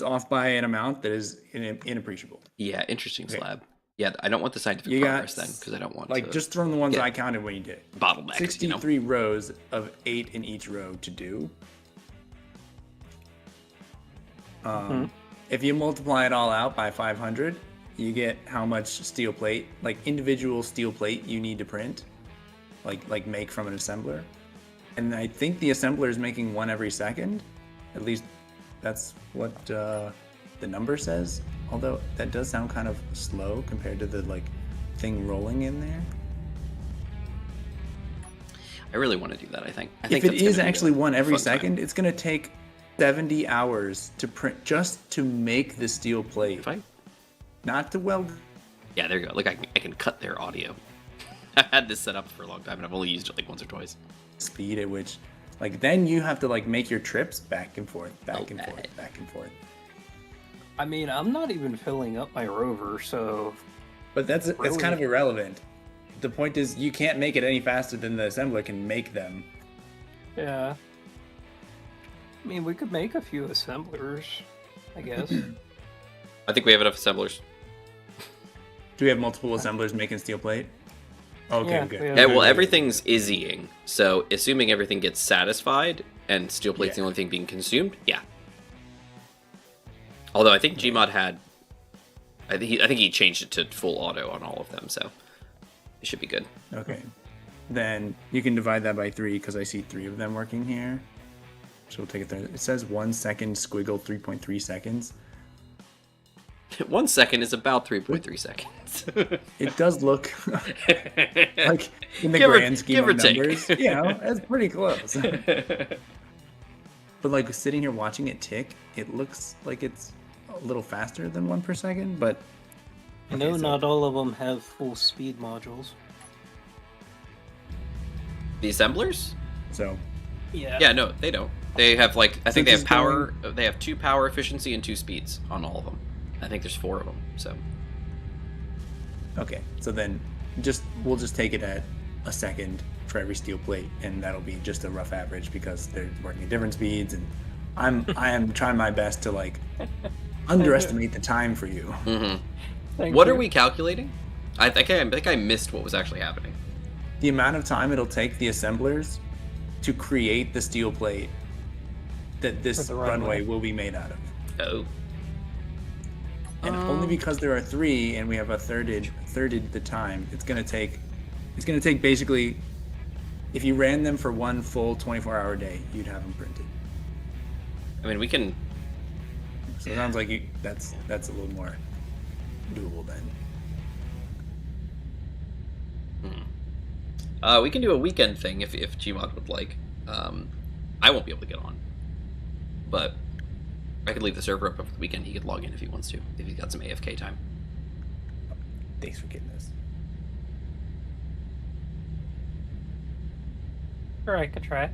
off by an amount that is inappreciable. Yeah, interesting Okay. slab. Yeah, I don't want the scientific progress then, because I don't want like to just from the ones I counted when you did it. bottleneck. 63 rows of 8 in each row to do. If you multiply it all out by 500, you get how much steel plate, like individual steel plate, you need to print, like make from an assembler. And I think the assembler is making one every second. At least that's what the number says. Although that does sound kind of slow compared to the like thing rolling in there. I really want to do that. I think If it is actually one every second, it's going to take 70 hours to print just to make the steel plate. Not to weld. Yeah, there you go. Like I can cut their audio. I've had this set up for a long time, and I've only used it like once or twice. Speed at which, like, then you have to like make your trips back and forth, back and forth. I mean, I'm not even filling up my rover, so. But that's kind of irrelevant. The point is, you can't make it any faster than the assembler can make them. Yeah. I mean, we could make a few assemblers, I guess. I think we have enough assemblers. Do we have multiple assemblers making steel plate? Okay, Yeah, good. we have- Yeah, well, everything's izzying, so assuming everything gets satisfied and steel plate's the only thing being consumed, yeah. Although I think Gmod had, I think he changed it to full auto on all of them, so it should be good. Okay. Then you can divide that by 3 because I see 3 of them working here. So we'll take it there. It says 1 second squiggle 3.3 seconds. 1 second is about 3.3 seconds. It does look like in the Give or- grand scheme give or of take. numbers. You know, that's pretty close. But like sitting here watching it tick, it looks like it's a little faster than 1 per second, but No, not all of them have full speed modules. The assemblers? so Yeah. Yeah, no, they don't. They have like, I think they Since have it's power, they have 2 power efficiency and 2 speeds on all of them. I think there's 4 of them, so. okay. So then we'll just take it at a second for every steel plate, and that'll be just a rough average because they're working at different speeds, and I am trying my best to like underestimate the time for you. Thank What you. are we calculating? I think I missed what was actually happening. The amount of time it'll take the assemblers to create the steel plate that this For the runway runway. will be made out of. Oh. And only because there are 3 and we have thirded the time, it's gonna take basically, if you ran them for one full 24-hour day, you'd have them printed. I mean, we can So it sounds like that's a little more doable then. We can do a weekend thing if Gmod would like. I won't be able to get on, but I could leave the server open for the weekend. He could log in if he wants to, if he's got some AFK time. Thanks for getting this. Sure, I could try.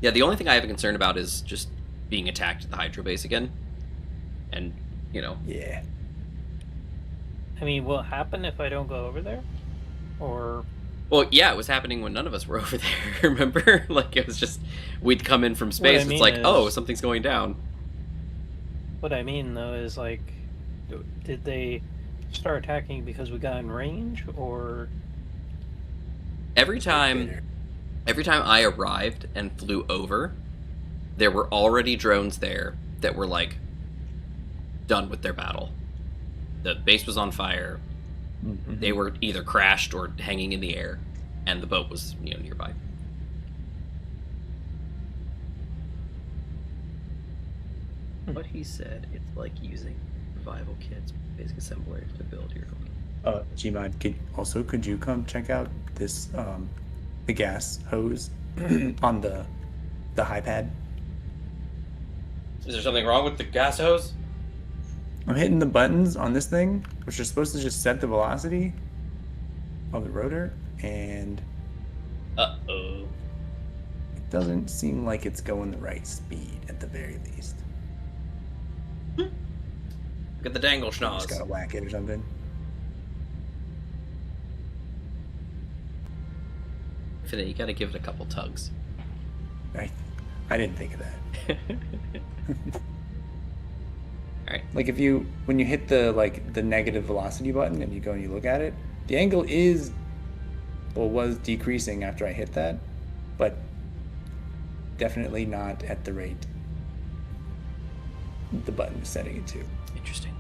Yeah, the only thing I have a concern about is just being attacked at the Hydro base again. And, you know. Yeah. I mean, will it happen if I don't go over there? Or... Well, yeah, it was happening when none of us were over there, remember? Like, it was just, we'd come in from space, it's like, oh, something's going down. What I mean, though, is, like, did they start attacking because we got in range, or... Every time I arrived and flew over, there were already drones there that were, like, done with their battle. The base was on fire. Mm-hmm. They were either crashed or hanging in the air, and the boat was, you know, nearby. What he said, it's like using survival kits, basic assemblers to build your own. Gmod, could you come check out this the gas hose on the high pad? Is there something wrong with the gas hose? I'm hitting the buttons on this thing, which are supposed to just set the velocity of the rotor, and uh-oh, it doesn't seem like it's going the right speed at the very least. Get the dangle schnoz. Just gotta whack it or something. Finna, you gotta give it a couple tugs. I didn't think of that. Alright. Like when you hit the negative velocity button and you go and you look at it, the angle was decreasing after I hit that, but definitely not at the rate the button is setting it to. Interesting.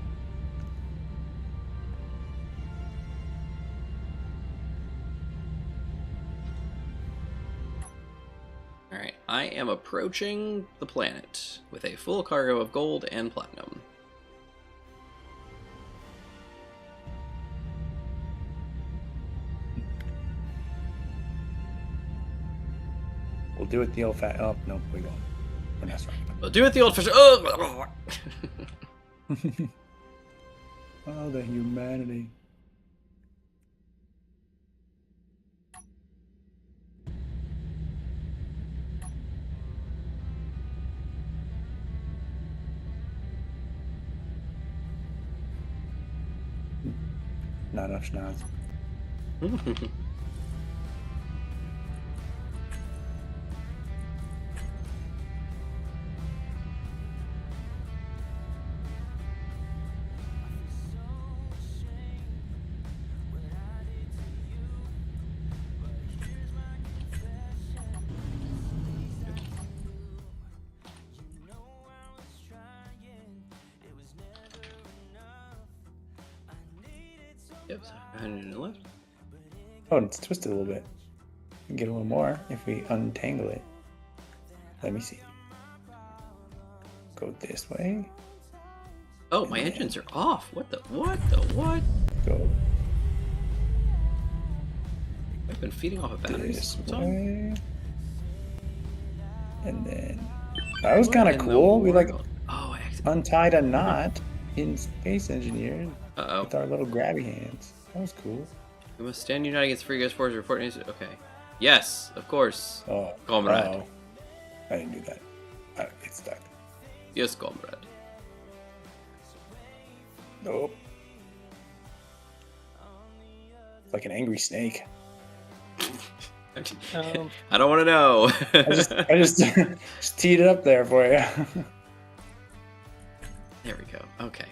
Alright, I am approaching the planet with a full cargo of gold and platinum. We'll do it the old fat. Oh no, we won't. We're not starting. We'll do it the old-fashioned. Oh! Oh, the humanity. Not enough schnoz. Yep, so 100 left. Oh, it's twisted a little bit. We can get a little more if we untangle it. Let me see. Go this way. Oh, my engines are off. What? Go I've been feeding off of batteries this this whole time. way. And then that was kind of cool. We like untied a knot in Space Engineer with our little grabby hands. That was cool. We must stand united against free guys forces reporting. Okay. Yes, of course. Oh, comrade. Oh, I didn't do that. It's stuck. Yes, comrade. Nope. It's like an angry snake. I don't want to know. I just teed it up there for you. There we go. Okay.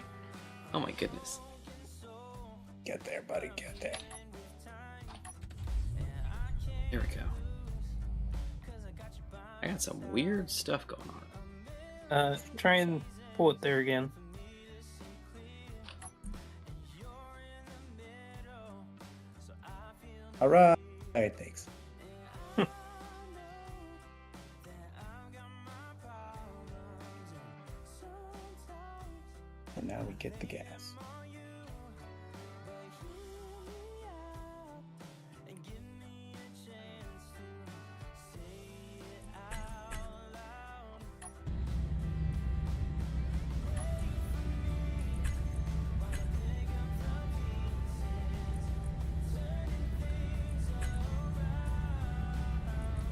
Oh my goodness. Get there, buddy. Get there. There we go. I got some weird stuff going on. Try and pull it there again. All right. Thanks. get the gas.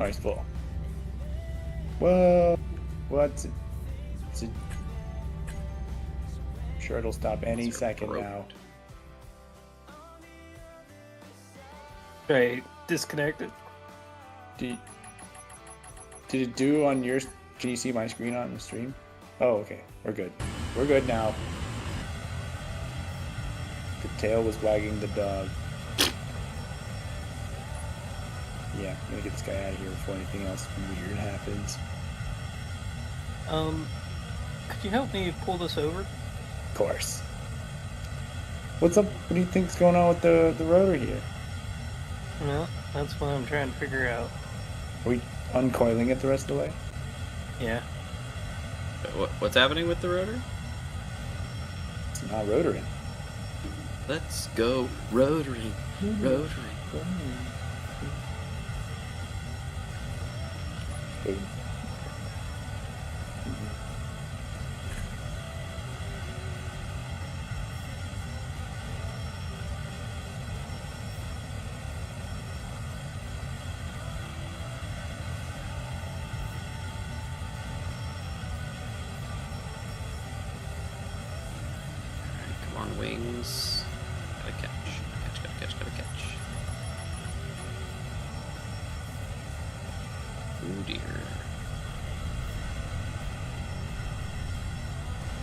Oh, it's full. Whoa! What's it? I'm sure it'll stop any second now. Right, disconnected. Did it do on yours? Can you see my screen on the stream? Oh, okay. We're good. We're good now. The tail was wagging the dog. Yeah, I'm gonna get this guy out of here before anything else weird happens. Could you help me pull this over? Of course. What's up? What do you think's going on with the rotor here? Well, that's what I'm trying to figure out. Are we uncoiling it the rest of the way? Yeah. What's happening with the rotor? It's not rotoring. Let's go rotoring, rotoring. Boom. Come on, wings. Gotta catch. Gotta catch. Oh dear.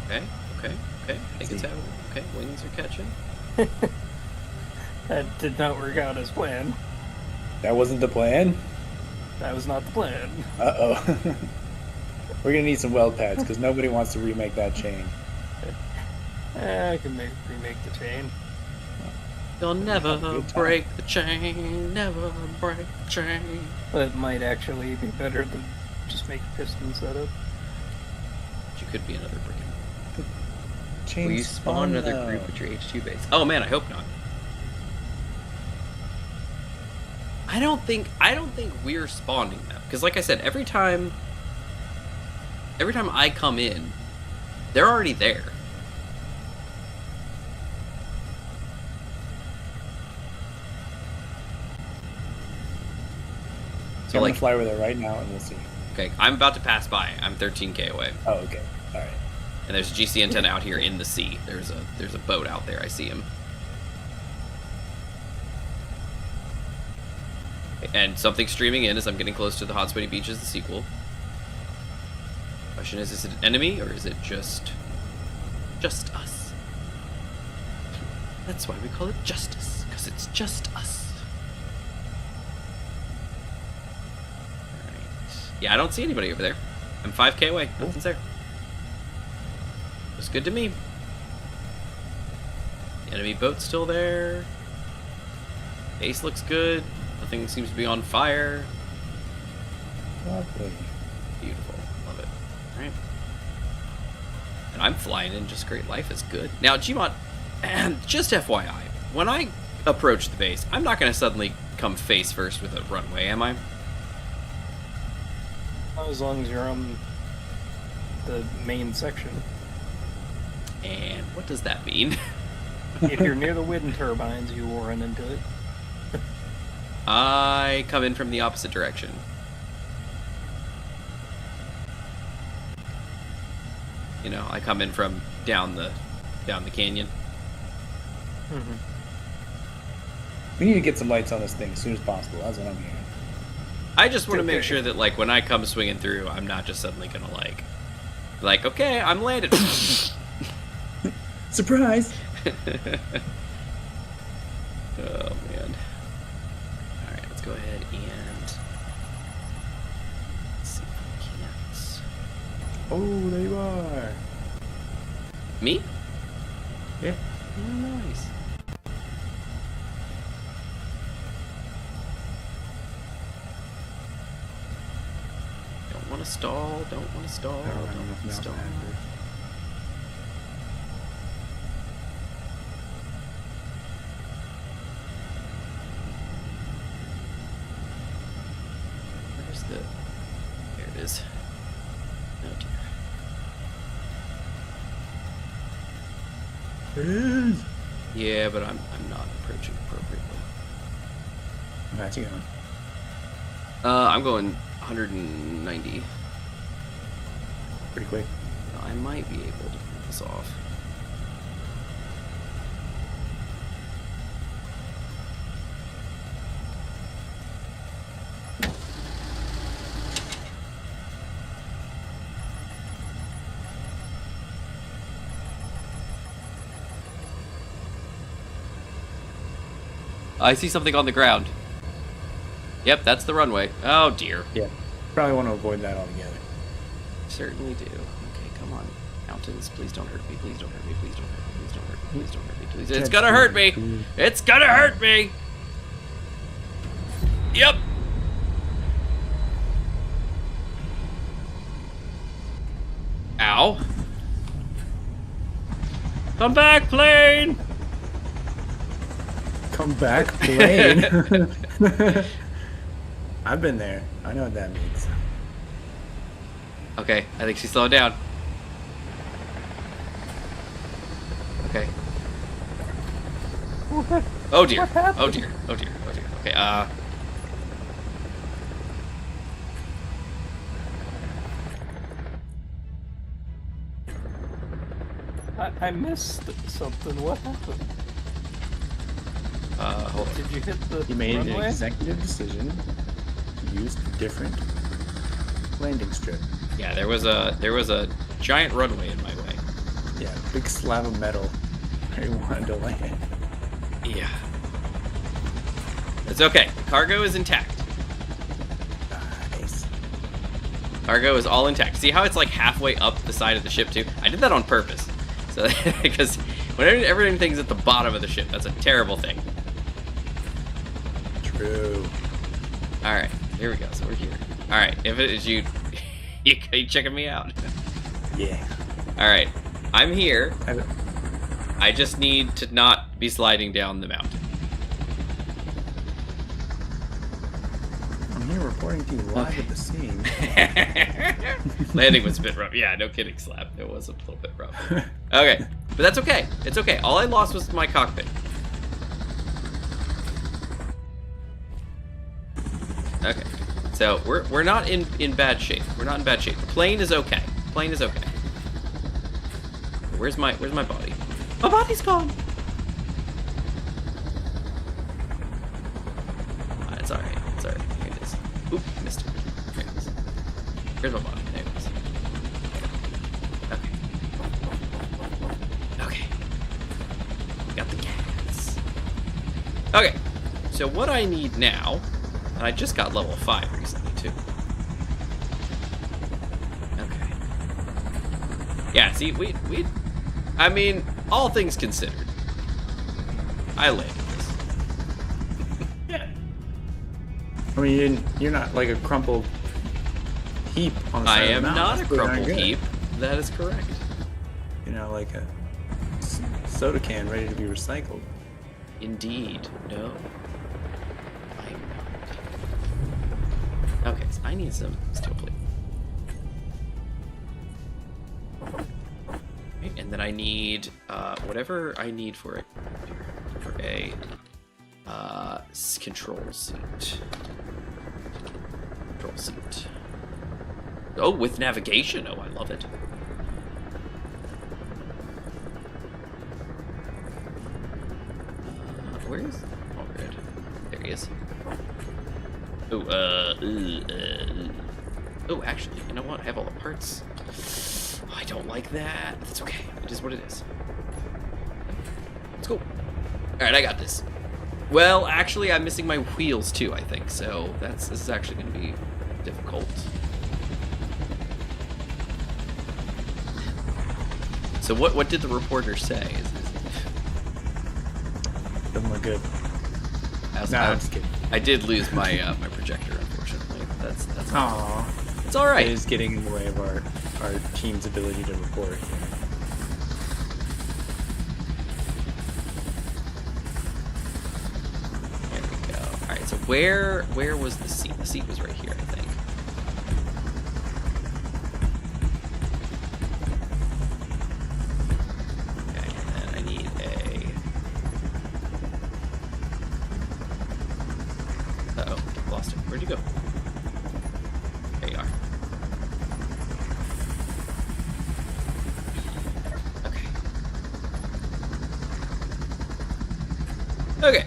Okay. I think it's happening. Okay, wings are catching. That did not work out as planned. That wasn't the plan? That was not the plan. Uh-oh. We're gonna need some weld pads because nobody wants to remake that chain. I can remake the chain. You'll never break the chain, never break the chain. But it might actually be better than just make a piston setup. You could be another brick. Chain Will you spawn another group with your H2 base? Oh man, I hope not. I don't think we're spawning them because, like I said, every time I come in, they're already there. So I'm gonna fly over there right now and we'll see. Okay, I'm about to pass by. I'm 13k away. Oh, okay. All right. And there's a GC antenna out here in the sea. There's a boat out there. I see him. And something streaming in as I'm getting close to the Hot Sweaty Beaches, the sequel. Question is it an enemy or is it just us? That's why we call it justice, because it's just us. Alright. Yeah, I don't see anybody over there. I'm 5k away. Nothing's there. Looks good to me. The enemy boat's still there. Base looks good. Nothing seems to be on fire. Lovely. Beautiful. Love it. Alright. And I'm flying in just great. Life is good. Now, Gmod, just FYI, when I approach the base, I'm not going to suddenly come face first with a runway, am I? As long as you're on the main section. And what does that mean? If you're near the wind turbines, you will run into it. I come in from the opposite direction. You know, I come in from down the canyon. Mm-hmm. We need to get some lights on this thing as soon as possible. That's what I'm hearing. I just want to make sure that, like, when I come swinging through, I'm not just suddenly gonna like, okay, I'm landed. Surprise! Oh man. All right, let's go ahead and see if we can't. Oh, there you are. Me? Yeah. Oh, nice. Don't want to stall. Don't want to stall. Don't want to stall. It is. Yeah, but I'm not approaching appropriately. How fast you going? I'm going 190. Pretty quick. I might be able to pull this off. I see something on the ground. Yep, that's the runway. Oh dear. Yeah. Probably want to avoid that altogether. Certainly do. Okay, come on. Mountains, please don't hurt me. Please don't hurt me. Please don't hurt me. Please don't hurt me. Please don't hurt me. Please. It's gonna hurt me. It's gonna hurt me. Yep. Ow. Come back, plane. Come back, plane. I've been there. I know what that means. Okay, I think she's slowing down. Okay. Oh dear. Oh dear. Oh dear. Oh dear. Okay, I missed something. What happened? hold on. Did you hit the You made an runway? executive decision to use a different landing strip. Yeah, there was a giant runway in my way. Yeah, big slab of metal where you wanted to land. Yeah. It's okay. Cargo is intact. Nice. Cargo is all intact. See how it's like halfway up the side of the ship too? I did that on purpose. So because whenever everything's at the bottom of the ship, that's a terrible thing. True. All right, here we go. So we're here. All right, if it is you, you checking me out. Yeah. All right, I'm here. I- I just need to not be sliding down the mountain. I'm here reporting to you live Okay. at the scene. Landing was a bit rough. Yeah, no kidding, Slap. It was a little bit rough. Okay, but that's okay. It's okay. All I lost was my cockpit. Okay, so we're not in bad shape. We're not in bad shape. The plane is okay. The plane is okay. Where's my body? My body's gone. It's alright. It's alright. Here it is. Oop, missed it. Here it is. Here's my body. There it is. Okay. Okay. Got the gas. Okay. So what I need now, and I just got level 5 recently too. Okay. Yeah, see, we I mean, all things considered, I landed this. Yeah. I mean, you're not like a crumpled heap on the side I of the am mountain. not a That's pretty darn crumpled good. heap. That is correct. You know, like a soda can ready to be recycled. Indeed. No. I am not. Okay, so I need some steel plate. Okay, and then I need whatever I need for a control seat. Control seat. Oh, with navigation. Oh, I love it. Where is? Oh, good. There he is. Oh, oh, actually, you know what? I have all the parts. Oh, I don't like that. That's okay. It is what it is. Let's go. All right, I got this. Well, actually, I'm missing my wheels too, I think. So this is actually going to be difficult. So what did the reporter say? Doesn't look good. I I'm just kidding. I did lose my my projector, unfortunately. That's Aww. it's all right. It is getting in the way of our team's ability to report. There we go. All right. So where was the seat? The seat was right here, I think. Okay. And then I need you go? There you are. Okay. Okay.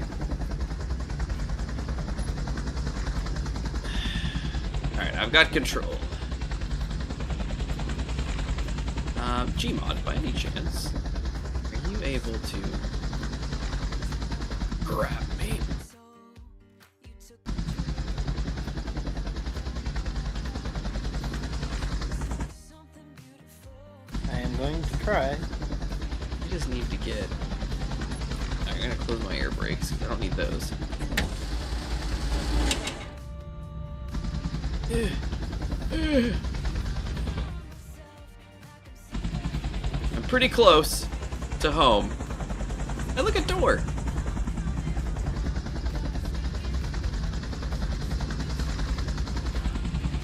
Alright, I've got control. Gmod, by any chance, are you able to grab me? I am going to try. You just need to get... I'm gonna close my air brakes. I don't need those. I'm pretty close to home. And look, a door.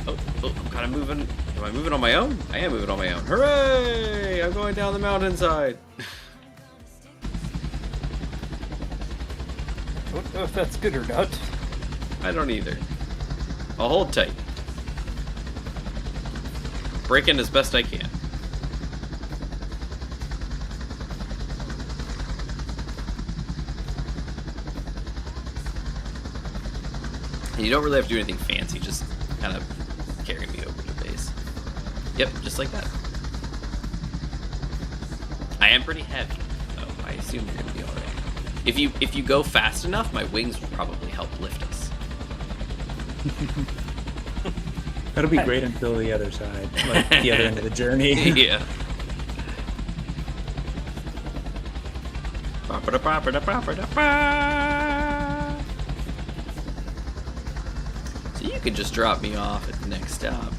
Oh, I'm kind of moving. Am I moving on my own? I am moving on my own. Hooray! I'm going down the mountainside. I don't know if that's good or not. I don't either. I'll hold tight. Break in as best I can. And you don't really have to do anything fancy, just kind of carry me over to base. Yep, just like that. I am pretty heavy, so I assume you're gonna be alright. If you go fast enough, my wings will probably help lift us. That'll be great until the other side, like the other end of the journey. Yeah. So you could just drop me off at the next stop.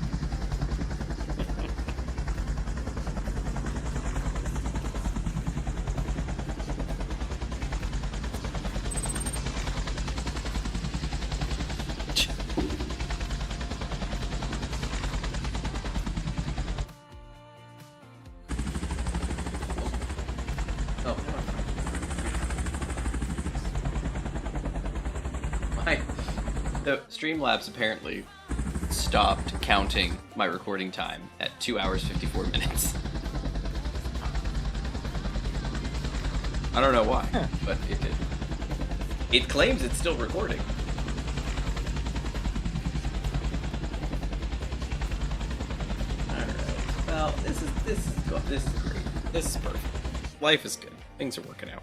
The Streamlabs apparently stopped counting my recording time at 2 hours 54 minutes. I don't know why, but it did. It claims it's still recording. Alright. Well, this is great. This is perfect. Life is good. Things are working out.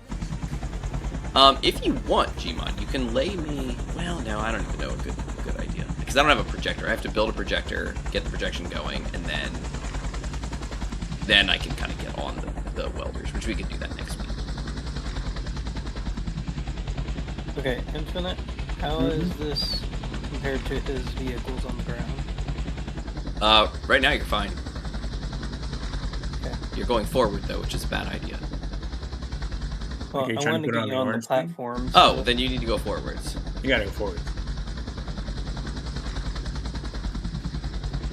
If you want, Gmod, you can lay me... Well, no, I don't even know a good idea. Because I don't have a projector. I have to build a projector, get the projection going, and then I can kind of get on the welders, which we can do that next week. Okay, Infinite, how is this compared to his vehicles on the ground? Right now you're fine. Okay. You're going forward, though, which is a bad idea. Well, Okay, I trying to wanted to put it get on you the on the orange thing? platform. Oh, so- then you need to go forwards. You gotta go forward.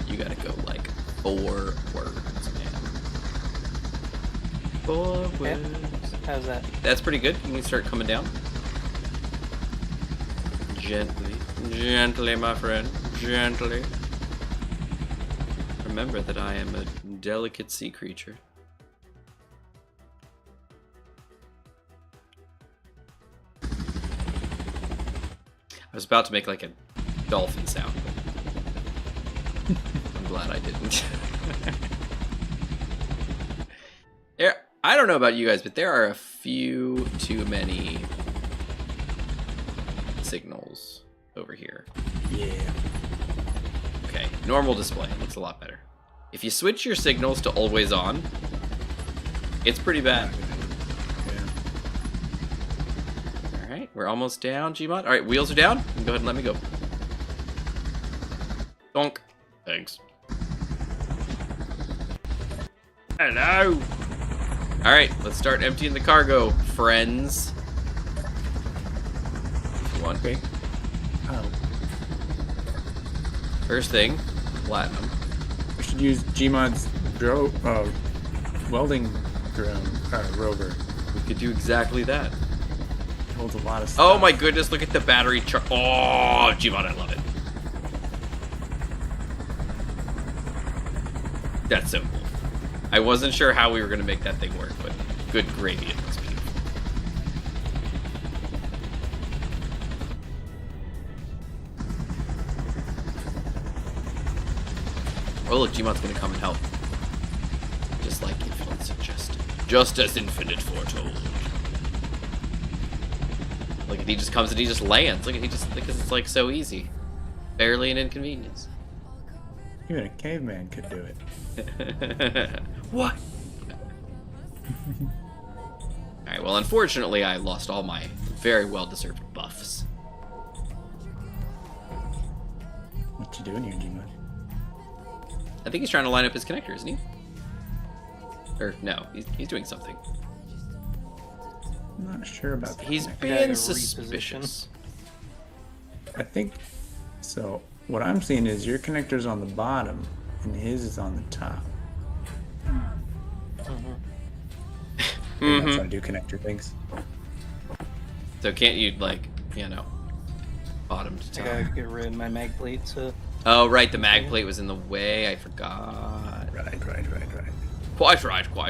You gotta go, like, forwards, man. Forwards. How's that? That's pretty good. You can start coming down. Gently, my friend. Gently. Remember that I am a delicate sea creature. I was about to make like a dolphin sound, but I'm glad I didn't. I don't know about you guys, but there are a few too many signals over here. Yeah. Okay, normal display. Looks a lot better. If you switch your signals to always on, it's pretty bad. Yeah. Alright, we're almost down, Gmod. Alright, wheels are down. You can go ahead and let me go. Donk. Thanks. Hello! Alright, let's start emptying the cargo, friends. One. Okay. Oh, First thing, platinum. we should use Gmod's welding drone rover. We could do exactly that. It holds a lot of Oh stuff. my goodness, look at the battery charge. Oh, Gmod, I love it. That's so cool. I wasn't sure how we were going to make that thing work, but good gravy, it looks beautiful. Oh, look, Gmod's going to come and help. Just like Infinite suggested. Just as Infinite foretold. Look, he just comes and he just lands. Look, he just, because it's like so easy. Barely an inconvenience. Even a caveman could do it. What? Alright, well, unfortunately, I lost all my very well-deserved buffs. What you doing here, Gmod? I think he's trying to line up his connector, isn't he? Or, no, he's doing something. I'm not sure about that. He's connector. being Reposition. suspicious. I think so. What I'm seeing is your connector's on the bottom and his is on the top. That's how I do connector things. So can't you, like, you know, bottom to I top? gotta get rid of my mag plate, so... Oh, right, the mag plate was in the way. I forgot. Right. Quite right. Well,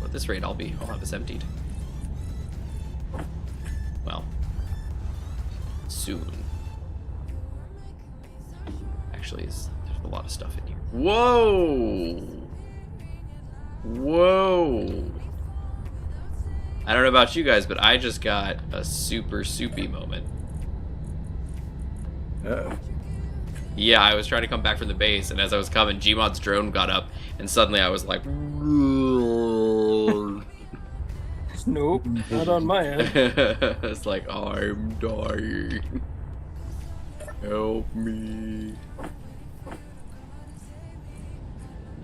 at this rate, I'll have this emptied. Well, soon. Actually, there's a lot of stuff in here. Whoa! I don't know about you guys, but I just got a super soupy moment. Uh-oh. Yeah, I was trying to come back from the base, and as I was coming, Gmod's drone got up, and suddenly I was like... Nope, not on my end. It's like, I'm dying. Help me.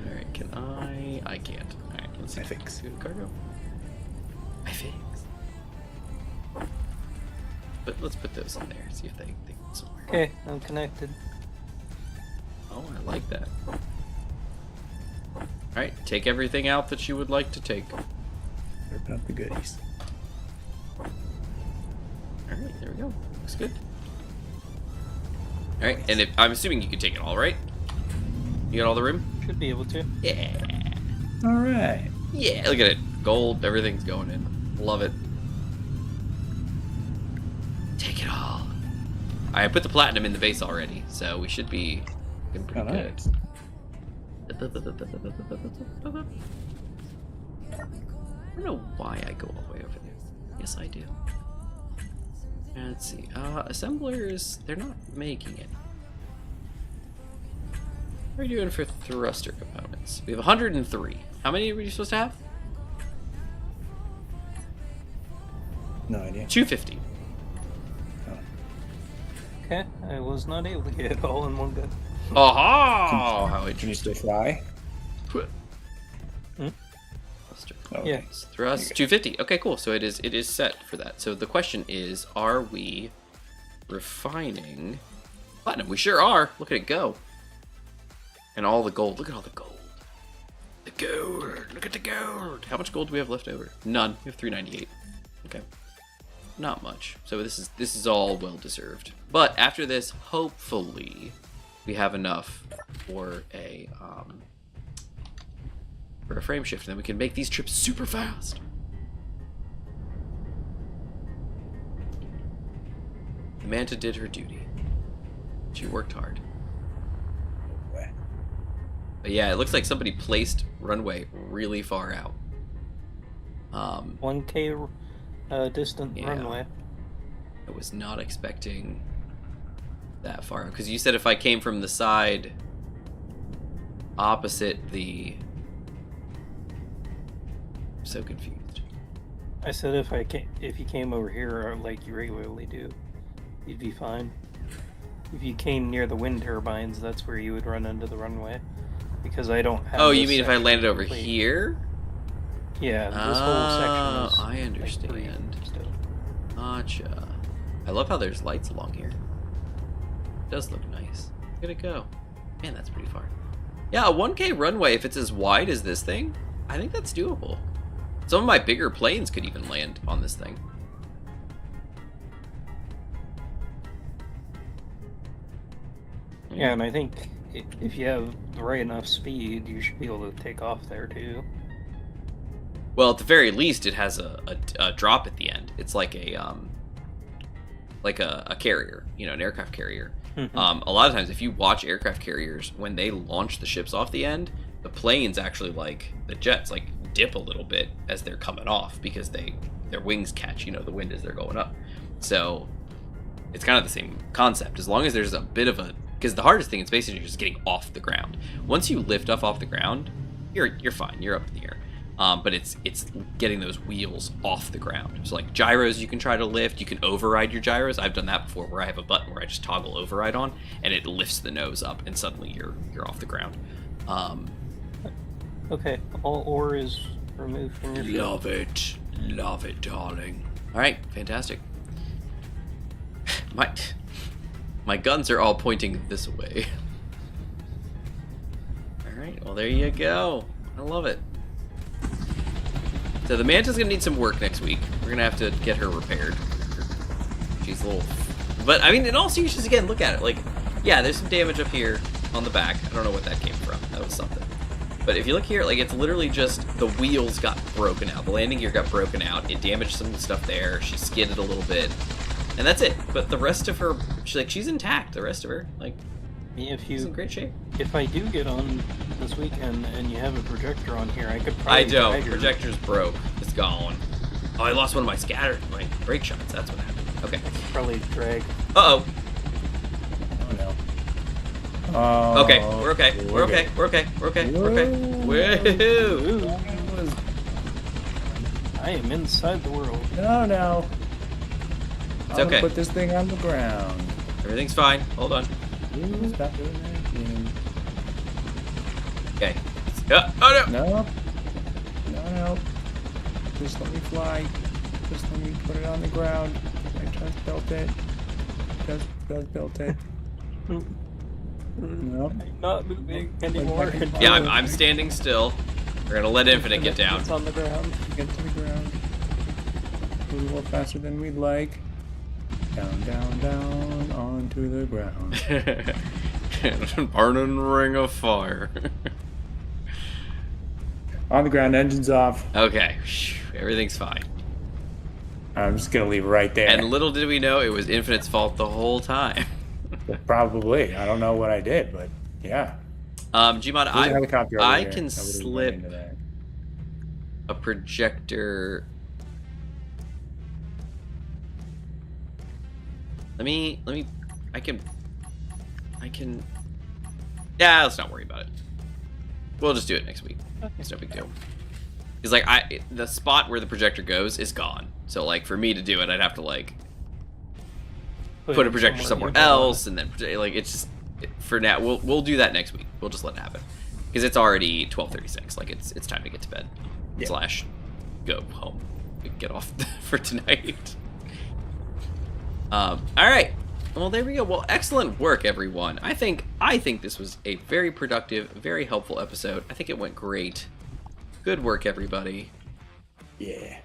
Alright, can I can't. Alright, let's see. I fix. Do the cargo. I fix. But let's put those in there, see if they go somewhere. Okay, I'm connected. Oh, I like that. Alright, take everything out that you would like to take. Open up the goodies. Alright, there we go. Looks good. Alright, and if, I'm assuming you can take it all, right? You got all the room? Should be able to. Yeah. Alright. Yeah, look at it. Gold, everything's going in. Love it. Take it all. I put the platinum in the base already, so we should be looking pretty good. Nice. I don't know why I go all the way over there. Yes, I do. Let's see. Assemblers, they're not making it. What are you doing for thruster components? We have 103. How many were you supposed to have? No idea. 250. Okay, I was not able to get it all in one go. Aha! How Can you still interesting. fly? Thruster. Oh, Yeah. okay. Thrust 250. Okay, cool. So it is set for that. So the question is, are we refining platinum? We sure are. Look at it go. And all the gold. Look at all the gold. The gold. Look at the gold. How much gold do we have left over? None. We have 398. Okay. Not much. So this is all well deserved. But after this, hopefully, we have enough for a frame shift, and then we can make these trips super fast. The Manta did her duty. She worked hard. But yeah, it looks like somebody placed runway really far out. 1K distant Yeah. runway. I was not expecting that far, because you said if I came from the side opposite the... I'm so confused. I said if you came over here like you regularly do, you'd be fine. If you came near the wind turbines, that's where you would run into the runway. Because I don't have. Oh, you this mean if I section landed over complete. here? Yeah, this whole section is. I understand. Like, free still. Gotcha. I love how there's lights along here. It does look nice. Look at it go. Man, that's pretty far. Yeah, a 1K runway, if it's as wide as this thing, I think that's doable. Some of my bigger planes could even land on this thing. Yeah, and I think if you have the right enough speed, you should be able to take off there too. Well, at the very least, it has a drop at the end. It's like a carrier, an aircraft carrier. Mhm. A lot of times, if you watch aircraft carriers, when they launch the ships off the end, the planes actually, like the jets, like dip a little bit as they're coming off because their wings catch, the wind as they're going up. So it's kind of the same concept. As long as there's a bit of because the hardest thing is basically just getting off the ground. Once you lift off the ground, you're fine. You're up in the air. But it's getting those wheels off the ground. So like gyros, you can try to lift. You can override your gyros. I've done that before, where I have a button where I just toggle override on, and it lifts the nose up, and suddenly you're off the ground. Okay, all ore is removed from your ship. Love it, darling. All right, fantastic. My guns are all pointing this way. All right, well there you go. I love it. So the Manta's gonna need some work next week. We're gonna have to get her repaired. She's a little, but I mean, in all seriousness, again, look at it. Like, yeah, there's some damage up here on the back. I don't know what that came from. That was something. But if you look here, like, it's literally just the wheels got broken out. The landing gear got broken out. It damaged some stuff there. She skidded a little bit, and that's it. But the rest of her, she's intact. The rest of her, like, she's in great shape. If I do get on this weekend and you have a projector on here, I could probably. I don't. Projector's broke. It's gone. Oh, I lost one of my brake shots. That's what happened. Okay. I could probably drag. Uh-oh. Oh no. Okay, we're okay. We're okay. We're okay. We're okay. We're okay. Woohoo! I am inside the world. No. It's I'm okay. gonna put this thing on the ground. Everything's fine. Hold on. Ooh, stop doing that again. Okay. Oh no! No. Just let me fly. Just let me put it on the ground. I just built it. Just built it. No. I'm not moving anymore. Yeah, I'm standing still. We're gonna let Infinite get down. It's on the ground. Get to the ground. A little faster than we'd like. Down, onto the ground. Burning ring of fire. On the ground, engines off. Okay, everything's fine. I'm just gonna leave it right there. And little did we know it was Infinite's fault the whole time. Probably. I don't know what I did, but yeah. Gmod, There's a helicopter over I here. can I would've run slip into that. a projector. Let me, I can, yeah, let's not worry about it. We'll just do it next week. It's no big deal. Because, like, the spot where the projector goes is gone. So, like, for me to do it, I'd have to, like, put a projector somewhere else, and then, like, it's just, for now, we'll do that next week. We'll just let it happen. Because it's already 12:36. Like, it's time to get to bed. Yeah. / go home. We can get off for tonight. All right. Well, there we go. Well, excellent work, everyone. I think this was a very productive, very helpful episode. I think it went great. Good work, everybody. Yeah.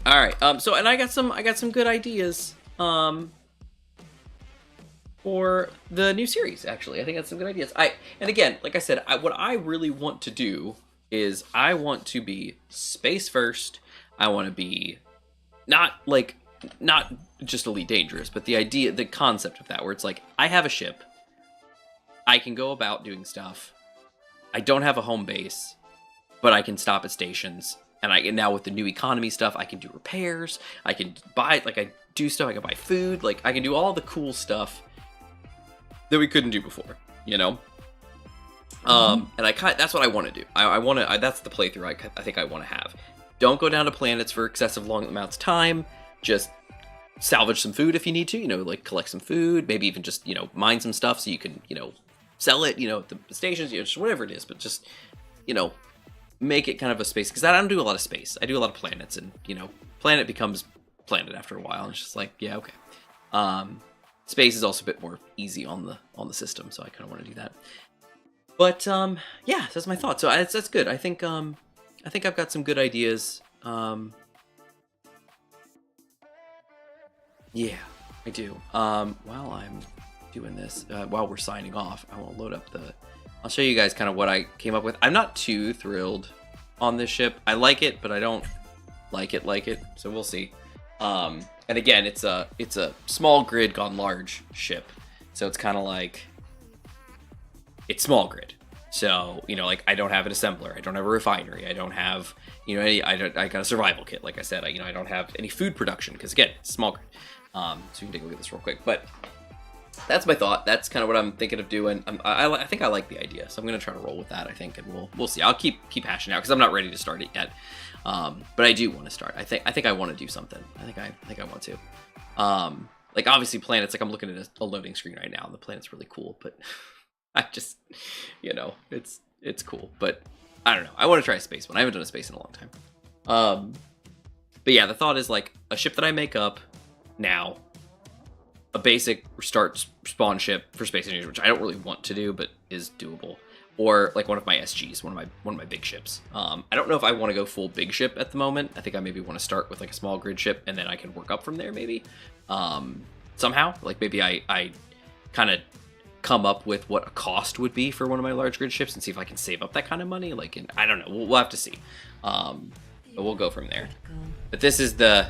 All right. So, and I got some good ideas. For the new series, actually, I think that's some good ideas. And again, like I said, what I really want to do is I want to be space first. I want to be not just Elite Dangerous, but the concept of that, where it's like, I have a ship, I can go about doing stuff, I don't have a home base, but I can stop at stations, and now with the new economy stuff, I can do repairs, I can buy, like, I do stuff, I can buy food, like, I can do all the cool stuff that we couldn't do before, you know? And that's what I want to do. That's the playthrough I think I want to have. Don't go down to planets for excessive long amounts of time. Just salvage some food if you need to, like collect some food, maybe even just, mine some stuff so you can, sell it, at the stations, just whatever it is, but just, make it kind of a space, because I don't do a lot of space. I do a lot of planets, and, planet becomes planet after a while, and it's just like, yeah, okay. Space is also a bit more easy on the system, so I kind of want to do that. But, yeah, that's my thought. So that's good. I think I've got some good ideas. Yeah, I do. While I'm doing this while we're signing off, I will load up I'll show you guys kind of what I came up with. I'm not too thrilled on this ship. I like it, but I don't like it. So we'll see. And again, it's a small grid gone large ship. So it's kind of like, it's small grid. So, you know, like I don't have an assembler. I don't have a refinery. I don't have, you know, I got a survival kit. Like I said, I don't have any food production because again, it's small grid. So you can take a look at this real quick, but that's my thought. That's kind of what I'm thinking of doing. I think I like the idea, so I'm gonna try to roll with that. I think, and we'll see. I'll keep hashing out because I'm not ready to start it yet. But I do want to start. I think I want to do something. I think I want to. Like obviously planets. Like I'm looking at a loading screen right now, and the planet's really cool. But I just, you know, it's cool. But I don't know. I want to try a space one. I haven't done a space in a long time. But yeah, the thought is like a ship that I make up now. A basic start spawn ship for Space Engineers, which I don't really want to do, but is doable. Or like one of my SGs, one of my big ships. I don't know if I want to go full big ship at the moment. I think I maybe want to start with like a small grid ship, and then I can work up from there maybe. Somehow, like maybe I kind of come up with what a cost would be for one of my large grid ships and see if I can save up that kind of money. Like, I don't know. We'll have to see. But we'll go from there. But this is the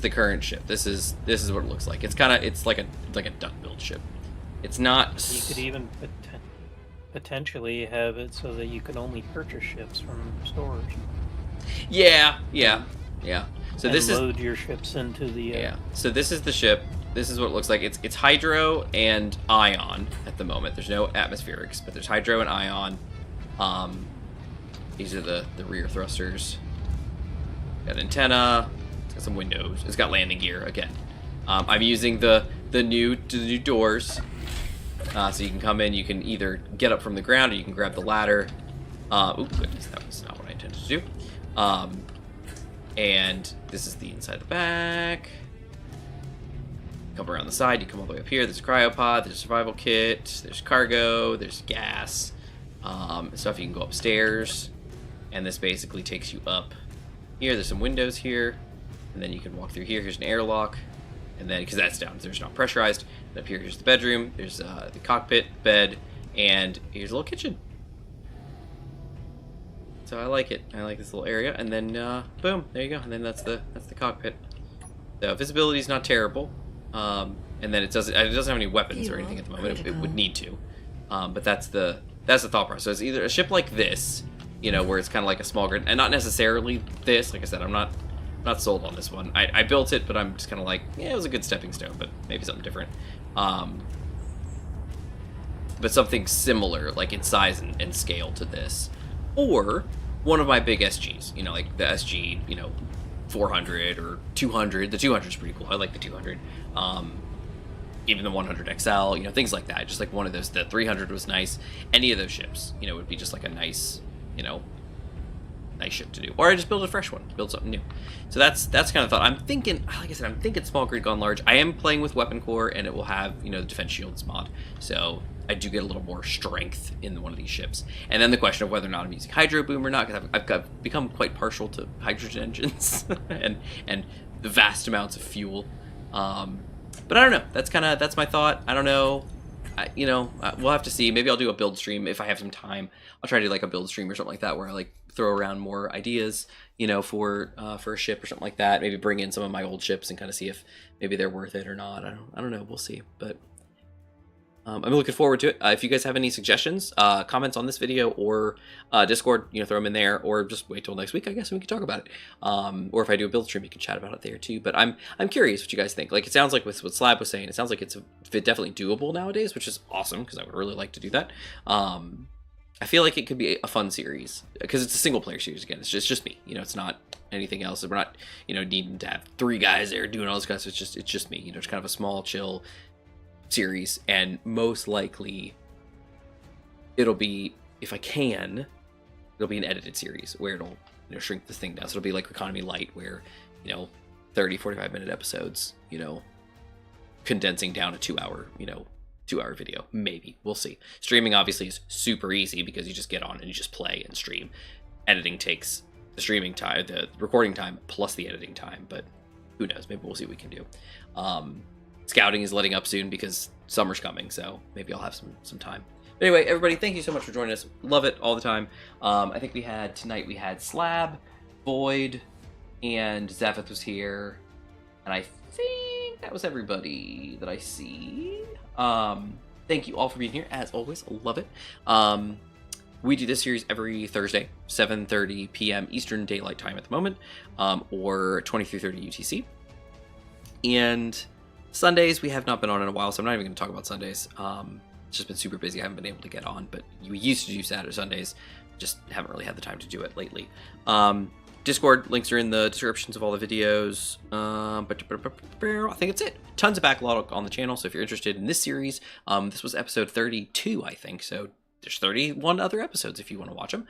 current ship. This is what it looks like. It's like a duck build ship. It's not. You could even potentially have it so that you could only purchase ships from stores. Yeah. So and this load your ships into the. Yeah. So this is the ship. This is what it looks like. It's hydro and ion at the moment. There's no atmospherics, but there's hydro and ion. These are the rear thrusters. Got antenna. It's got some windows. It's got landing gear again. I'm using the new doors, so you can come in. You can either get up from the ground or you can grab the ladder. Oh goodness, that was not what I intended to do. And this is the inside the back. Come around the side. You come all the way up here. There's a cryopod. There's a survival kit. There's cargo. There's gas. Stuff you can go upstairs, and this basically takes you up. Here, there's some windows here, and then you can walk through here. Here's an airlock, and then, because that's down, there's not pressurized. And up here, here's the bedroom. There's the cockpit, bed, and here's a little kitchen. So I like it. I like this little area, and then boom, there you go. And then that's the cockpit. The visibility is not terrible, and then it doesn't have any weapons or anything at the moment. It would need to, but that's the thought process. So it's either a ship like this, you know, where it's kind of like a small grid, and not necessarily this. Like I said, I'm not sold on this one. I built it, but I'm just kind of like, yeah, it was a good stepping stone, but maybe something different. But something similar, like in size and scale to this, or one of my big SGs. You know, like the SG, you know, 400 or 200. The 200 is pretty cool. I like the 200. Even the 100 XL, you know, things like that. Just like one of those. The 300 was nice. Any of those ships, you know, would be just like a nice, you know, nice ship to do. Or I just build a fresh one, build something new. So that's kind of thought. I'm thinking, like I said, I'm thinking small grid gone large. I am playing with weapon core, and it will have, you know, the defense shields mod. So I do get a little more strength in one of these ships. And then the question of whether or not I'm using hydro boom or not, because I've become quite partial to hydrogen engines and the vast amounts of fuel. But I don't know. That's my thought. I don't know. You know, we'll have to see. Maybe I'll do a build stream if I have some time. I'll try to do like a build stream or something like that, where I like throw around more ideas, you know, for a ship or something like that. Maybe bring in some of my old ships and kind of see if maybe they're worth it or not. I don't know. We'll see. But I'm looking forward to it. If you guys have any suggestions, comments on this video or Discord, you know, throw them in there, or just wait till next week, I guess, and we can talk about it. Or if I do a build stream, you can chat about it there too. But I'm curious what you guys think. Like, it sounds like with what Slab was saying, it sounds like it's definitely doable nowadays, which is awesome because I would really like to do that. I feel like it could be a fun series because it's a single player series. Again, it's just me. You know, it's not anything else. We're not, you know, needing to have 3 guys there doing all this stuff. It's just me. You know, it's kind of a small, chill series, and most likely it'll be, if I can, it'll be an edited series where it'll, you know, shrink this thing down. So it'll be like Economy Light, where, you know, 30-45 minute episodes, you know, condensing down a 2-hour, you know, 2-hour video. Maybe, we'll see. Streaming obviously is super easy because you just get on and you just play and stream. Editing takes the streaming time, the recording time plus the editing time, but who knows? Maybe we'll see what we can do. scouting is letting up soon because summer's coming, so maybe I'll have some time. But anyway, everybody, thank you so much for joining us. Love it all the time. I think tonight we had Slab, Void, and Zephyth was here, and I think that was everybody that I see. Thank you all for being here, as always. Love it. We do this series every Thursday, 7:30 p.m. Eastern Daylight Time at the moment, or 23:30 UTC. And Sundays, we have not been on in a while, so I'm not even going to talk about Sundays. It's just been super busy. I haven't been able to get on, but we used to do Saturday, Sundays. Just haven't really had the time to do it lately. Discord links are in the descriptions of all the videos. I think it's it. Tons of backlog on the channel, so if you're interested in this series, this was episode 32, I think, so there's 31 other episodes if you want to watch them.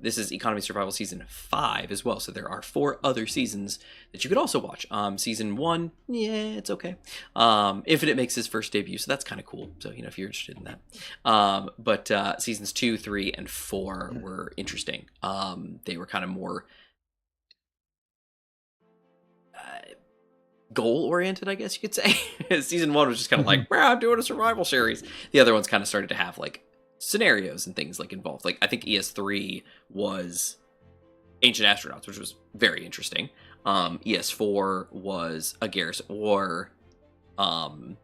This is Economy Survival Season 5 as well, so there are 4 other seasons that you could also watch. Season 1, yeah, it's okay. Infinite makes his first debut, so that's kind of cool, so, if you're interested in that. But Seasons 2, 3, and 4 were interesting. They were kind of more goal-oriented, I guess you could say. Season 1 was just kind of like, I'm doing a survival series. The other ones kind of started to have, like, scenarios and things like involved. Like, I think ES3 was Ancient Astronauts, which was very interesting. ES4 was a Garrison, or not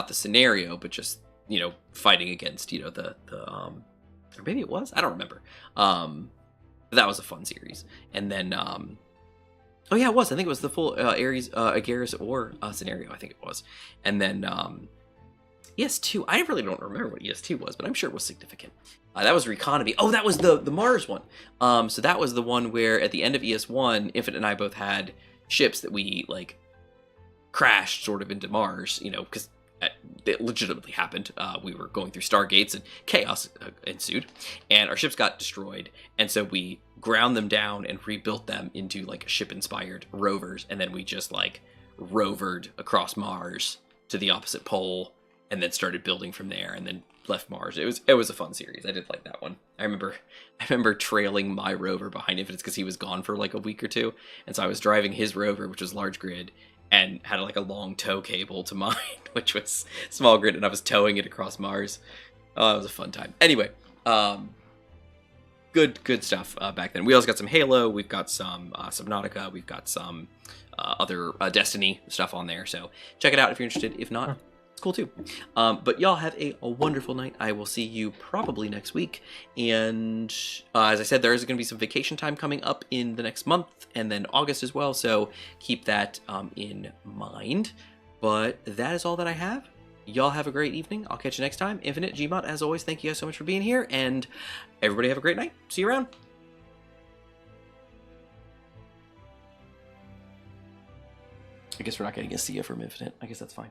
the scenario, but just, fighting against, or maybe it was? I don't remember. That was a fun series. And then, oh yeah, it was. I think it was the full Ares, Agaris, or scenario. I think it was. And then ES2. I really don't remember what ES2 was, but I'm sure it was significant. That was Reconomy. Oh, that was the Mars one. So that was the one where at the end of ES1, Infinite and I both had ships that we crashed sort of into Mars. Because it legitimately happened. We were going through stargates and chaos ensued, and our ships got destroyed. And so we ground them down and rebuilt them into ship-inspired rovers, and then we just rovered across Mars to the opposite pole, and then started building from there, and then left Mars. It was a fun series. I did like that one. I remember trailing my rover behind Infinite's because he was gone for a week or two, and so I was driving his rover, which was large grid, and had a long tow cable to mine, which was small grid, and I was towing it across Mars. Oh, it was a fun time. Anyway, good stuff back then. We also got some Halo, we've got some Subnautica, we've got some other Destiny stuff on there, so check it out if you're interested. If not, it's cool too. But y'all have a wonderful night. I will see you probably next week, and as I said, there is going to be some vacation time coming up in the next month, and then August as well, so keep that in mind. But that is all that I have. Y'all have a great evening. I'll catch you next time. Infinite, Gmod, as always, thank you guys so much for being here, and everybody have a great night. See you around. I guess we're not getting a see you from Infinite. I guess that's fine.